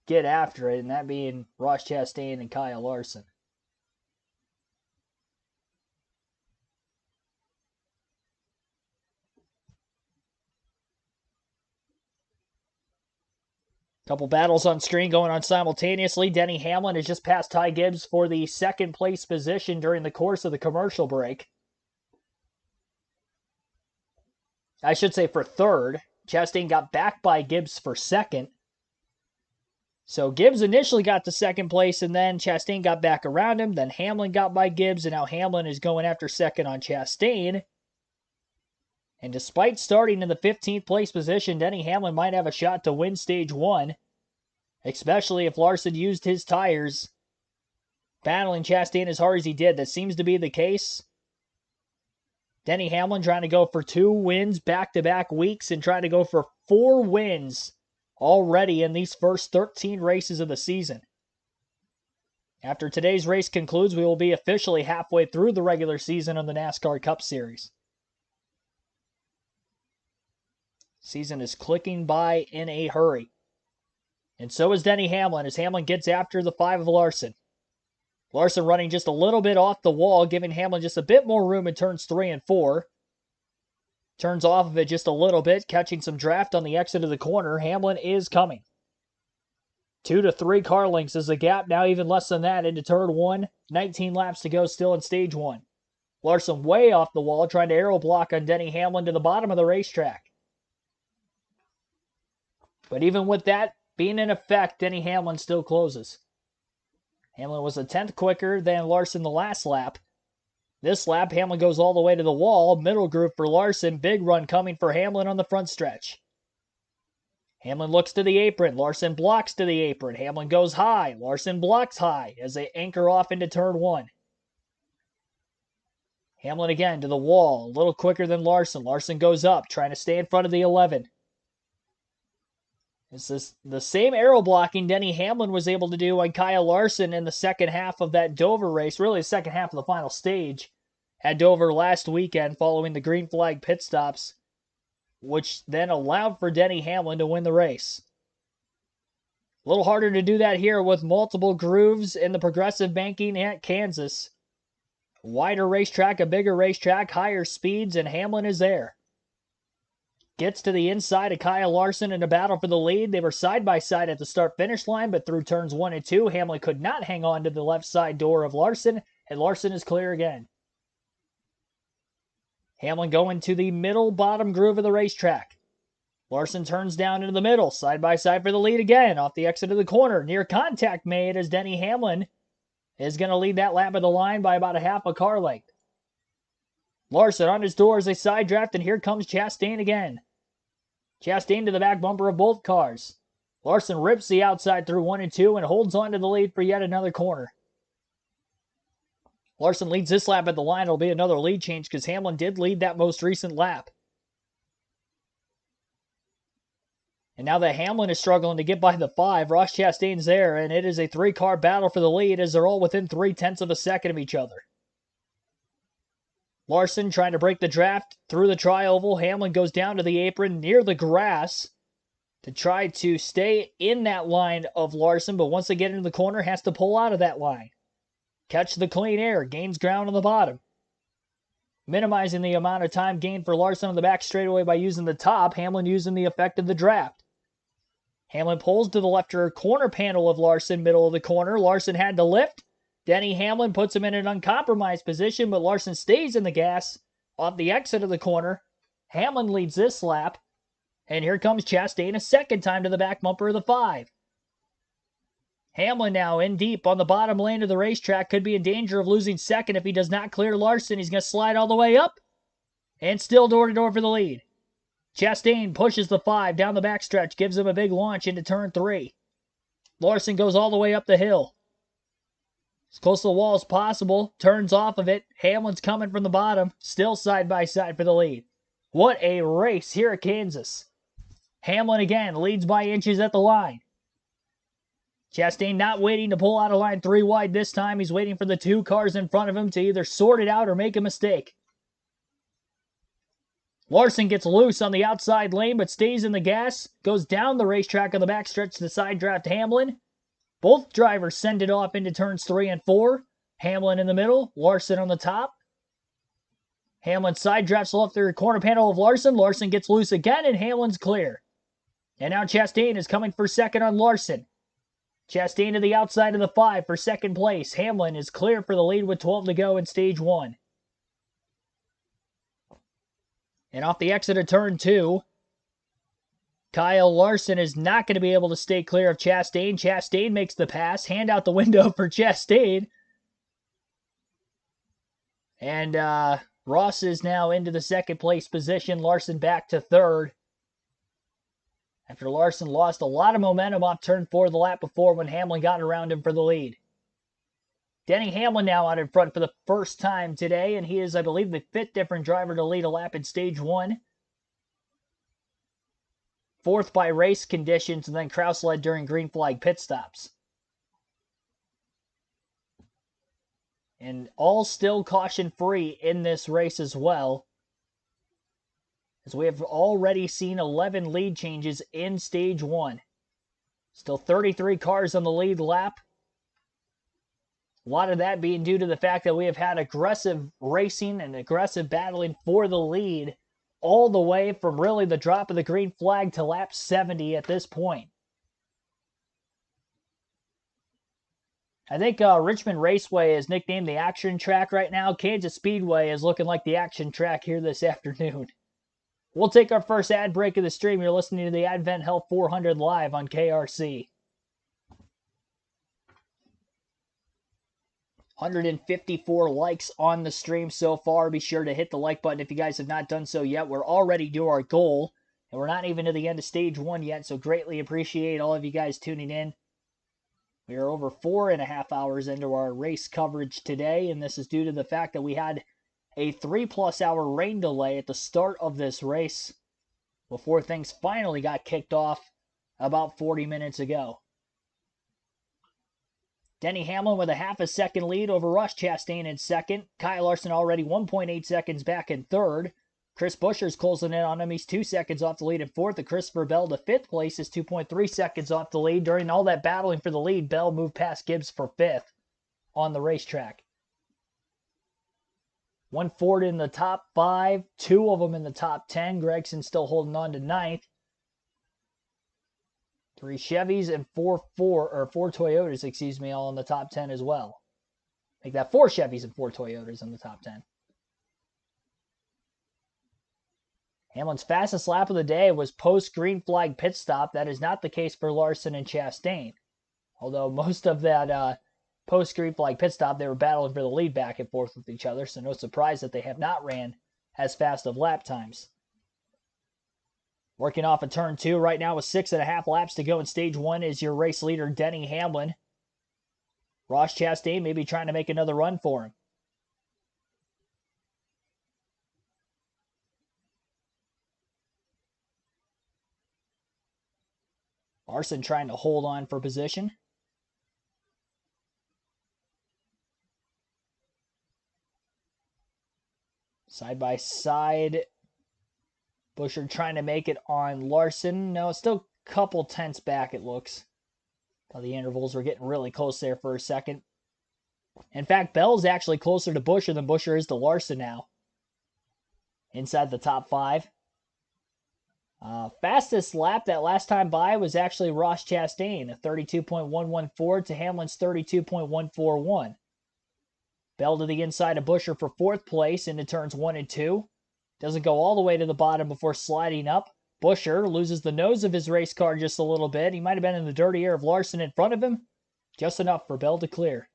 get after it, and that being Ross Chastain and Kyle Larson. Couple battles on screen going on simultaneously. Denny Hamlin has just passed Ty Gibbs for the second place position during the course of the commercial break. I should say for third. Chastain got back by Gibbs for second. So Gibbs initially got to second place, and then Chastain got back around him. Then Hamlin got by Gibbs, and now Hamlin is going after second on Chastain. And despite starting in the 15th place position, Denny Hamlin might have a shot to win stage one, especially if Larson used his tires, battling Chastain as hard as he did. That seems to be the case. Denny Hamlin trying to go for 2 wins back-to-back weeks and trying to go for 4 wins already in these first 13 races of the season. After today's race concludes, we will be officially halfway through the regular season of the NASCAR Cup Series. Season is clicking by in a hurry. And so is Denny Hamlin as Hamlin gets after the 5 of Larson. Larson running just a little bit off the wall, giving Hamlin just a bit more room in turns 3 and 4. Turns off of it just a little bit, catching some draft on the exit of the corner. Hamlin is coming. 2 to 3 car lengths is the gap, now even less than that into turn 1. 19 laps to go still in stage 1. Larson way off the wall, trying to aero block on Denny Hamlin to the bottom of the racetrack. But even with that being in effect, Denny Hamlin still closes. Hamlin was a 10th quicker than Larson the last lap. This lap, Hamlin goes all the way to the wall. Middle groove for Larson. Big run coming for Hamlin on the front stretch. Hamlin looks to the apron. Larson blocks to the apron. Hamlin goes high. Larson blocks high as they anchor off into turn 1. Hamlin again to the wall. A little quicker than Larson. Larson goes up, trying to stay in front of the 11. This is the same aero blocking Denny Hamlin was able to do on Kyle Larson in the second half of that Dover race, really the second half of the final stage at Dover last weekend following the green flag pit stops, which then allowed for Denny Hamlin to win the race. A little harder to do that here with multiple grooves in the progressive banking at Kansas. Wider racetrack, a bigger racetrack, higher speeds, and Hamlin is there. Gets to the inside of Kyle Larson in a battle for the lead. They were side by side at the start-finish line, but through turns 1 and 2, Hamlin could not hang on to the left side door of Larson, and Larson is clear again. Hamlin going to the middle bottom groove of the racetrack. Larson turns down into the middle, side by side for the lead again, off the exit of the corner. Near contact made as Denny Hamlin is going to lead that lap of the line by about a half a car length. Larson on his door as they side draft, and here comes Chastain again. Chastain to the back bumper of both cars. Larson rips the outside through 1 and 2 and holds on to the lead for yet another corner. Larson leads this lap at the line. It'll be another lead change because Hamlin did lead that most recent lap. And now that Hamlin is struggling to get by the 5, Ross Chastain's there, and it is a 3-car battle for the lead as they're all within 0.3 of a second of each other. Larson trying to break the draft through the tri-oval. Hamlin goes down to the apron near the grass to try to stay in that line of Larson, but once they get into the corner, has to pull out of that line. Catch the clean air, gains ground on the bottom. Minimizing the amount of time gained for Larson on the back straightaway by using the top, Hamlin using the effect of the draft. Hamlin pulls to the left rear corner panel of Larson, middle of the corner. Larson had to lift. Denny Hamlin puts him in an uncompromised position, but Larson stays in the gas off the exit of the corner. Hamlin leads this lap, and here comes Chastain a second time to the back bumper of the 5. Hamlin now in deep on the bottom lane of the racetrack, could be in danger of losing second if he does not clear Larson. He's going to slide all the way up, and still door-to-door for the lead. Chastain pushes the 5 down the backstretch, gives him a big launch into turn 3. Larson goes all the way up the hill. As close to the wall as possible, turns off of it. Hamlin's coming from the bottom, still side by side for the lead. What a race here at Kansas. Hamlin again leads by inches at the line. Chastain not waiting to pull out of line 3 wide this time. He's waiting for the 2 cars in front of him to either sort it out or make a mistake. Larson gets loose on the outside lane, but stays in the gas. Goes down the racetrack on the backstretch to side draft Hamlin. Both drivers send it off into turns 3 and 4. Hamlin in the middle, Larson on the top. Hamlin side drafts left through the corner panel of Larson. Larson gets loose again, and Hamlin's clear. And now Chastain is coming for second on Larson. Chastain to the outside of the 5 for second place. Hamlin is clear for the lead with 12 to go in stage 1. And off the exit of turn 2, Kyle Larson is not going to be able to stay clear of Chastain. Chastain makes the pass. Hand out the window for Chastain. And Ross is now into the second place position. Larson back to third. After Larson lost a lot of momentum off turn 4 the lap before when Hamlin got around him for the lead. Denny Hamlin now out in front for the first time today, and he is, I believe, the 5th different driver to lead a lap in stage 1. 4th by race conditions, and then Kraus led during green flag pit stops. And all still caution-free in this race as well, as we have already seen 11 lead changes in stage 1. Still 33 cars on the lead lap. A lot of that being due to the fact that we have had aggressive racing and aggressive battling for the lead all the way from really the drop of the green flag to lap 70 at this point. I think Richmond Raceway is nicknamed the action track right now. Kansas Speedway is looking like the action track here this afternoon. We'll take our first ad break of the stream. You're listening to the Advent Health 400 live on KRC. 154 likes on the stream so far. Be sure to hit the like button if you guys have not done so yet. We're already to our goal, and we're not even to the end of stage 1 yet, so greatly appreciate all of you guys tuning in. We are over 4.5 hours into our race coverage today, and this is due to the fact that we had a 3+ hour rain delay at the start of this race before things finally got kicked off about 40 minutes ago. Denny Hamlin with a half a second lead over Ross Chastain in second. Kyle Larson already 1.8 seconds back in third. Chris Buescher's closing in on him. He's 2 seconds off the lead in fourth. And Christopher Bell to 5th place is 2.3 seconds off the lead. During all that battling for the lead, Bell moved past Gibbs for 5th on the racetrack. One Ford in the top 5, 2 of them in the top 10. Gregson still holding on to 9th. 3 Chevys and 4 Toyotas, all in the top 10 as well. Make that 4 Chevys and 4 Toyotas in the top 10. Hamlin's fastest lap of the day was post-green flag pit stop. That is not the case for Larson and Chastain. Although most of that post-green flag pit stop, they were battling for the lead back and forth with each other, so no surprise that they have not ran as fast of lap times. Working off of turn 2 right now with 6.5 laps to go in stage 1 is your race leader, Denny Hamlin. Ross Chastain may be trying to make another run for him. Larson trying to hold on for position. Side by side. Buescher trying to make it on Larson. No, still a couple tenths back, it looks. The intervals were getting really close there for a second. In fact, Bell's actually closer to Buescher than Buescher is to Larson now. Inside the top 5. Fastest lap that last time by was actually Ross Chastain, a 32.114 to Hamlin's 32.141. Bell to the inside of Buescher for 4th place into turns 1 and 2. Doesn't go all the way to the bottom before sliding up. Buescher loses the nose of his race car just a little bit. He might have been in the dirty air of Larson in front of him. Just enough for Bell to clear.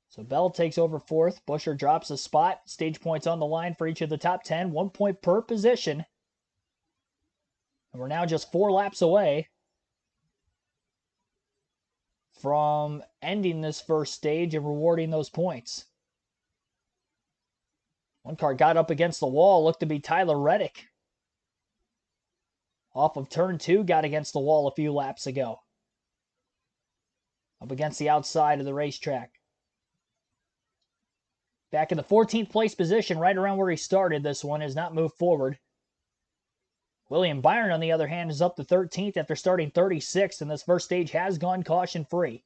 So Bell takes over 4th. Buescher drops a spot. Stage points on the line for each of the top 10. 1 point per position. And we're now just 4 laps away from ending this first stage and rewarding those points. One car got up against the wall, looked to be Tyler Reddick. Off of turn 2, got against the wall a few laps ago. Up against the outside of the racetrack. Back in the 14th place position, right around where he started this one, has not moved forward. William Byron, on the other hand, is up to 13th after starting 36th, and this first stage has gone caution-free.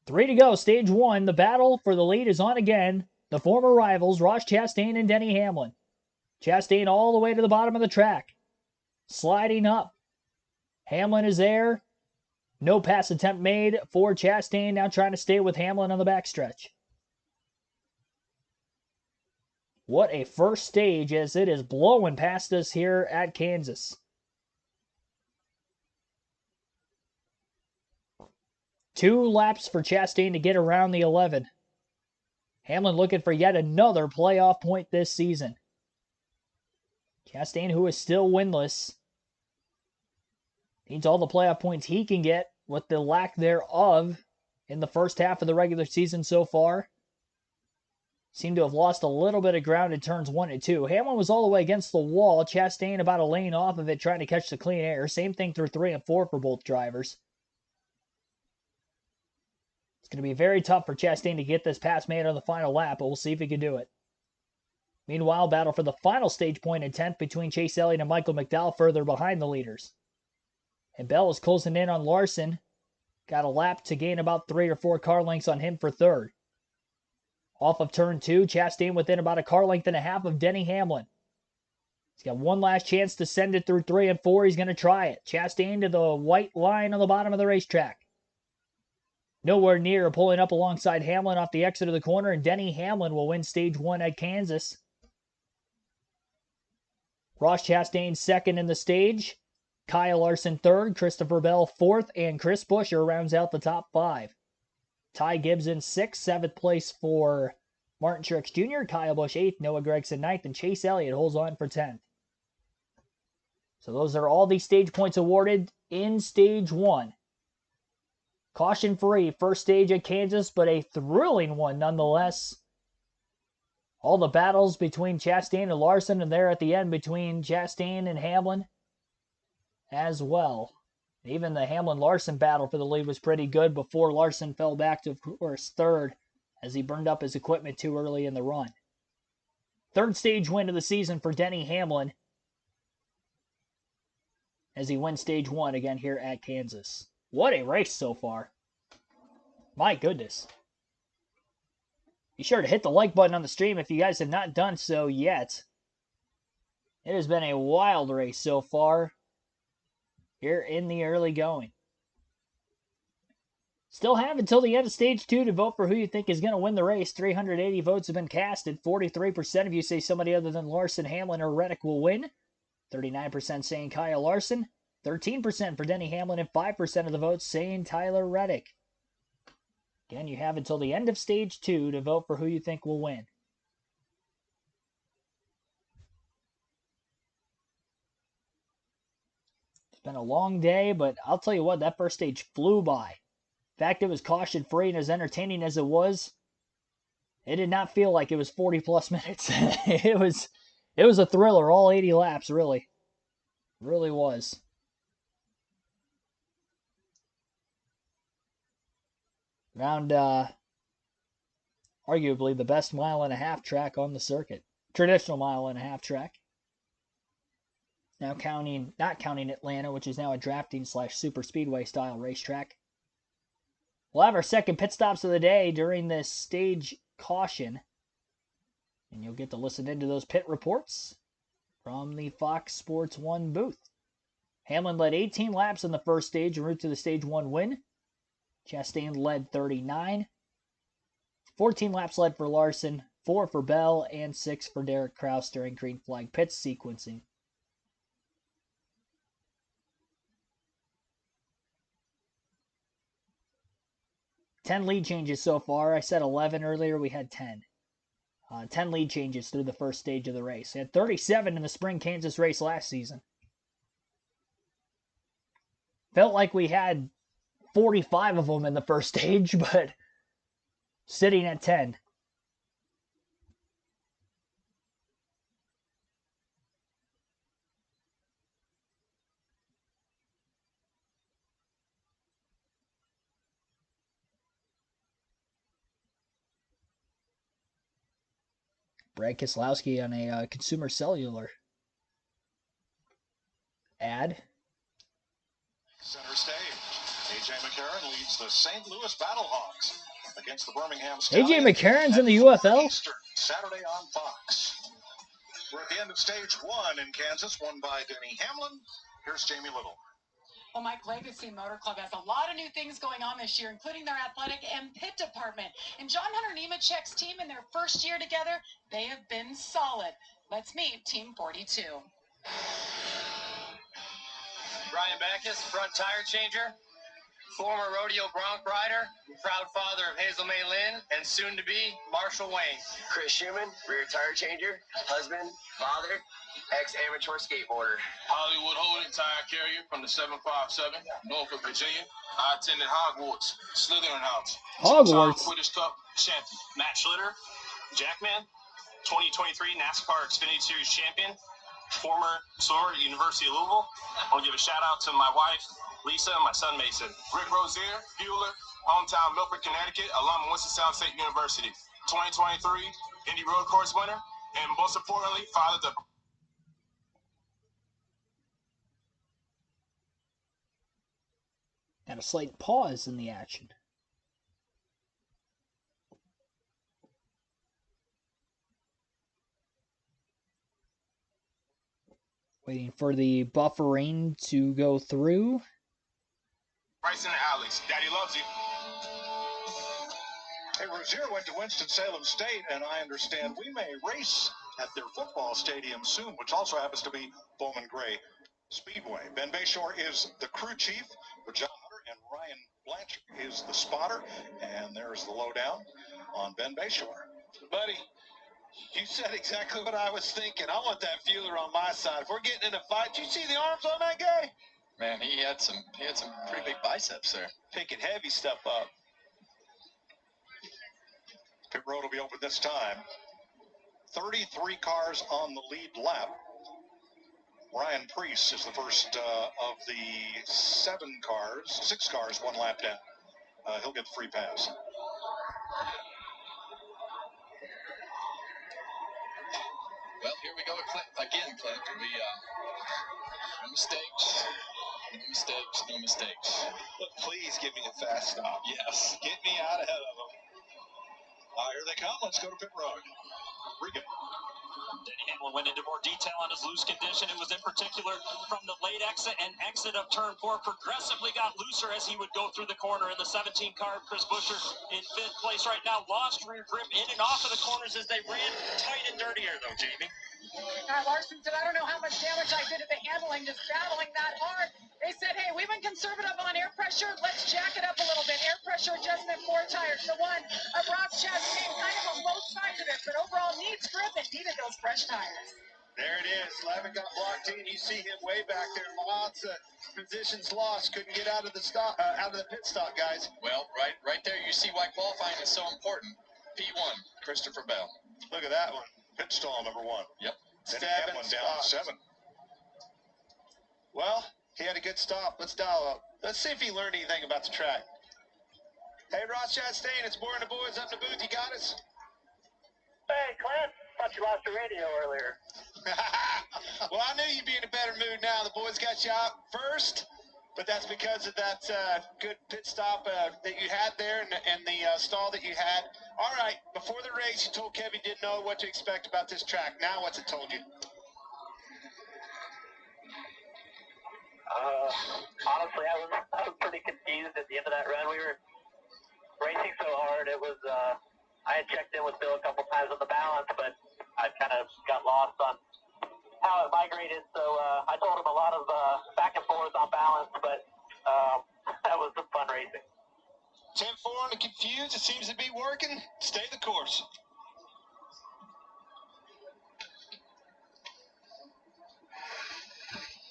3 to go, stage 1. The battle for the lead is on again. The former rivals, Ross Chastain and Denny Hamlin. Chastain all the way to the bottom of the track. Sliding up. Hamlin is there. No pass attempt made for Chastain, now trying to stay with Hamlin on the backstretch. What a first stage as it is blowing past us here at Kansas. Two laps for Chastain to get around the 11. Hamlin looking for yet another playoff point this season. Chastain, who is still winless, needs all the playoff points he can get with the lack thereof in the first half of the regular season so far. Seemed to have lost a little bit of ground in turns 1 and 2. Hamlin was all the way against the wall. Chastain about a lane off of it, trying to catch the clean air. Same thing through 3 and 4 for both drivers. It's going to be very tough for Chastain to get this pass made on the final lap, but we'll see if he can do it. Meanwhile, battle for the final stage point in 10th between Chase Elliott and Michael McDowell further behind the leaders. And Bell is closing in on Larson. Got a lap to gain about 3 or 4 car lengths on him for third. Off of turn 2, Chastain within about a car length and a half of Denny Hamlin. He's got one last chance to send it through 3 and 4. He's going to try it. Chastain to the white line on the bottom of the racetrack. Nowhere near pulling up alongside Hamlin off the exit of the corner, and Denny Hamlin will win stage 1 at Kansas. Ross Chastain second in the stage. Kyle Larson third, Christopher Bell fourth, and Chris Buescher rounds out the top 5. Ty Gibbs in 6th, 7th place for Martin Truex Jr., Kyle Busch 8th, Noah Gragson 9th, and Chase Elliott holds on for 10th. So those are all the stage points awarded in stage 1. Caution-free, first stage at Kansas, but a thrilling one nonetheless. All the battles between Chastain and Larson, and there at the end between Chastain and Hamlin as well. Even the Hamlin-Larson battle for the lead was pretty good before Larson fell back to, of course, third as he burned up his equipment too early in the run. Third stage win of the season for Denny Hamlin as he wins stage 1 again here at Kansas. What a race so far. My goodness. Be sure to hit the like button on the stream if you guys have not done so yet. It has been a wild race so far here in the early going. Still have until the end of stage 2 to vote for who you think is going to win the race. 380 votes have been casted. 43% of you say somebody other than Larson, Hamlin, or Reddick will win. 39% saying Kyle Larson. 13% for Denny Hamlin, and 5% of the votes saying Tyler Reddick. Again, you have until the end of stage 2 to vote for who you think will win. It's been a long day, but I'll tell you what, that first stage flew by. In fact, it was caution-free, and as entertaining as it was, it did not feel like it was 40-plus minutes. It was a thriller, all 80 laps, really. It really was. Around, arguably the best mile-and-a-half track on the circuit. Traditional mile-and-a-half track. Now not counting Atlanta, which is now a drafting/super speedway style racetrack. We'll have our second pit stops of the day during this stage caution. And you'll get to listen into those pit reports from the Fox Sports 1 booth. Hamlin led 18 laps in the first stage en route to the stage 1 win. Chastain led 39. 14 laps led for Larson, 4 for Bell, and 6 for Derek Kraus during green flag pit sequencing. Ten lead changes so far. I said 11 earlier. We had 10. 10 lead changes through the first stage of the race. We had 37 in the spring Kansas race last season. Felt like we had 45 of them in the first stage, but sitting at 10. Brad Keselowski on a consumer cellular ad. Center stage. A.J. McCarron leads the St. Louis Battlehawks against the Birmingham A.J. Stallions. McCarron's in the at 4 UFL. Eastern, Saturday on Fox. We're at the end of stage 1 in Kansas, won by Denny Hamlin. Here's Jamie Little. Well, Mike, Legacy Motor Club has a lot of new things going on this year, including their athletic and pit department. And John Hunter Nemechek's team in their first year together, they have been solid. Let's meet Team 42. Brian Backus, front tire changer, former rodeo bronc rider, proud father of Hazel May Lynn, and soon to be Marshall Wayne. Chris Schumann, rear tire changer, husband, father, ex-amateur skateboarder. Hollywood Holding tire carrier from the 757, Norfolk, Virginia. I attended Hogwarts, Slytherin House. Hogwarts. Two-time Quidditch Cup champion. Matt Schlitter, Jackman, 2023 NASCAR Xfinity Series champion, former soror at University of Louisville. I want to give a shout out to my wife, Lisa, and my son, Mason. Rick Rozier, Bueller, hometown Milford, Connecticut, alum of Winston-Salem State University. 2023 Indy Road Course winner, and most importantly, father to And a slight pause in the action. Waiting for the buffering to go through. Bryson and Alex. Daddy loves you. Hey, Rozier went to Winston-Salem State, and I understand we may race at their football stadium soon, which also happens to be Bowman Gray Speedway. Ben Bayshore is the crew chief for John Hunter, and Ryan Blanchard is the spotter. And there's the lowdown on Ben Bayshore. Buddy, you said exactly what I was thinking. I want that fueler on my side. If we're getting in a fight, you see the arms on that guy? Man, he had some pretty big biceps there. Picking heavy stuff up. Pit road will be open this time. 33 cars on the lead lap. Ryan Preece is the first of the 6 cars, 1 lap down. He'll get the free pass. Well, here we go again, Clint. No mistakes. No mistakes. Look, please give me a fast stop. Yes. Get me out ahead of them. Here they come. Let's go to pit road. Regan. Denny Hamlin went into more detail on his loose condition. It was in particular from the late exit and exit of turn 4. Progressively got looser as he would go through the corner. In the 17 car, Chris Buescher in 5th place right now. Lost rear grip in and off of the corners as they ran tight and dirtier, though, Jamie. Larson said, I don't know how much damage I did at the handling, just battling that hard. They said, hey, we've been conservative on air pressure. Let's jack it up a little bit. Air pressure adjustment 4 tires. The one of Rob Chastain, kind of on both sides of it, but overall needs grip and needed those fresh tires. There it is. Lavin got blocked in. You see him way back there. Lots of positions lost. Couldn't get out of the pit stop, guys. Well, right there, you see why qualifying is so important. P1, Christopher Bell. Look at that one. Pit stall number 1. Yep. Denny Hamlin down 7. Well, he had a good stop. Let's dial up. Let's see if he learned anything about the track. Hey, Ross Chastain, it's Boring the Boys up in the booth. You got us? Hey, Clint. Thought you lost the radio earlier. Well, I knew you'd be in a better mood now. The boys got you out first, but that's because of that good pit stop that you had there and the stall that you had. All right, before the race, you told Kevin you didn't know what to expect about this track. Now what's it told you? Honestly, I was pretty confused at the end of that run. We were racing so hard. It was I had checked in with Bill a couple times on the balance, but I kind of got lost on how it migrated. So I told him a lot of back and forth on balance, but that was some fun racing. 10-4 on the confused. It seems to be working. Stay the course.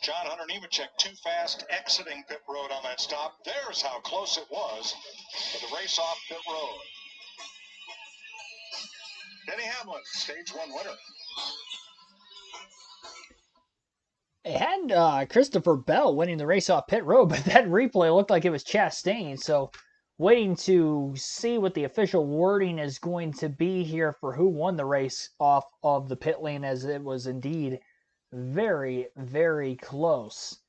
John Hunter Nemechek too fast exiting pit road on that stop. There's how close it was to the race off pit road. Denny Hamlin, stage 1 winner. It had Christopher Bell winning the race off pit road, but that replay looked like it was Chastain. So waiting to see what the official wording is going to be here for who won the race off of the pit lane, as it was indeed very, very close.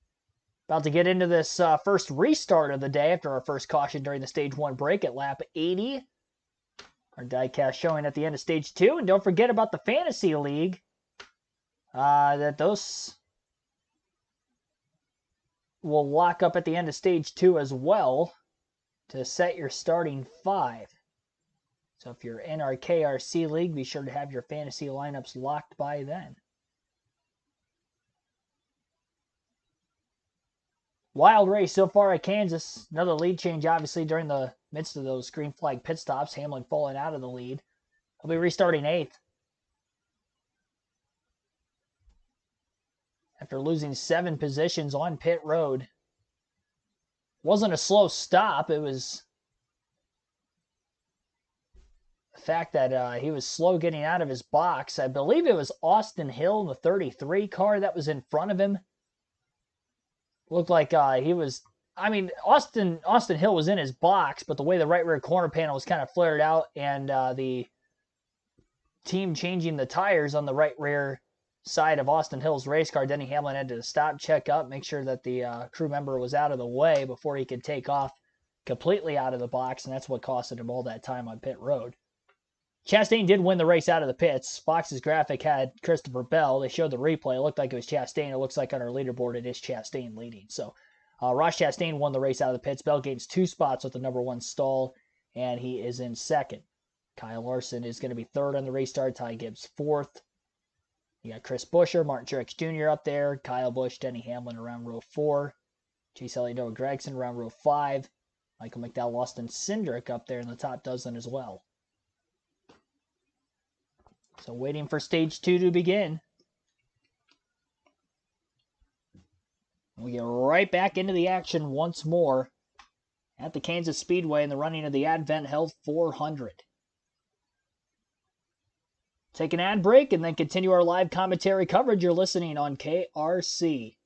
About to get into this first restart of the day after our first caution during the Stage 1 break at lap 80. Our diecast showing at the end of Stage 2. And don't forget about the Fantasy League. That those will lock up at the end of Stage 2 as well to set your starting 5. So if you're in our KRC League, be sure to have your fantasy lineups locked by then. Wild race so far at Kansas. Another lead change, obviously, during the midst of those green flag pit stops. Hamlin falling out of the lead. He'll be restarting 8th. After losing 7 positions on pit road. Wasn't a slow stop. It was the fact that he was slow getting out of his box. I believe it was Austin Hill in the 33 car that was in front of him. Looked like he was, Austin Hill was in his box, but the way the right rear corner panel was kind of flared out and the team changing the tires on the right rear side of Austin Hill's race car, Denny Hamlin had to stop, check up, make sure that the crew member was out of the way before he could take off completely out of the box, and that's what costed him all that time on pit road. Chastain did win the race out of the pits. Fox's graphic had Christopher Bell. They showed the replay. It looked like it was Chastain. It looks like on our leaderboard it is Chastain leading. So Ross Chastain won the race out of the pits. Bell gains 2 spots with the number 1 stall, and he is in 2nd. Kyle Larson is going to be 3rd on the restart. Ty Gibbs 4th. You got Chris Buescher, Martin Truex Jr. up there. Kyle Busch, Denny Hamlin around row 4. Chase Elliott, Noah Gragson around row 5. Michael McDowell, Austin Cindric up there in the top dozen as well. So waiting for Stage 2 to begin. We get right back into the action once more at the Kansas Speedway in the running of the Advent Health 400. Take an ad break and then continue our live commentary coverage. You're listening on KRC.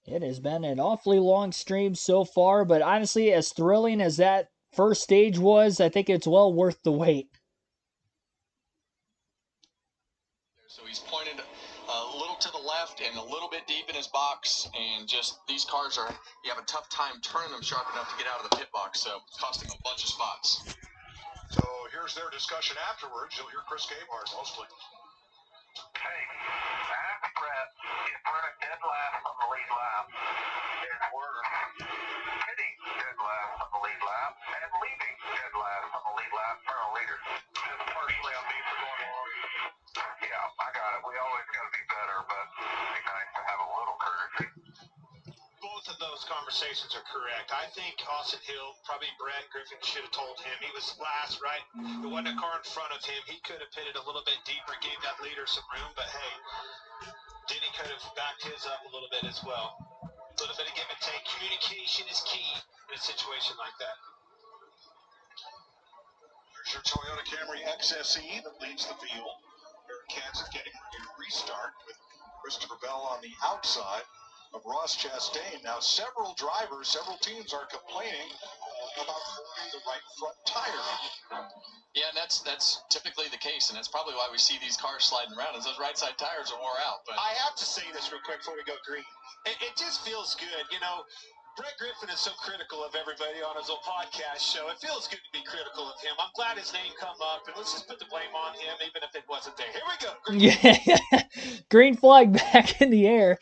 It has been an awfully long stream so far, but honestly, as thrilling as that first stage was, I think it's well worth the wait. So he's pointed a little to the left and a little bit deep in his box, and just these cars you have a tough time turning them sharp enough to get out of the pit box, so it's costing him a bunch of spots. So here's their discussion afterwards. You'll hear Chris Gabehart mostly. Hey, after Brett, if we're dead last on the lead lap, and we're hitting dead last on the lead lap, and leaving dead last on the lead lap for our leader. Just partially on me for going long. Yeah, I got it. We always got to be better, but it'd be nice to have a little courtesy. Both of those conversations are correct. I think Austin Hill, probably Brett Griffin should have told him. He was last, right? There wasn't a car in front of him. He could have pitted a little bit deeper, gave that leader some room, but hey, Denny could have backed his up a little bit as well. A little bit of give and take. Communication is key in a situation like that. There's your Toyota Camry XSE that leads the field. Here in Kansas, getting ready to restart with Christopher Bell on the outside of Ross Chastain. Now, several drivers, several teams are complaining about holding the right front tire. Yeah, and that's typically the case, and that's probably why we see these cars sliding around, is those right side tires are wore out. But I have to say this real quick before we go green. It just feels good, you know. Brett Griffin is so critical of everybody on his little podcast show. It feels good to be critical of him. I'm glad his name come up, and let's just put the blame on him, even if it wasn't there. Here we go. Yeah, green flag back in the air.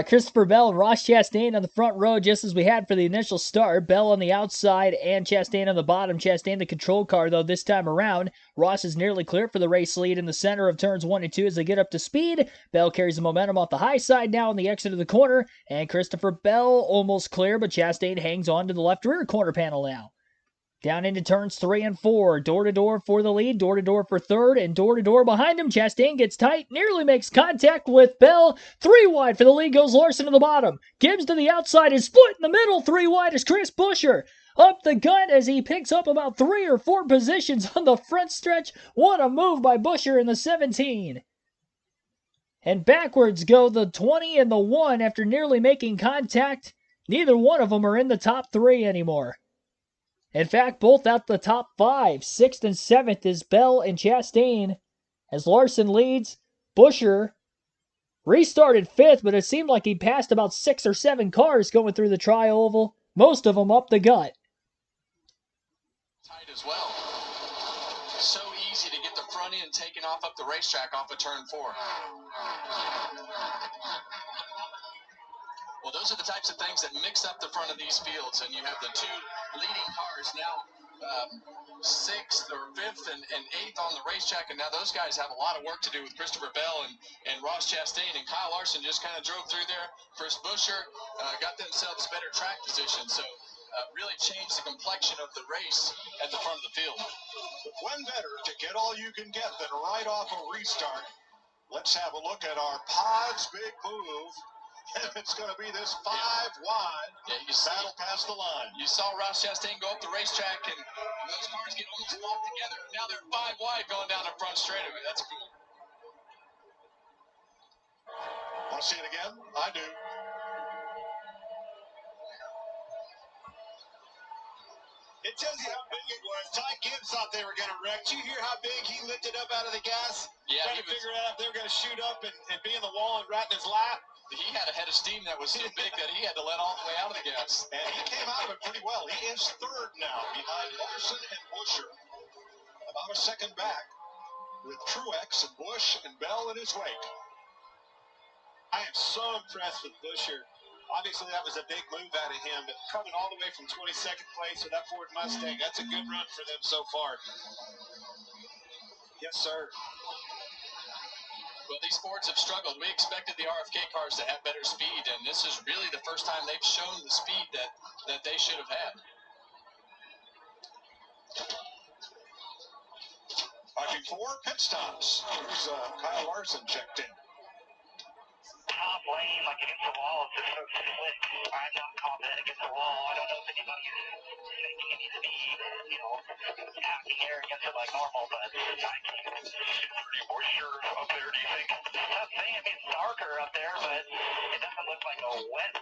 Christopher Bell and Ross Chastain on the front row, just as we had for the initial start. Bell on the outside and Chastain on the bottom. Chastain the control car, though, this time around. Ross is nearly clear for the race lead in the center of turns 1 and 2 as they get up to speed. Bell carries the momentum off the high side now on the exit of the corner, and Christopher Bell almost clear, but Chastain hangs on to the left rear corner panel now. Down into turns 3 and 4. Door-to-door for the lead. Door-to-door for third. And door-to-door behind him. Chastain gets tight. Nearly makes contact with Bell. 3 wide for the lead goes Larson to the bottom. Gibbs to the outside is split in the middle. 3 wide is Chris Buescher. Up the gut as he picks up about 3 or 4 positions on the front stretch. What a move by Buescher in the 17. And backwards go the 20 and the 1 after nearly making contact. Neither one of them are in the top 3 anymore. In fact, both out the top 5. 6th and 7th is Bell and Chastain. As Larson leads, Buescher restarted 5th, but it seemed like he passed about 6 or 7 cars going through the tri-oval. Most of them up the gut. Tight as well. So easy to get the front end taken off up the racetrack off of turn 4. Well, those are the types of things that mix up the front of these fields, and you have the 2 leading cars now 6th or 5th and 8th on the racetrack, and now those guys have a lot of work to do with Christopher Bell and Ross Chastain, and Kyle Larson just kind of drove through there. Chris Buescher got themselves better track position, so really changed the complexion of the race at the front of the field. When better to get all you can get than right off a restart. Let's have a look at our Pod's big move. It's going to be this 5 wide battle past the line. You saw Ross Chastain go up the racetrack, and those cars get almost locked together. Now they're 5 wide going down the front straightaway. That's cool. Want to see it again? I do. It tells you how big it was. Ty Gibbs thought they were going to wreck. Did you hear how big he lifted up out of the gas? Yeah, trying to figure out if they were going to shoot up and be in the wall and right in his lap. He had a head of steam that was so big that he had to let all the way out of the gas. And he came out of it pretty well. He is 3rd now behind Larson and Buescher. About a second back with Truex and Busch and Bell in his wake. I am so impressed with Buescher. Obviously, that was a big move out of him, but coming all the way from 22nd place with that Ford Mustang, that's a good run for them so far. Yes, sir. Well, these Fords have struggled. We expected the RFK cars to have better speed, and this is really the first time they've shown the speed that they should have had. Watching 4 pit stops. Here's Kyle Larson checked in. Top lane, like against the wall, it's just so slick. I'm not confident against the wall. I don't know if anybody is thinking it needs to be, acting here against it like normal, but I can't. Pretty moisture up there, do you think? Tough thing, I mean, it's darker up there, but it doesn't look like a wet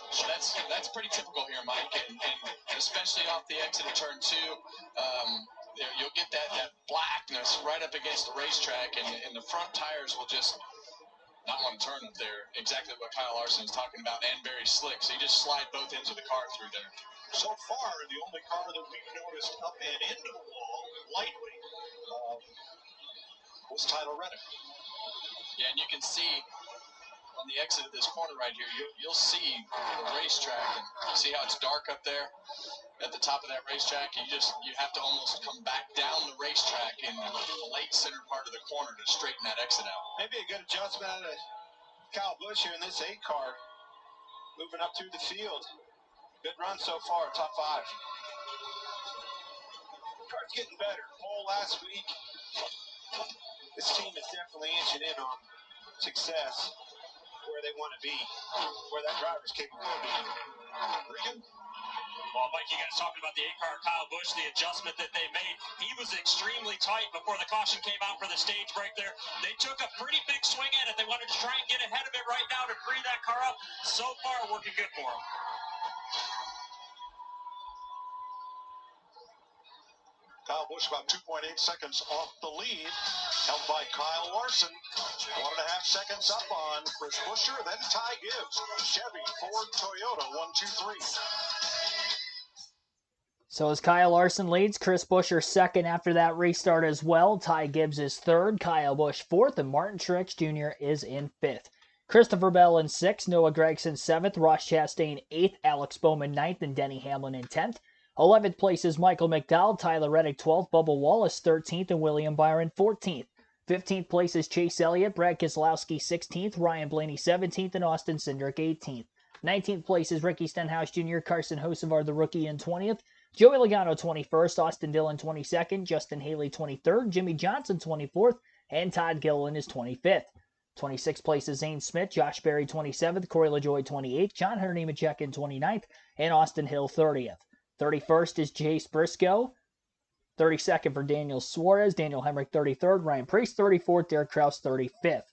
So that's pretty typical here, Mike, and especially off the exit of turn 2. You'll get that blackness right up against the racetrack, and the front tires will just not want to turn up there. Exactly what Kyle Larson is talking about, and very slick. So you just slide both ends of the car through there. So far, the only car that we've noticed up and into the wall lightly was Tyler Reddick. Yeah, and you can see on the exit of this corner right here, you'll see the racetrack, and you see how it's dark up there at the top of that racetrack. You have to almost come back down the racetrack in the late center part of the corner to straighten that exit out. Maybe a good adjustment out of Kyle Busch here in this 8 car, moving up through the field. Good run so far, top 5. Car's getting better. Pole last week. This team is definitely inching in on success, where they want to be, where that driver's capable of being. Regan? Well, Mike, you guys talking about the 8-car Kyle Busch, the adjustment that they made. He was extremely tight before the caution came out for the stage break there. They took a pretty big swing at it. They wanted to try and get ahead of it right now to free that car up. So far, working good for him. Kyle Busch about 2.8 seconds off the lead, held by Kyle Larson. 1.5 seconds up on Chris Buescher, then Ty Gibbs. Chevy, Ford, Toyota, 1, 2, 3. So as Kyle Larson leads, Chris Buescher 2nd after that restart as well. Ty Gibbs is 3rd, Kyle Busch 4th, and Martin Truex Jr. is in 5th. Christopher Bell in 6th, Noah Gragson 7th, Ross Chastain 8th, Alex Bowman 9th, and Denny Hamlin in 10th. 11th place is Michael McDowell, Tyler Reddick 12th, Bubba Wallace 13th, and William Byron 14th. 15th place is Chase Elliott, Brad Keselowski 16th, Ryan Blaney 17th, and Austin Cindric 18th. 19th place is Ricky Stenhouse Jr., Carson Hocevar, the rookie, in 20th. Joey Logano, 21st, Austin Dillon, 22nd, Justin Haley, 23rd, Jimmy Johnson, 24th, and Todd Gilliland is 25th. 26th place is Zane Smith, Josh Berry, 27th, Corey LaJoie, 28th, John Hunter Nemechek in 29th, and Austin Hill, 30th. 31st is Chase Briscoe. 32nd for Daniel Suarez, Daniel Hemrick, 33rd, Ryan Preece, 34th, Derek Kraus, 35th.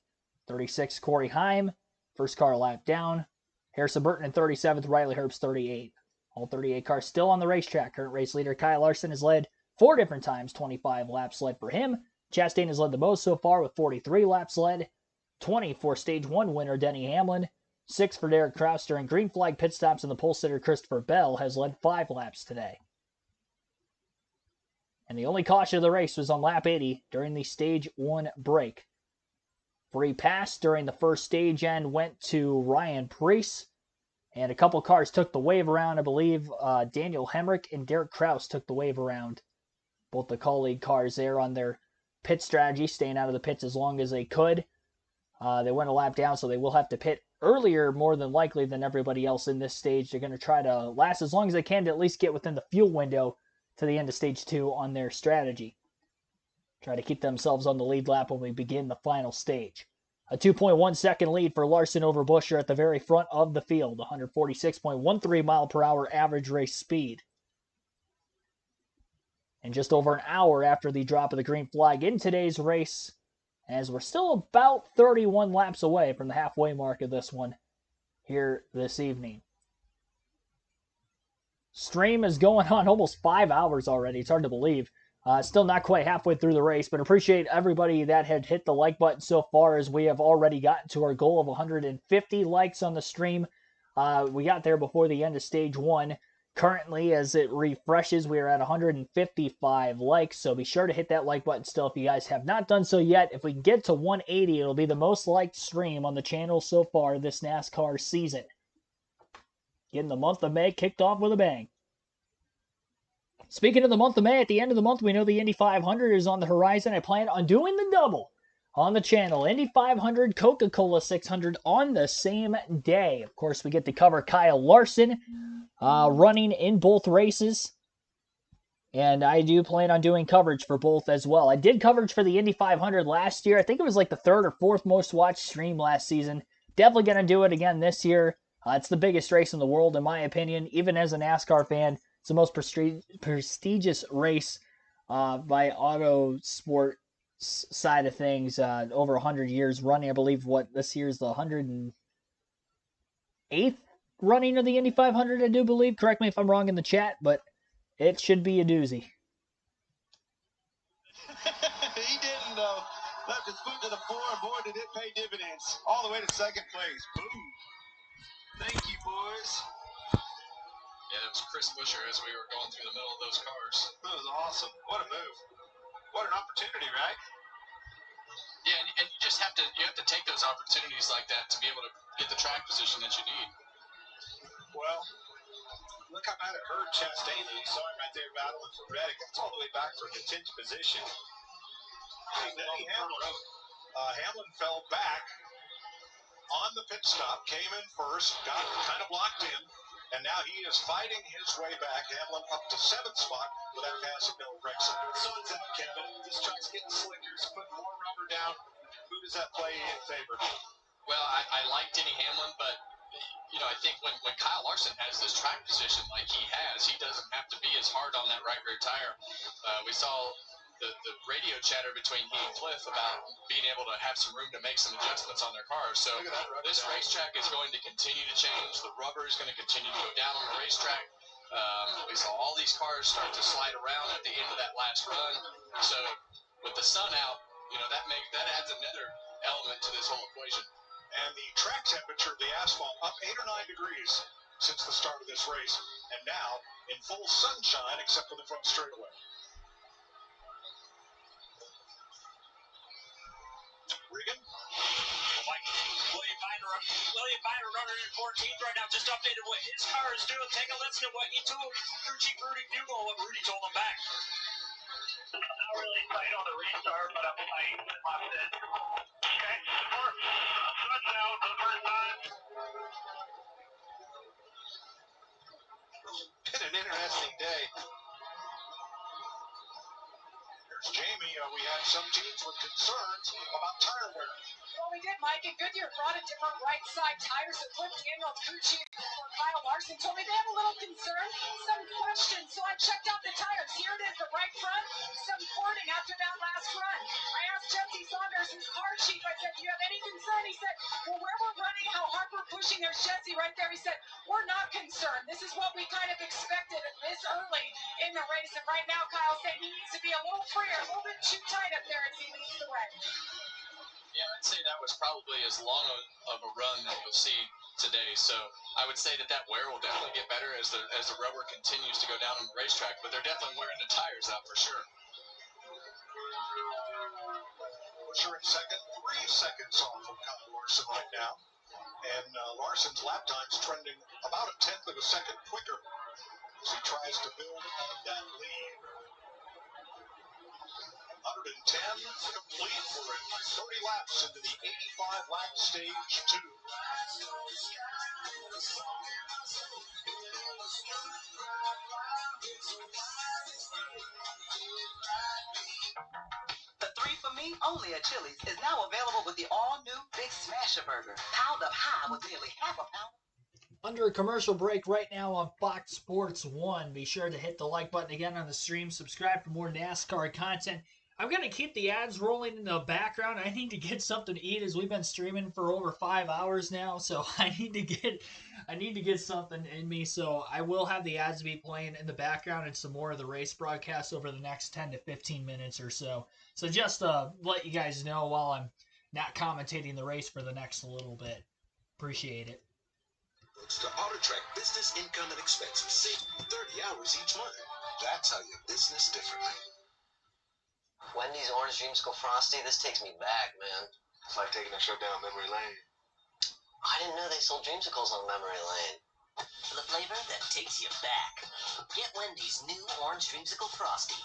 36th, Corey Heim, first car lap down. Harrison Burton in 37th, Riley Herbst, 38th. All 38 cars still on the racetrack. Current race leader Kyle Larson has led 4 different times, 25 laps led for him. Chastain has led the most so far with 43 laps led. 20 for Stage 1 winner Denny Hamlin. 6 for Derek Kraus during green flag pit stops, and the pole sitter Christopher Bell has led 5 laps today. And the only caution of the race was on lap 80 during the Stage 1 break. Free pass during the first stage end went to Ryan Preece. And a couple cars took the wave around. I believe Daniel Hemrick and Derek Kraus took the wave around. Both the colleague cars there on their pit strategy, staying out of the pits as long as they could. They went a lap down, so they will have to pit earlier, more than likely, than everybody else in this stage. They're going to try to last as long as they can to at least get within the fuel window to the end of Stage 2 on their strategy. Try to keep themselves on the lead lap when we begin the final stage. A 2.1 second lead for Larson over Buescher at the very front of the field. 146.13 mile per hour average race speed. And just over an hour after the drop of the green flag in today's race, as we're still about 31 laps away from the halfway mark of this one here this evening. Stream is going on almost 5 hours already. It's hard to believe. Still not quite halfway through the race, but appreciate everybody that had hit the like button so far, as we have already gotten to our goal of 150 likes on the stream. We got there before the end of Stage 1. Currently, as it refreshes, we are at 155 likes, so be sure to hit that like button still if you guys have not done so yet. If we get to 180, it'll be the most liked stream on the channel so far this NASCAR season. Getting the month of May kicked off with a bang. Speaking of the month of May, at the end of the month, we know the Indy 500 is on the horizon. I plan on doing the double on the channel. Indy 500, Coca-Cola 600 on the same day. Of course, we get to cover Kyle Larson running in both races. And I do plan on doing coverage for both as well. I did coverage for the Indy 500 last year. I think it was like the 3rd or 4th most watched stream last season. Definitely going to do it again this year. It's the biggest race in the world, in my opinion. Even as a NASCAR fan, it's the most prestigious race by auto sport side of things. Over 100 years running. I believe this year is the 108th running of the Indy 500, I do believe. Correct me if I'm wrong in the chat, but it should be a doozy. He didn't, though. Left his foot to the floor, and boy, did it pay dividends. All the way to second place. Boom. Thank you, boys. Yeah, it was Chris Buescher as we were going through the middle of those cars. That was awesome. What a move. What an opportunity, right? Yeah, and you just have to take those opportunities like that to be able to get the track position that you need. Well, look how bad it hurt Chastain. You saw him right there battling for Reddick. That's all the way back for contention position. And then Hamlin fell back on the pit stop, came in first, got kind of locked in, and now he is fighting his way back. Hamlin up to 7th spot without passing Bill Rickson. Sun's out, Kevin. This truck's getting slicker, putting more rubber down. Who does that play in favor? Well, I like Denny Hamlin, but I think when Kyle Larson has this track position like he has, he doesn't have to be as hard on that right rear tire. We saw the radio chatter between he and Cliff about being able to have some room to make some adjustments on their cars. So this racetrack is going to continue to change. The rubber is going to continue to go down on the racetrack. We saw all these cars start to slide around at the end of that last run. So with the sun out, that adds another element to this whole equation. And the track temperature of the asphalt up 8 or 9 degrees since the start of this race, and now in full sunshine except for the front straightaway. Regan? William Byron running in 14th right now, just updated what his car is doing. Take a listen to what he told crew chief Rudy Bugle, what Rudy told him back. Not really tight on the restart, but I'm tight with my fit. Okay, sun's out for the first time. we had some teams with concerns about tire wear. Well, we did, Mike, and Goodyear brought a different right side tire, so Cliff Daniel Cucci or Kyle Larson told me they have a little concern, some questions, so I checked out the tires. Here it is, the right front, some porting after that last run. I asked Jesse Saunders, his car chief, I said, do you have any concern? He said, well, where we're running, how hard we're pushing, there's Jesse right there. He said, we're not concerned. This is what we kind of expected this early in the race, and right now Kyle's saying he needs to be a little freer, a little bit too tight up there as he leads the way. Yeah, I'd say that was probably as long of a run that you'll see today. So I would say that wear will definitely get better as the rubber continues to go down on the racetrack. But they're definitely wearing the tires out for sure. Busher in second, 3 seconds off of Kyle Larson right now. And Larson's lap time's trending about a tenth of a second quicker as he tries to build on that lead. 110 complete for it. 30 laps into the 85-lap stage 2. The 3 for Me only at Chili's is now available with the all-new Big Smasher Burger, piled up high with nearly half a pound. Under a commercial break right now on Fox Sports 1. Be sure to hit the like button again on the stream. Subscribe for more NASCAR content. I'm going to keep the ads rolling in the background. I need to get something to eat as we've been streaming for over 5 hours now. So I need to get something in me. So I will have the ads be playing in the background and some more of the race broadcasts over the next 10 to 15 minutes or so. So just let you guys know while I'm not commentating the race for the next little bit. Appreciate it. To auto-track business income and expenses. Save 30 hours each month. That's how you business differently. Wendy's Orange Dreamsicle Frosty, this takes me back, man. It's like taking a trip down memory lane. I didn't know they sold dreamsicles on memory lane. The flavor that takes you back. Get Wendy's new Orange Dreamsicle Frosty.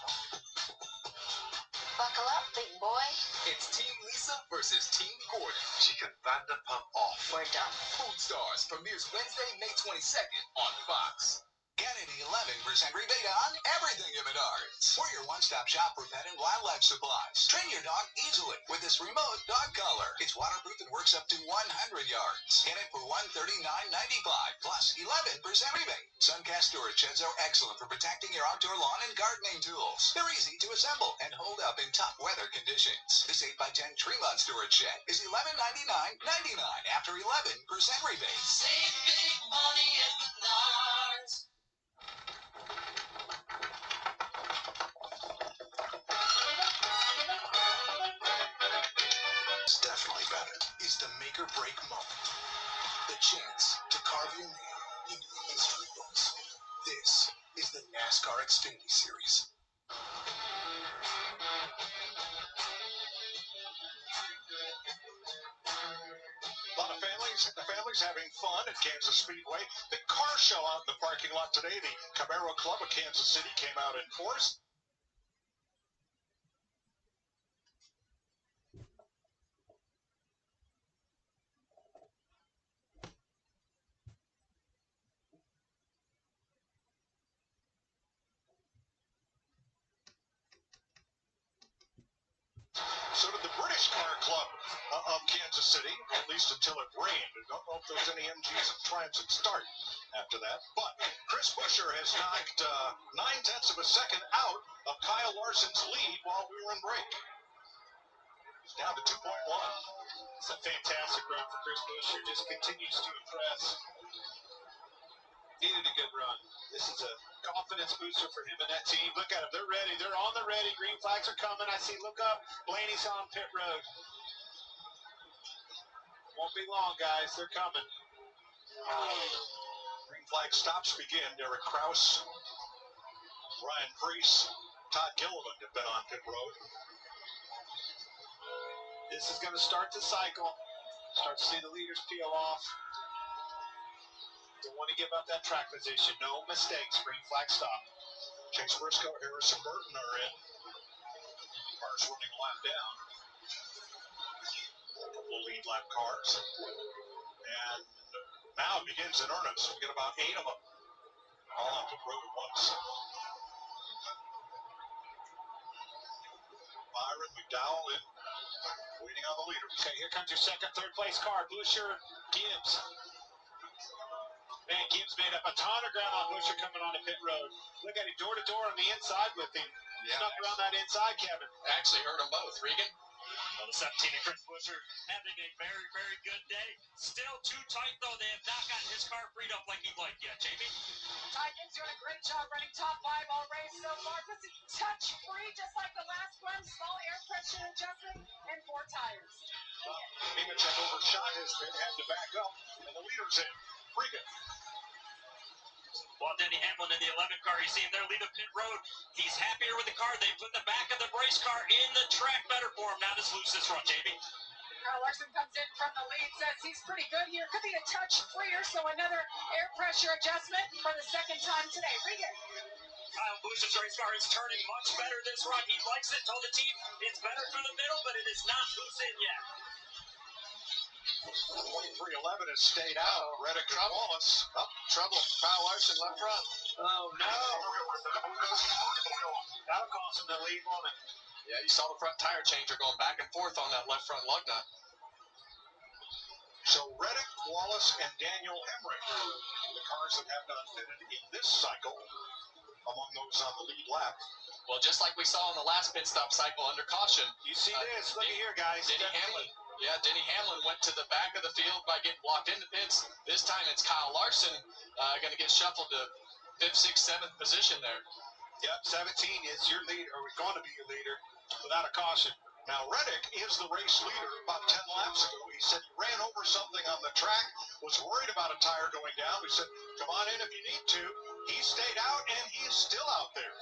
Buckle up, big boy. It's Team Lisa versus Team Gordon. She can thunder pump off. We're done. Food Stars premieres Wednesday, May 22nd on Fox. Get an 11% rebate on everything at Menards. We're your one-stop shop for pet and wildlife supplies. Train your dog easily with this remote dog collar. It's waterproof and works up to 100 yards. Get it for $139.95 plus 11% rebate. Suncast storage sheds are excellent for protecting your outdoor lawn and gardening tools. They're easy to assemble and hold up in tough weather conditions. This 8x10 Tremont storage shed is $1199.99 after 11% rebate. Save big money at Menards. It's definitely better. It's the make or break moment. The chance to carve your name into the history books. This is the NASCAR Xfinity Series. A lot of families having fun at Kansas Speedway. Big car show out in the parking lot today. The Camaro Club of Kansas City came out in force. So did the British Car Club of Kansas City, at least until it rained. I don't know if there's any MGs of transit start after that. But Chris Buescher has knocked 9/10 of a second out of Kyle Larson's lead while we were in break. He's down to 2.1. It's a fantastic run for Chris Buescher. Just continues to impress. Needed a good run. This is a confidence booster for him and that team. Look at them. They're ready. They're on the ready. Green flags are coming. I see. Look up. Blaney's on pit road. Won't be long, guys. They're coming. Green flag stops begin. Derek Kraus, Ryan Preece, Todd Gilliland have been on pit road. This is going to start the cycle. Start to see the leaders peel off. Don't want to give up that track position. No mistakes. Green flag stop. Chase Briscoe, Harrison Burton are in. Cars running a lap down. A couple of lead lap cars. And now it begins in earnest. We get about 8 of them all on pit road at once. Byron McDowell in, waiting on the leader. Okay, here comes your second, third place car. Busher, Gibbs. Man, Gibbs made up a ton of ground on Busher coming on to pit road. Look at him door to door on the inside with him. Yeah. Snuck around that inside, Kevin. Actually heard them both. Regan? Well, the 17 of Chris Busher having a very, very good day. Still too tight, though. They have not gotten his car freed up like he'd like yet. Jamie? Ty Gibbs doing a great job running top 5 all race so far. This is touch free, just like the last one. Small air pressure adjustment and 4 tires. Nemechek overshot his pit, had to back up, and the leader's in. Regan. Well, Denny Hamlin in the 11 car, you see him there leaving pit road. He's happier with the car. They put the back of the race car in the track better for him. Not as loose this front, Jamie. Kyle Larson comes in from the lead, says he's pretty good here. Could be a touch freer, so another air pressure adjustment for the second time today. Regan. Kyle Busch's race car is turning much better this run. He likes it, told the team it's better through the middle, but it is not loose in yet. 2311 has stayed out. Reddick and Wallace. Oh, trouble. Kyle Larson left front. Oh, no. That'll cost him the lead, won't it? Yeah, you saw the front tire changer going back and forth on that left front lug nut. So Reddick, Wallace, and Daniel Hemrick, the cars that have not fitted in this cycle, among those on the lead lap. Well, just like we saw in the last pit stop cycle under caution. You see this? Look at here, guys. Denny Hamlin went to the back of the field by getting blocked into pits. This time it's Kyle Larson going to get shuffled to 5th, 6th, 7th position there. Yep, 17 is your leader, or going to be your leader, without a caution. Now, Reddick is the race leader about 10 laps ago. He said he ran over something on the track, was worried about a tire going down. We said, come on in if you need to. He stayed out, and he's still out there.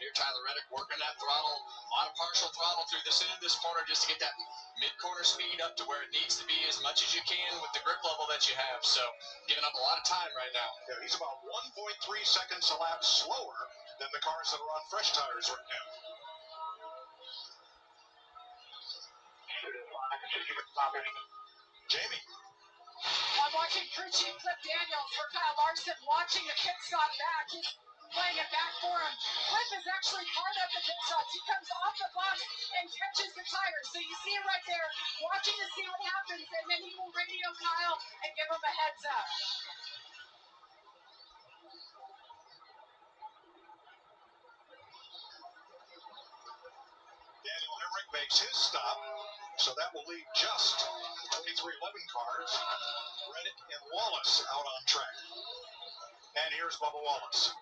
Here, Tyler Reddick working that throttle, a lot of partial throttle through the center of this corner just to get that mid-corner speed up to where it needs to be as much as you can with the grip level that you have. So, giving up a lot of time right now. Yeah, he's about 1.3 seconds a lap slower than the cars that are on fresh tires right now. Jamie. I'm watching crew chief Cliff Daniels for Kyle Larson, watching the pit stop back. He's playing it back for him. Cliff is actually part of the pit stops. He comes off the box and catches the tires. So you see him right there, watching to see what happens, and then he will radio Kyle and give him a heads up. Daniel Hemrick makes his stop, so that will leave just 2311 cars, Reddick and Wallace out on track. And here's Bubba Wallace.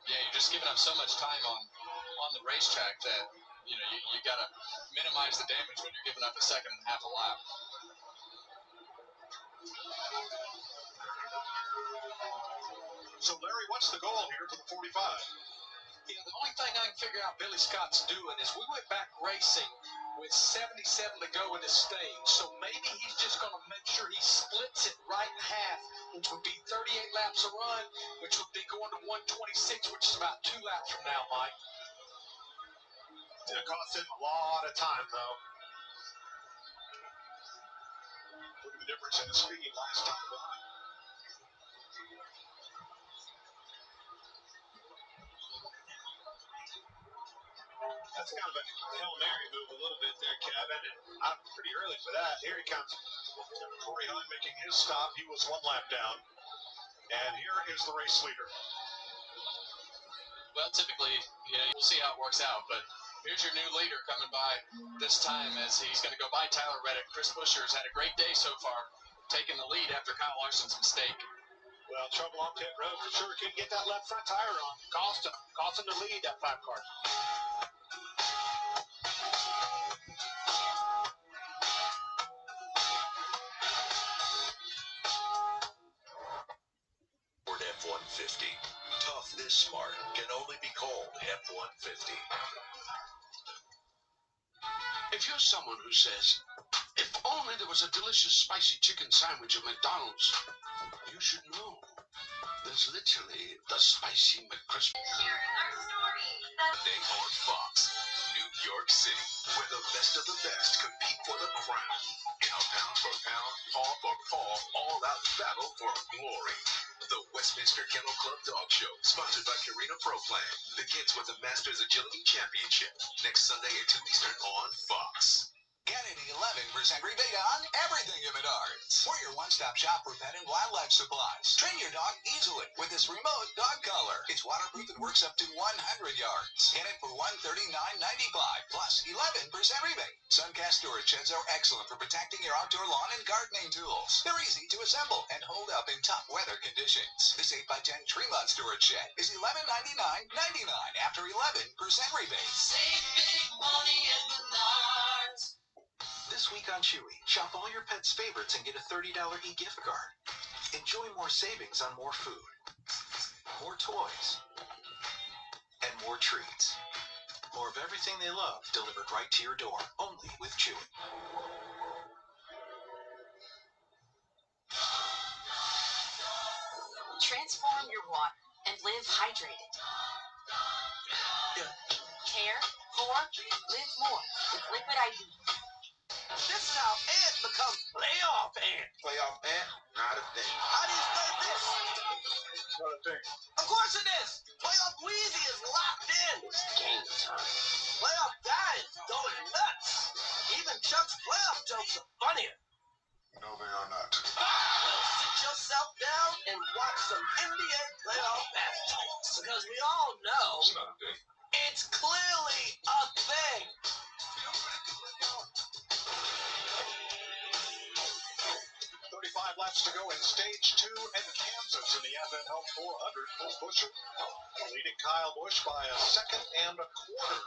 Yeah, you're just giving up so much time on the racetrack that, you know, you got to minimize the damage when you're giving up a second and a half a lap. So, Larry, what's the goal here for the 45? You know, the only thing I can figure out Billy Scott's doing is we went back racing with 77 to go in the stage. So maybe he's just going to make sure he splits it right in half, which would be 38 laps a run, which would be going to 126, which is about 2 laps from now, Mike. It's going to cost him a lot of time, though. Look at the difference in the speed last time by. That's kind of a Hail Mary move a little bit there, Kevin, and I'm pretty early for that. Here he comes. Corey Hunt making his stop. He was 1 lap down. And here is the race leader. Well, typically, you know, we'll see how it works out, but here's your new leader coming by this time as he's going to go by Tyler Reddick. Chris Busher has had a great day so far, taking the lead after Kyle Larson's mistake. Well, trouble on pit road for sure. Couldn't get that left front tire on. Cost him the lead, that 5 car. Ford F-150. Tough this smart can only be called F-150. If you're someone who says, if only there was a delicious spicy chicken sandwich at McDonald's, you should know. There's literally the spicy McCrispy. Sharing our story. They on Fox, New York City, where the best of the best compete for the crown. In a pound-for-pound, paw-for-paw, all-out battle for glory. The Westminster Kennel Club Dog Show, sponsored by Carina Pro Plan, begins with the Masters Agility Championship next Sunday at 2 Eastern on Fox. Get an 11% rebate on everything at Menards. We're your one-stop shop for pet and wildlife supplies. Train your dog easily with this remote dog collar. It's waterproof and works up to 100 yards. Get it for $139.95 plus 11% rebate. Suncast storage sheds are excellent for protecting your outdoor lawn and gardening tools. They're easy to assemble and hold up in tough weather conditions. This 8x10 tree-mod storage shed is $1199.99 after 11% rebate. Save big money at Menards. This week on Chewy, shop all your pet's favorites and get a $30 e-gift card. Enjoy more savings on more food, more toys, and more treats. More of everything they love delivered right to your door, only with Chewy. Transform your water and live hydrated. Care for, live more with Liquid IV. This is how Ant becomes playoff Ant. Playoff Ant? Not a thing. How do you spell this? Not a thing. Of course it is. Playoff Wheezy is locked in. It's game time. Playoff Guy is going nuts. Even Chuck's playoff jokes are funnier. No, they are not. Well, sit yourself down and watch some NBA playoff basketball. Because we all know It's not a thing. it's clearly a thing. 35 laps to go in stage 2 in Kansas in the Advent Health 400. Bull Busher leading Kyle Busch by a second and a quarter.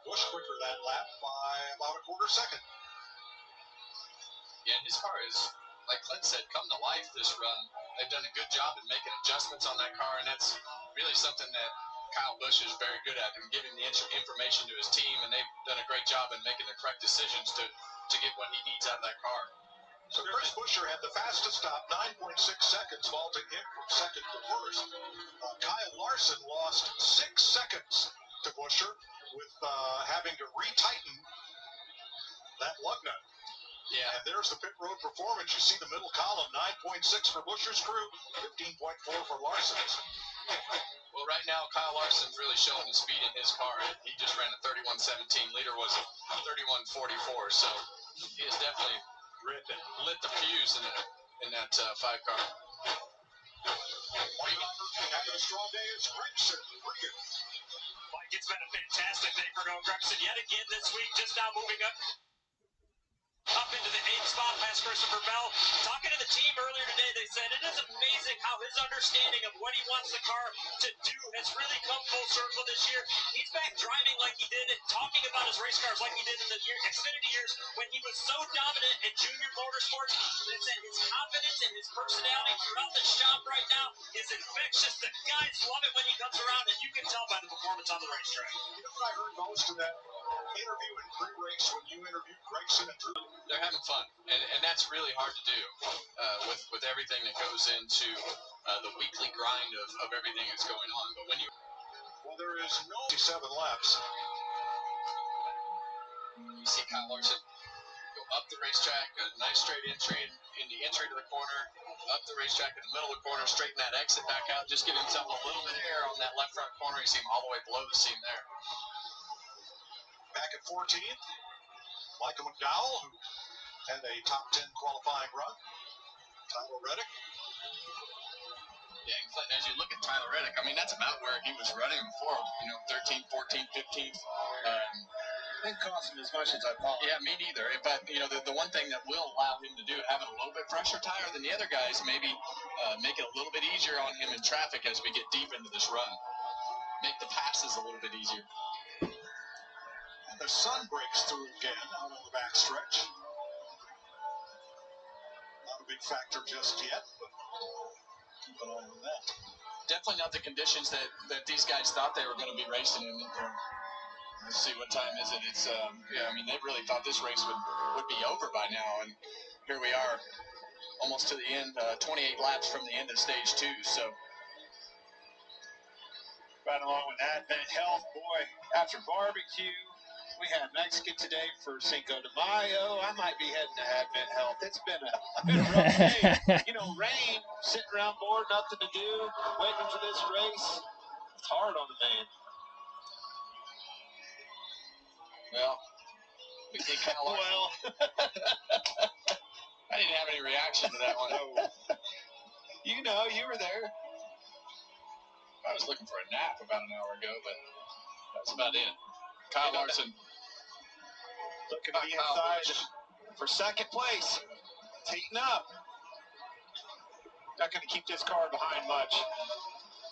Busch quicker that lap by about a quarter second. Yeah, and his car is, like Clint said, come to life this run. They've done a good job in making adjustments on that car, and that's really something that Kyle Busch is very good at, and giving the information to his team, and they've done a great job in making the correct decisions to get what he needs out of that car. So Chris Buescher had the fastest stop, 9.6 seconds, vaulting him from second to first. Kyle Larson lost 6 seconds to Buescher with having to retighten that lug nut. Yeah. And there's the pit road performance. You see the middle column, 9.6 for Buescher's crew, 15.4 for Larson's. Well, right now, Kyle Larson's really showing the speed in his car. He just ran a 31.17. Leader was a 31.44, so he is definitely lit the fuse in that 5-car. One driver having a strong day is Gregson. Mike, it's been a fantastic day for Noah Gregson yet again this week, just now moving up into the 8th spot past Christopher Bell. Talking to the team earlier today, they said it is amazing how his understanding of what he wants the car to do has really come full circle this year. He's back driving like he did and talking about his race cars like he did in the Xfinity years when he was so dominant in junior motorsports. They said his confidence and his personality throughout the shop right now is infectious. The guys love it when he comes around, and you can tell by the performance on the racetrack. You know what I heard most of that interview in pre-race when you interviewed Gregson and Drew? They're having fun, and that's really hard to do with everything that goes into the weekly grind of everything that's going on. But when you... Well, there is no 7 laps. You see Kyle Larson go up the racetrack, a nice straight entry in the entry to the corner, up the racetrack in the middle of the corner, straighten that exit back out, just give himself a little bit of air on that left front corner. You see him all the way below the seam there. Back at 14th, Michael McDowell, who had a top 10 qualifying run. Tyler Reddick. Yeah, and Clinton, as you look at Tyler Reddick, I mean, that's about where he was running before, 13th, 14th, 15th. Didn't cost him as much as I thought. Yeah, me neither. But, the one thing that will allow him to do, having a little bit fresher tire than the other guys, maybe make it a little bit easier on him in traffic as we get deep into this run. Make the passes a little bit easier. And the sun breaks through again out on the backstretch. Not a big factor just yet, but keep an eye on that. Definitely not the conditions that these guys thought they were going to be racing in. Let's see, what time is it? It's they really thought this race would be over by now, and here we are, almost to the end, 28 laps from the end of stage 2. So right along with Advent Health, boy, after barbecue, We had Mexican today for Cinco de Mayo. I might be heading to Advent Health. It's been a rough day. You know, rain, sitting around bored, nothing to do, waiting for this race. It's hard on the man. Well, we think Kyle Larson. Well, I didn't have any reaction to that one. you know, you were there. I was looking for a nap about an hour ago, but that's about it. Kyle Larson. Looking to the inside for second place. It's heating up. Not going to keep this car behind much.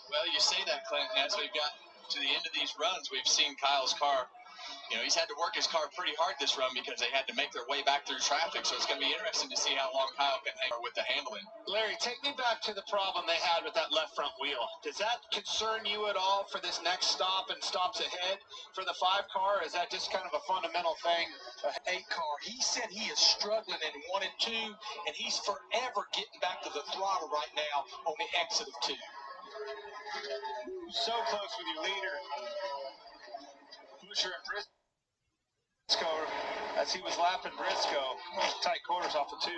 Well, you say that, Clinton. As we've got to the end of these runs, we've seen Kyle's car. You know, he's had to work his car pretty hard this run because they had to make their way back through traffic. So it's going to be interesting to see how long Kyle can hang with the handling. Larry, take me back to the problem they had with that left front wheel. Does that concern you at all for this next stop and stops ahead for the 5 car? Is that just kind of a fundamental thing? 8 car. He said he is struggling in 1 and 2, and he's forever getting back to the throttle right now on the exit of 2. So close with your leader. Busher and Briscoe, as he was lapping Briscoe, tight quarters off the 2.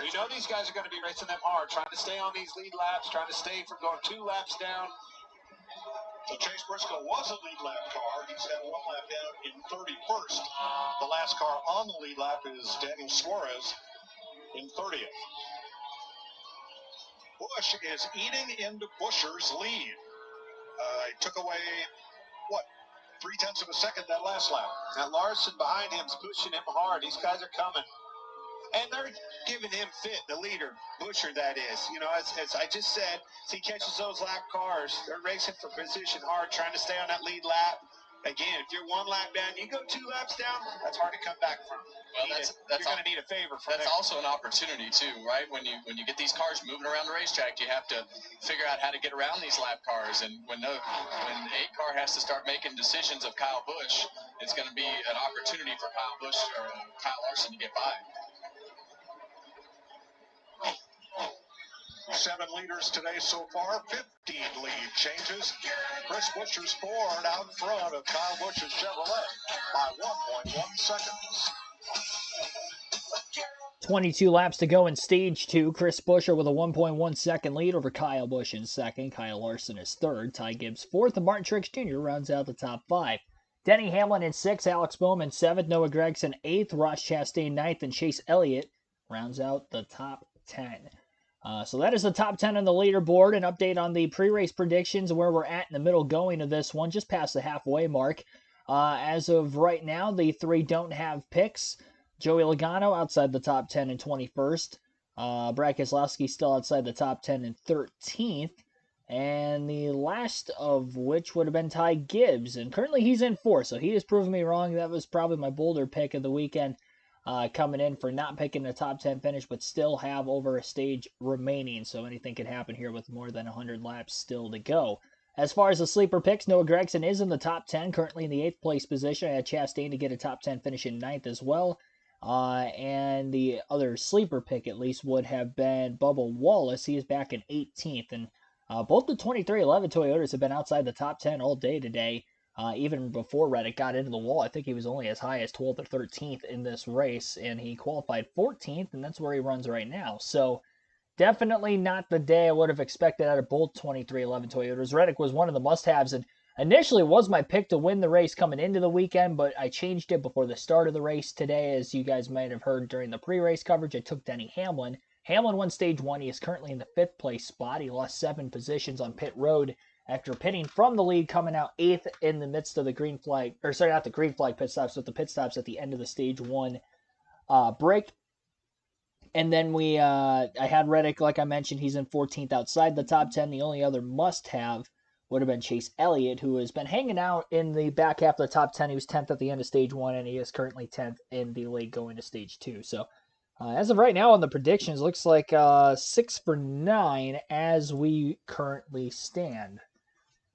You know these guys are going to be racing them hard, trying to stay on these lead laps, trying to stay from going 2 laps down. So Chase Briscoe was a lead lap car. He's had 1 lap down in 31st. The last car on the lead lap is Daniel Suarez in 30th. Busch is eating into Buscher's lead. He took away, 0.3 of a second that last lap. Now Larson behind him is pushing him hard. These guys are coming. And they're giving him fit, the leader, Buscher, that is. You know, as I just said, as he catches those lap cars, they're racing for position hard, trying to stay on that lead lap. Again, if you're 1 lap down, you go 2 laps down, that's hard to come back from. Well, you're going to need a favor from That's there. also an opportunity, too, right? When you get these cars moving around the racetrack, you have to figure out how to get around these lap cars. And when 8 car has to start making decisions of Kyle Busch, it's going to be an opportunity for Kyle Busch or Kyle Larson to get by. 7 leaders today so far, 15 lead changes. Chris Buescher's Ford out front of Kyle Busch's Chevrolet by 1.1 seconds. 22 laps to go in stage 2. Chris Buescher with a 1.1 second lead over Kyle Busch in second. Kyle Larson is third. Ty Gibbs fourth. And Martin Truex Jr. rounds out the top 5. Denny Hamlin in 6th. Alex Bowman 7th. Noah Gragson 8th. Ross Chastain 9th. And Chase Elliott rounds out the top 10. So that is the top 10 on the leaderboard. An update on the pre-race predictions, where we're at in the middle going of this one, just past the halfway mark. As of right now, the 3 don't have picks. Joey Logano outside the top 10 in 21st. Brad Keselowski still outside the top 10 in 13th. And the last of which would have been Ty Gibbs. And currently he's in 4th, so he has proven me wrong. That was probably my bolder pick of the weekend. Coming in for not picking the top 10 finish, but still have over a stage remaining. So anything could happen here with more than 100 laps still to go. As far as the sleeper picks, Noah Gragson is in the top 10, currently in the 8th place position. I had Chastain to get a top 10 finish in 9th as well. And the other sleeper pick, at least, would have been Bubba Wallace. He is back in 18th. And both the 2311 Toyotas have been outside the top 10 all day today. Even before Reddick got into the wall, I think he was only as high as 12th or 13th in this race, and he qualified 14th, and that's where he runs right now. So definitely not the day I would have expected out of both 2311 Toyotas. Reddick was one of the must-haves, and initially was my pick to win the race coming into the weekend, but I changed it before the start of the race today. As you guys might have heard during the pre-race coverage, I took Denny Hamlin. Hamlin won stage 1. He is currently in the 5th place spot. He lost 7 positions on pit road after pitting from the lead, coming out 8th in the midst of the green flag, or sorry, not the green flag pit stops, but the pit stops at the end of the stage 1 break. And then I had Reddick, like I mentioned, he's in 14th outside the top 10. The only other must-have would have been Chase Elliott, who has been hanging out in the back half of the top 10. He was 10th at the end of stage 1, and he is currently 10th in the lead going to stage 2. So as of right now on the predictions, looks like 6 for 9 as we currently stand.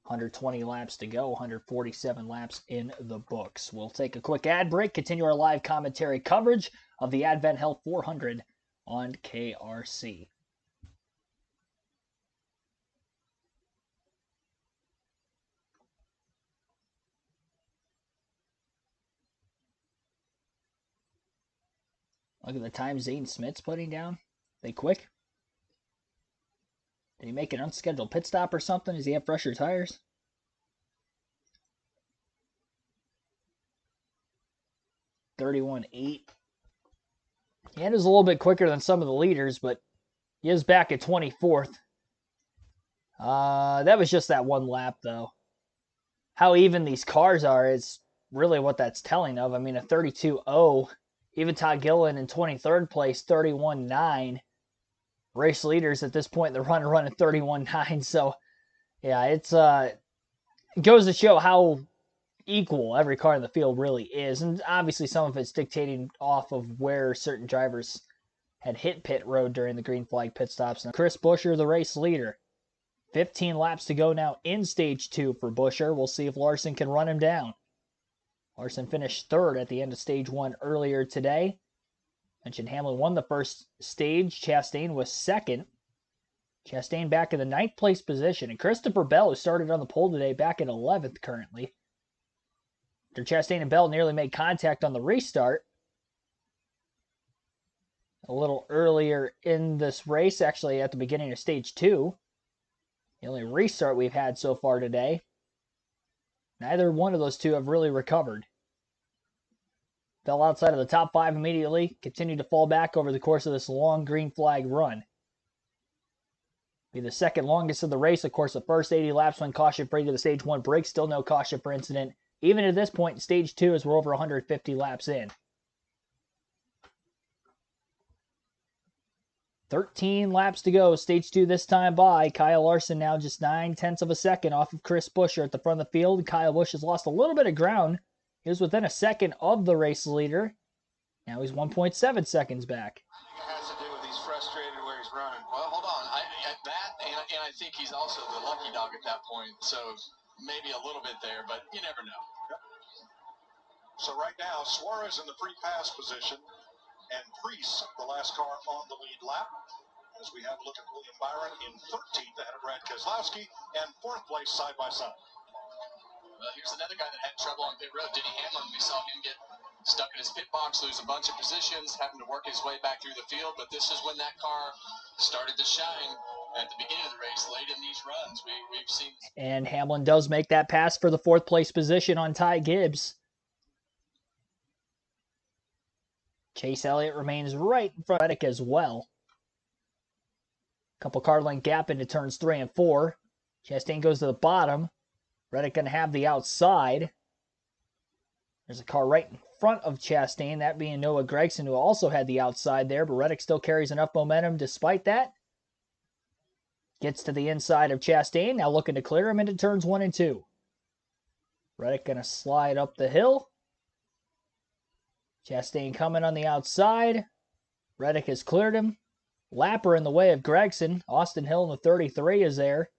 120 laps to go, 147 laps in the books. We'll take a quick ad break, continue our live commentary coverage of the Advent Health 400 on KRC. Look at the time Zane Smith's putting down. They quick. Did he make an unscheduled pit stop or something? Does he have fresher tires? $31.8. Yeah, it is a little bit quicker than some of the leaders, but he is back at 24th. That was just that one lap, though. How even these cars are is really what that's telling of. I mean, a 32.0. Even Todd Gilliland in 23rd place, 31.9. Race leaders at this point in the run are running 31.9. So, yeah, it goes to show how equal every car in the field really is. And obviously some of it's dictating off of where certain drivers had hit pit road during the green flag pit stops. Now, Chris Buescher, the race leader. 15 laps to go now in stage 2 for Buescher. We'll see if Larson can run him down. Larson finished 3rd at the end of stage 1 earlier today. Mentioned Hamlin won the first stage. Chastain was 2nd. Chastain back in the 9th place position. And Christopher Bell, who started on the pole today, back in 11th currently. After Chastain and Bell nearly made contact on the restart. A little earlier in this race, actually at the beginning of stage 2. The only restart we've had so far today. Neither one of those two have really recovered. Fell outside of the top 5 immediately. Continued to fall back over the course of this long green flag run. Be the second longest of the race. Of course, the first 80 laps went caution-free to the stage 1 break. Still no caution for incident. Even at this point in stage 2 as we're over 150 laps in. 13 laps to go. Stage 2 this time by. Kyle Larson now just 9/10 of a second off of Chris Buescher at the front of the field. Kyle Busch has lost a little bit of ground. He was within a second of the race leader. Now he's 1.7 seconds back. It has to do with he's frustrated where he's running. Well, hold on. I think he's also the lucky dog at that point. So maybe a little bit there, but you never know. Yep. So right now, Suarez in the free pass position, and Preece, the last car on the lead lap. As we have a look at William Byron in 13th ahead of Brad Keselowski, and 4th place side by side. Well, here's another guy that had trouble on pit road, Denny Hamlin. We saw him get stuck in his pit box, lose a bunch of positions, having to work his way back through the field. But this is when that car started to shine at the beginning of the race, late in these runs. We've seen. And Hamlin does make that pass for the 4th place position on Ty Gibbs. Chase Elliott remains right in front of Reddick as well. Couple car length gap into turns 3 and 4. Chastain goes to the bottom. Reddick going to have the outside. There's a car right in front of Chastain, that being Noah Gragson, who also had the outside there, but Reddick still carries enough momentum despite that. Gets to the inside of Chastain, now looking to clear him into turns 1 and 2. Reddick going to slide up the hill. Chastain coming on the outside. Reddick has cleared him. Lapper in the way of Gragson. Austin Hill in the 33 is there.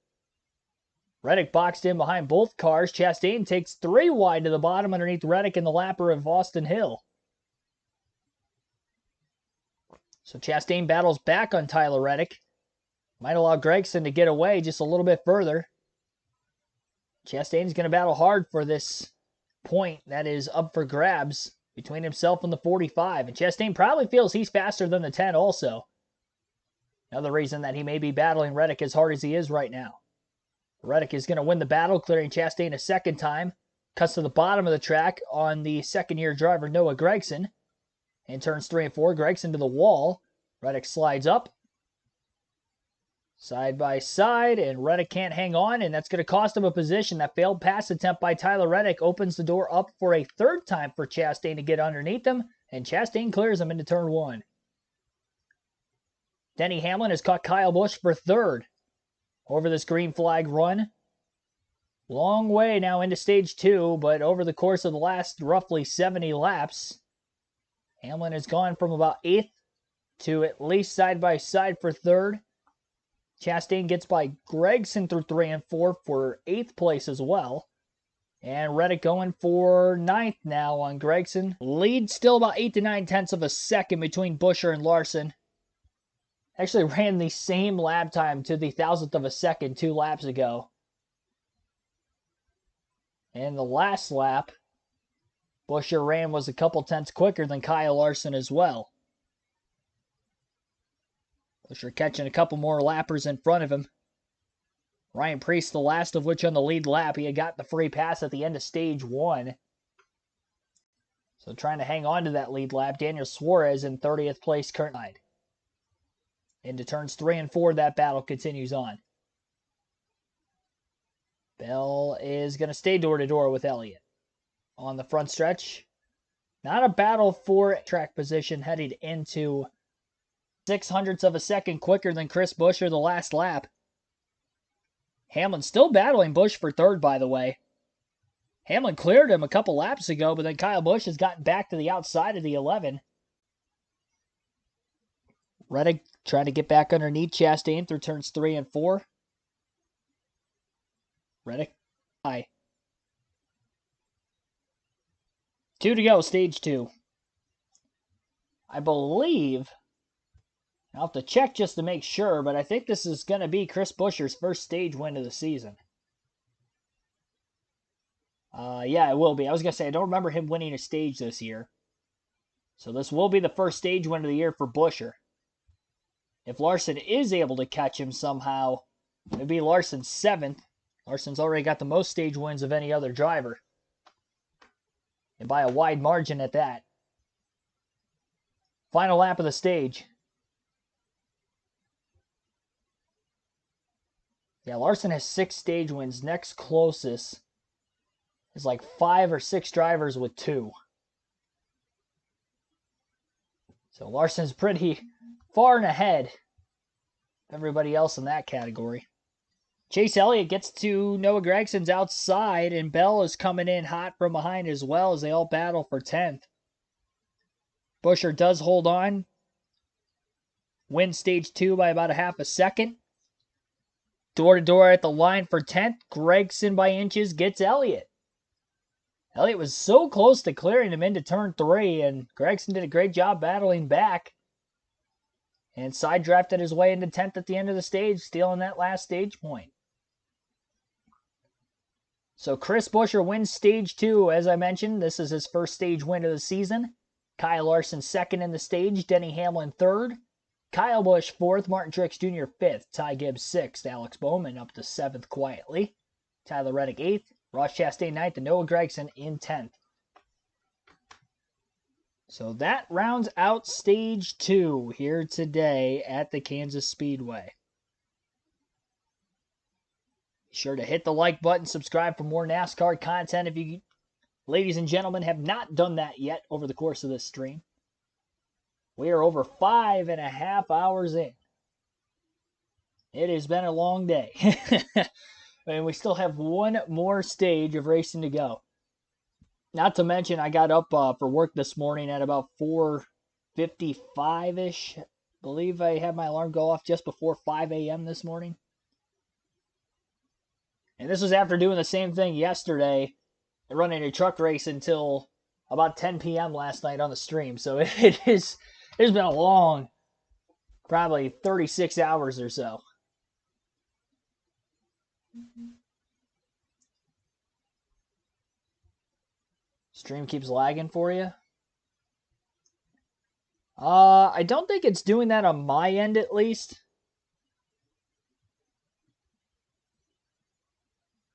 Reddick boxed in behind both cars. Chastain takes 3 wide to the bottom underneath Reddick and the lapper of Austin Hill. So Chastain battles back on Tyler Reddick. Might allow Gragson to get away just a little bit further. Chastain's going to battle hard for this point that is up for grabs between himself and the 45. And Chastain probably feels he's faster than the 10 also. Another reason that he may be battling Reddick as hard as he is right now. Reddick is going to win the battle, clearing Chastain a second time. Cuts to the bottom of the track on the second-year driver, Noah Gragson. In turns 3 and 4, Gragson to the wall. Reddick slides up. Side by side, and Reddick can't hang on, and that's going to cost him a position. That failed pass attempt by Tyler Reddick opens the door up for a third time for Chastain to get underneath him, and Chastain clears him into turn 1. Denny Hamlin has caught Kyle Busch for 3rd over this green flag run. Long way now into stage 2, but over the course of the last roughly 70 laps, Hamlin has gone from about 8th to at least side by side for 3rd. Chastain gets by Gragson through 3 and 4 for 8th place as well. And Reddick going for 9th now on Gragson. Lead still about 8 to 9/10 of a second between Buescher and Larson. Actually ran the same lap time to the 1,000th of a second 2 laps ago. And the last lap, Buescher ran was a couple tenths quicker than Kyle Larson as well. Busher catching a couple more lappers in front of him. Ryan Preece, the last of which on the lead lap. He had got the free pass at the end of stage 1. So trying to hang on to that lead lap. Daniel Suarez in 30th place currently. Into turns 3 and 4, that battle continues on. Bell is going to stay door-to-door with Elliott. On the front stretch, not a battle for track position headed into 0.06 of a second quicker than Chris Buescher the last lap. Hamlin still battling Busch for third, by the way. Hamlin cleared him a couple laps ago, but then Kyle Busch has gotten back to the outside of the 11. Reddick trying to get back underneath Chastain through turns 3 and 4. Reddick, high. 2 to go, stage 2. I believe, I'll have to check just to make sure, but I think this is going to be Chris Buescher's first stage win of the season. Yeah, it will be. I was going to say, I don't remember him winning a stage this year. So this will be the first stage win of the year for Buescher. If Larson is able to catch him somehow, it would be Larson's 7th. Larson's already got the most stage wins of any other driver. And by a wide margin at that. Final lap of the stage. Yeah, Larson has 6 stage wins. Next closest is like 5 or 6 drivers with 2. So Larson's pretty far and ahead of everybody else in that category. Chase Elliott gets to Noah Gregson's outside, and Bell is coming in hot from behind as well as they all battle for 10th. Buescher does hold on. Wins stage 2 by about a half a second. Door-to-door at the line for 10th. Gregson by inches gets Elliott. Elliott was so close to clearing him into turn 3, and Gregson did a great job battling back. And side drafted his way into 10th at the end of the stage, stealing that last stage point. So Chris Buescher wins stage 2. As I mentioned, this is his first stage win of the season. Kyle Larson 2nd in the stage. Denny Hamlin 3rd. Kyle Busch 4th. Martin Truex Jr. 5th. Ty Gibbs 6th. Alex Bowman up to 7th quietly. Tyler Reddick 8th. Ross Chastain 9th. And Noah Gragson in 10th. So that rounds out stage 2 here today at the Kansas Speedway. Be sure to hit the like button, subscribe for more NASCAR content if you, ladies and gentlemen, have not done that yet over the course of this stream. We are over 5.5 hours in. It has been a long day. And we still have one more stage of racing to go. Not to mention, I got up for work this morning at about 4:55-ish. I believe I had my alarm go off just before 5 a.m. this morning. And this was after doing the same thing yesterday and running a truck race until about 10 p.m. last night on the stream. So it's been a long, probably 36 hours or so. Stream keeps lagging for you. I don't think it's doing that on my end, at least.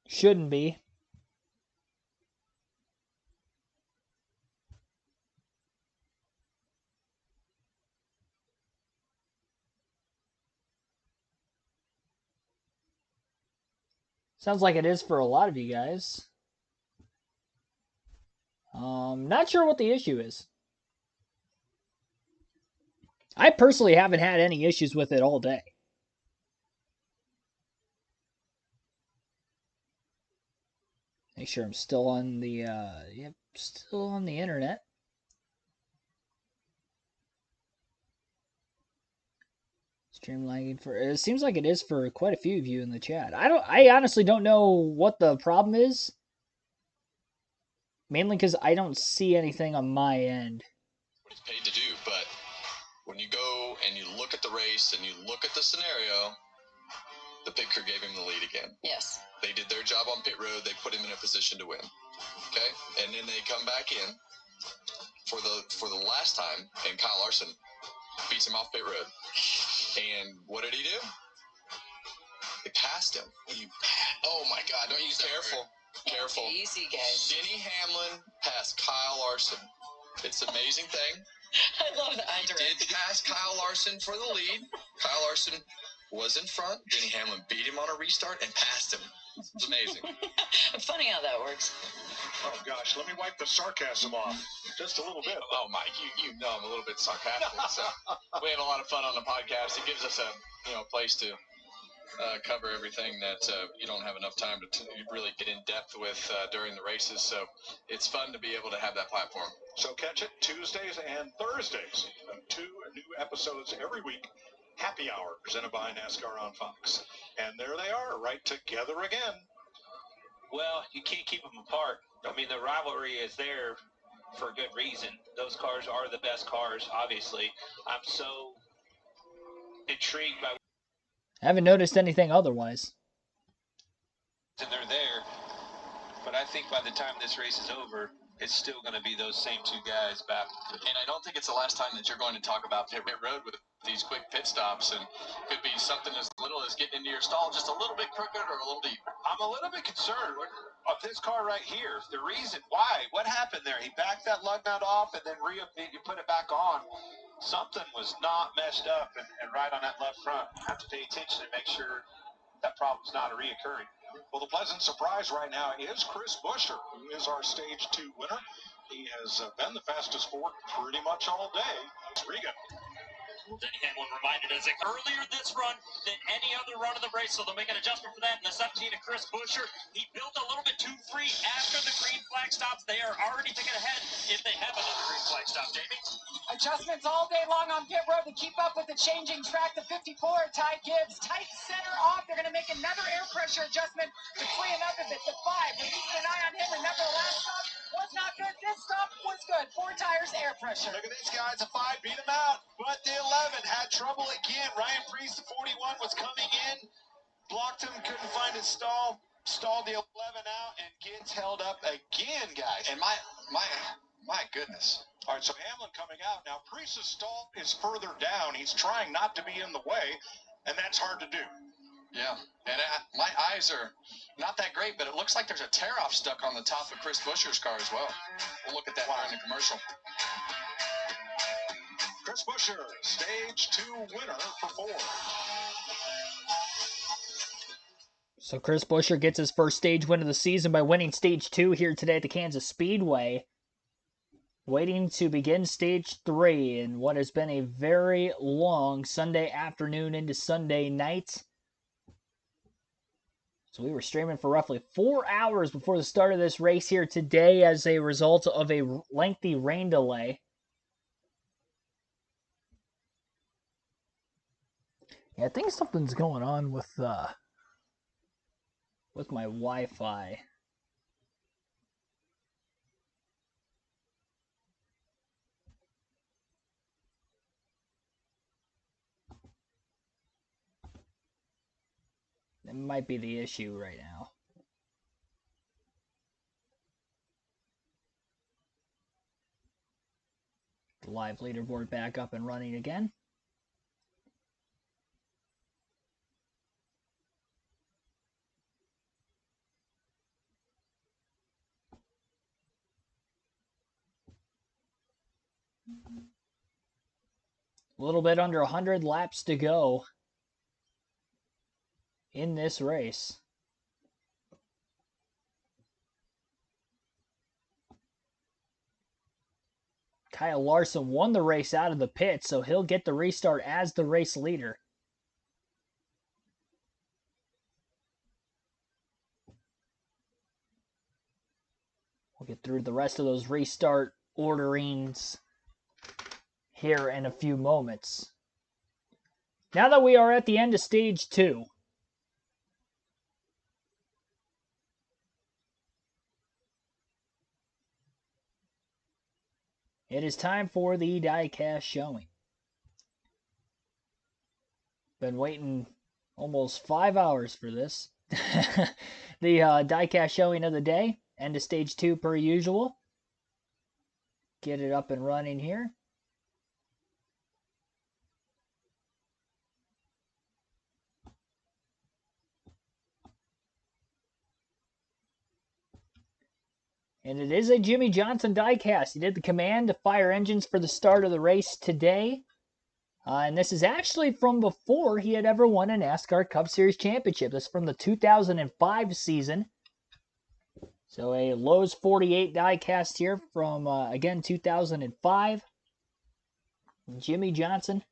Shouldn't be. Sounds like it is for a lot of you guys. Not sure what the issue is. I personally haven't had any issues with it all day. Make sure I'm still on the, yep, still on the internet. Stream lagging for, it seems like it is for quite a few of you in the chat. I honestly don't know what the problem is. Mainly because I don't see anything on my end. What he's paid to do, but when you go and you look at the race and you look at the scenario, the pit crew gave him the lead again. Yes. They did their job on pit road. They put him in a position to win. Okay? And then they come back in for the last time, and Kyle Larson beats him off pit road. And what did he do? He passed him. Oh my God! Don't use that Careful. word. Careful. Easy, guys. Denny Hamlin passed Kyle Larson. It's an amazing thing. I love that. He did pass Kyle Larson for the lead. Kyle Larson was in front. Denny Hamlin beat him on a restart and passed him. It's amazing. Funny how that works. Oh gosh, let me wipe the sarcasm off just a little bit. Oh, Mike, you know I'm a little bit sarcastic. So we have a lot of fun on the podcast. It gives us a place to cover everything that you don't have enough time to really get in depth with during the races. So it's fun to be able to have that platform. So catch it Tuesdays and Thursdays. 2 new episodes every week. Happy Hour, presented by NASCAR on Fox. And there they are, right together again. Well, you can't keep them apart. I mean, the rivalry is there for a good reason. Those cars are the best cars, obviously. I'm so intrigued by I haven't noticed anything otherwise. and they're there. But I think by the time this race is over, it's still going to be those same two guys back. And I don't think it's the last time that you're going to talk about pit road with these quick pit stops, and could be something as little as getting into your stall just a little bit crooked or a little deep. I'm a little bit concerned of this car right here. The reason why, what happened there? He backed that lug nut off and then you put it back on. Something was not meshed up and right on that left front. I have to pay attention and make sure that problem's not reoccurring. Well, the pleasant surprise right now is Chris Buescher, who is our Stage 2 winner. He has been the fastest forward pretty much all day. It's Regan. Denny Hamlin reminded us earlier this run than any other run of the race, so they'll make an adjustment for that. In the 17 of Chris Buescher, he built a little bit too free after the green flag stops. They are already thinking ahead if they have another green flag stop, Jamie. Adjustments all day long on pit road to keep up with the changing track. The 54, Ty Gibbs, tight center off. They're going to make another air pressure adjustment to free him up a bit. The 5, we're keeping an eye on him. Remember the last stop was not good. This stop was good. 4 tires, air pressure. Look at this, guys. The 5 beat him out, but the 11 had trouble again. Ryan Priest, the 41, was coming in, blocked him, couldn't find his stall, stalled the 11 out, and gets held up again, guys. And my goodness. All right, so Hamlin coming out. Now, Priest's stall is further down. He's trying not to be in the way, and that's hard to do. Yeah, and my eyes are not that great, but it looks like there's a tear-off stuck on the top of Chris Buescher's car as well. We'll look at that during the commercial. Chris Buescher, Stage 2 winner for Ford. So Chris Buescher gets his first stage win of the season by winning Stage 2 here today at the Kansas Speedway. Waiting to begin Stage 3 in what has been a very long Sunday afternoon into Sunday night. So we were streaming for roughly 4 hours before the start of this race here today as a result of a lengthy rain delay. Yeah, I think something's going on with my Wi-Fi. That might be the issue right now. The live leaderboard back up and running again. A little bit under 100 laps to go in this race. Kyle Larson won the race out of the pit, so he'll get the restart as the race leader. We'll get through the rest of those restart orderings here in a few moments. Now that we are at the end of Stage 2, it is time for the diecast showing. Been waiting almost 5 hours for this. The diecast showing of the day, end of Stage 2 per usual. Get it up and running here. And it is a Jimmy Johnson diecast. He did the command to fire engines for the start of the race today. And this is actually from before he had ever won a NASCAR Cup Series championship. This is from the 2005 season. So a Lowe's 48 diecast here from, again, 2005. Jimmy Johnson.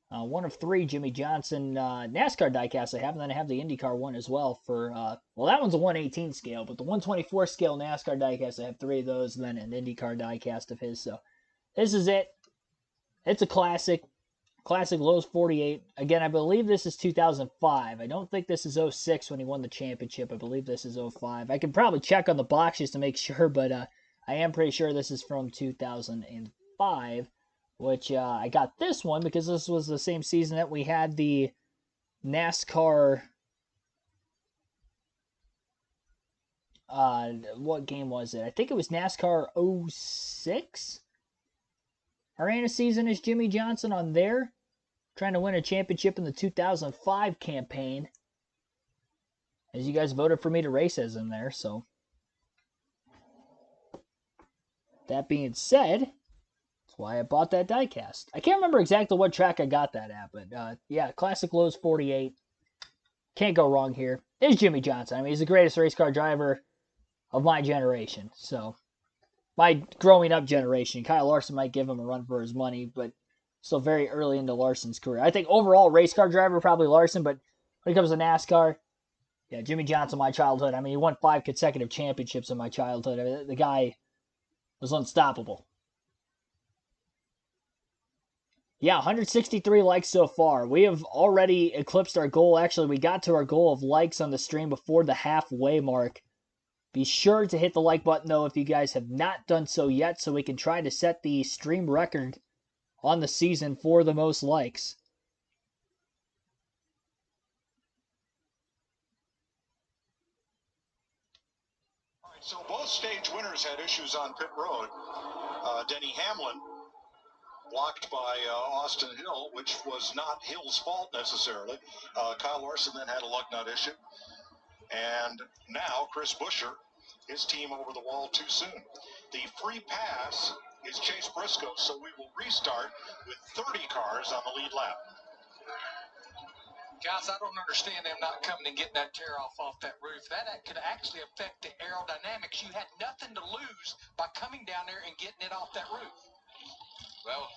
One of 3 Jimmy Johnson NASCAR diecasts I have, and then I have the IndyCar one as well for, well, that one's a 118 scale, but the 124 scale NASCAR diecast, I have 3 of those, and then an IndyCar diecast of his. So this is it. It's a classic Lowe's 48. Again, I believe this is 2005. I don't think this is 06 when he won the championship. I believe this is 05. I can probably check on the box just to make sure, but I am pretty sure this is from 2005. Which I got this one because this was the same season that we had the NASCAR. What game was it? I think it was NASCAR 06. I ran a season as Jimmy Johnson on there, trying to win a championship in the 2005 campaign. As you guys voted for me to race as in there, so. That being said, why I bought that diecast. I can't remember exactly what track I got that at, but yeah, classic Lowe's 48. Can't go wrong here. It's Jimmy Johnson. I mean, he's the greatest race car driver of my generation. So, my growing up generation. Kyle Larson might give him a run for his money, but still very early into Larson's career. I think overall race car driver, probably Larson, but when it comes to NASCAR, yeah, Jimmy Johnson, my childhood. I mean, he won 5 consecutive championships in my childhood. I mean, the guy was unstoppable. Yeah, 163 likes so far. We have already eclipsed our goal. Actually, we got to our goal of likes on the stream before the halfway mark. Be sure to hit the like button, though, if you guys have not done so yet, so we can try to set the stream record on the season for the most likes. All right, so both stage winners had issues on pit road. Denny Hamlin blocked by Austin Hill, which was not Hill's fault necessarily. Kyle Larson then had a lug nut issue. And now Chris Buescher, his team over the wall too soon. The free pass is Chase Briscoe, so we will restart with 30 cars on the lead lap. Guys, I don't understand them not coming and getting that tear off that roof. That could actually affect the aerodynamics. You had nothing to lose by coming down there and getting it off that roof. Well,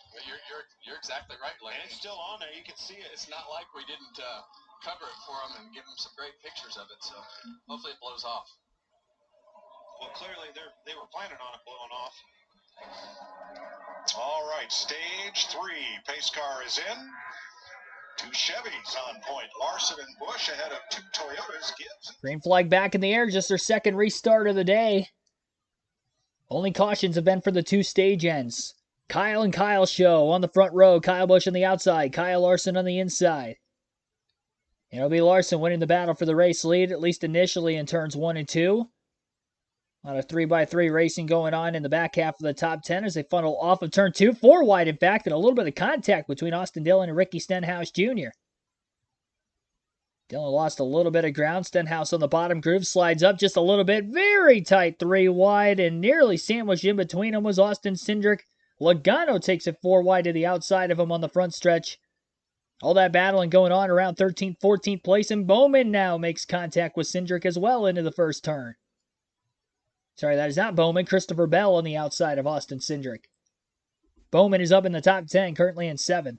you're exactly right, Lane. And it's still on there. You can see it. It's not like we didn't cover it for them and give them some great pictures of it. So hopefully it blows off. Well, clearly they were planning on it blowing off. All right, stage 3. Pace car is in. 2 Chevys on point. Larson and Busch ahead of 2 Toyotas. Gibbs. Green flag back in the air, just their second restart of the day. Only cautions have been for the 2 stage ends. Kyle and Kyle show on the front row. Kyle Busch on the outside. Kyle Larson on the inside. And it'll be Larson winning the battle for the race lead, at least initially in turns 1 and 2. A lot of 3x3 racing going on in the back half of the top 10 as they funnel off of turn 2. 4 wide, in fact, and a little bit of contact between Austin Dillon and Ricky Stenhouse Jr. Dillon lost a little bit of ground. Stenhouse on the bottom groove slides up just a little bit. Very tight 3 wide, and nearly sandwiched in between them was Austin Cindric. Logano takes it 4 wide to the outside of him on the front stretch. All that battling going on around 13th, 14th place, and Bowman now makes contact with Cindric as well into the first turn. Sorry, that is not Bowman. Christopher Bell on the outside of Austin Cindric. Bowman is up in the top 10, currently in 7th.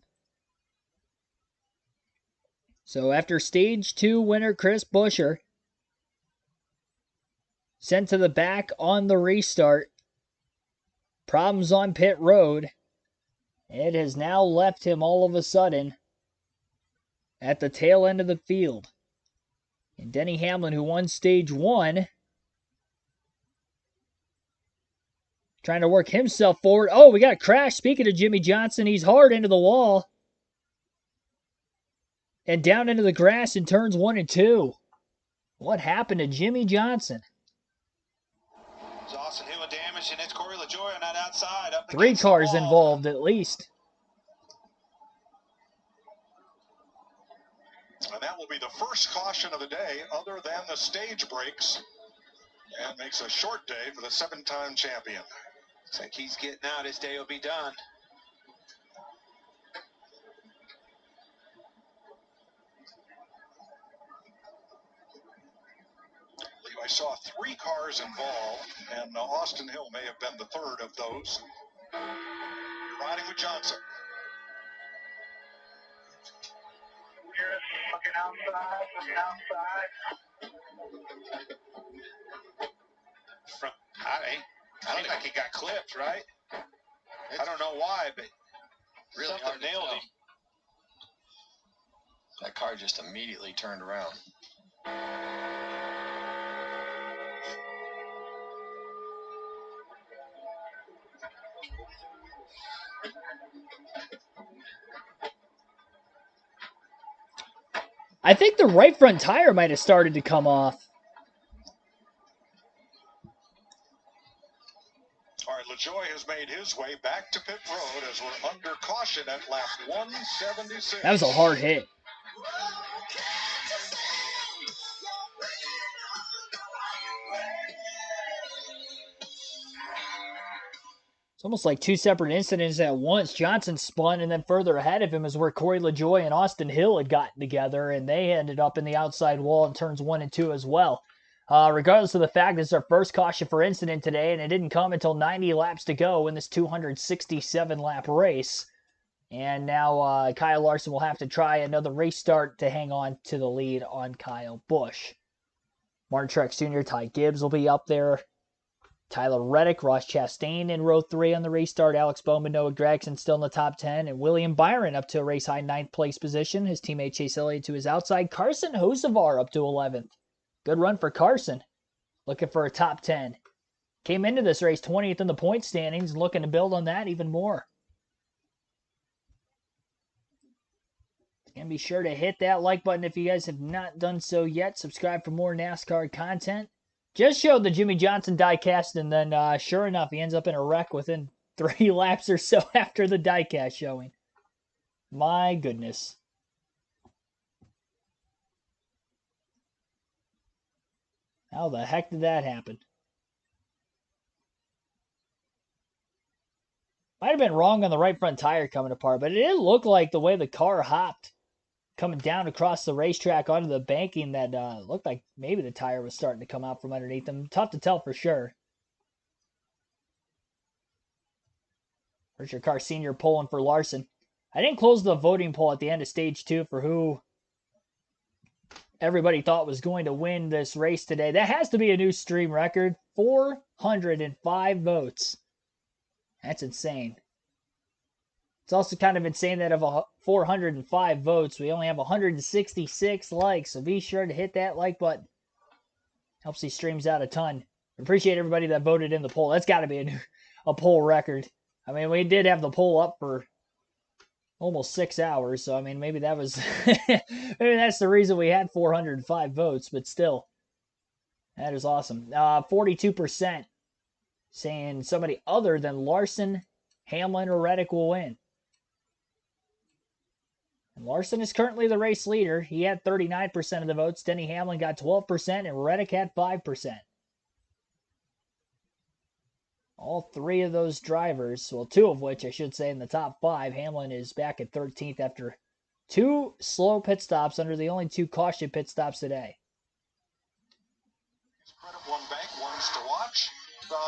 So after stage 2 winner Chris Buescher, sent to the back on the restart, problems on pit road, it has now left him all of a sudden at the tail end of the field. And Denny Hamlin, who won stage 1, trying to work himself forward. Oh, we got a crash. Speaking of Jimmy Johnson, he's hard into the wall. And down into the grass in turns 1 and 2. What happened to Jimmy Johnson? It's Austin Hill damage, and it's Corey LaJoie on that outside. Up 3 cars involved at least. And that will be the first caution of the day, other than the stage breaks. And makes a short day for the 7-time champion. Looks like he's getting out. His day will be done. I saw 3 cars involved, and Austin Hill may have been the third of those. Riding with Johnson. Looking outside, I don't think he got clipped, right? I don't know why, but Really something hard to nailed tell. him. That car just immediately turned around. I think the right front tire might have started to come off. All right, LaJoie has made his way back to pit road as we're under caution at lap 176. That was a hard hit. It's almost like 2 separate incidents at once. Johnson spun, and then further ahead of him is where Corey LaJoie and Austin Hill had gotten together, and they ended up in the outside wall in turns 1 and 2 as well. Regardless of the fact, this is our first caution for incident today, and it didn't come until 90 laps to go in this 267-lap race. And now Kyle Larson will have to try another race start to hang on to the lead on Kyle Busch. Martin Truex Jr., Ty Gibbs will be up there. Tyler Reddick, Ross Chastain in row 3 on the restart. Alex Bowman, Noah Gragson still in the top 10. And William Byron up to a race-high 9th place position. His teammate Chase Elliott to his outside. Carson Hocevar up to 11th. Good run for Carson. Looking for a top 10. Came into this race 20th in the point standings, looking to build on that even more. And be sure to hit that like button if you guys have not done so yet. Subscribe for more NASCAR content. Just showed the Jimmy Johnson diecast, and then sure enough, he ends up in a wreck within 3 laps or so after the diecast showing. My goodness. How the heck did that happen? Might have been wrong on the right front tire coming apart, but it didn't look like the way the car hopped coming down across the racetrack onto the banking that looked like maybe the tire was starting to come out from underneath them. Tough to tell for sure. Richard Carr Sr. pulling for Larson. I didn't close the voting poll at the end of stage 2 for who everybody thought was going to win this race today. That has to be a new stream record. 405 votes. That's insane. It's also kind of insane that of 405 votes, we only have 166 likes. So be sure to hit that like button. Helps these streams out a ton. Appreciate everybody that voted in the poll. That's got to be a poll record. I mean, we did have the poll up for almost 6 hours. So, I mean, maybe that was, maybe that's the reason we had 405 votes, but still, that is awesome. 42% saying somebody other than Larson, Hamlin, or Reddick will win. And Larson is currently the race leader. He had 39% of the votes. Denny Hamlin got 12%, and Reddick had 5%. All 3 of those drivers, well, 2 of which I should say in the top 5. Hamlin is back at 13th after 2 slow pit stops under the only 2 caution pit stops today. Credit one bank, ones to watch.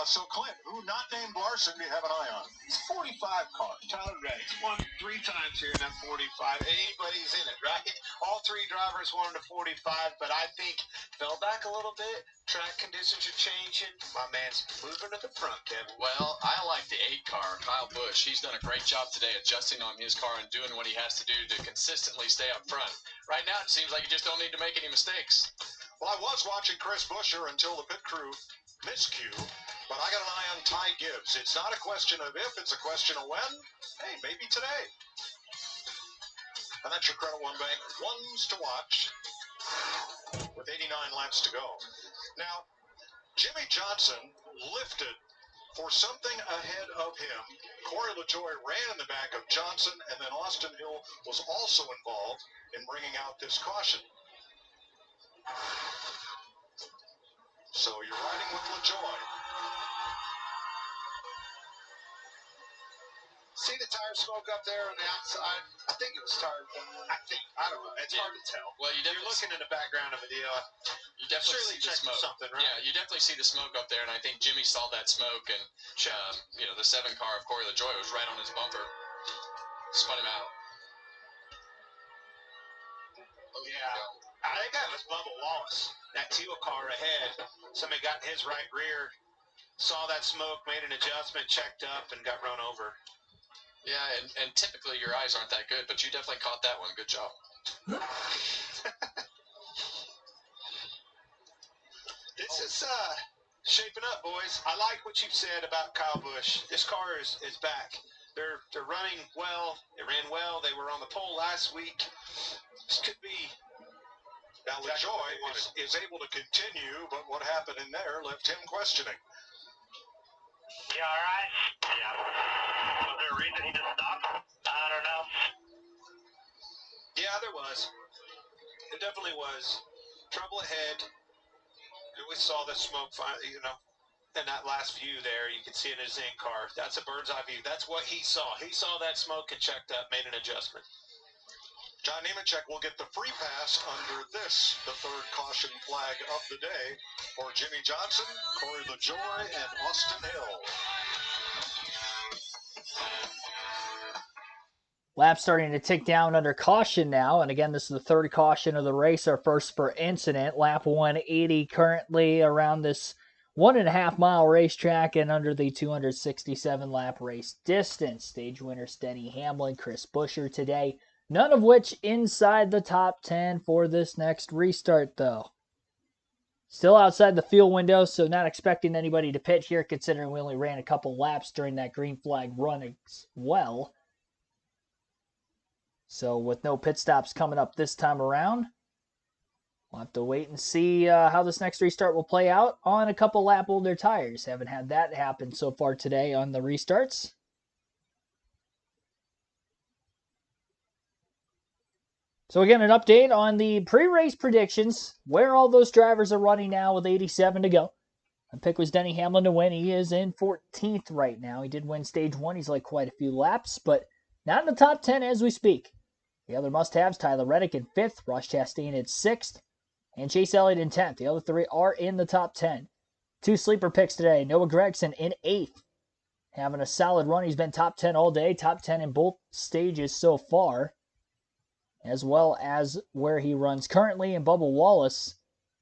So, Clint, who not named Larson do you have an eye on? He's 45 car. Tyler Reddick's won 3 times here in that 45. Anybody's in it, right? All 3 drivers wanted a 45, but I think fell back a little bit. Track conditions are changing. My man's moving to the front, Kevin. Well, I like the 8 car, Kyle Busch. He's done a great job today adjusting on his car and doing what he has to do to consistently stay up front. Right now, it seems like you just don't need to make any mistakes. Well, I was watching Chris Buescher until the pit crew miscue, but I got an eye on Ty Gibbs. It's not a question of if, it's a question of when. Hey, maybe today. And that's your Credit One Bank ones to watch with 89 laps to go. Now, Jimmy Johnson lifted for something ahead of him. Corey LaJoie ran in the back of Johnson, and then Austin Hill was also involved in bringing out this caution. So you're riding with LaJoy. See the tire smoke up there on the outside? I think it was tire. I don't know. It's hard to tell. Well, you're looking in the background of a deal. You definitely Surely see the check smoke. something, right? Yeah, you definitely see the smoke up there, and I think Jimmy saw that smoke, and the 7 car of Corey LaJoy was right on his bumper, spun him out. Oh, yeah. I think that was Bubba Wallace, that teal car ahead. Somebody got in his right rear, saw that smoke, made an adjustment, checked up, and got run over. Yeah, and typically your eyes aren't that good, but you definitely caught that one. Good job. This is shaping up, boys. I like what you've said about Kyle Busch. This car is back. They're running well. They ran well. They were on the pole last week. This could be. Now, LaJoy is able to continue, but what happened in there left him questioning. You all right? Yeah. Was there a reason he just stopped? I don't know. Yeah, there was. It definitely was. Trouble ahead. And we saw the smoke finally, in that last view there. You can see it in his in-car. That's a bird's eye view. That's what he saw. He saw that smoke and checked up, made an adjustment. John Nemechek will get the free pass under this, the third caution flag of the day for Jimmy Johnson, Corey LaJoy, and Austin Hill. Lap starting to tick down under caution now. And again, this is the third caution of the race, our first for incident. Lap 180 currently around this 1.5 mile racetrack and under the 267 lap race distance. Stage winners Denny Hamlin, Chris Buescher today. None of which inside the top 10 for this next restart, though. Still outside the fuel window, so not expecting anybody to pit here, considering we only ran a couple laps during that green flag run as well. So with no pit stops coming up this time around, we'll have to wait and see how this next restart will play out on a couple lap older tires. Haven't had that happen so far today on the restarts. So again, an update on the pre-race predictions, where all those drivers are running now with 87 to go. My pick was Denny Hamlin to win. He is in 14th right now. He did win stage 1. He's like quite a few laps, but not in the top 10 as we speak. The other must-haves, Tyler Reddick in 5th, Ross Chastain in 6th, and Chase Elliott in 10th. The other 3 are in the top 10. 2 sleeper picks today. Noah Gragson in 8th. Having a solid run. He's been top 10 all day, top 10 in both stages so far, as well as where he runs currently. And Bubba Wallace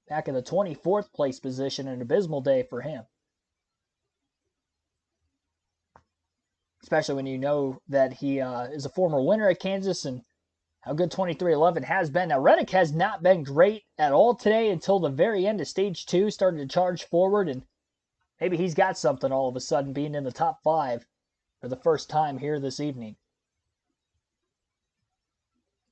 back in the 24th place position, an abysmal day for him. Especially when you know that he is a former winner at Kansas and how good 2311 has been. Now, Reddick has not been great at all today until the very end of stage 2, started to charge forward, and maybe he's got something all of a sudden being in the top 5 for the first time here this evening.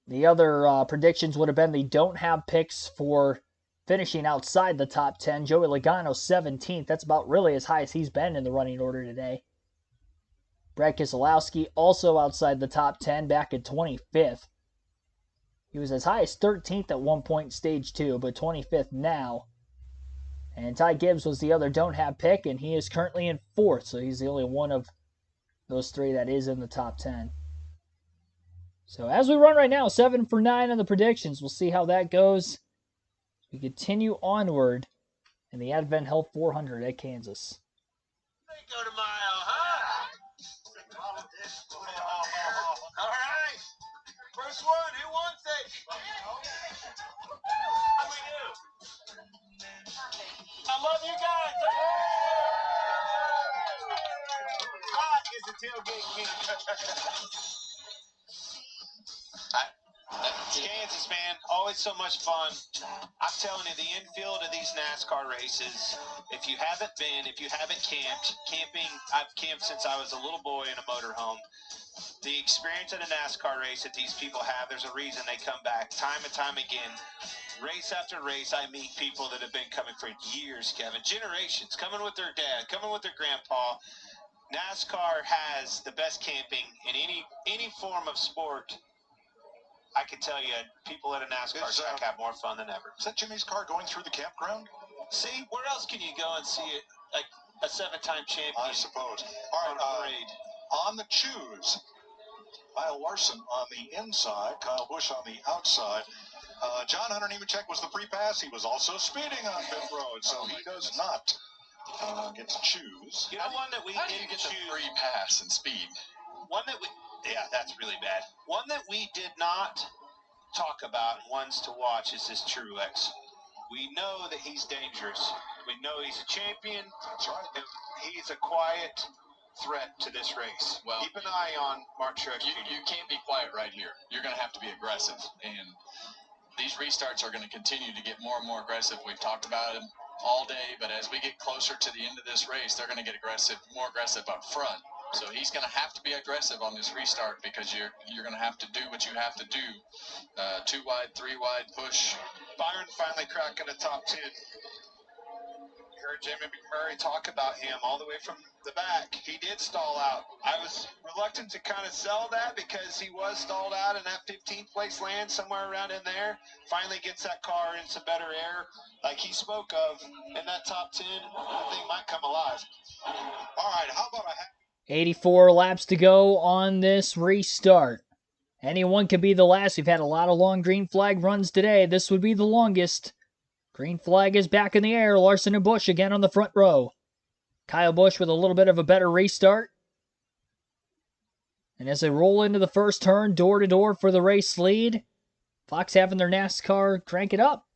The other predictions would have been the don't have picks for finishing outside the top 10. Joey Logano 17th. That's about really as high as he's been in the running order today. Brad Keselowski also outside the top 10, back at 25th. He was as high as 13th at one point in stage 2, but 25th now. And Ty Gibbs was the other don't have pick, and he is currently in 4th, so he's the only one of those 3 that is in the top 10. So as we run right now, 7 for 9 on the predictions. We'll see how that goes. We continue onward in the Advent Health 400 at Kansas. Go to mile, huh? All right. First one, who wants it? How do we do? I love you guys. Hot is the tailgate king. Kansas, man, always so much fun. I'm telling you, the infield of these NASCAR races, if you haven't been, if you haven't camped, I've camped since I was a little boy in a motorhome. The experience at a NASCAR race that these people have, there's a reason they come back time and time again. Race after race, I meet people that have been coming for years, Kevin, generations, coming with their dad, coming with their grandpa. NASCAR has the best camping in any form of sport. I can tell you, people at a NASCAR track have more fun than ever. Is that Jimmy's car going through the campground? See, where else can you go and see it? Like a 7-time champion? I suppose. All right, on the choose, Kyle Larson on the inside, Kyle Busch on the outside. John Hunter Nemechek was the free pass. He was also speeding on pit road, so he does not get to choose. You know, one that we didn't get choose. the free pass and speed? One that yeah, that's really bad. One that we did not talk about, ones to watch, is this Truex. We know that he's dangerous. We know he's a champion. That's right. He's a quiet threat to this race. Well, keep an eye on Mark Truex. You can't be quiet right here. You're going to have to be aggressive. And these restarts are going to continue to get more and more aggressive. We've talked about it all day, but as we get closer to the end of this race, they're going to get more aggressive up front. So he's going to have to be aggressive on this restart because you're going to have to do what you have to do. 2 wide, 3 wide, push. Byron finally cracking the top 10. You heard Jamie McMurray talk about him all the way from the back. He did stall out. I was reluctant to kind of sell that because he was stalled out in that 15th place land, somewhere around in there. Finally gets that car in some better air, like he spoke of. In that top 10, that thing might come alive. All right, how about 84 laps to go on this restart. Anyone can be the last. We've had a lot of long green flag runs today. This would be the longest. Green flag is back in the air. Larson and Busch again on the front row. Kyle Busch with a little bit of a better restart. And as they roll into the first turn, door to door for the race lead, Fox having their NASCAR crank it up.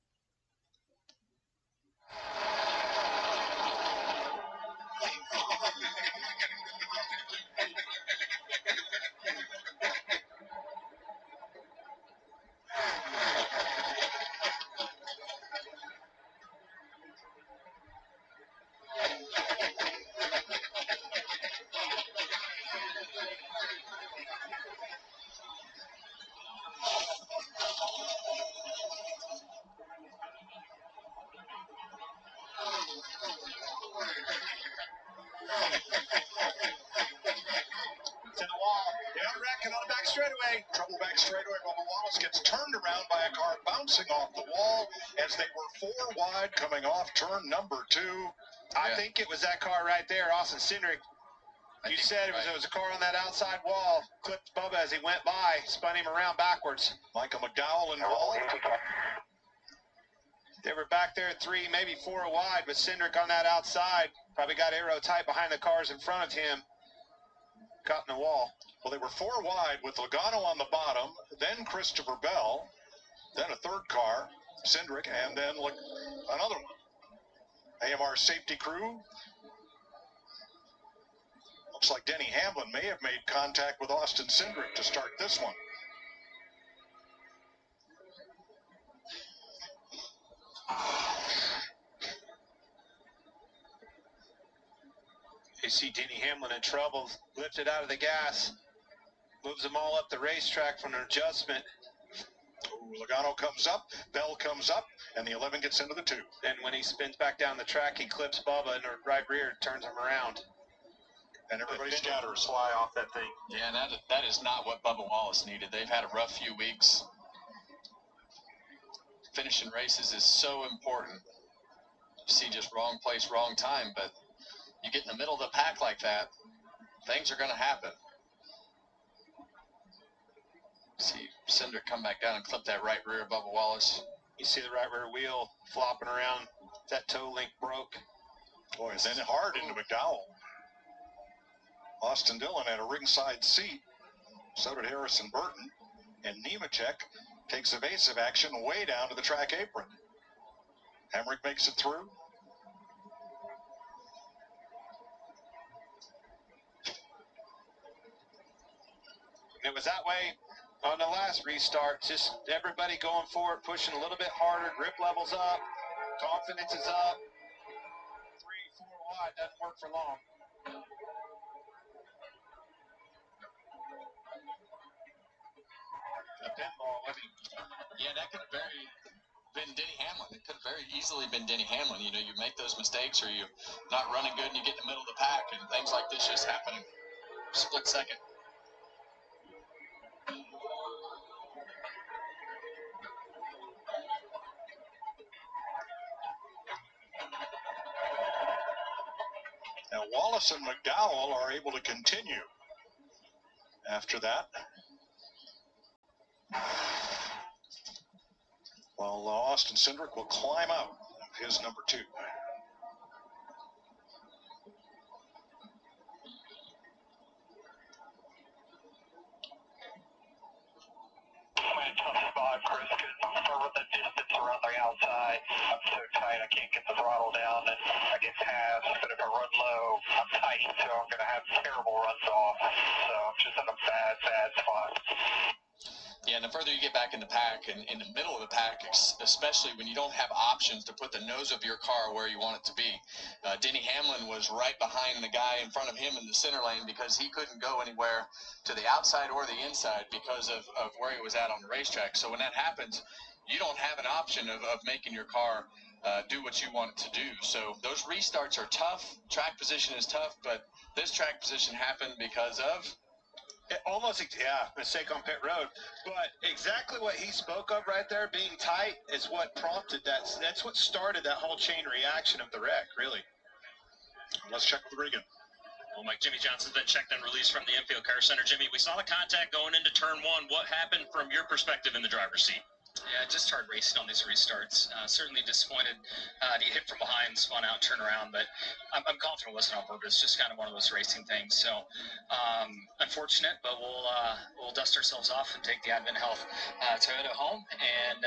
to the wall? They're wrecking on the back straightaway. Trouble back straightaway. Bubba Wallace gets turned around by a car bouncing off the wall as they were 4 wide coming off turn number 2. I think it was that car right there, Austin Cindric. You said it was a car on that outside wall. Clipped Bubba as he went by, spun him around backwards. Michael McDowell involved. They were back there 3, maybe 4 wide with Cindric on that outside. Probably got aero tight behind the cars in front of him. Caught in the wall. Well, they were 4 wide with Logano on the bottom, then Christopher Bell, then a third car, Cindric, and then another one. AMR safety crew. Looks like Denny Hamlin may have made contact with Austin Cindric to start this one. You see Denny Hamlin in trouble, lifted out of the gas, moves them all up the racetrack from an adjustment. Logano comes up, Bell comes up, and the 11 gets into the 2. Then when he spins back down the track, he clips Bubba in the right rear, turns him around. And everybody scatters, fly off that thing. Yeah, and that is not what Bubba Wallace needed. They've had a rough few weeks. Finishing races is so important. You see just wrong place, wrong time, but you get in the middle of the pack like that, things are going to happen. See Cindric come back down and clip that right rear of Bubba Wallace. You see the right rear wheel flopping around. That toe link broke. Boy, and then hard into McDowell. Austin Dillon had a ringside seat. So did Harrison Burton. And Nemechek takes evasive action way down to the track apron. Hemrick makes it through. It was that way on the last restart. Just everybody going for it, pushing a little bit harder. Grip levels up. Confidence is up. 3, 4 wide doesn't work for long. A pinball, Yeah, that could have been Denny Hamlin. It could have very easily been Denny Hamlin. You know, you make those mistakes or you're not running good and you get in the middle of the pack and things like this just happen in a split second. Now, Wallace and McDowell are able to continue after that. While Austin Cindric will climb out of his number 2. Tough spot. Chris could start with the distance around the outside. I'm so tight, I can't get the throttle down, and I get past. But if I run low, I'm tight, so I'm going to have terrible runs off. So I'm just in a bad, bad spot. Yeah, and the further you get back in the pack, and in the middle of the pack, especially when you don't have options to put the nose of your car where you want it to be. Denny Hamlin was right behind the guy in front of him in the center lane because he couldn't go anywhere to the outside or the inside because of where he was at on the racetrack. So when that happens, you don't have an option of making your car do what you want it to do. So those restarts are tough. Track position is tough, but this track position happened because of mistake on pit road. But exactly what he spoke of right there, being tight, is what prompted that. That's what started that whole chain reaction of the wreck, really. Let's check with Regan. Well, Mike, Jimmy Johnson's been checked and released from the infield car center. Jimmy, we saw the contact going into turn 1. What happened from your perspective in the driver's seat? Yeah, just hard racing on these restarts. Certainly disappointed to get hit from behind, spun out, turn around, but I'm confident it wasn't on purpose. Just kind of one of those racing things. So unfortunate, but we'll dust ourselves off and take the Advent Health Toyota home and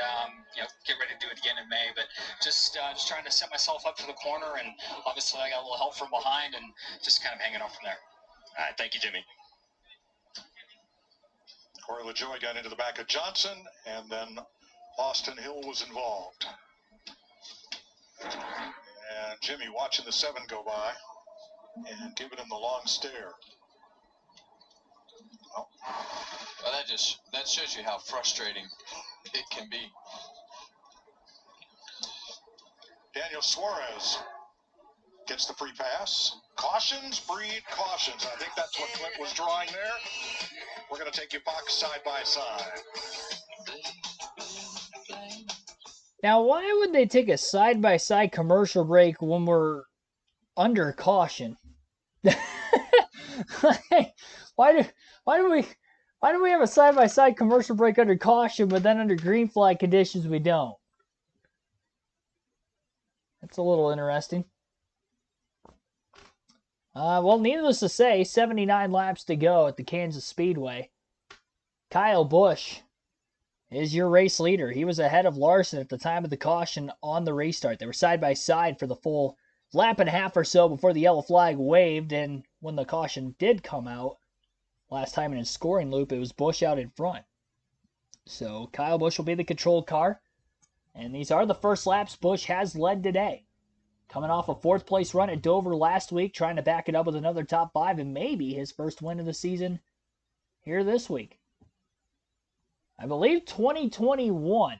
get ready to do it again in May. But just trying to set myself up for the corner, and obviously I got a little help from behind, and just kind of hanging on from there. All right, thank you, Jimmy. Corey LaJoie got into the back of Johnson, and then Austin Hill was involved. And Jimmy watching the 7 go by and giving him the long stare. Well, that shows you how frustrating it can be. Daniel Suarez gets the free pass. Cautions breed cautions. I think that's what Clint was drawing there. We're going to take you box side by side. Now, why would they take a side-by-side commercial break when we're under caution? Why do we have a side-by-side commercial break under caution, but then under green flag conditions we don't? That's a little interesting. Well, needless to say, 79 laps to go at the Kansas Speedway. Kyle Busch is your race leader. He was ahead of Larson at the time of the caution on the restart. They were side by side for the full lap and a half or so before the yellow flag waved, and when the caution did come out, last time in his scoring loop, it was Busch out in front. So Kyle Busch will be the control car, and these are the first laps Busch has led today. Coming off a 4th place run at Dover last week, trying to back it up with another top 5, and maybe his first win of the season here this week. I believe 2021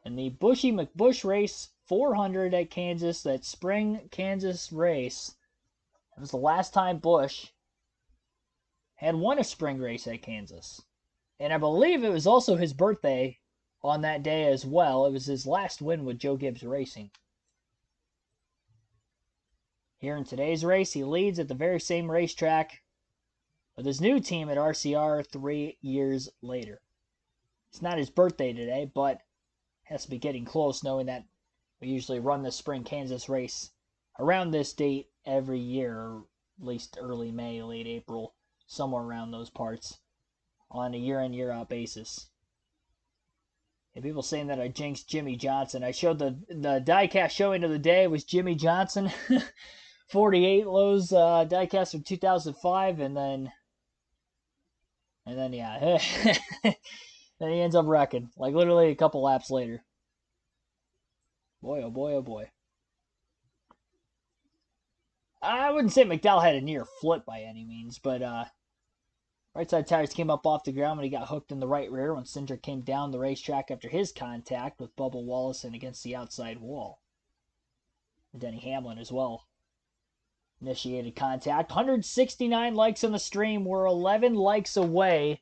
in the Bushy McBush Race 400 at Kansas, that spring Kansas race. It was the last time Busch had won a spring race at Kansas. And I believe it was also his birthday on that day as well. It was his last win with Joe Gibbs Racing. Here in today's race, he leads at the very same racetrack with his new team at RCR 3 years later. It's not his birthday today, but has to be getting close, knowing that we usually run the spring Kansas race around this date every year, or at least early May, late April, somewhere around those parts, on a year-in, year-out basis. And people saying that I jinxed Jimmy Johnson. I showed the diecast showing of the day was Jimmy Johnson, 48 Lowe's diecast from 2005, and then yeah. Then he ends up wrecking, like literally a couple laps later. Boy, oh boy, oh boy. I wouldn't say McDowell had a near flip by any means, but right side tires came up off the ground when he got hooked in the right rear when Cindric came down the racetrack after his contact with Bubba Wallace and against the outside wall. And Denny Hamlin as well initiated contact. 169 likes on the stream. We're 11 likes away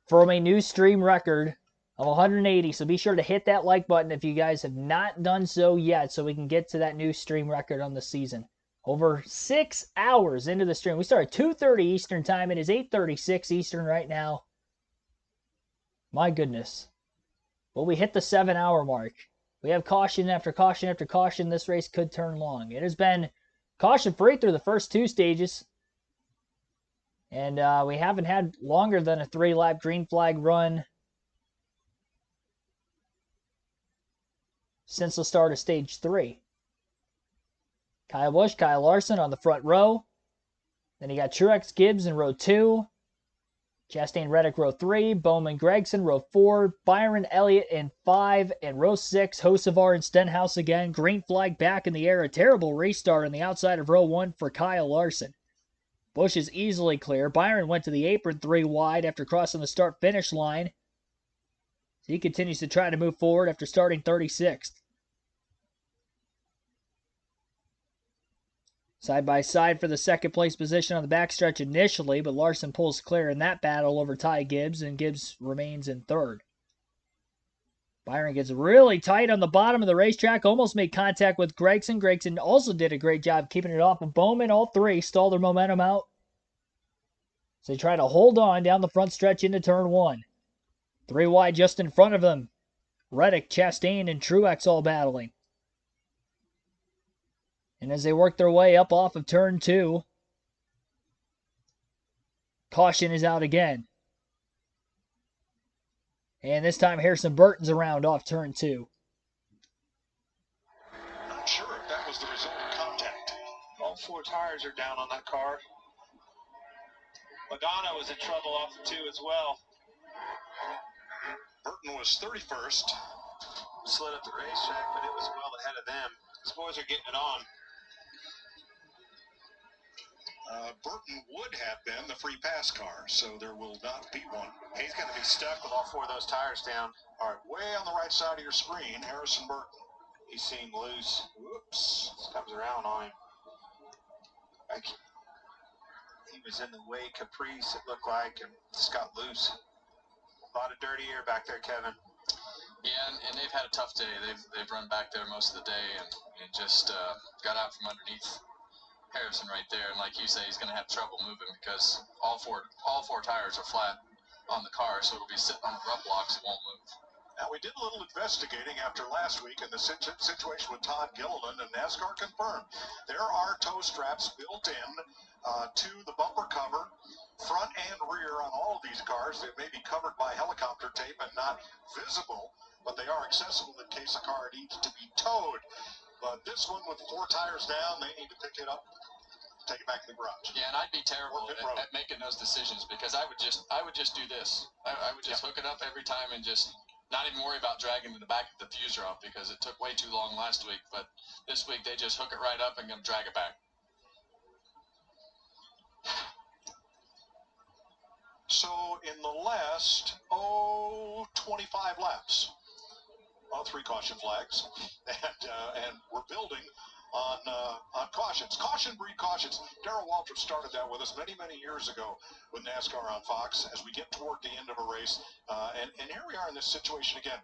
from a new stream record of 180. So be sure to hit that like button if you guys have not done so yet, so we can get to that new stream record on the season. Over 6 hours into the stream. We started 2:30 Eastern time. It is 8:36 Eastern right now. My goodness. Well, we hit the 7-hour mark. We have caution after caution after caution. This race could turn long. It has been caution-free through the first 2 stages. And we haven't had longer than a 3-lap green flag run since the start of stage 3. Kyle Busch, Kyle Larson on the front row. Then you got Truex, Gibbs in row 2. Chastain, Reddick, row 3. Bowman, Gregson, row 4. Byron, Elliott in 5. And row 6, Hocevar and Stenhouse again. Green flag back in the air. A terrible restart on the outside of row 1 for Kyle Larson. Busch is easily clear. Byron went to the apron 3 wide after crossing the start-finish line. He continues to try to move forward after starting 36th. Side by side for the second place position on the backstretch initially, but Larson pulls clear in that battle over Ty Gibbs, and Gibbs remains in 3rd. Byron gets really tight on the bottom of the racetrack, almost made contact with Gregson. Gregson also did a great job keeping it off of Bowman. All 3 stall their momentum out. So they try to hold on down the front stretch into turn 1. 3 wide just in front of them. Reddick, Chastain, and Truex all battling. And as they work their way up off of turn 2, caution is out again. And this time Harrison Burton's around off turn 2. Not sure if that was the result of contact. All 4 tires are down on that car. Logano was in trouble off the 2 as well. Burton was 31st. Slid up the racetrack, but it was well ahead of them. These boys are getting it on. Burton would have been the free pass car, so there will not be one. He's going to be stuck with all 4 of those tires down. All right, way on the right side of your screen, Harrison Burton. He seemed loose. Whoops. This comes around on him. He was in the way Caprice, it looked like, and just got loose. A lot of dirty air back there, Kevin. Yeah, and they've had a tough day. They've run back there most of the day and just got out from underneath Harrison right there. And like you say, he's going to have trouble moving because all four tires are flat on the car, so it'll be sitting on the rub blocks. It won't move. Now, we did a little investigating after last week in the situation with Todd Gilliland, and NASCAR confirmed there are toe straps built in to the bumper cover, front and rear on all of these cars. They may be covered by helicopter tape and not visible, but they are accessible in case a car needs to be towed. But this one with 4 tires down, they need to pick it up, take it back to the garage. Yeah, and I'd be terrible at making those decisions because I would just do this. I would just hook it up every time and just not even worry about dragging the back of the diffuser off because it took way too long last week. But this week they just hook it right up and gonna drag it back. So in the last 25 laps, 3 caution flags, and we're building on cautions. Caution breed cautions. Darrell Waltrip started that with us many years ago with NASCAR on Fox as we get toward the end of a race. And here we are in this situation again.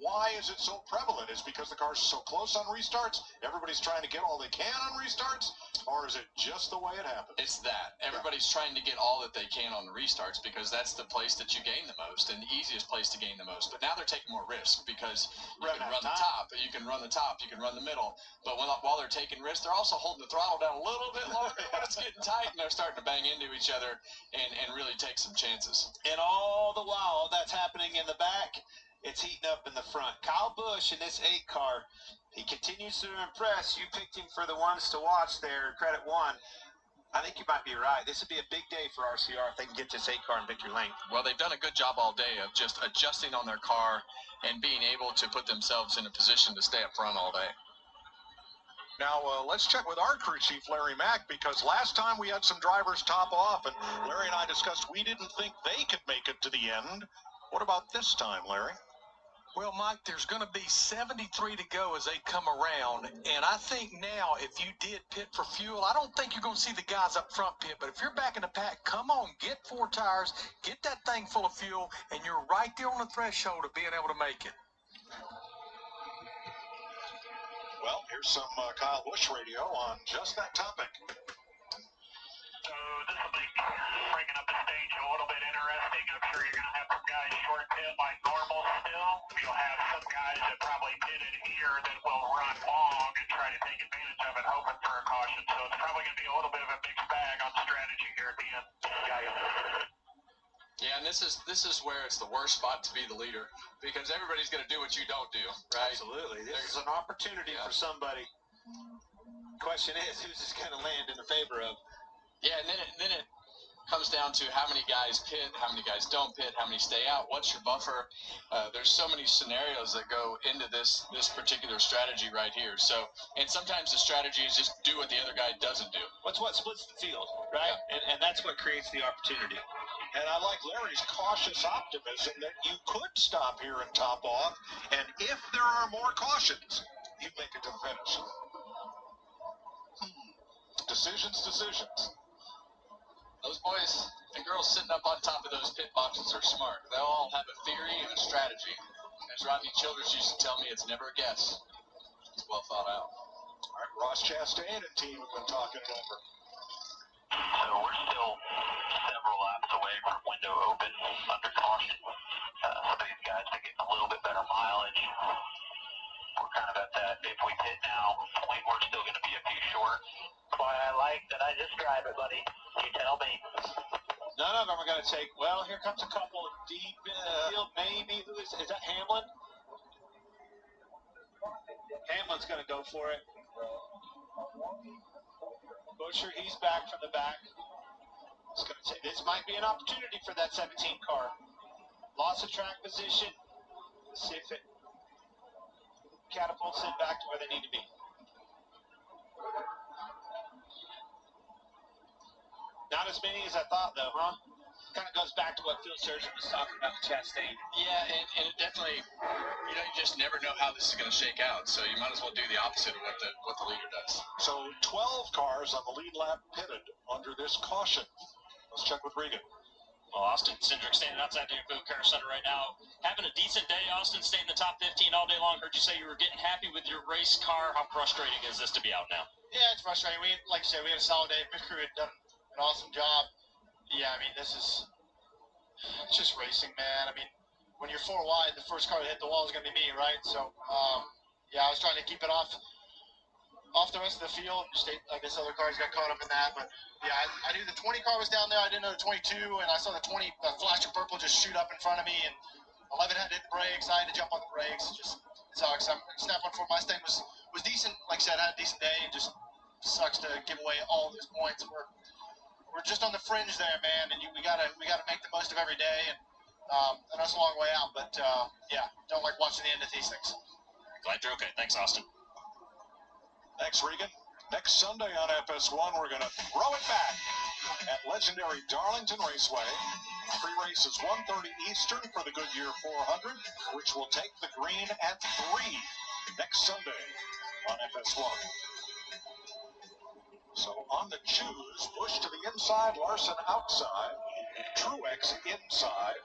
Why is it so prevalent? Is it because the cars are so close on restarts? Everybody's trying to get all they can on restarts? Or is it just the way it happens? It's that. Everybody's trying to get all that they can on the restarts because that's the place that you gain the most and the easiest place to gain the most. But now they're taking more risk because you can run the top, you can run the top, you can run the middle. But while they're taking risks, they're also holding the throttle down a little bit longer when it's getting tight, and they're starting to bang into each other and really take some chances. And all the while that's happening in the back, it's heating up in the front. Kyle Busch in this 8 car, he continues to impress. You picked him for the ones to watch there, credit one. I think you might be right. This would be a big day for RCR if they can get this 8 car in victory lane. Well, they've done a good job all day of just adjusting on their car and being able to put themselves in a position to stay up front all day. Now, let's check with our crew chief, Larry Mack, because last time we had some drivers top off, and Larry and I discussed we didn't think they could make it to the end. What about this time, Larry? Well, Mike, there's going to be 73 to go as they come around, and I think now if you did pit for fuel, I don't think you're going to see the guys up front pit, but if you're back in the pack, come on, get 4 tires, get that thing full of fuel, and you're right there on the threshold of being able to make it. Well, here's some Kyle Busch radio on just that topic. So this will be breaking up the stage a little bit interesting. I'm sure you're going to have some guys short pit like normal still. You'll have some guys that probably did it here that will run long and try to take advantage of it, hoping for a caution. So it's probably going to be a little bit of a mixed bag on strategy here at the end. Yeah, and this is where it's the worst spot to be the leader, because everybody's going to do what you don't do, right? Absolutely. This is an opportunity for somebody. Question is, who's this going to land in the favor of? Yeah, and then it comes down to how many guys pit, how many guys don't pit, how many stay out, what's your buffer. There's so many scenarios that go into this particular strategy right here. So, and sometimes the strategy is just do what the other guy doesn't do. What's what splits the field, right? Yeah. And that's what creates the opportunity. And I like Larry's cautious optimism that you could stop here and top off, and if there are more cautions, you make it to the finish. Decisions. Those boys and girls sitting up on top of those pit boxes are smart. They'll all have a theory and a strategy. As Rodney Childers used to tell me, it's never a guess. It's well thought out. All right, Ross Chastain and team have been talking it over. So we're still several laps away from window open under caution. Some of these guys are getting a little bit better mileage. We're kind of at that, if we pit now, we're still going to be a few short. That's why I like that I just drive it, buddy. You tell me. None of them are going to take, well, here comes a couple deep in the field, maybe. Who is that Hamlin? Hamlin's going to go for it. Busher, he's back from the back. It's going to take, this might be an opportunity for that 17 car. Loss of track position. Let's see if it catapults it back to where they need to be. Not as many as I thought, though, huh? Kind of goes back to what Phil Surgeon was talking about with Chastain. Yeah, and it definitely, you just never know how this is going to shake out. So you might as well do the opposite of what the leader does. So 12 cars on the lead lap pitted under this caution. Let's check with Regan. Well, Austin Cindric standing outside the Boot Car Center right now. Having a decent day, Austin, stayed in the top 15 all day long. Heard you say you were getting happy with your race car. How frustrating is this to be out now? Yeah, it's frustrating. Like you said, we had a solid day. Pit crew had done an awesome job. Yeah, I mean, it's just racing, man. I mean, when you're 4 wide, the first car to hit the wall is going to be me, right? So, yeah, I was trying to keep it off the rest of the field. I guess other cars got caught up in that, but yeah, I knew the 20 car was down there. I didn't know the 22, and I saw the 20 flash of purple just shoot up in front of me, and 11 had to hit the brakes. I had to jump on the brakes. It just sucks. I'm snapping for Mustang was decent. Like I said, I had a decent day. It just sucks to give away all those points. We're just on the fringe there, man, and we gotta make the most of every day, and I know it's a long way out, but yeah, don't like watching the end of these things. Glad you're okay. Thanks, Austin. Thanks, Regan. Next Sunday on FS1, we're going to throw it back at legendary Darlington Raceway. Pre-race is 1:30 Eastern for the Goodyear 400, which will take the green at 3 next Sunday on FS1. So on the choose, Busch to the inside, Larson outside, Truex inside,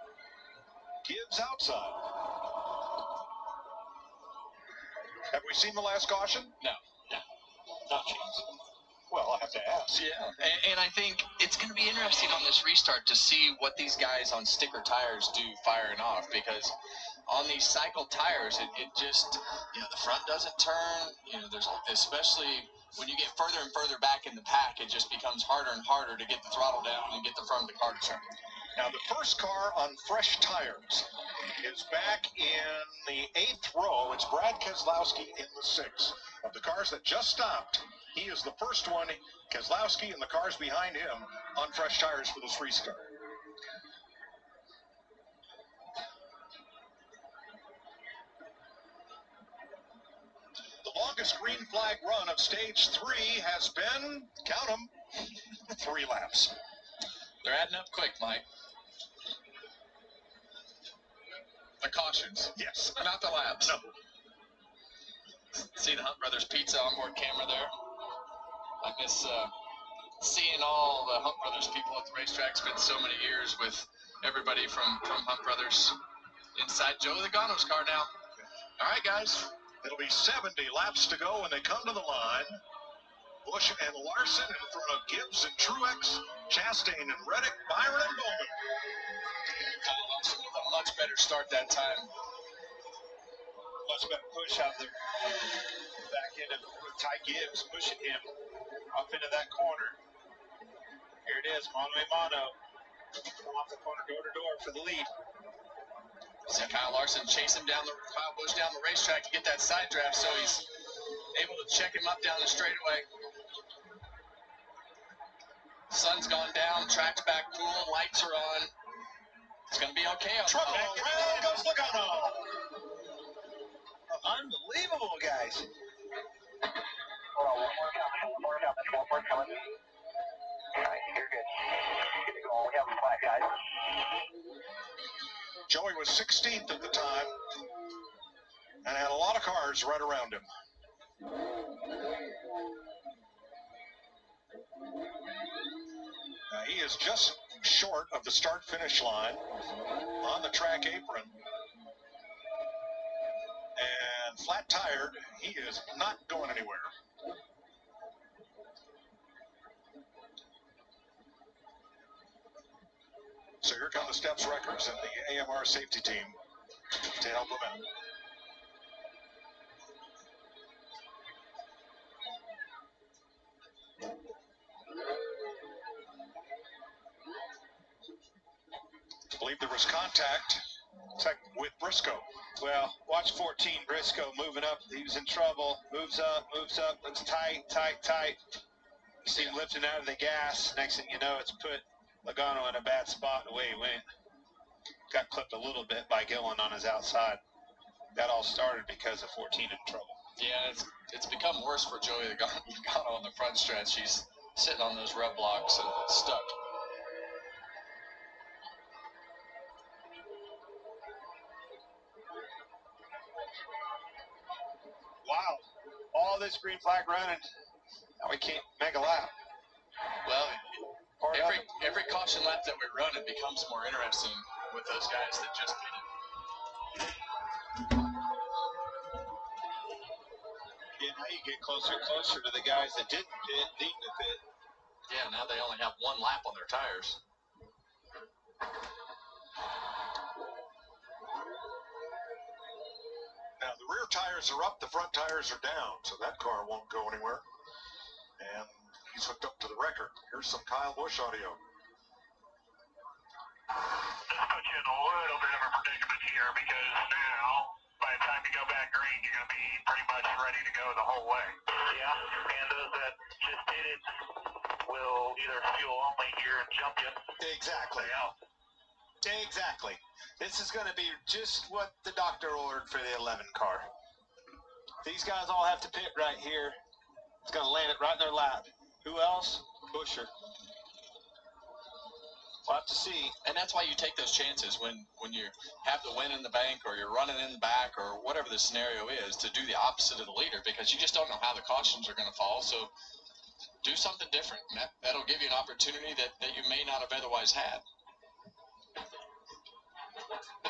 Gibbs outside. Have we seen the last caution? No. Not chance. Well, I have to ask. Yeah, and I think it's going to be interesting on this restart to see what these guys on sticker tires do firing off, because on these cycle tires, it just, the front doesn't turn. There's, especially when you get further and further back in the pack, it just becomes harder and harder to get the throttle down and get the front of the car to turn. Now, the first car on fresh tires is back in the 8th row. It's Brad Keselowski in the 6th. Of the cars that just stopped, he is the first one, Keselowski, and the cars behind him on fresh tires for this restart. The longest green flag run of stage 3 has been, count them, 3 laps. They're adding up quick, Mike. The cautions. Yes. Not the laps. No. See the Hunt Brothers Pizza onboard camera there? I miss seeing all the Hunt Brothers people at the racetrack. Spent so many years with everybody from Hunt Brothers inside Joe Logano's car now. All right, guys. It'll be 70 laps to go when they come to the line. Busch and Larson in front of Gibbs and Truex, Chastain and Reddick, Byron and Bowman. Kyle Larson with a much better start that time. Much better push out there. Back into Ty Gibbs, pushing him up into that corner. Here it is, mano a mano. Come off the corner, door to door for the lead. See Kyle Larson chase him down Kyle Busch down the racetrack to get that side draft, so he's able to check him up down the straightaway. Sun's gone down, track's back cool, lights are on. It's going to be okay. Trouble, there goes Logano. Unbelievable, guys. Hold on, one more coming. All right, you're good. Get it going. We have a flat, guys. Joey was 16th at the time and had a lot of cars right around him. Now he is just short of the start-finish line on the track apron. And flat-tired, he is not going anywhere. So here come the steps wreckers and the AMR safety team to help them out. I believe there was contact with Briscoe. Well, watch 14, Briscoe moving up. He was in trouble. Moves up, looks tight. You see him lifting out of the gas. Next thing you know, it's put Logano in a bad spot the way he went. Got clipped a little bit by Gillen on his outside. That all started because of 14 in trouble. Yeah, it's become worse for Joey Logano on the front stretch. He's sitting on those rub blocks and stuck. Wow. All this green flag running. Now we can't make a lap. Well, every caution lap that we run, it becomes more interesting with those guys that just pitted. Yeah, now you get closer and closer to the guys that didn't pit, needing to pit. Yeah, now they only have one lap on their tires. Now the rear tires are up, the front tires are down, so that car won't go anywhere. And he's hooked up to the record. Here's some Kyle Busch audio. This puts you in a little bit of a predicament here because now, by the time you go back green, you're going to be pretty much ready to go the whole way. Yeah, and those that just did it will either fuel only here and jump you. Exactly. Exactly. This is going to be just what the doctor ordered for the 11 car. These guys all have to pit right here. It's going to land it right in their lap. Who else? Buscher. We'll have to see. And that's why you take those chances when you have the win in the bank or you're running in the back or whatever the scenario is, to do the opposite of the leader, because you just don't know how the cautions are going to fall. So do something different. And that'll give you an opportunity that you may not have otherwise had.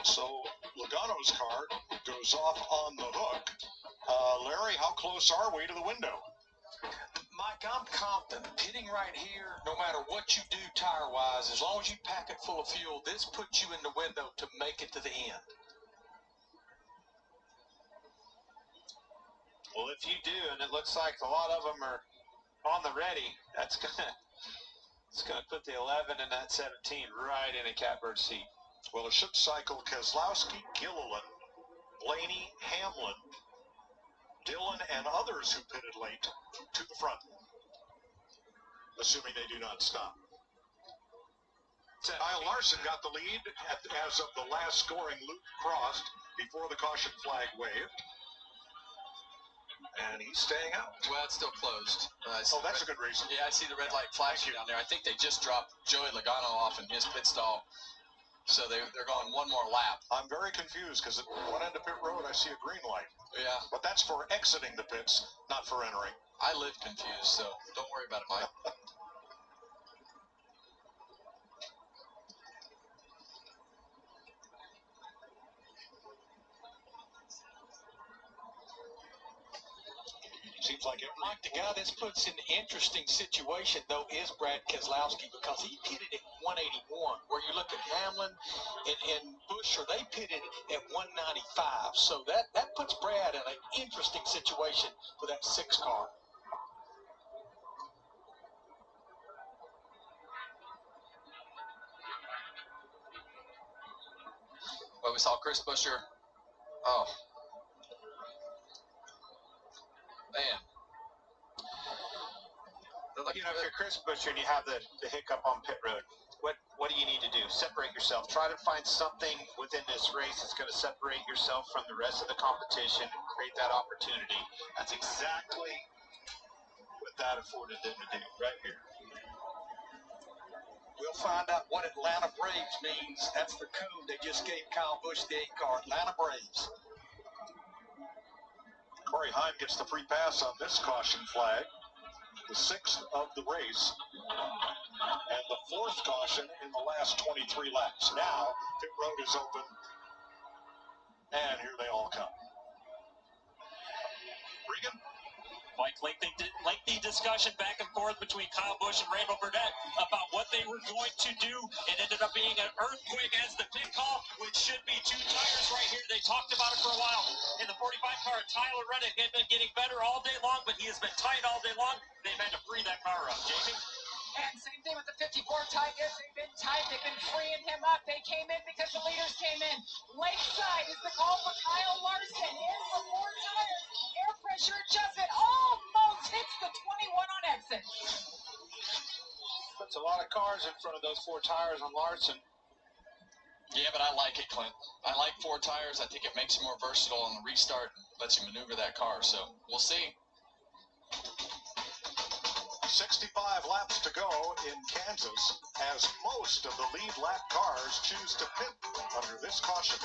So Logano's car goes off on the hook. Larry, how close are we to the window? Mike, I'm confident pitting right here, no matter what you do tire-wise, as long as you pack it full of fuel, this puts you in the window to make it to the end. Well, if you do, and it looks like a lot of them are on the ready, it's gonna put the 11 and that 17 right in a catbird seat. Well, it should cycle Keselowski, Gilliland, Blaney, Hamlin, Dillon, and others who pitted late to the front, assuming they do not stop. Kyle Larson got the lead as of the last scoring loop crossed before the caution flag waved. And he's staying out. Well, it's still closed. Oh, that's a good reason. Yeah, I see the red light flashing down there. I think they just dropped Joey Logano off in his pit stall. So they're going one more lap. I'm very confused because at one end of pit road, I see a green light. Yeah. But that's for exiting the pits, not for entering. I live confused, so don't worry about it, Mike. Seems like every Mike, the guy that's puts in an interesting situation, though, is Brad Keselowski, because he pitted at 181, where you look at Hamlin and Buescher, they pitted at 195. So that puts Brad in an interesting situation for that 6 car. But we saw Chris Buescher. Oh, man. You know, if you're Chris Buescher and you have the hiccup on pit road, what do you need to do? Separate yourself. Try to find something within this race that's going to separate yourself from the rest of the competition and create that opportunity. That's exactly what that afforded them to do right here. We'll find out what Atlanta Braves means. That's the code they just gave Kyle Busch, the 8 car. Atlanta Braves. Corey Heim gets the free pass on this caution flag, the 6th of the race, and the 4th caution in the last 23 laps. Now, pit road is open, and here they all come. Regan? Mike, lengthy discussion back and forth between Kyle Busch and Randall Burnett about what they were going to do. It ended up being an earthquake as the pit call, which should be 2 tires right here. They talked about it for a while. In the 45 car, Tyler Reddick had been getting better all day long, but he has been tight all day long. They've had to free that car up. Jamie? And same thing with the 54 Tigers. They've been tight. They've been freeing him up. They came in because the leaders came in. Late side is the call for Kyle Larson. In for 4 tires. Air pressure adjustment. Almost hits the 21 on exit. Puts a lot of cars in front of those 4 tires on Larson. Yeah, but I like it, Clint. I like 4 tires. I think it makes you more versatile on the restart, lets you maneuver that car. So we'll see. 65 laps to go in Kansas as most of the lead lap cars choose to pit under this caution.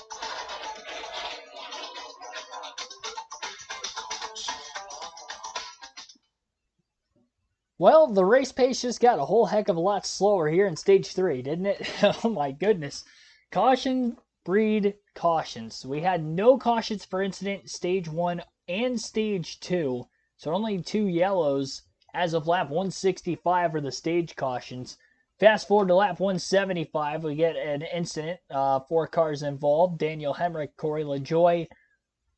Well, the race pace just got a whole heck of a lot slower here in Stage 3, didn't it? Oh my goodness. Caution breed cautions. We had no cautions for incident Stage 1 and Stage 2, so only 2 yellows as of lap 165 are the stage cautions. Fast forward to lap 175, we get an incident, 4 cars involved. Daniel Hemrick, Corey LaJoie,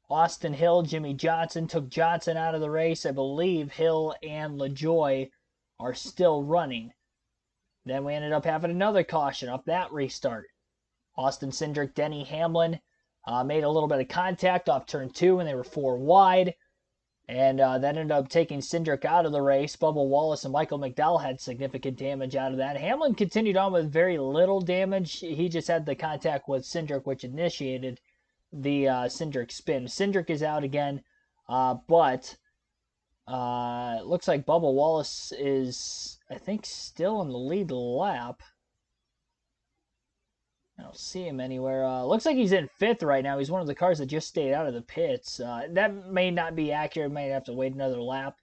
Austin Hill, Jimmy Johnson took Johnson out of the race. I believe Hill and LaJoie are still running. Then we ended up having another caution off that restart. Austin Cindric, Denny Hamlin made a little bit of contact off turn 2 and they were 4 wide. And that ended up taking Cindric out of the race. Bubba Wallace and Michael McDowell had significant damage out of that. Hamlin continued on with very little damage. He just had the contact with Cindric, which initiated the Cindric spin. Cindric is out again, but it looks like Bubba Wallace is, I think, still in the lead lap. I don't see him anywhere. Looks like he's in 5th right now. He's one of the cars that just stayed out of the pits. That may not be accurate. Might have to wait another lap.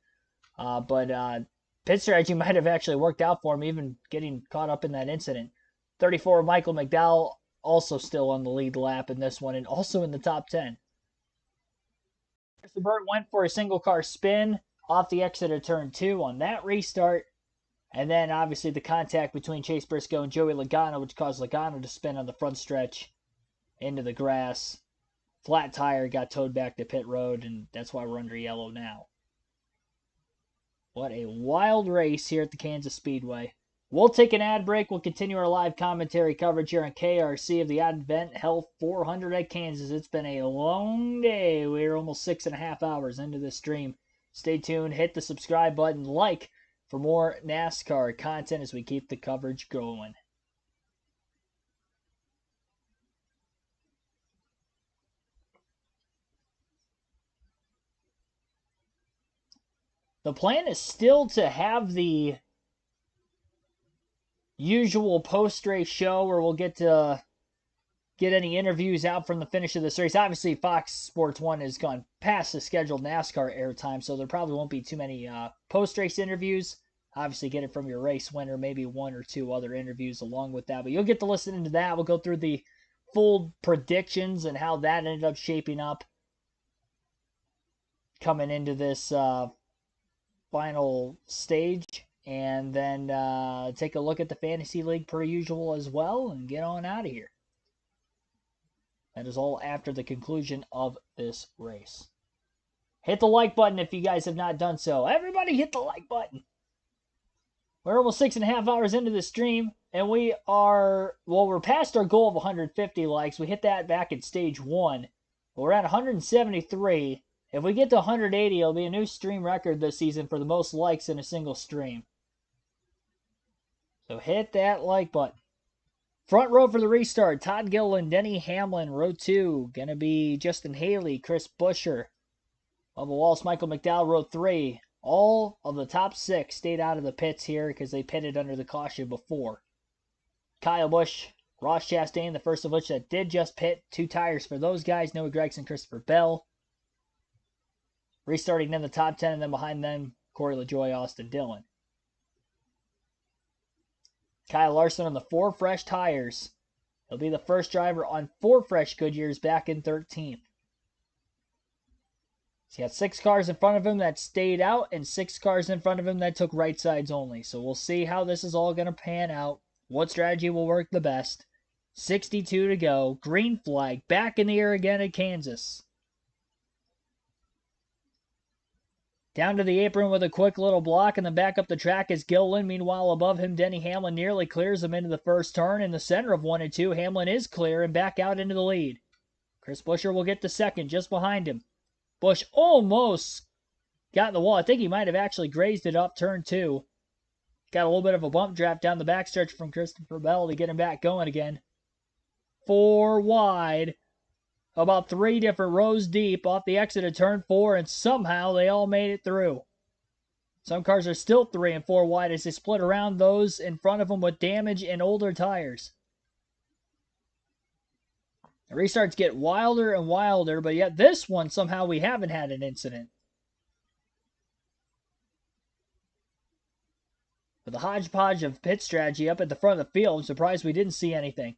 But pit strategy might have actually worked out for him, even getting caught up in that incident. 34, Michael McDowell, also still on the lead lap in this one, and also in the top 10. Christopher Burt went for a single car spin off the exit of turn 2 on that restart. And then, obviously, the contact between Chase Briscoe and Joey Logano, which caused Logano to spin on the front stretch into the grass. Flat tire, got towed back to pit road, and that's why we're under yellow now. What a wild race here at the Kansas Speedway. We'll take an ad break. We'll continue our live commentary coverage here on KRC of the Advent Health 400 at Kansas. It's been a long day. We're almost 6.5 hours into this stream. Stay tuned. Hit the subscribe button. Like for more NASCAR content as we keep the coverage going. The plan is still to have the usual post-race show where we'll get to get any interviews out from the finish of this race. Obviously, Fox Sports 1 has gone past the scheduled NASCAR airtime, so there probably won't be too many post-race interviews. Obviously, get it from your race winner, maybe 1 or 2 other interviews along with that. But you'll get to listen to that. We'll go through the full predictions and how that ended up shaping up coming into this final stage, and then take a look at the Fantasy League per usual as well, and get on out of here. That is all after the conclusion of this race. Hit the like button if you guys have not done so. Everybody hit the like button. We're almost 6.5 hours into the stream, and we're past our goal of 150 likes. We hit that back at stage 1. We're at 173. If we get to 180, it'll be a new stream record this season for the most likes in a single stream. So hit that like button. Front row for the restart, Todd Gilliland, Denny Hamlin. Row 2, going to be Justin Haley, Chris Buescher, Bubba Wallace, Michael McDowell. Row 3, all of the top 6 stayed out of the pits here because they pitted under the caution before. Kyle Busch, Ross Chastain, the first of which that did just pit. 2 tires for those guys, Noah Gragson, Christopher Bell. Restarting in the top 10, and then behind them, Corey LaJoie, Austin Dillon. Kyle Larson on the 4 fresh tires. He'll be the first driver on 4 fresh Goodyears back in 13th. He's got 6 cars in front of him that stayed out and 6 cars in front of him that took right sides only. So we'll see how this is all going to pan out. What strategy will work the best. 62 to go. Green flag back in the air again at Kansas. Down to the apron with a quick little block, and then back up the track is Gilliland. Meanwhile, above him, Denny Hamlin nearly clears him into the first turn. In the center of 1 and 2, Hamlin is clear and back out into the lead. Chris Buescher will get to second just behind him. Busch almost got in the wall. I think he might have actually grazed it up turn 2. Got a little bit of a bump draft down the backstretch from Christopher Bell to get him back going again. 4 wide. About 3 different rows deep off the exit of turn 4, and somehow they all made it through. Some cars are still 3 and 4 wide as they split around those in front of them with damage and older tires. The restarts get wilder and wilder, but yet this one somehow we haven't had an incident. With a hodgepodge of pit strategy up at the front of the field, I'm surprised we didn't see anything.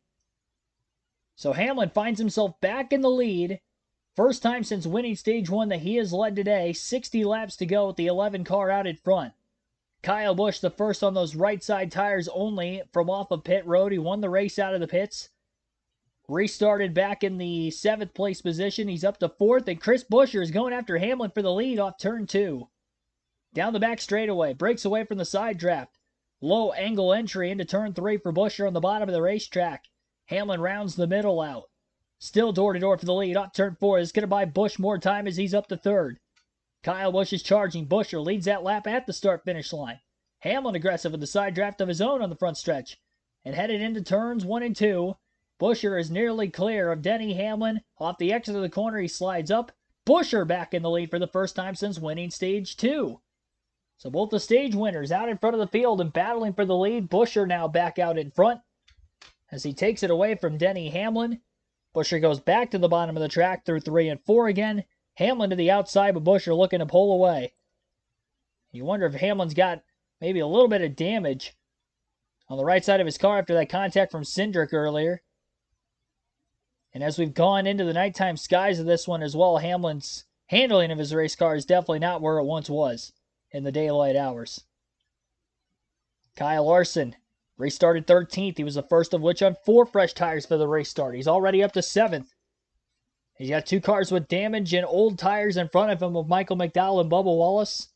So Hamlin finds himself back in the lead. First time since winning stage 1 that he has led today. 60 laps to go with the 11 car out in front. Kyle Busch, the first on those right side tires only from off of pit road. He won the race out of the pits. Restarted back in the 7th place position. He's up to 4th, and Chris Buescher is going after Hamlin for the lead off turn 2. Down the back straightaway, breaks away from the side draft. Low angle entry into turn 3 for Buescher on the bottom of the racetrack. Hamlin rounds the middle out. Still door-to-door for the lead. Off turn 4 is going to buy Busch more time as he's up to 3rd. Kyle Busch is charging. Buescher leads that lap at the start-finish line. Hamlin aggressive with the side draft of his own on the front stretch. And headed into turns 1 and 2. Buescher is nearly clear of Denny Hamlin. Off the exit of the corner, he slides up. Buescher back in the lead for the first time since winning stage 2. So both the stage winners out in front of the field and battling for the lead. Buescher now back out in front as he takes it away from Denny Hamlin. Buescher goes back to the bottom of the track through 3 and 4 again. Hamlin to the outside, but Buescher looking to pull away. You wonder if Hamlin's got maybe a little bit of damage on the right side of his car after that contact from Cindric earlier. And as we've gone into the nighttime skies of this one as well, Hamlin's handling of his race car is definitely not where it once was in the daylight hours. Kyle Larson restarted 13th. He was the first of which on 4 fresh tires for the race start. He's already up to 7th. He's got 2 cars with damage and old tires in front of him with Michael McDowell and Bubba Wallace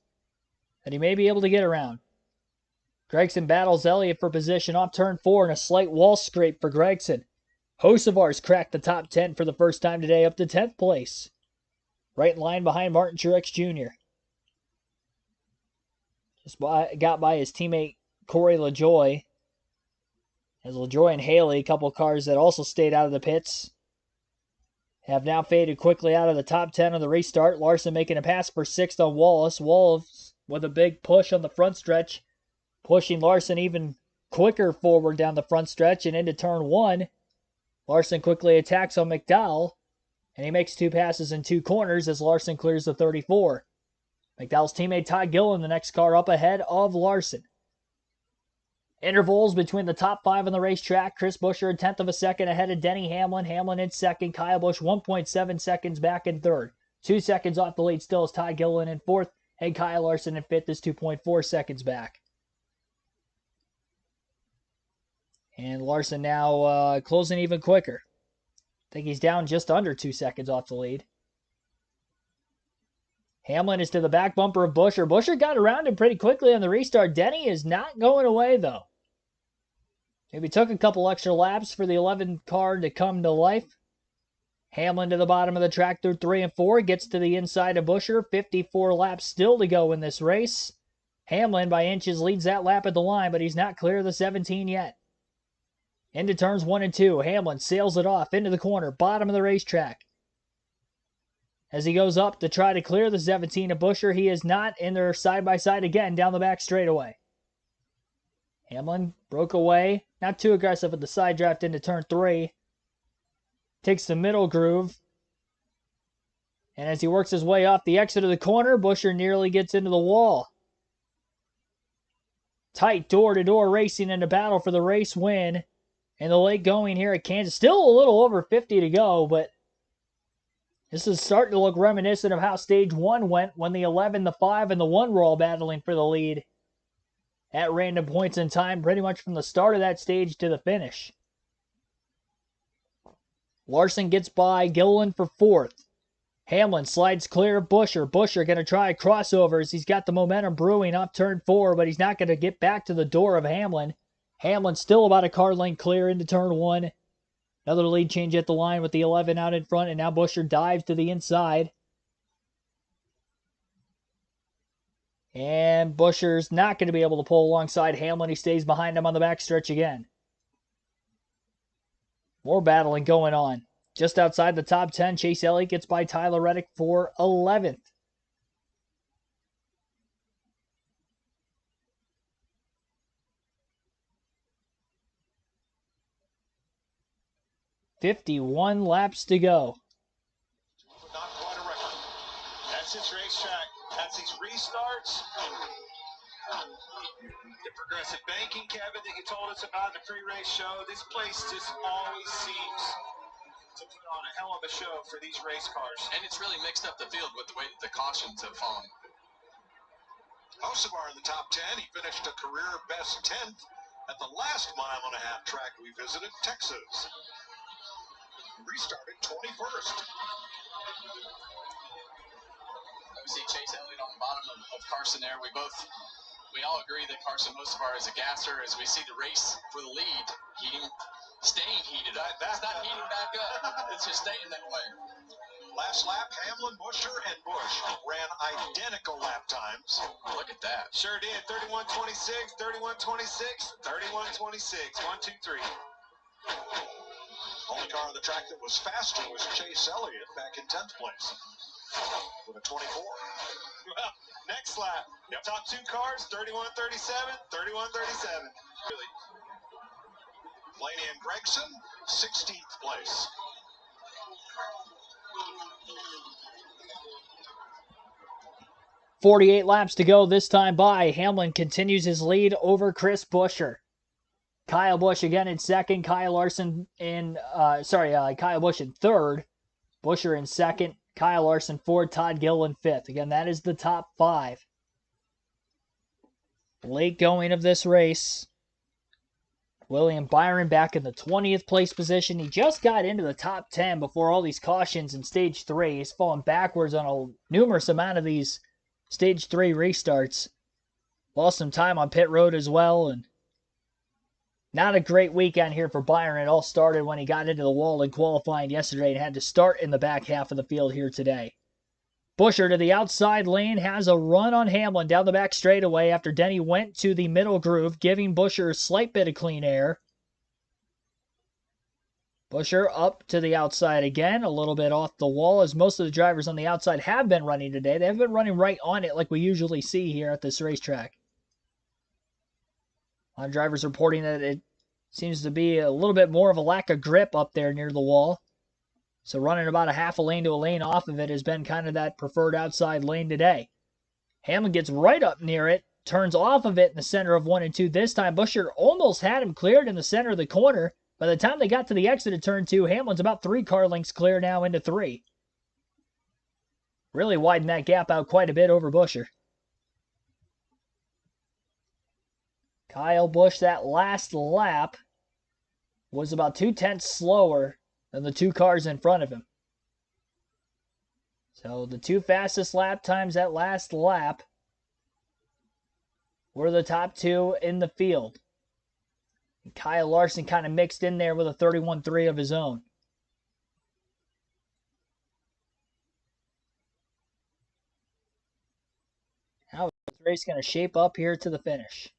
that he may be able to get around. Gragson battles Elliott for position off turn 4 and a slight wall scrape for Gragson. Hocevar's cracked the top 10 for the first time today, up to 10th place. Right in line behind Martin Truex Jr. Just got by his teammate Corey LaJoie. As LaJoie and Haley, a couple cars that also stayed out of the pits, have now faded quickly out of the top 10 of the restart. Larson making a pass for 6th on Wallace. Wallace with a big push on the front stretch, pushing Larson even quicker forward down the front stretch and into turn 1. Larson quickly attacks on McDowell, and he makes 2 passes in 2 corners as Larson clears the 34. McDowell's teammate Todd Gilliland, the next car up ahead of Larson. Intervals between the top 5 on the racetrack. Chris Buescher a 10th of a second ahead of Denny Hamlin. Hamlin in 2nd. Kyle Busch 1.7 seconds back in 3rd. 2 seconds off the lead still is Todd Gilliland in 4th. And Kyle Larson in 5th is 2.4 seconds back. And Larson now closing even quicker. I think he's down just under 2 seconds off the lead. Hamlin is to the back bumper of Buescher. Buescher got around him pretty quickly on the restart. Denny is not going away, though. Maybe took a couple extra laps for the 11 car to come to life. Hamlin to the bottom of the track through 3 and 4. Gets to the inside of Buescher. 54 laps still to go in this race. Hamlin by inches leads that lap at the line, but he's not clear of the 17 yet. Into turns 1 and 2. Hamlin sails it off into the corner, bottom of the racetrack. As he goes up to try to clear the 17 of Buescher, he is not, and they're side by side again down the back straightaway. Hamlin broke away, not too aggressive with the side draft into turn 3. Takes the middle groove. And as he works his way off the exit of the corner, Buescher nearly gets into the wall. Tight door-to-door racing in a battle for the race win. And the late going here at Kansas. Still a little over 50 to go, but this is starting to look reminiscent of how Stage 1 went when the 11, the 5, and the 1 were all battling for the lead at random points in time, pretty much from the start of that stage to the finish. Larson gets by Gilliland for 4th. Hamlin slides clear of Buescher. Buescher going to try a crossover as he's got the momentum brewing off turn 4, but he's not going to get back to the door of Hamlin. Hamlin still about a car length clear into turn 1. Another lead change at the line with the 11 out in front, and now Buescher dives to the inside. And Buescher's not going to be able to pull alongside Hamlin. He stays behind him on the backstretch again. More battling going on. Just outside the top 10, Chase Elliott gets by Tyler Reddick for 11th. .51 laps to go. Not quite a record. That's its racetrack. That's its restarts. The progressive banking, Kevin, that you told us about in the pre-race show. This place just always seems to put on a hell of a show for these race cars. And it's really mixed up the field with the way that the cautions have fallen. Hocevar in the top 10. He finished a career best 10th at the last mile-and-a-half track we visited, Texas. He restarted 21st. We see Chase Elliott on the bottom of Carson there. We all agree that Carson Hocevar is a gasser as we see the race for the lead staying heated up. It's not heating back up. It's just staying that way. Last lap, Hamlin, Buescher, and Busch ran identical lap times. Look at that. Sure did. 31:26, 31:26, 31:26. 1, 2, 3. Only car on the track that was faster was Chase Elliott back in 10th place with a 24. Well, next lap. Yep. Top 2 cars, 31:37, 31:37. Really. Blaney and Gregson, 16th place. .48 laps to go this time by. Hamlin continues his lead over Chris Buescher. Kyle Busch again in second. Kyle Larson in, Kyle Busch in third. Buescher in second. Kyle Larson fourth. Todd Gilliland fifth. Again, that is the top 5. Late going of this race. William Byron back in the 20th place position. He just got into the top 10 before all these cautions in Stage 3. He's fallen backwards on a numerous amount of these Stage 3 restarts. Lost some time on pit road as well, and not a great weekend here for Byron. It all started when he got into the wall in qualifying yesterday and had to start in the back half of the field here today. Buescher to the outside lane has a run on Hamlin down the back straightaway after Denny went to the middle groove, giving Buescher a slight bit of clean air. Buescher up to the outside again, a little bit off the wall, as most of the drivers on the outside have been running today. They haven't been running right on it like we usually see here at this racetrack. A lot of drivers reporting that it seems to be a little bit more of a lack of grip up there near the wall. So running about a half a lane to a lane off of it has been kind of that preferred outside lane today. Hamlin gets right up near it, turns off of it in the center of 1 and 2 this time. Buescher almost had him cleared in the center of the corner. By the time they got to the exit of turn 2, Hamlin's about 3 car lengths clear now into 3. Really widened that gap out quite a bit over Buescher. Kyle Busch, that last lap, was about 2/10 slower than the two cars in front of him. So the two fastest lap times that last lap were the top two in the field. And Kyle Larson kind of mixed in there with a 31.3 of his own. How is this race going to shape up here to the finish?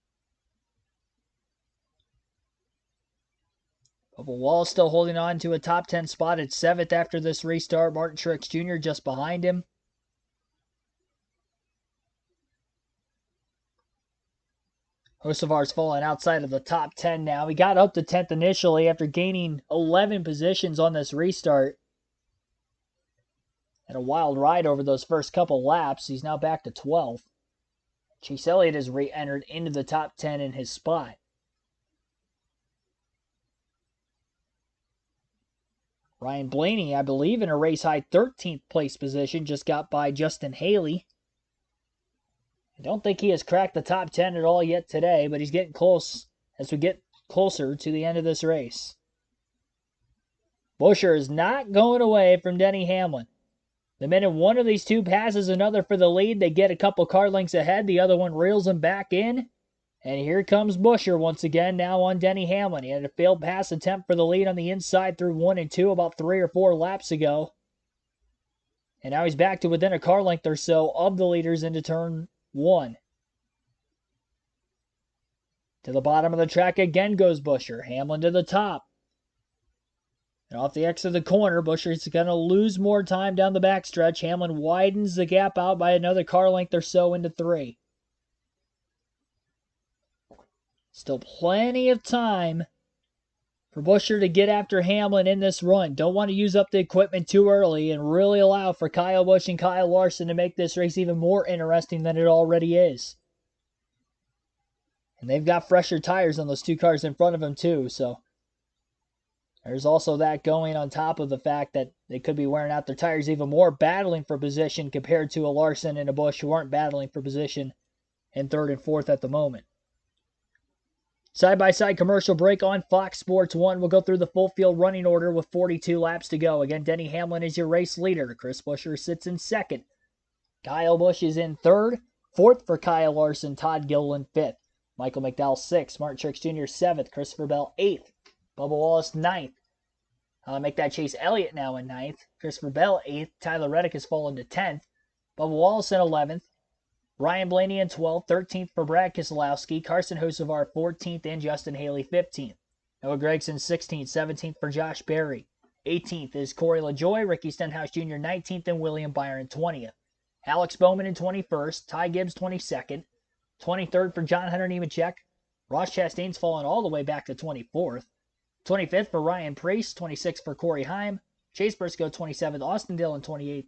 Bubba Wallace still holding on to a top 10 spot at 7th after this restart. Martin Truex Jr. just behind him. Hocevar's falling outside of the top 10 now. He got up to 10th initially after gaining 11 positions on this restart. And a wild ride over those first couple laps. He's now back to 12th. Chase Elliott has re-entered into the top 10 in his spot. Ryan Blaney, I believe, in a race-high 13th place position, just got by Justin Haley. I don't think he has cracked the top 10 at all yet today, but he's getting close as we get closer to the end of this race. Buescher is not going away from Denny Hamlin. The minute one of these two passes another for the lead, they get a couple car lengths ahead. The other one reels them back in. And here comes Buescher once again, now on Denny Hamlin. He had a failed pass attempt for the lead on the inside through 1 and 2 about 3 or 4 laps ago. And now he's back to within a car length or so of the leaders into turn 1. To the bottom of the track again goes Buescher. Hamlin to the top. And off the exit of the corner, Buescher's going to lose more time down the backstretch. Hamlin widens the gap out by another car length or so into 3. Still plenty of time for Buescher to get after Hamlin in this run. Don't want to use up the equipment too early and really allow for Kyle Busch and Kyle Larson to make this race even more interesting than it already is. And they've got fresher tires on those two cars in front of them too, so there's also that going on top of the fact that they could be wearing out their tires even more, battling for position compared to a Larson and a Busch who aren't battling for position in 3rd and 4th at the moment. Side-by-side commercial break on Fox Sports 1. We'll go through the full field running order with 42 laps to go. Again, Denny Hamlin is your race leader. Chris Buescher sits in 2nd. Kyle Busch is in 3rd. 4th for Kyle Larson. Todd Gilliland 5th. Michael McDowell 6th. Martin Truex Jr. 7th. Christopher Bell 8th. Bubba Wallace 9th. Make that Chase Elliott now in 9th. Christopher Bell 8th. Tyler Reddick has fallen to 10th. Bubba Wallace in 11th. Ryan Blaney in 12th, 13th for Brad Keselowski, Carson Hocevar 14th, and Justin Haley 15th. Noah Gragson 16th, 17th for Josh Berry. 18th is Corey LaJoie, Ricky Stenhouse Jr. 19th, and William Byron 20th. Alex Bowman in 21st, Ty Gibbs 22nd, 23rd for John Hunter Nemechek. Ross Chastain's fallen all the way back to 24th. 25th for Ryan Preece, 26th for Corey Heim. Chase Briscoe 27th, Austin Dillon 28th.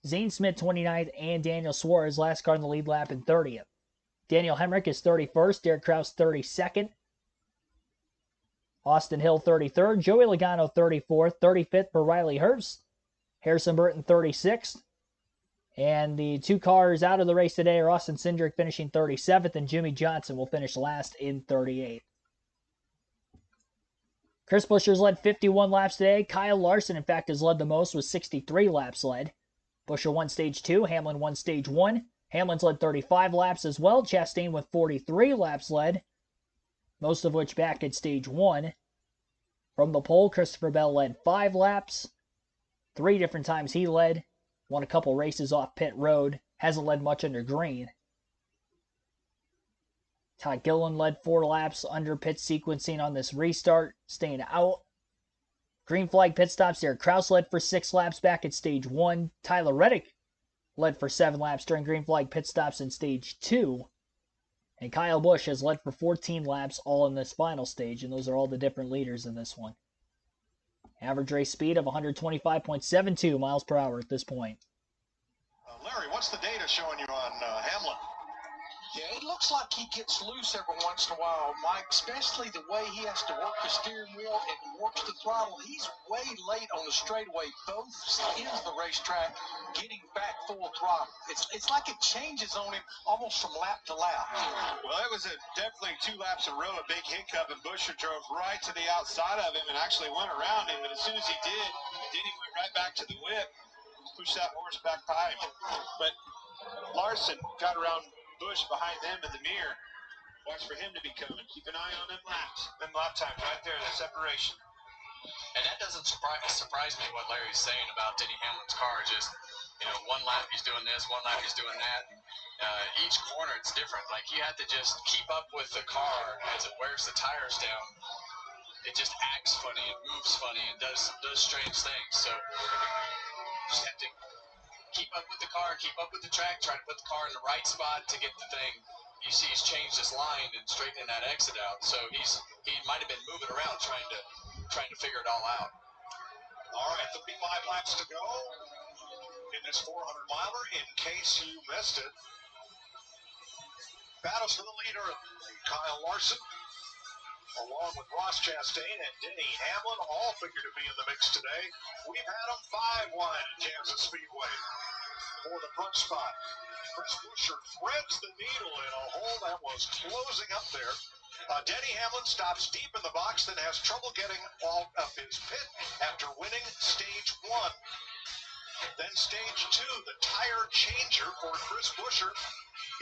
Zane Smith 29th, and Daniel Suarez last car in the lead lap in 30th. Daniel Hemrick is 31st, Derek Kraus 32nd, Austin Hill 33rd, Joey Logano 34th, 35th for Riley Herbst, Harrison Burton 36th, and the two cars out of the race today are Austin Cindric finishing 37th, and Jimmy Johnson will finish last in 38th. Chris Buescher's led 51 laps today. Kyle Larson, in fact, has led the most with 63 laps led. Buescher won stage 2, Hamlin won stage 1. Hamlin's led 35 laps as well. Chastain with 43 laps led, most of which back at stage 1. From the pole, Christopher Bell led 5 laps. 3 different times he led. Won a couple races off pit road. Hasn't led much under green. Todd Gilliland led 4 laps under pit sequencing on this restart, staying out. Green flag pit stops there. Kraus led for 6 laps back at stage 1. Tyler Reddick led for 7 laps during green flag pit stops in stage 2. And Kyle Busch has led for 14 laps all in this final stage, and those are all the different leaders in this one. Average race speed of 125.72 miles per hour at this point. Larry, what's the data showing you on Hamlin? Yeah, it looks like he gets loose every once in a while, Mike, especially the way he has to work the steering wheel and works the throttle. He's way late on the straightaway, both ends of the racetrack, getting back full throttle. It's like it changes on him almost from lap to lap. Well, it was definitely 2 laps in a row, a big hiccup, and Busher drove right to the outside of him and actually went around him. But as soon as he did, then he went right back to the whip, pushed that horse back by him. But Larson got around Bush behind them in the mirror. Watch for him to be coming. Keep an eye on them laps. Them lap times right there, the separation. And that doesn't surprise me what Larry's saying about Denny Hamlin's car. Just, one lap he's doing this, one lap he's doing that. Each corner it's different. Like, you have to just keep up with the car as it wears the tires down. It just acts funny and moves funny and does strange things. So just have to keep up with the car, keep up with the track, try to put the car in the right spot to get the thing. You see he's changed his line and straightening that exit out. So he might have been moving around trying to figure it all out. All right, 35 laps to go in this 400-miler. In case you missed it, battles for the leader, Kyle Larson, along with Ross Chastain and Denny Hamlin, all figure to be in the mix today. We've had them 5 wide at Kansas Speedway for the front spot. Chris Buescher threads the needle in a hole that was closing up there. Denny Hamlin stops deep in the box, then has trouble getting out of his pit after winning stage 1. Then stage 2, the tire changer for Chris Buescher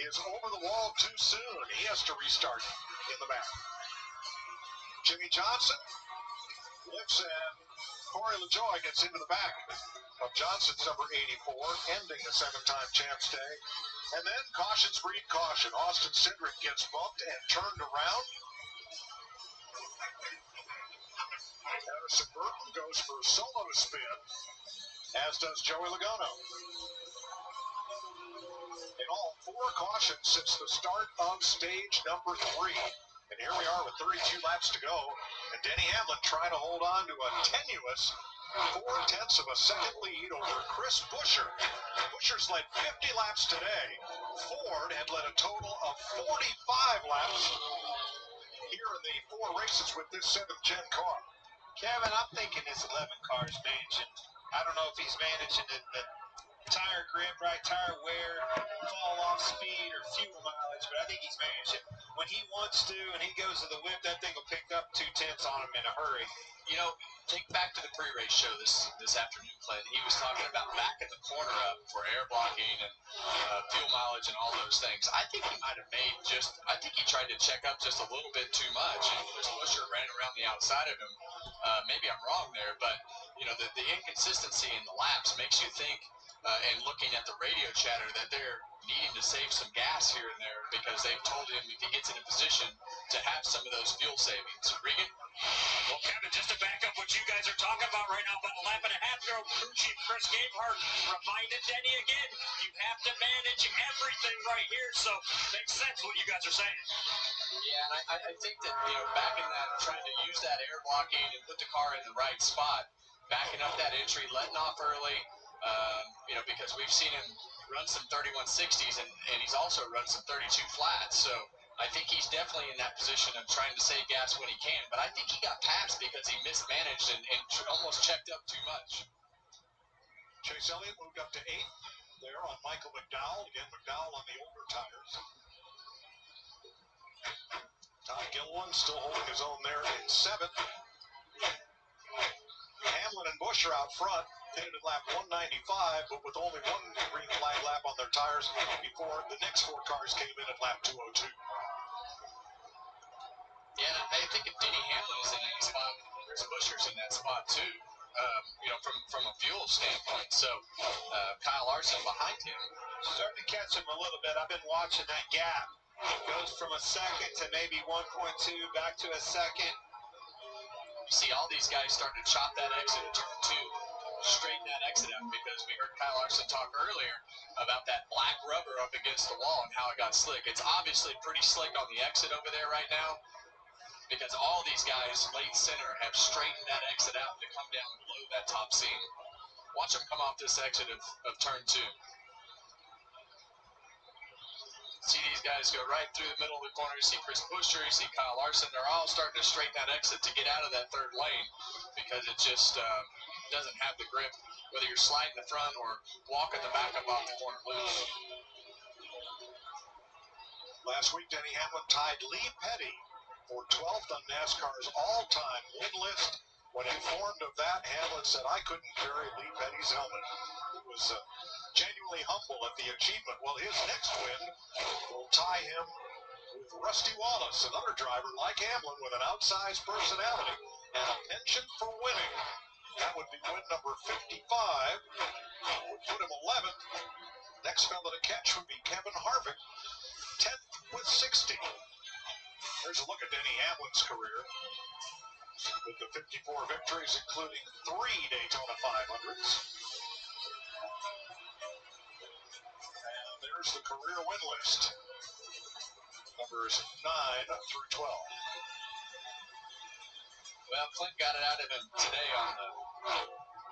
is over the wall too soon. He has to restart in the back. Jimmy Johnson lifts and Corey LaJoie gets into the back of Johnson's number 84, ending the 7-time champs day. And then cautions breed caution. Austin Cindric gets bumped and turned around. Harrison Burton goes for a solo spin, as does Joey Logano. In all, 4 cautions since the start of stage number 3. And here we are with 32 laps to go. And Denny Hamlin trying to hold on to a tenuous 4/10 of a second lead over Chris Buescher. Buescher's led 50 laps today. Ford had led a total of 45 laps here in the 4 races with this 7th-gen car. Kevin, I'm thinking this 11 car is managing. I don't know if he's managing the tire grip, right tire wear, fall off speed, or fuel mileage, but I think he's managing. When he wants to and he goes to the whip, that thing will pick up 2/10 on him in a hurry. Think back to the pre-race show this afternoon, Clint. He was talking about backing the corner up for air blocking and fuel mileage and all those things. I think he might have I think he tried to check up just a little bit too much, and Chris Buescher ran around the outside of him. Maybe I'm wrong there, but the inconsistency in the laps makes you think, and looking at the radio chatter, that they're needing to save some gas here and there because they've told him if he gets in a position to have some of those fuel savings. Regan? Well, Kevin, just to back up what you guys are talking about right now, about a lap and a half ago, crew chief Chris Gabehart reminded Denny again, you have to manage everything right here, so makes sense what you guys are saying. Yeah, and I think that, back in that, trying to use that air blocking and put the car in the right spot, backing up that entry, letting off early, because we've seen him run some 3160s, and he's also run some 32 flats, so I think he's definitely in that position of trying to save gas when he can, but I think he got passed because he mismanaged and almost checked up too much. Chase Elliott moved up to 8th there on Michael McDowell. Again, McDowell on the older tires. Ty Gilliland still holding his own there in 7th. Hamlin and Buescher out front, headed at lap 195, but with only 1 green flag lap on their tires before the next 4 cars came in at lap 202. Yeah, and I think if Denny Hamlin is in that spot, Chris Buescher's in that spot too, from a fuel standpoint. So Kyle Larson behind him. Starting to catch him a little bit. I've been watching that gap. It goes from a second to maybe 1.2, back to a second. You see all these guys starting to chop that exit at turn 2. Straighten that exit out, because we heard Kyle Larson talk earlier about that black rubber up against the wall and how it got slick. It's obviously pretty slick on the exit over there right now, because all these guys late center have straightened that exit out to come down below that top seam. Watch them come off this exit of turn 2. see these guys go right through the middle of the corner. You see Chris Buescher, you see Kyle Larson. They're all starting to straighten that exit to get out of that third lane because it just doesn't have the grip, whether you're sliding the front or walking the back up off the corner loose. Last week, Denny Hamlin tied Lee Petty for 12th on NASCAR's all-time win list. When informed of that, Hamlin said, "I couldn't carry Lee Petty's helmet." He was genuinely humble at the achievement. Well, his next win will tie him with Rusty Wallace, another driver like Hamlin with an outsized personality and a penchant for winning. That would be win number 55, would put him 11th. Next fellow to catch would be Kevin Harvick, 10th with 60. Here's a look at Denny Hamlin's career with the 54 victories, including 3 Daytona 500s. And there's the career win list, numbers 9 through 12. Well, Clint got it out of him today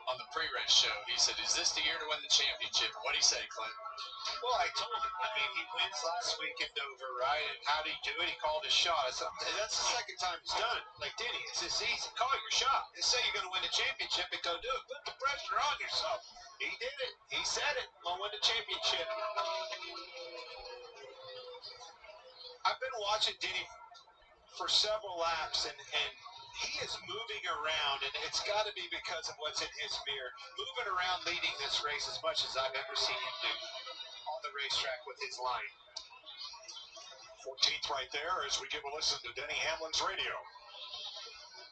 on the pre-race show. He said, "Is this the year to win the championship?" What did he say, Clint? Well, I told him. I mean, he wins last week in Dover, right? And how did he do it? He called his shot. I said, that's the second time he's done it. Like, Denny, it's this easy. Call your shot. They say you're going to win the championship and go do it. Put the pressure on yourself. He did it. He said it. I'm going to win the championship. I've been watching Denny for several laps, and he is moving around, and it's got to be because of what's in his mirror. Moving around, leading this race as much as I've ever seen him do on the racetrack with his line. 14th right there as we give a listen to Denny Hamlin's radio.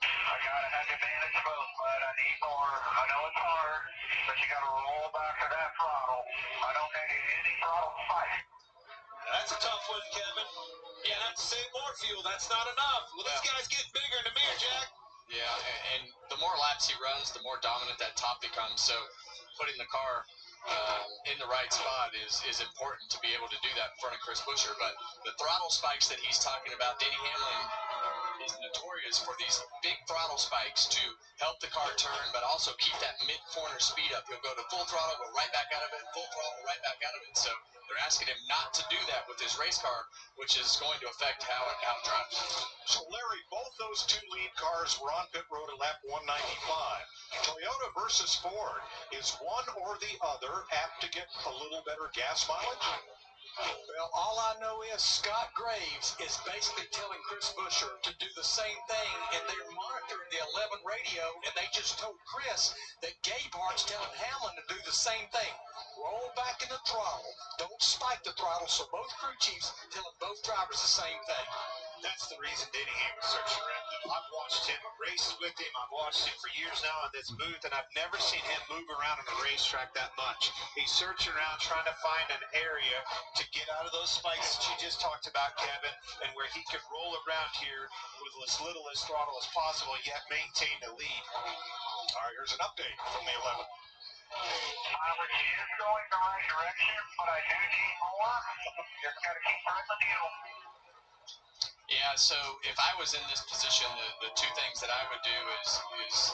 I gotta have the advantage both, but I need more. I know it's hard, but you gotta roll back to that throttle. I don't need any throttle to fight. That's a tough one, Kevin. You have to save more fuel. That's not enough. Well, this guy's getting bigger in the mirror, Jack. Yeah, and the more laps he runs, the more dominant that top becomes. So putting the car in the right spot is important to be able to do that in front of Chris Buescher. But the throttle spikes that he's talking about, Denny Hamlin is notorious for these big throttle spikes to help the car turn, but also keep that mid-corner speed up. He'll go to full throttle, go right back out of it, full throttle, right back out of it. So they're asking him not to do that with his race car, which is going to affect how it drives. So, Larry, both those two lead cars were on pit road at lap 195. Toyota versus Ford. Is one or the other apt to get a little better gas mileage? Well, all I know is Scott Graves is basically telling Chris Buescher to do the same thing, and they're monitoring the 11 radio, and they just told Chris that Gabehart's telling Hamlin to do the same thing. Roll back in the throttle. Don't spike the throttle, so both crew chiefs telling both drivers the same thing. That's the reason Denny Hamlin's such a rep. I've watched him, raced with him. I've watched him for years now in this booth, and I've never seen him move around on the racetrack that much. He's searching around trying to find an area to get out of those spikes that you just talked about, Kevin, and where he could roll around here with as little as throttle as possible, yet maintain the lead. All right, here's an update from the 11. Mileage is going the right direction, but I do need more. Just got to keep moving the needle. Yeah, so if I was in this position, the two things that I would do is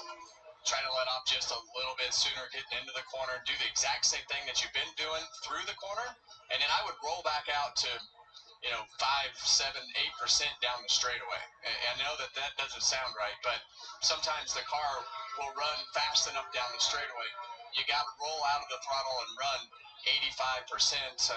try to let off just a little bit sooner, getting into the corner, do the exact same thing that you've been doing through the corner, and then I would roll back out to 5, 7, 8% down the straightaway. And I know that doesn't sound right, but sometimes the car will run fast enough down the straightaway. You got to roll out of the throttle and run 85%,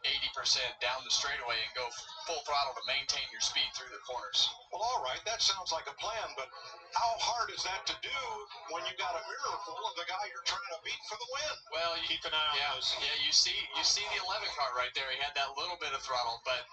80% down the straightaway and go full throttle to maintain your speed through the corners. Well, all right, that sounds like a plan, but how hard is that to do when you got a mirror full of the guy you're trying to beat for the win? Well, keep an eye on those. Yeah, you see the 11 car right there. He had that little bit of throttle, but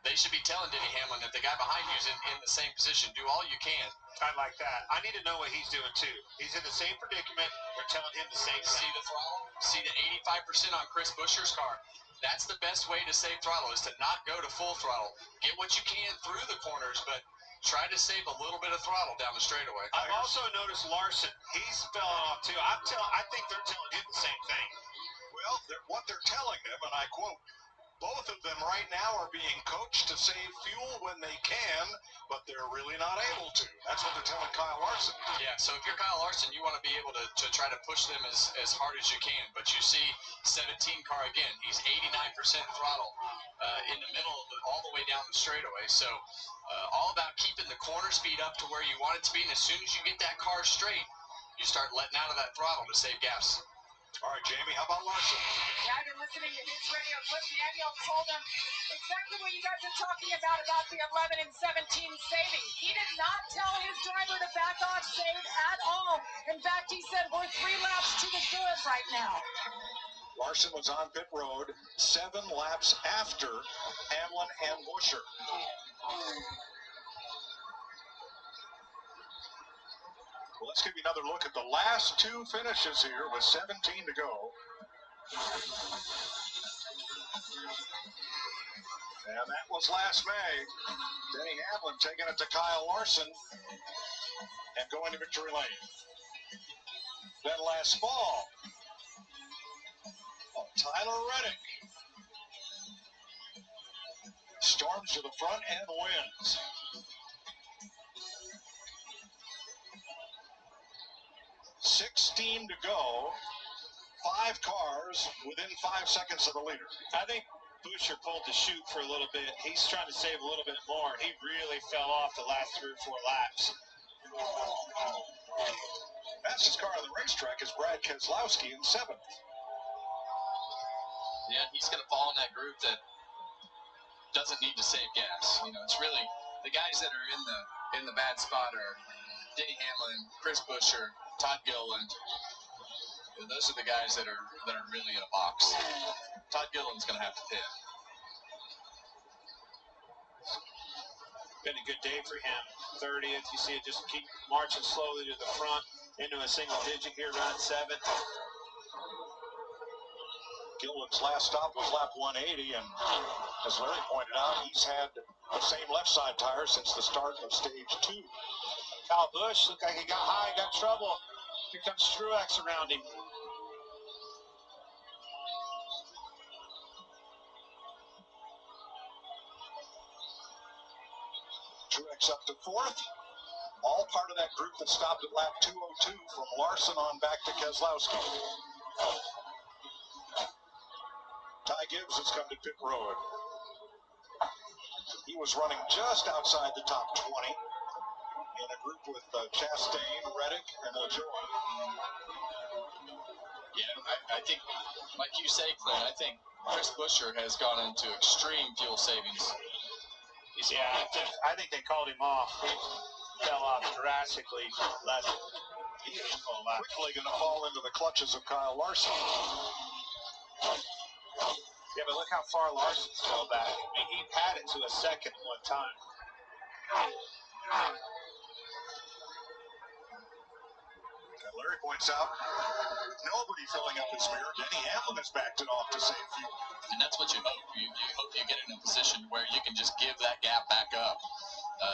they should be telling Denny Hamlin that the guy behind you is in the same position. Do all you can. I like that. I need to know what he's doing too. He's in the same predicament. They're telling him the same thing. See the throttle? See the 85% on Chris Buescher's car. That's the best way to save throttle, is to not go to full throttle. Get what you can through the corners, but try to save a little bit of throttle down the straightaway. I've also noticed Larson. He's falling off too. I think they're telling him the same thing. Well, what they're telling them, and I quote, both of them right now are being coached to save fuel when they can, but they're really not able to. That's what they're telling Kyle Larson. Yeah, so if you're Kyle Larson, you want to be able to try to push them as hard as you can. But you see 17 car again, he's 89% throttle in the middle of all the way down the straightaway. So all about keeping the corner speed up to where you want it to be. And as soon as you get that car straight, you start letting out of that throttle to save gas. All right, Jamie, how about Larson? Yeah, I've been listening to his radio clip. Daniel told him exactly what you guys are talking about the 11 and 17 saving. He did not tell his driver to back off save at all. In fact, he said we're 3 laps to the good right now. Larson was on pit road 7 laps after Hamlin and Buescher. Well, let's give you another look at the last 2 finishes here with 17 to go. And that was last May. Denny Hamlin taking it to Kyle Larson and going to victory lane. Then last fall, Tyler Reddick storms to the front and wins. 16 to go. 5 cars within 5 seconds of the leader. I think Buescher pulled the chute for a little bit. He's trying to save a little bit more. He really fell off the last 3 or 4 laps. Fastest car on the racetrack is Brad Keselowski in 7th. Yeah, he's going to fall in that group that doesn't need to save gas. You know, it's really the guys that are in the bad spot are Denny Hamlin, Chris Buescher, Todd Gilliland. Those are the guys that are really in a box. Todd Gilliland's going to have to pit. Been a good day for him. 30th, you see it just keep marching slowly to the front into a single digit here, running 7th. Gilliland's last stop was lap 180, and as Larry pointed out, he's had the same left side tire since the start of stage 2. Kyle Busch looked like he got high, got trouble. Here comes Truex around him. Truex up to 4th. All part of that group that stopped at lap 202 from Larson on back to Keselowski. Ty Gibbs has come to pit road. He was running just outside the top 20 in a group with Chastain, Reddick, and LaJoie. Yeah, I think, like you say, Clint, I think Chris Buescher has gone into extreme fuel savings. Yeah, I think they called him off. He fell off drastically less. He is quickly going to fall into the clutches of Kyle Larson. Yeah, but look how far Larson fell back. I mean, he had it to a second one time. And Larry points out, nobody filling up his mirror. Denny Hamlin has backed it off to save fuel. And that's what you hope. You hope you get in a position where you can just give that gap back up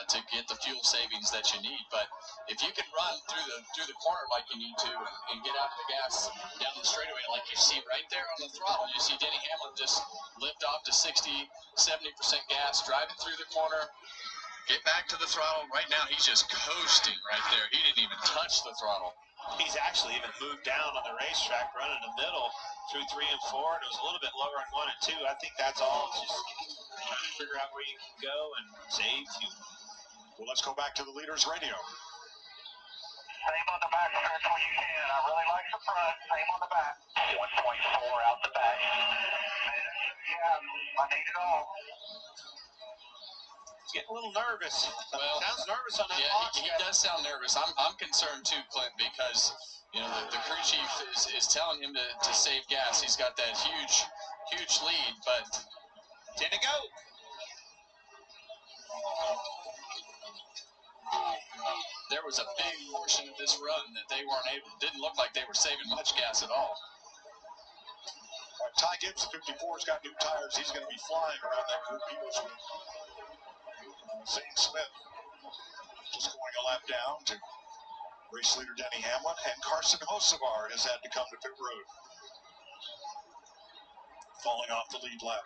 to get the fuel savings that you need. But if you can run through the corner like you need to and get out of the gas down the straightaway like you see right there on the throttle, you see Denny Hamlin just lift off to 60, 70% gas, driving through the corner, get back to the throttle. Right now he's just coasting right there. He didn't even touch the throttle. He's actually even moved down on the racetrack, running the middle through 3 and 4, and it was a little bit lower in 1 and 2. I think that's all just trying to figure out where you can go and save fuel. Well, let's go back to the leaders' radio. Same on the back stretch when you can. I really like the front. Same on the back. 1.4 out the back. Yeah, I need it all. He's getting a little nervous. Well, sounds nervous on that. Yeah, he does sound nervous. I'm concerned too, Clint, because you know the crew chief is telling him to save gas. He's got that huge lead, but 10 to go. There was a big portion of this run that they didn't look like they were saving much gas at all. Ty Gibbs, 54's got new tires. He's going to be flying around that group. He was with Zane Smith. Just going a lap down to race leader Denny Hamlin, and Carson Hocevar has had to come to pit road, falling off the lead lap.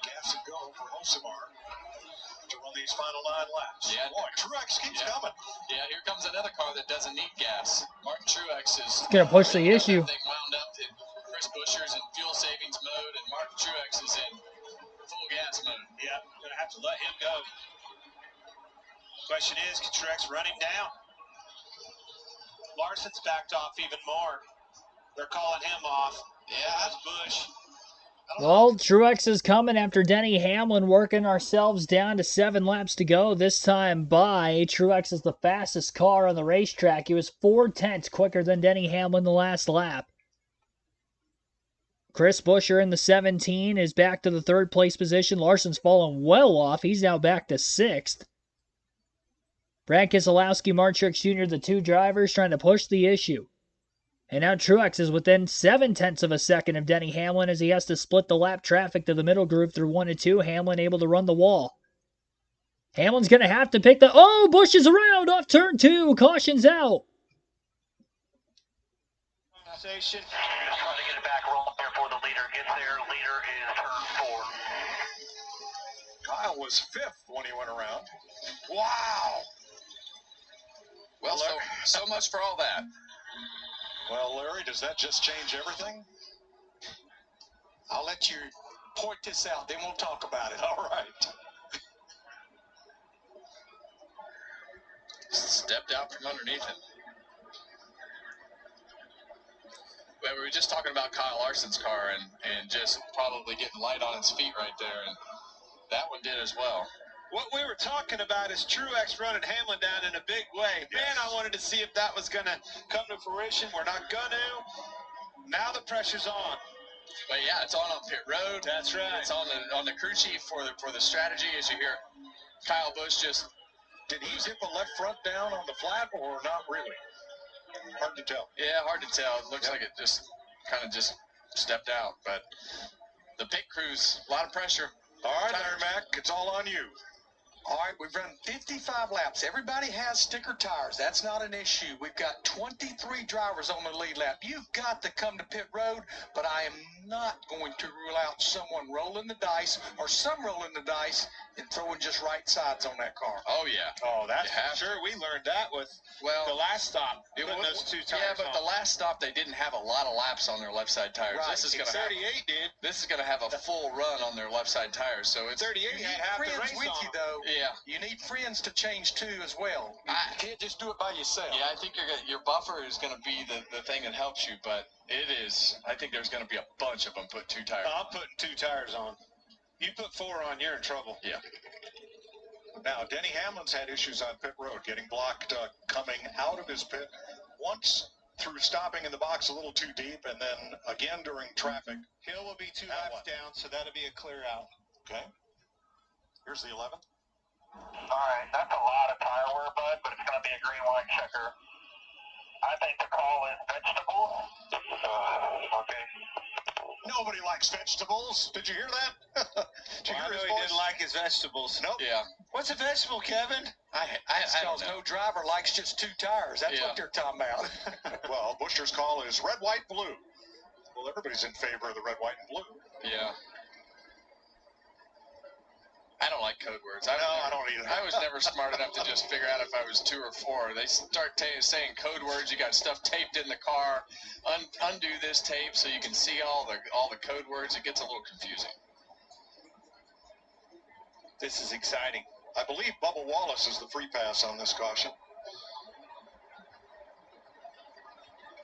Gas and go for Osamar to run these final 9 laps. Yeah. Boy, Truex keeps coming. Yeah, here comes another car that doesn't need gas. Martin Truex is going to push the really got issue. that thing wound up. Chris Buescher's in fuel savings mode, and Martin Truex is in full gas mode. Yeah, going to have to let him go. Question is, can Truex run him down? Larson's backed off even more. They're calling him off. Yeah, that's Busch. Well, Truex is coming after Denny Hamlin, working ourselves down to 7 laps to go. This time by Truex is the fastest car on the racetrack. He was 4/10 quicker than Denny Hamlin the last lap. Chris Buescher in the 17 is back to the 3rd place position. Larson's fallen well off. He's now back to 6th. Brad Keselowski, Martin Truex Jr., the 2 drivers trying to push the issue. And now Truex is within 0.7 of a second of Denny Hamlin as he has to split the lap traffic to the middle group through 1 and 2. Hamlin able to run the wall. Hamlin's going to have to pick the... Oh, Busch is around off turn 2. Caution's out. Station. Just trying to get it back rolling there before the leader gets there. Leader is turn 4. Kyle was 5th when he went around. Wow. Well, so much for all that. Well, Larry, does that just change everything? I'll let you point this out, then we'll talk about it. All right. Stepped out from underneath it. Well, we were just talking about Kyle Larson's car and just probably getting light on its feet right there, and that one did as well. What we were talking about is Truex running Hamlin down in a big way. Yes. Man, I wanted to see if that was going to come to fruition. We're not going to. Now the pressure's on. But yeah, it's on pit road. That's right. It's on the crew chief for the strategy. As you hear, Kyle Busch just... Did he zip a left front down on the flat or not really? Hard to tell. Yeah, hard to tell. It looks like it just kind of just stepped out. But the pit crew's a lot of pressure. All right, Larry Mack, it's all on you. All right, we've run 55 laps. Everybody has sticker tires. That's not an issue. We've got 23 drivers on the lead lap. You've got to come to pit road, but I am not going to rule out someone rolling the dice or some rolling the dice and throwing just right sides on that car. Oh, yeah. Oh, that's for sure. We learned that with the last stop. It was those 2 tires. Yeah, but the last stop, they didn't have a lot of laps on their left side tires. Right. This is going to 38 did. This is going to have a full run on their left side tires. So it's 38 You had need half the friends race with on you, them. though. Yeah. You need friends to change, too, as well. You can't just do it by yourself. Yeah, I think your buffer is going to be the thing that helps you, but it is. I think there's going to be a bunch of them put 2 tires. I'm putting 2 tires on. You put 4 on, you're in trouble. Yeah. Now, Denny Hamlin's had issues on pit road, getting blocked coming out of his pit once through stopping in the box a little too deep, and then again during traffic. Hill will be 2 laps down, so that'll be a clear out. Okay. Here's the 11th. All right, that's a lot of tire wear, bud, but it's going to be a green light checker. I think the call is vegetables. Okay. Nobody likes vegetables. Did you hear that? Did you I hear know his he voice? didn't like his vegetables. Nope. Yeah. What's a vegetable, Kevin? I don't Because know. no driver likes just 2 tires. That's Yeah. what they're talking about. Well, Buescher's call is red, white, blue. Well, everybody's in favor of the red, white, and blue. Yeah. I don't like code words. I don't either. I was never smart enough to just figure out if I was 2 or 4. They start saying code words. You got stuff taped in the car. Undo this tape so you can see all the code words. It gets a little confusing. This is exciting. I believe Bubba Wallace is the free pass on this caution.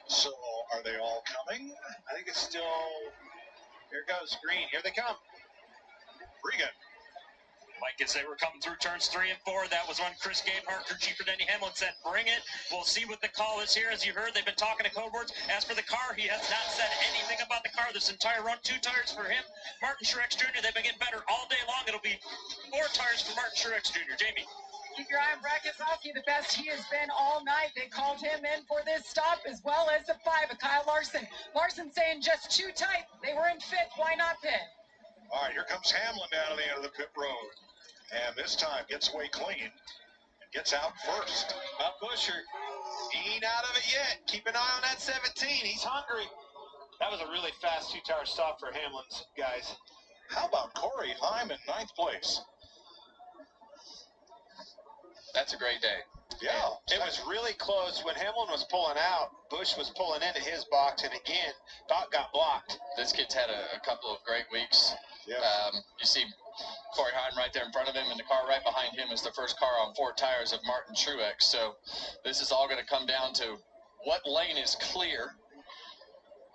So, are they all coming? I think it's still... Here goes green. Here they come. Regan. Like as they were coming through turns 3 and 4, that was when Chris Gabehart, crew chief for Denny Hamlin, said, bring it. We'll see what the call is here. As you heard, they've been talking to code words. As for the car, he has not said anything about the car this entire run. 2 tires for him. Martin Truex Jr., they've been getting better all day long. It'll be 4 tires for Martin Truex Jr. Jamie. Keep your eye on Brad Keselowski, the best he has been all night. They called him in for this stop, as well as the 5 of Kyle Larson. Larson saying just too tight. They were in 5th. Why not pit? All right, here comes Hamlin down to the end of the pit road. And this time gets away clean and gets out first. Buescher, he ain't out of it yet. Keep an eye on that 17. He's hungry. That was a really fast two-tire stop for Hamlin's guys. How about Corey Heim in 9th place? That's a great day. Yeah. It was really close. When Hamlin was pulling out, Busch was pulling into his box, and again, Doc got blocked. This kid's had a couple of great weeks. Yeah. You see Corey Heim right there in front of him, and the car right behind him is the first car on 4 tires of Martin Truex. So this is all going to come down to what lane is clear.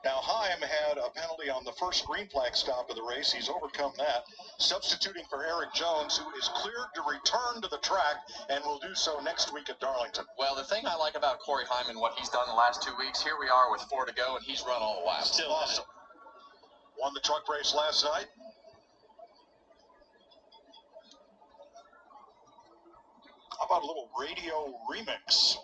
Now, Heim had a penalty on the first green flag stop of the race. He's overcome that, substituting for Eric Jones, who is cleared to return to the track and will do so next week at Darlington. Well, the thing I like about Corey Heim and what he's done the last 2 weeks, here we are with 4 to go, and he's run all the laps. Still awesome. Won the truck race last night. How about a little radio remix?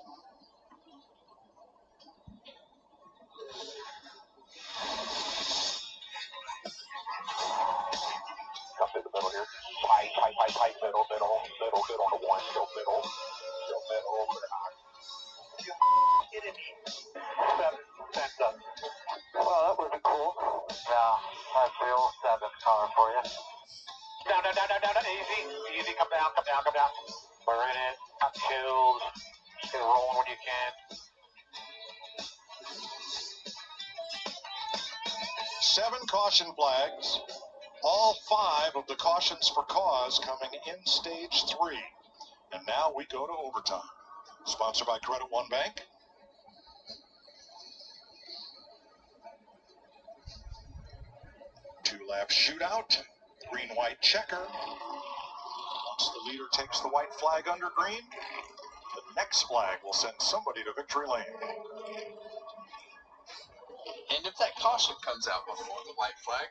Up in the middle here. Tight, middle, to one, still middle. Get in 7 up. Well, that would be cool. Yeah, that's the old 7 car for you. Down, easy, come down. We're in it, not chilled. Just get rolling when you can. 7 caution flags. All 5 of the cautions for cause coming in stage 3. And now we go to overtime. Sponsored by Credit One Bank. Two-lap shootout. Green-white checker. Once the leader takes the white flag under green, the next flag will send somebody to victory lane. And if that caution comes out before the white flag,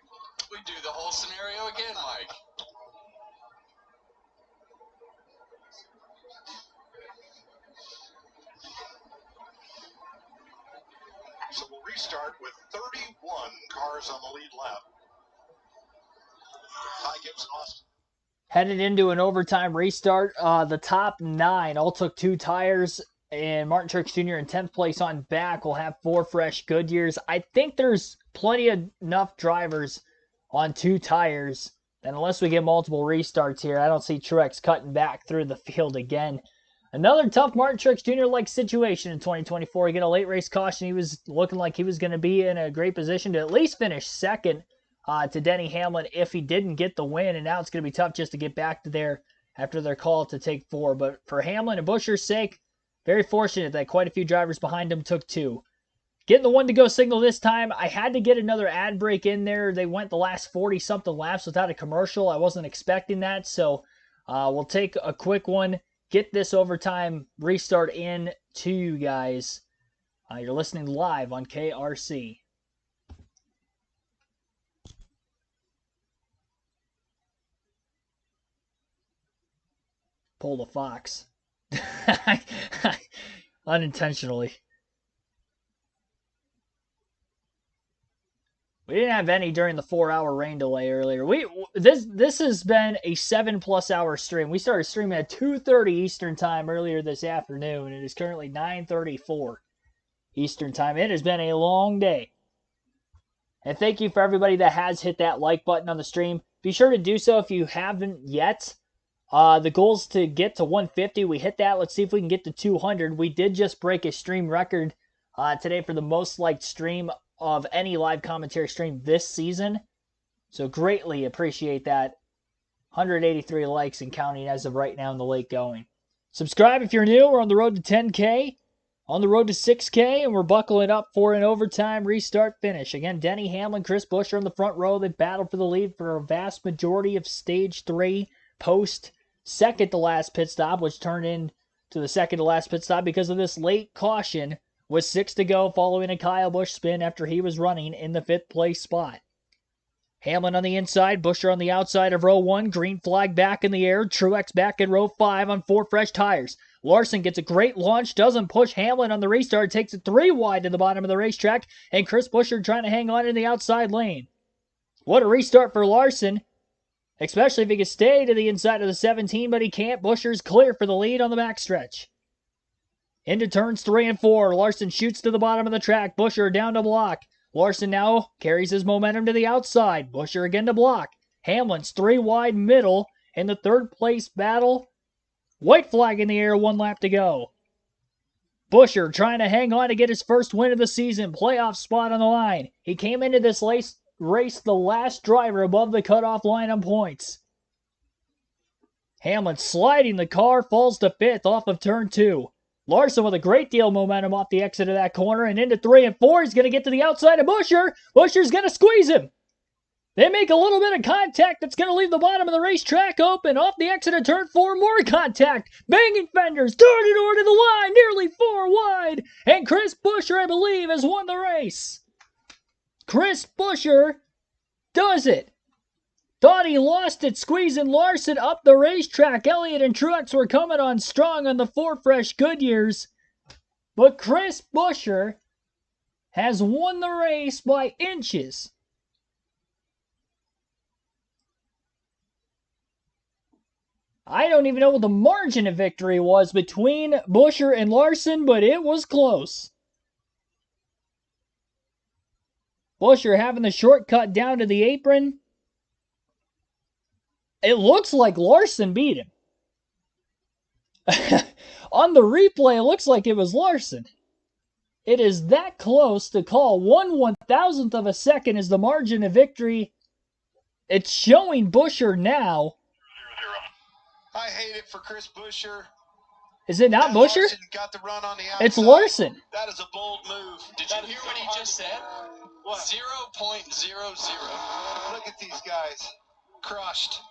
we do the whole scenario again, Mike. So we'll restart with 31 cars on the lead lap. Ty Gibbs, Austin. Headed into an overtime restart. The top 9 all took 2 tires, and Martin Truex Jr. in 10th place on back will have 4 fresh Goodyears. I think there's plenty of enough drivers on 2 tires, and unless we get multiple restarts here, I don't see Truex cutting back through the field again. Another tough Martin Truex Jr.-like situation in 2024. He get a late race caution. He was looking like he was going to be in a great position to at least finish second to Denny Hamlin if he didn't get the win, and now it's going to be tough just to get back to there after their call to take 4. But for Hamlin and Buescher's sake, very fortunate that quite a few drivers behind him took 2. Getting the 1-to-go signal this time, I had to get another ad break in there. They went the last 40-something laps without a commercial. I wasn't expecting that, so we'll take a quick one, get this overtime restart in to you guys. You're listening live on KRC. Pull the fox. Unintentionally. We didn't have any during the 4-hour rain delay earlier. This has been a 7+ hour stream. We started streaming at 2:30 Eastern time earlier this afternoon. It is currently 9:34 Eastern time. It has been a long day. And thank you for everybody that has hit that like button on the stream. Be sure to do so if you haven't yet. The goal is to get to 150. We hit that. Let's see if we can get to 200. We did just break a stream record today for the most liked stream of any live commentary stream this season. So greatly appreciate that. 183 likes and counting as of right now in the late going. Subscribe if you're new. We're on the road to 10K. On the road to 6K, and we're buckling up for an overtime restart finish. Again, Denny Hamlin, Chris Buescher in the front row. They battled for the lead for a vast majority of Stage 3 post second to last pit stop, which turned into the second to last pit stop because of this late caution with 6 to go following a Kyle Busch spin after he was running in the 5th place spot. Hamlin on the inside, Buescher on the outside of row 1, green flag back in the air, Truex back in row 5 on 4 fresh tires. Larson gets a great launch, doesn't push Hamlin on the restart, takes it 3 wide to the bottom of the racetrack, and Chris Buescher trying to hang on in the outside lane. What a restart for Larson, especially if he could stay to the inside of the 17, but he can't. Buescher's clear for the lead on the backstretch. Into turns 3 and 4, Larson shoots to the bottom of the track, Buescher down to block. Larson now carries his momentum to the outside. Buescher again to block. Hamlin's 3 wide middle in the third place battle. White flag in the air, 1 lap to go. Buescher trying to hang on to get his first win of the season. Playoff spot on the line. He came into this race the last driver above the cutoff line on points. Hamlin sliding the car, falls to 5th off of turn 2. Larson with a great deal of momentum off the exit of that corner and into 3 and 4. He's going to get to the outside of Buescher. Buescher's going to squeeze him. They make a little bit of contact that's going to leave the bottom of the racetrack open. Off the exit of turn 4, more contact. Banging fenders, door to the line, nearly 4 wide. And Chris Buescher, I believe, has won the race. Chris Buescher does it. Thought he lost it, squeezing Larson up the racetrack. Elliott and Truex were coming on strong on the 4 fresh Goodyears. But Chris Buescher has won the race by inches. I don't even know what the margin of victory was between Buescher and Larson, but it was close. Buescher having the shortcut down to the apron. It looks like Larson beat him. On the replay, it looks like it was Larson. It is that close to call. 1/1000th of a second is the margin of victory. It's showing Buescher now. I hate it for Chris Buescher. Is it not Buescher? Larson got the run on the outside. It's Larson. That is a bold move. Did you hear what he just said? What? 0.00. Look at these guys. Crushed.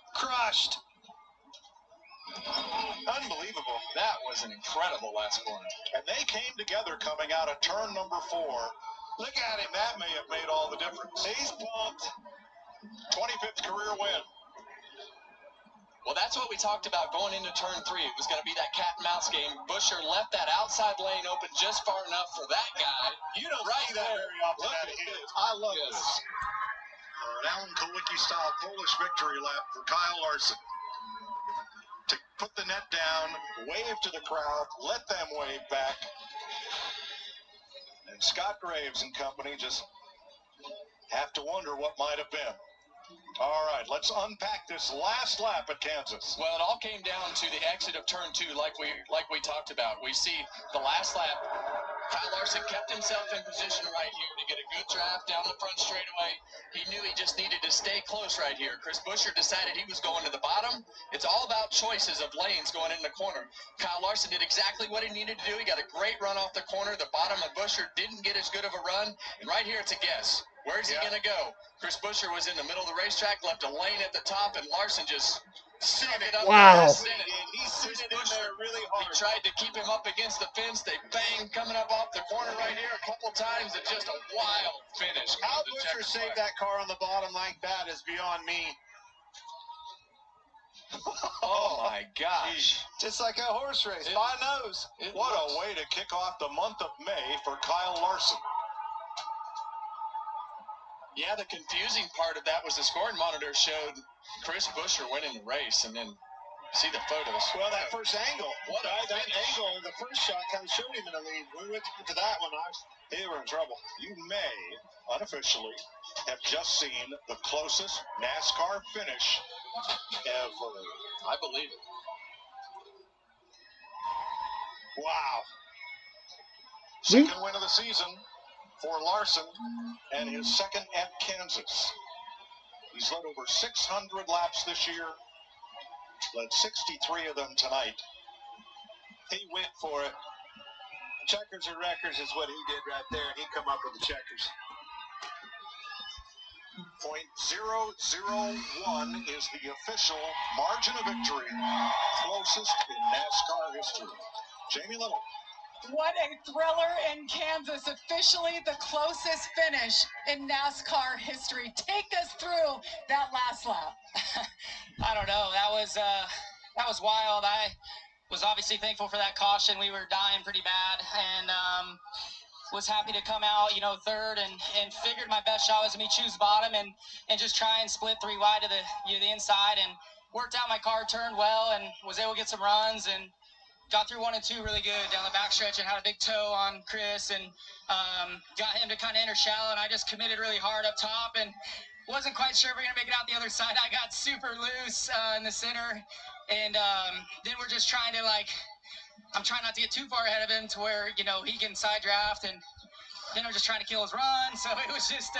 Unbelievable. That was an incredible last corner. And they came together coming out of turn number 4. Look at him. That may have made all the difference. He's pumped. 25th career win. Well, that's what we talked about going into turn 3. It was going to be that cat and mouse game. Buescher left that outside lane open just far enough for that guy. You don't see that very often. I love this. An Alan Kulwicki-style Polish victory lap for Kyle Larson. To put the net down, wave to the crowd, let them wave back. And Scott Graves and company just have to wonder what might have been. All right, let's unpack this last lap at Kansas. Well, it all came down to the exit of turn 2, like we talked about. We see the last lap. Kyle Larson kept himself in position right here to get a good draft down the front straightaway. He knew he just needed to stay close right here. Chris Buescher decided he was going to the bottom. It's all about choices of lanes going in the corner. Kyle Larson did exactly what he needed to do. He got a great run off the corner. The bottom of Buescher didn't get as good of a run. And right here, it's a guess. Where's he going to go? Chris Buescher was in the middle of the racetrack, left a lane at the top, and Larson just sucked it up. Wow. He suited in there really hard. He tried to keep him up against the fence. They banged coming up off the corner right here a couple times. It's just a wild finish. How Buescher saved that car on the bottom like that is beyond me. Oh my gosh. Just like a horse race. By nose. What a way to kick off the month of May for Kyle Larson. Yeah, the confusing part of that was the scoring monitor showed Chris Buescher winning the race, and then see the photos. Well, that first angle. What a that finish. angle, the first shot kind of showed him in the lead. When we went to that one, they were in trouble. You may unofficially have just seen the closest NASCAR finish ever. I believe it. Wow. Second win of the season for Larson, and his second at Kansas. He's led over 600 laps this year, led 63 of them tonight. He went for it. Checkers or records is what he did right there, and he come up with the checkers. .001 is the official margin of victory, closest in NASCAR history. Jamie Little. What a thriller in Kansas. Officially the closest finish in NASCAR history. Take us through that last lap. I don't know. That was wild. I was obviously thankful for that caution. We were dying pretty bad, and was happy to come out, third, and figured my best shot was to choose bottom and just try and split 3 wide to the inside, and worked out my car, turned well, and was able to get some runs, and got through 1 and 2 really good down the backstretch and had a big toe on Chris and got him to kind of enter shallow, and I just committed really hard up top and wasn't quite sure if we were going to make it out the other side. I got super loose in the center, and then we're just trying to, like, I'm trying not to get too far ahead of him to where, you know, he can side draft, and then I'm just trying to kill his run. So it was just,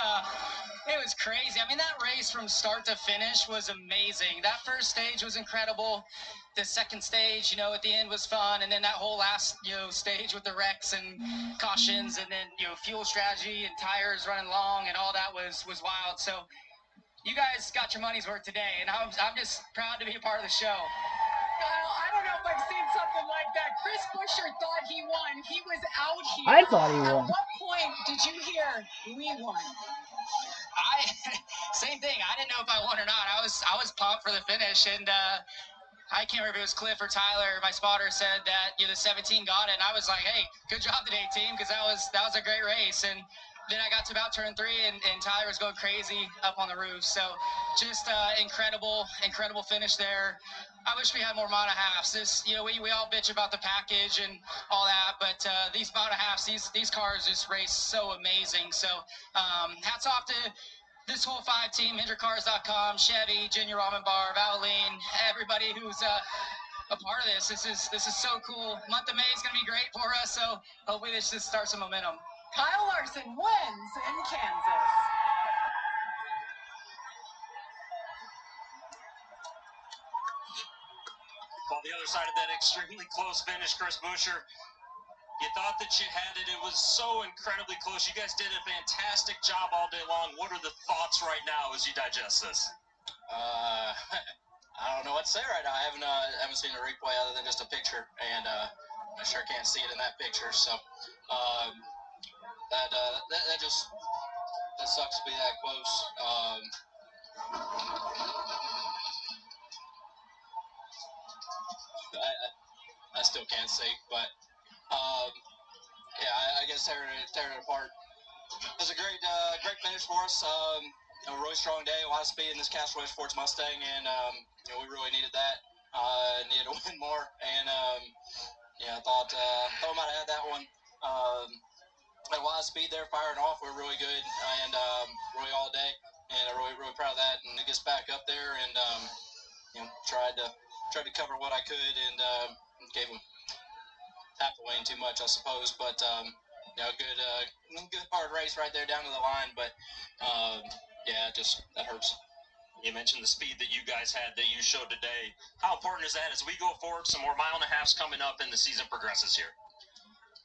it was crazy. I mean, that race from start to finish was amazing. That first stage was incredible. The second stage, you know, at the end was fun. And then that whole last, you know, stage with the wrecks and cautions and then, you know, fuel strategy and tires running long and all that was wild. So you guys got your money's worth today. And I'm just proud to be a part of the show. Kyle, I don't know if I've seen something like that. Chris Buescher thought he won. He was out here. I thought he won. At what point did you hear we won? Same thing. I didn't know if I won or not. I was pumped for the finish, and I can't remember if it was Cliff or Tyler. My spotter said that, you know, the 17 got it, and I was like, hey, good job today, team, because that was a great race. And then I got to about turn 3, and Tyler was going crazy up on the roof. So just incredible finish there. I wish we had more mono halves. This, you know, we all bitch about the package and all that, but these mono halves, these cars just race so amazing. So hats off to this whole 5 team, HendrickCars.com, Chevy, Junior Ramen Bar, Valvoline, everybody who's a part of this. This is so cool. Month of May is going to be great for us, so hopefully this just starts some momentum. Kyle Larson wins in Kansas. On the other side of that extremely close finish, Chris Buescher, you thought that you had it. It was so incredibly close. You guys did a fantastic job all day long. What are the thoughts right now as you digest this? I don't know what to say right now. I haven't seen a replay other than just a picture, and I sure can't see it in that picture. So that sucks to be that close. I still can't see, but yeah, I guess tearing it apart. It was a great finish for us. A really strong day, a lot of speed in this Castaway Sports Mustang, and you know, we really needed that. Needed to win more, and yeah, I thought we might have had that one. Had a lot of speed there, firing off. We were really good, and really all day, and I'm really proud of that. And it gets back up there, and you know, tried to cover what I could, and gave him half a lane too much, I suppose. But you know, good hard race right there down to the line. But yeah, just that hurts. You mentioned the speed that you guys had that you showed today. How important is that as we go forward? Some more mile and a halves coming up and the season progresses here.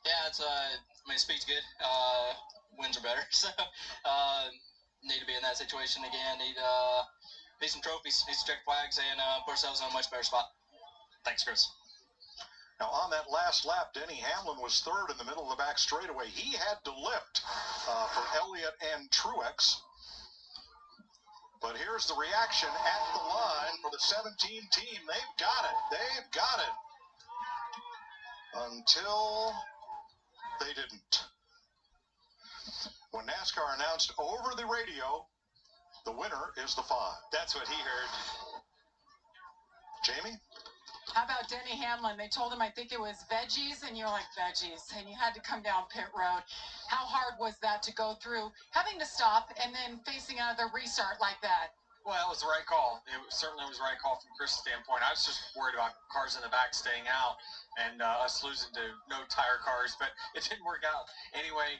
Yeah, it's I mean, speed's good. Wins are better. So need to be in that situation again. Need some trophies, need some check flags, and put ourselves in a much better spot. Thanks, Chris. Now, on that last lap, Denny Hamlin was third in the middle of the back straightaway. He had to lift for Elliott and Truex. But here's the reaction at the line for the 17 team. They've got it. They've got it. Until they didn't. When NASCAR announced over the radio, the winner is the 5. That's what he heard. Jamie? How about Denny Hamlin? They told him, I think it was veggies, and you're like, veggies, and you had to come down pit road. How hard was that to go through, having to stop and then facing another restart like that? Well, it was the right call. Certainly was the right call from Chris' standpoint. I was just worried about cars in the back staying out and us losing to no tire cars, but it didn't work out. Anyway,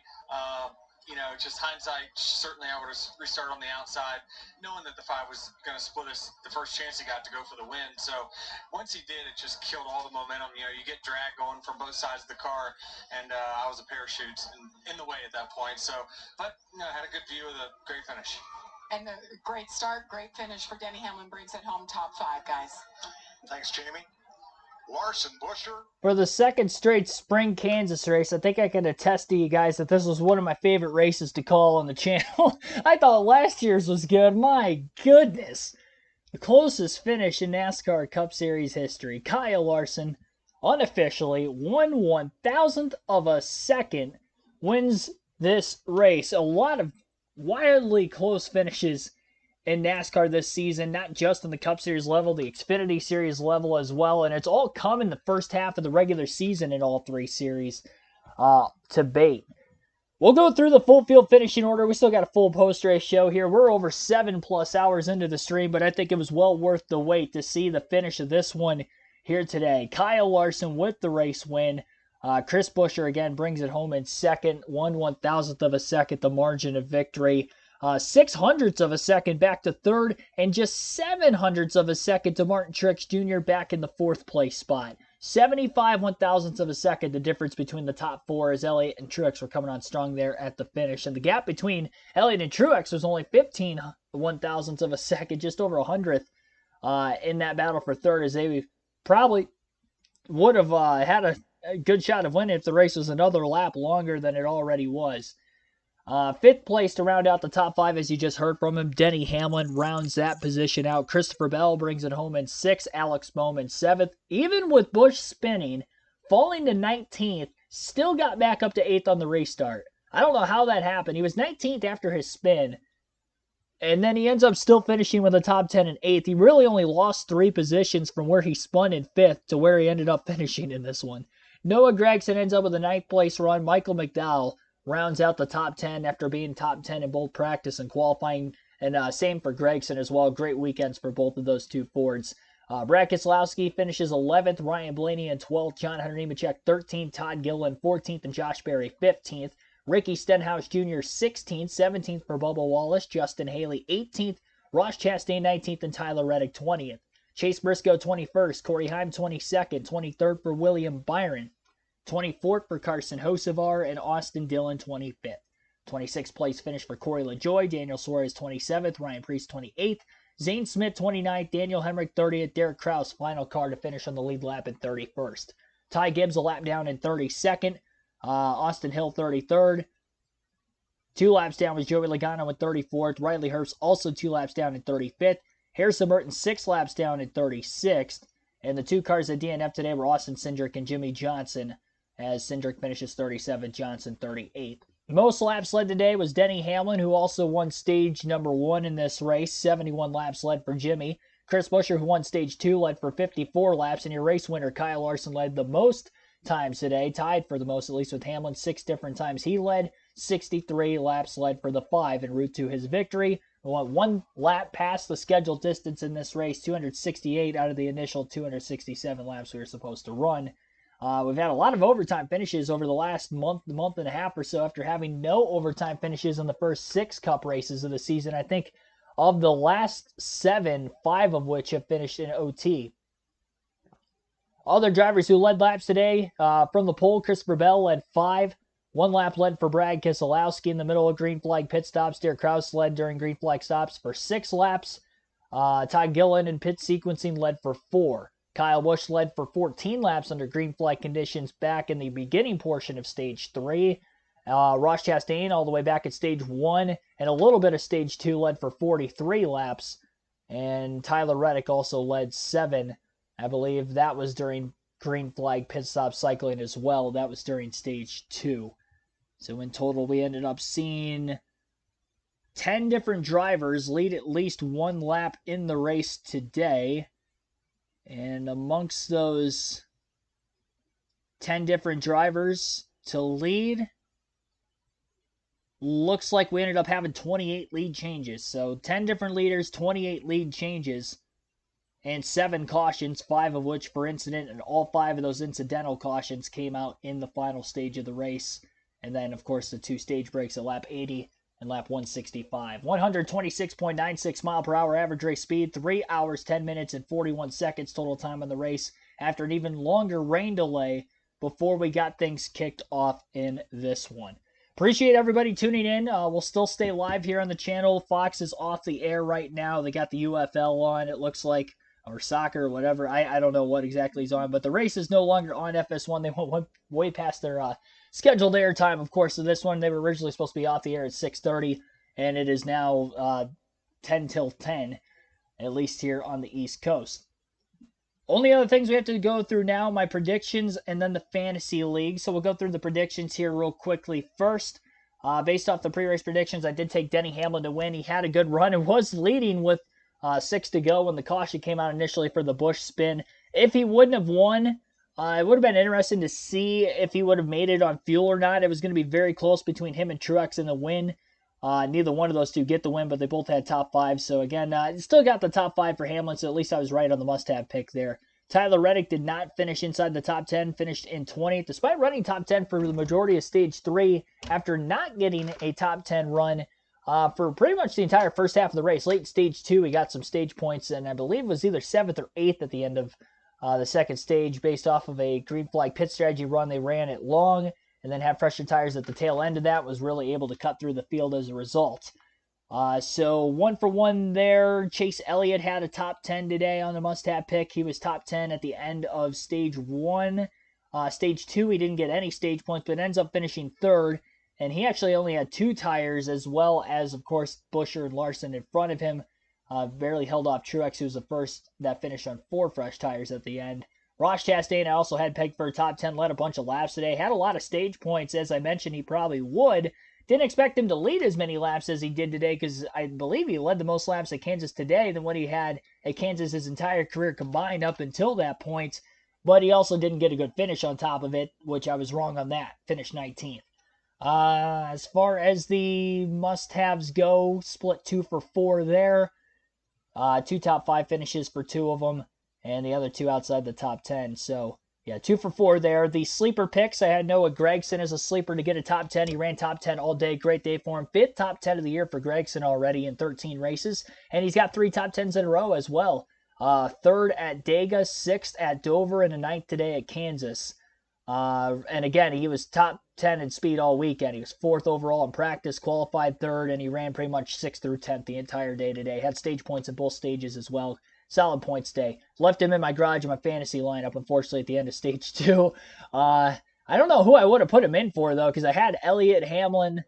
you know, just hindsight, certainly I would have restarted on the outside, knowing that the 5 was going to split us the first chance he got to go for the win. So once he did, it just killed all the momentum. You know, you get drag going from both sides of the car, and I was a parachute in the way at that point. So, but, you know, I had a good view of the great finish. And the great start, great finish for Denny Hamlin brings it home top 5, guys. Thanks, Jamie. Larson, Buescher. For the second straight spring Kansas race, I think I can attest to you guys that this was one of my favorite races to call on the channel. I thought last year's was good. My goodness. The closest finish in NASCAR Cup Series history. Kyle Larson, unofficially, 1/1000th of a second, wins this race. A lot of wildly close finishes in NASCAR this season, not just on the Cup Series level, the Xfinity Series level as well, and it's all come in the first half of the regular season in all three series to bait. We'll go through the full field finishing order. We still got a full post-race show here. We're over 7+ hours into the stream, but I think it was well worth the wait to see the finish of this one here today. Kyle Larson with the race win. Chris Buescher again brings it home in second, 1/1000th of a second, the margin of victory. 600ths of a second back to third, and just 700ths of a second to Martin Truex Jr. back in the fourth place spot. 75/1000ths of a second, the difference between the top four, as Elliott and Truex were coming on strong there at the finish. And the gap between Elliott and Truex was only 15/1000ths of a second, just over 100th in that battle for third, as they probably would have had a good shot of winning if the race was another lap longer than it already was. Fifth place to round out the top five, as you just heard from him. Denny Hamlin rounds that position out. Christopher Bell brings it home in sixth. Alex Bowman seventh. Even with Busch spinning, falling to 19th, still got back up to 8th on the restart. I don't know how that happened. He was 19th after his spin, and then he ends up still finishing with a top 10 in 8th. He really only lost 3 positions from where he spun in 5th to where he ended up finishing in this one. Noah Gragson ends up with a 9th place run. Michael McDowell rounds out the top 10 after being top 10 in both practice and qualifying, and same for Gragson as well. Great weekends for both of those two Fords. Brad Keselowski finishes 11th, Ryan Blaney in 12th, John Hunter Nemechek 13th, Todd Gilliland 14th, and Josh Berry 15th. Ricky Stenhouse Jr. 16th, 17th for Bubba Wallace, Justin Haley 18th, Ross Chastain 19th, and Tyler Reddick 20th. Chase Briscoe 21st, Corey Heim 22nd, 23rd for William Byron, 24th for Carson Hocevar, and Austin Dillon 25th. 26th place finish for Corey LaJoie, Daniel Suarez 27th, Ryan Preece 28th, Zane Smith 29th, Daniel Hemrick 30th, Derek Kraus final car to finish on the lead lap in 31st. Ty Gibbs a lap down in 32nd, Austin Hill 33rd. 2 laps down was Joey Logano in 34th, Riley Herbst also 2 laps down in 35th, Harrison Burton 6 laps down in 36th, and the 2 cars at DNF today were Austin Cindric and Jimmy Johnson, as Cindric finishes 37th, Johnson 38th. Most laps led today was Denny Hamlin, who also won stage number 1 in this race. 71 laps led for Jimmy. Chris Buescher, who won stage 2, led for 54 laps, and your race winner, Kyle Larson, led the most times today, tied for the most, at least with Hamlin. 6 different times he led. 63 laps led for the 5 en route to his victory. We went 1 lap past the scheduled distance in this race, 268 out of the initial 267 laps we were supposed to run. We've had a lot of overtime finishes over the last month and a half or so, after having no overtime finishes in the first 6 Cup races of the season. I think of the last 7, 5 of which have finished in OT. Other drivers who led laps today, from the pole, Christopher Bell led 5. 1 lap led for Brad Keselowski in the middle of green flag pit stops. Derek Kraus led during green flag stops for 6 laps. Todd Gilliland in pit sequencing led for 4. Kyle Busch led for 14 laps under green flag conditions back in the beginning portion of stage 3. Ross Chastain all the way back at stage 1 and a little bit of stage 2 led for 43 laps. And Tyler Reddick also led 7. I believe that was during green flag pit stop cycling as well. That was during stage 2. So in total, we ended up seeing 10 different drivers lead at least 1 lap in the race today. And amongst those 10 different drivers to lead, looks like we ended up having 28 lead changes. So 10 different leaders, 28 lead changes, and 7 cautions, 5 of which for incident, and all 5 of those incidental cautions came out in the final stage of the race. And then, of course, the 2 stage breaks at lap 80 and lap 165. 126.96 mile per hour average race speed, 3 hours, 10 minutes, and 41 seconds total time on the race, after an even longer rain delay before we got things kicked off in this one. Appreciate everybody tuning in. We'll still stay live here on the channel. Fox is off the air right now. They got the UFL on, it looks like, or soccer or whatever. I don't know what exactly is on, but the race is no longer on FS1. They went way past their scheduled airtime, of course, of this one. They were originally supposed to be off the air at 6:30, and it is now 10 till 10, at least here on the East Coast. Only other things we have to go through now, my predictions and then the Fantasy League. So we'll go through the predictions here real quickly first. Based off the pre-race predictions, I did take Denny Hamlin to win. He had a good run and was leading with 6 to go when the caution came out initially for the Busch spin. If he wouldn't have won, it would have been interesting to see if he would have made it on fuel or not. It was going to be very close between him and Truex in the win. Neither one of those two get the win, but they both had top 5. So again, still got the top 5 for Hamlin, so at least I was right on the must-have pick there. Tyler Reddick did not finish inside the top 10, finished in 20th, despite running top 10 for the majority of Stage 3 after not getting a top 10 run for pretty much the entire first half of the race. Late in Stage 2, he got some stage points, and I believe it was either 7th or 8th at the end of the second stage based off of a green flag pit strategy run they ran at Long, and then had fresher tires at the tail end of that, was really able to cut through the field as a result. So 1 for 1 there. Chase Elliott had a top 10 today on the must-have pick. He was top 10 at the end of Stage 1. Stage 2, he didn't get any stage points, but ends up finishing 3rd. And he actually only had 2 tires, as well as, of course, Buescher and Larson in front of him. Barely held off Truex, who was the first that finished on 4 fresh tires at the end. Ross Chastain, I also had pegged for a top 10, led a bunch of laps today. Had a lot of stage points, as I mentioned he probably would. Didn't expect him to lead as many laps as he did today, because I believe he led the most laps at Kansas today than what he had at Kansas his entire career combined up until that point. But he also didn't get a good finish on top of it, which I was wrong on that. Finished 19th. As far as the must-haves go, split 2 for 4 there. 2 top 5 finishes for 2 of them, and the other 2 outside the top 10. So, yeah, 2 for 4 there. The sleeper picks, I had Noah Gragson as a sleeper to get a top 10. He ran top 10 all day. Great day for him. 5th top 10 of the year for Gragson already in 13 races. And he's got 3 top 10s in a row as well. 3rd at Dega, 6th at Dover, and a 9th today at Kansas. And again, he was top 10 in speed all weekend. He was 4th overall in practice, qualified 3rd, and he ran pretty much 6th through 10th the entire day today. Had stage points in both stages as well. Solid points day. Left him in my garage in my fantasy lineup, unfortunately, at the end of Stage 2. I don't know who I would have put him in for, though, because I had Elliott, Hamlin,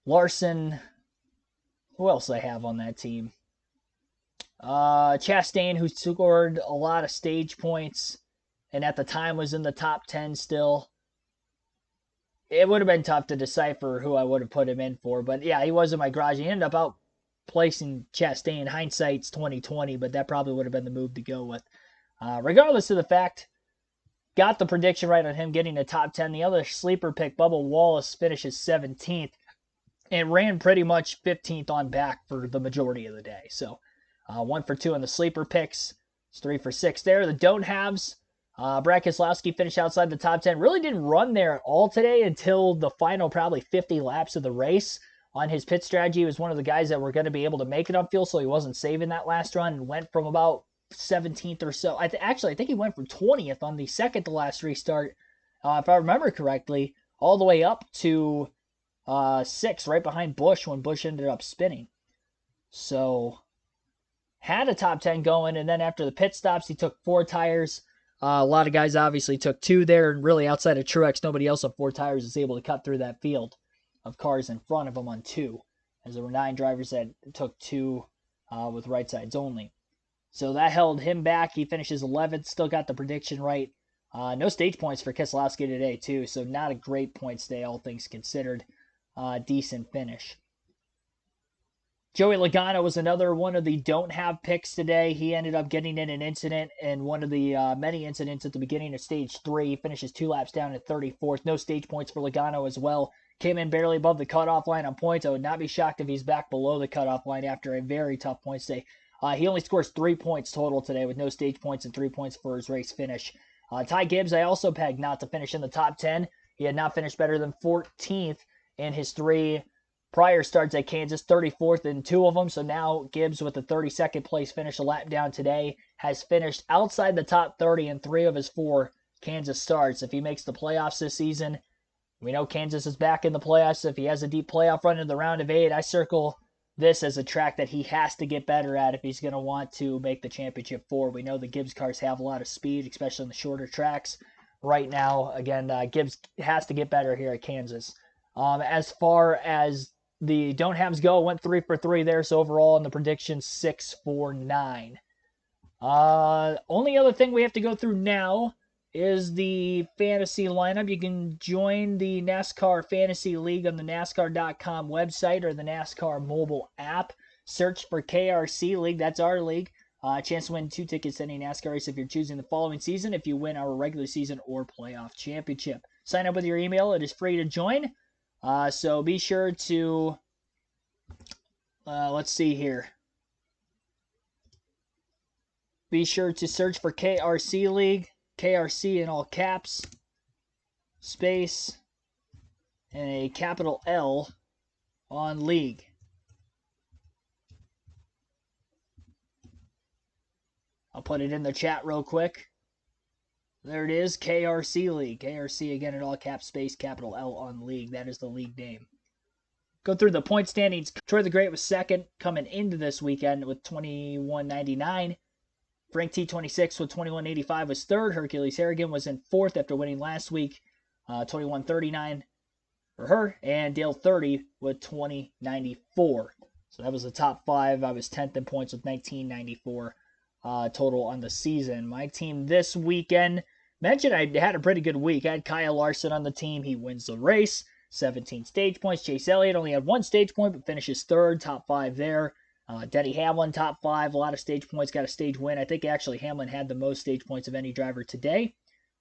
Larson. Who else I have on that team? Chastain, who scored a lot of stage points, and at the time was in the top 10 still. It would have been tough to decipher who I would have put him in for, but yeah, he was in my garage. He ended up out placing Chastain. Hindsight's 2020, but that probably would have been the move to go with. Regardless of the fact, got the prediction right on him getting a top 10. The other sleeper pick, Bubba Wallace, finishes 17th and ran pretty much 15th on back for the majority of the day. So 1 for 2 on the sleeper picks. It's 3 for 6 there. The don't haves. Brad Keselowski finished outside the top 10. Really didn't run there at all today until the final probably 50 laps of the race. On his pit strategy, he was one of the guys that were going to be able to make it on fuel, so he wasn't saving that last run and went from about 17th or so. I think he went from 20th on the second to last restart, if I remember correctly, all the way up to 6th, right behind Busch when Busch ended up spinning. So, had a top 10 going, and then after the pit stops, he took 4 tires. A lot of guys obviously took 2 there, and really outside of Truex, nobody else on 4 tires is able to cut through that field of cars in front of him on 2, as there were 9 drivers that took 2 with right sides only. So that held him back. He finishes 11th, still got the prediction right. No stage points for Keselowski today, too, so not a great points day, all things considered. Decent finish. Joey Logano was another one of the don't have picks today. He ended up getting in an incident, and one of the many incidents at the beginning of Stage 3. He finishes 2 laps down at 34th. No stage points for Logano as well. Came in barely above the cutoff line on points. I would not be shocked if he's back below the cutoff line after a very tough points day. He only scores 3 points total today with no stage points and 3 points for his race finish. Ty Gibbs, I also pegged not to finish in the top 10. He had not finished better than 14th in his 3 prior starts at Kansas, 34th in 2 of them. So now Gibbs, with the 32nd place finish a lap down today, has finished outside the top 30 in 3 of his 4 Kansas starts. If he makes the playoffs this season, we know Kansas is back in the playoffs. If he has a deep playoff run in the round of 8, I circle this as a track that he has to get better at if he's going to want to make the championship 4. We know the Gibbs cars have a lot of speed, especially in the shorter tracks right now. Again, Gibbs has to get better here at Kansas. As far as the don't haves go, went 3 for 3 there. So overall in the prediction, 6 for 9. Only other thing we have to go through now is the fantasy lineup. You can join the NASCAR Fantasy League on the NASCAR.com website or the NASCAR mobile app. Search for KRC League. That's our league. Chance to win 2 tickets to any NASCAR race if you're choosing the following season if you win our regular season or playoff championship. Sign up with your email. It is free to join. So be sure to, let's see here. Be sure to search for KRC League. KRC in all caps, space, and a capital L on league. I'll put it in the chat real quick. There it is, KRC League. KRC again in all caps, space, capital L on league. That is the league name. Go through the point standings. Troy the Great was second coming into this weekend with 21.99. Frank T26 with 21.85 was third. Hercules Harrigan was in fourth after winning last week, 21.39 for her. And Dale 30 with 20.94. So that was the top 5. I was 10th in points with 19.94 total on the season. My team this weekend, mentioned I had a pretty good week. I had Kyle Larson on the team. He wins the race. 17 stage points. Chase Elliott only had 1 stage point, but finishes third. Top 5 there. Denny Hamlin, top 5, a lot of stage points, got a stage win. I think actually Hamlin had the most stage points of any driver today.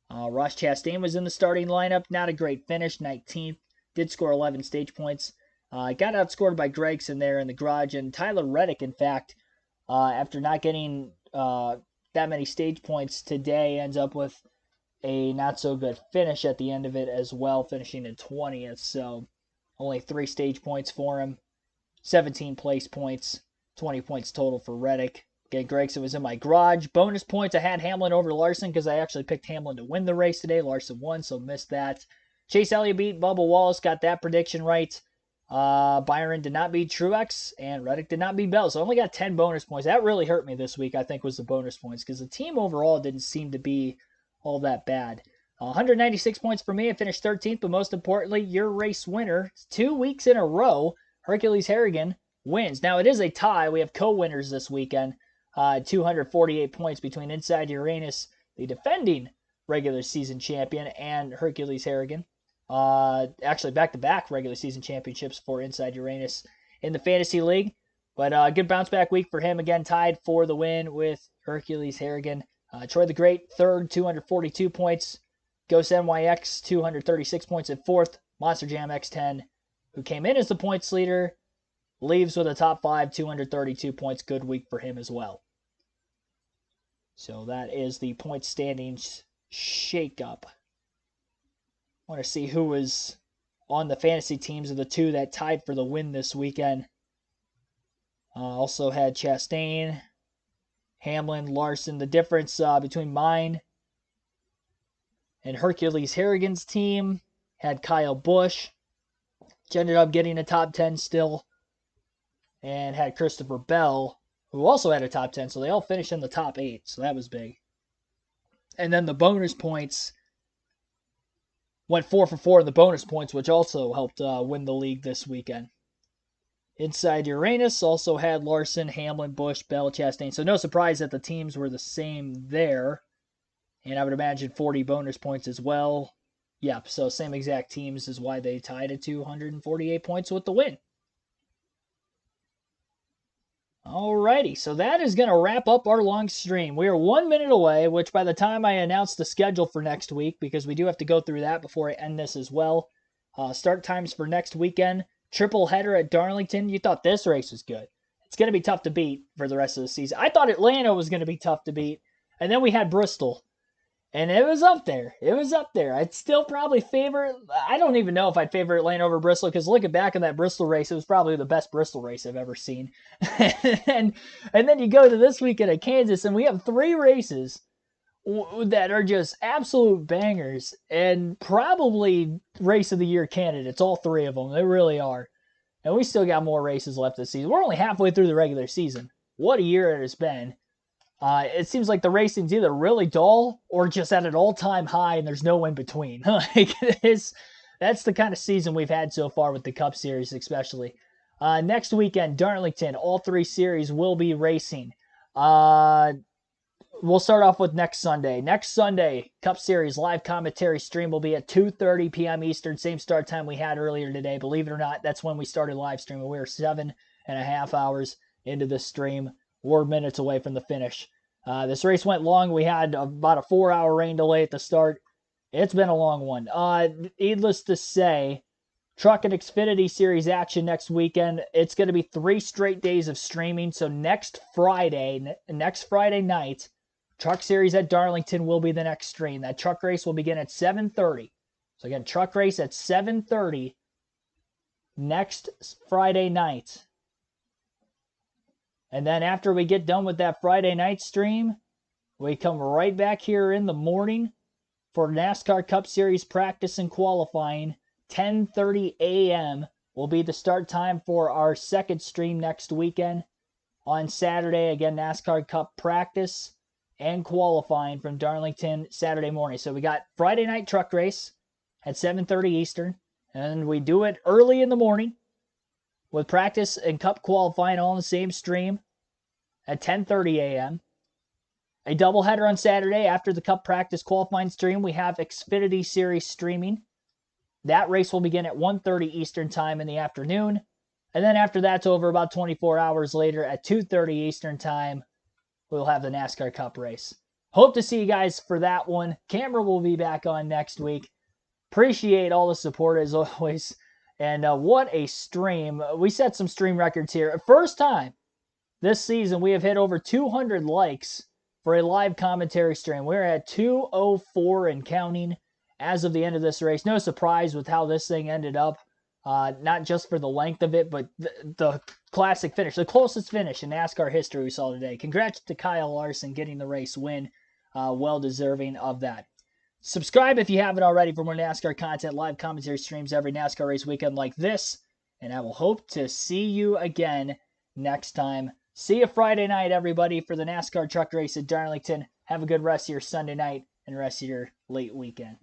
Ross Chastain was in the starting lineup. Not a great finish, 19th. Did score 11 stage points. Got outscored by Gregson there in the garage. And Tyler Reddick, in fact, after not getting that many stage points today, ends up with a not-so-good finish at the end of it as well, finishing in 20th. So only 3 stage points for him. 17 place points. 20 points total for Reddick. Okay, Gregson was in my garage. Bonus points, I had Hamlin over Larson because I actually picked Hamlin to win the race today. Larson won, so missed that. Chase Elliott beat Bubba Wallace, got that prediction right. Byron did not beat Truex, and Reddick did not beat Bell, so I only got 10 bonus points. That really hurt me this week, I think, was the bonus points because the team overall didn't seem to be all that bad. 196 points for me. I finished 13th, but most importantly, your race winner, 2 weeks in a row, Hercules Harrigan, wins. Now, it is a tie. We have co-winners this weekend. 248 points between Inside Uranus, the defending regular season champion, and Hercules Harrigan. Actually, back-to-back regular season championships for Inside Uranus in the Fantasy League. But good bounce-back week for him. Again, tied for the win with Hercules Harrigan. Troy the Great, third, 242 points. Ghost NYX, 236 points at fourth. Monster Jam X10, who came in as the points leader, leaves with a top 5, 232 points. Good week for him as well. So that is the point standings shakeup. I want to see who was on the fantasy teams of the 2 that tied for the win this weekend. Also had Chastain, Hamlin, Larson. The difference between mine and Hercules Harrigan's team had Kyle Busch, which ended up getting a top 10 still, and had Christopher Bell, who also had a top 10, so they all finished in the top 8, so that was big. And then the bonus points went 4 for 4 in the bonus points, which also helped win the league this weekend. Inside Uranus also had Larson, Hamlin, Busch, Bell, Chastain, so no surprise that the teams were the same there. And I would imagine 40 bonus points as well. Yep, so same exact teams is why they tied at 248 points with the win. Alrighty, so that is going to wrap up our long stream. We are 1 minute away, which by the time I announce the schedule for next week, because we do have to go through that before I end this as well. Start times for next weekend. Triple header at Darlington. You thought this race was good. It's going to be tough to beat for the rest of the season. I thought Atlanta was going to be tough to beat. And then we had Bristol. And it was up there. It was up there. I'd still probably favor... I don't even know if I'd favor Atlanta over Bristol, because looking back on that Bristol race, it was probably the best Bristol race I've ever seen. and then you go to this weekend at Kansas, and we have 3 races that are just absolute bangers, and probably Race of the Year candidates, all 3 of them. They really are. And we still got more races left this season. We're only halfway through the regular season. What a year it has been. It seems like the racing's either really dull or just at an all-time high and there's no in between. That's the kind of season we've had so far with the Cup Series especially. Next weekend, Darlington, all 3 series will be racing. we'll start off with next Sunday. Next Sunday, Cup Series live commentary stream will be at 2:30 p.m. Eastern, same start time we had earlier today. Believe it or not, that's when we started live streaming. We were 7.5 hours into the stream. We're minutes away from the finish. This race went long. We had about a 4-hour rain delay at the start. It's been a long one. Needless to say, Truck and Xfinity Series action next weekend. It's going to be 3 straight days of streaming. So next Friday night, Truck Series at Darlington will be the next stream. That truck race will begin at 7:30. So again, truck race at 7:30 next Friday night. And then after we get done with that Friday night stream, we come right back here in the morning for NASCAR Cup Series practice and qualifying. 10:30 a.m. will be the start time for our second stream next weekend. On Saturday, again, NASCAR Cup practice and qualifying from Darlington Saturday morning. So we got Friday night truck race at 7:30 Eastern, and we do it early in the morning with practice and Cup qualifying all in the same stream at 10:30 a.m. A doubleheader on Saturday after the Cup practice qualifying stream. We have Xfinity Series streaming. That race will begin at 1:30 Eastern time in the afternoon. And then after that's over, about 24 hours later at 2:30 Eastern time, we'll have the NASCAR Cup race. Hope to see you guys for that one. Camera will be back on next week. Appreciate all the support as always. And what a stream. We set some stream records here. First time this season we have hit over 200 likes for a live commentary stream. We're at 204 and counting as of the end of this race. No surprise with how this thing ended up. Not just for the length of it, but the classic finish, the closest finish in NASCAR history we saw today. Congrats to Kyle Larson getting the race win. Well deserving of that. Subscribe if you haven't already for more NASCAR content, live commentary streams every NASCAR race weekend like this. And I will hope to see you again next time. See you Friday night, everybody, for the NASCAR truck race at Darlington. Have a good rest of your Sunday night and rest of your late weekend.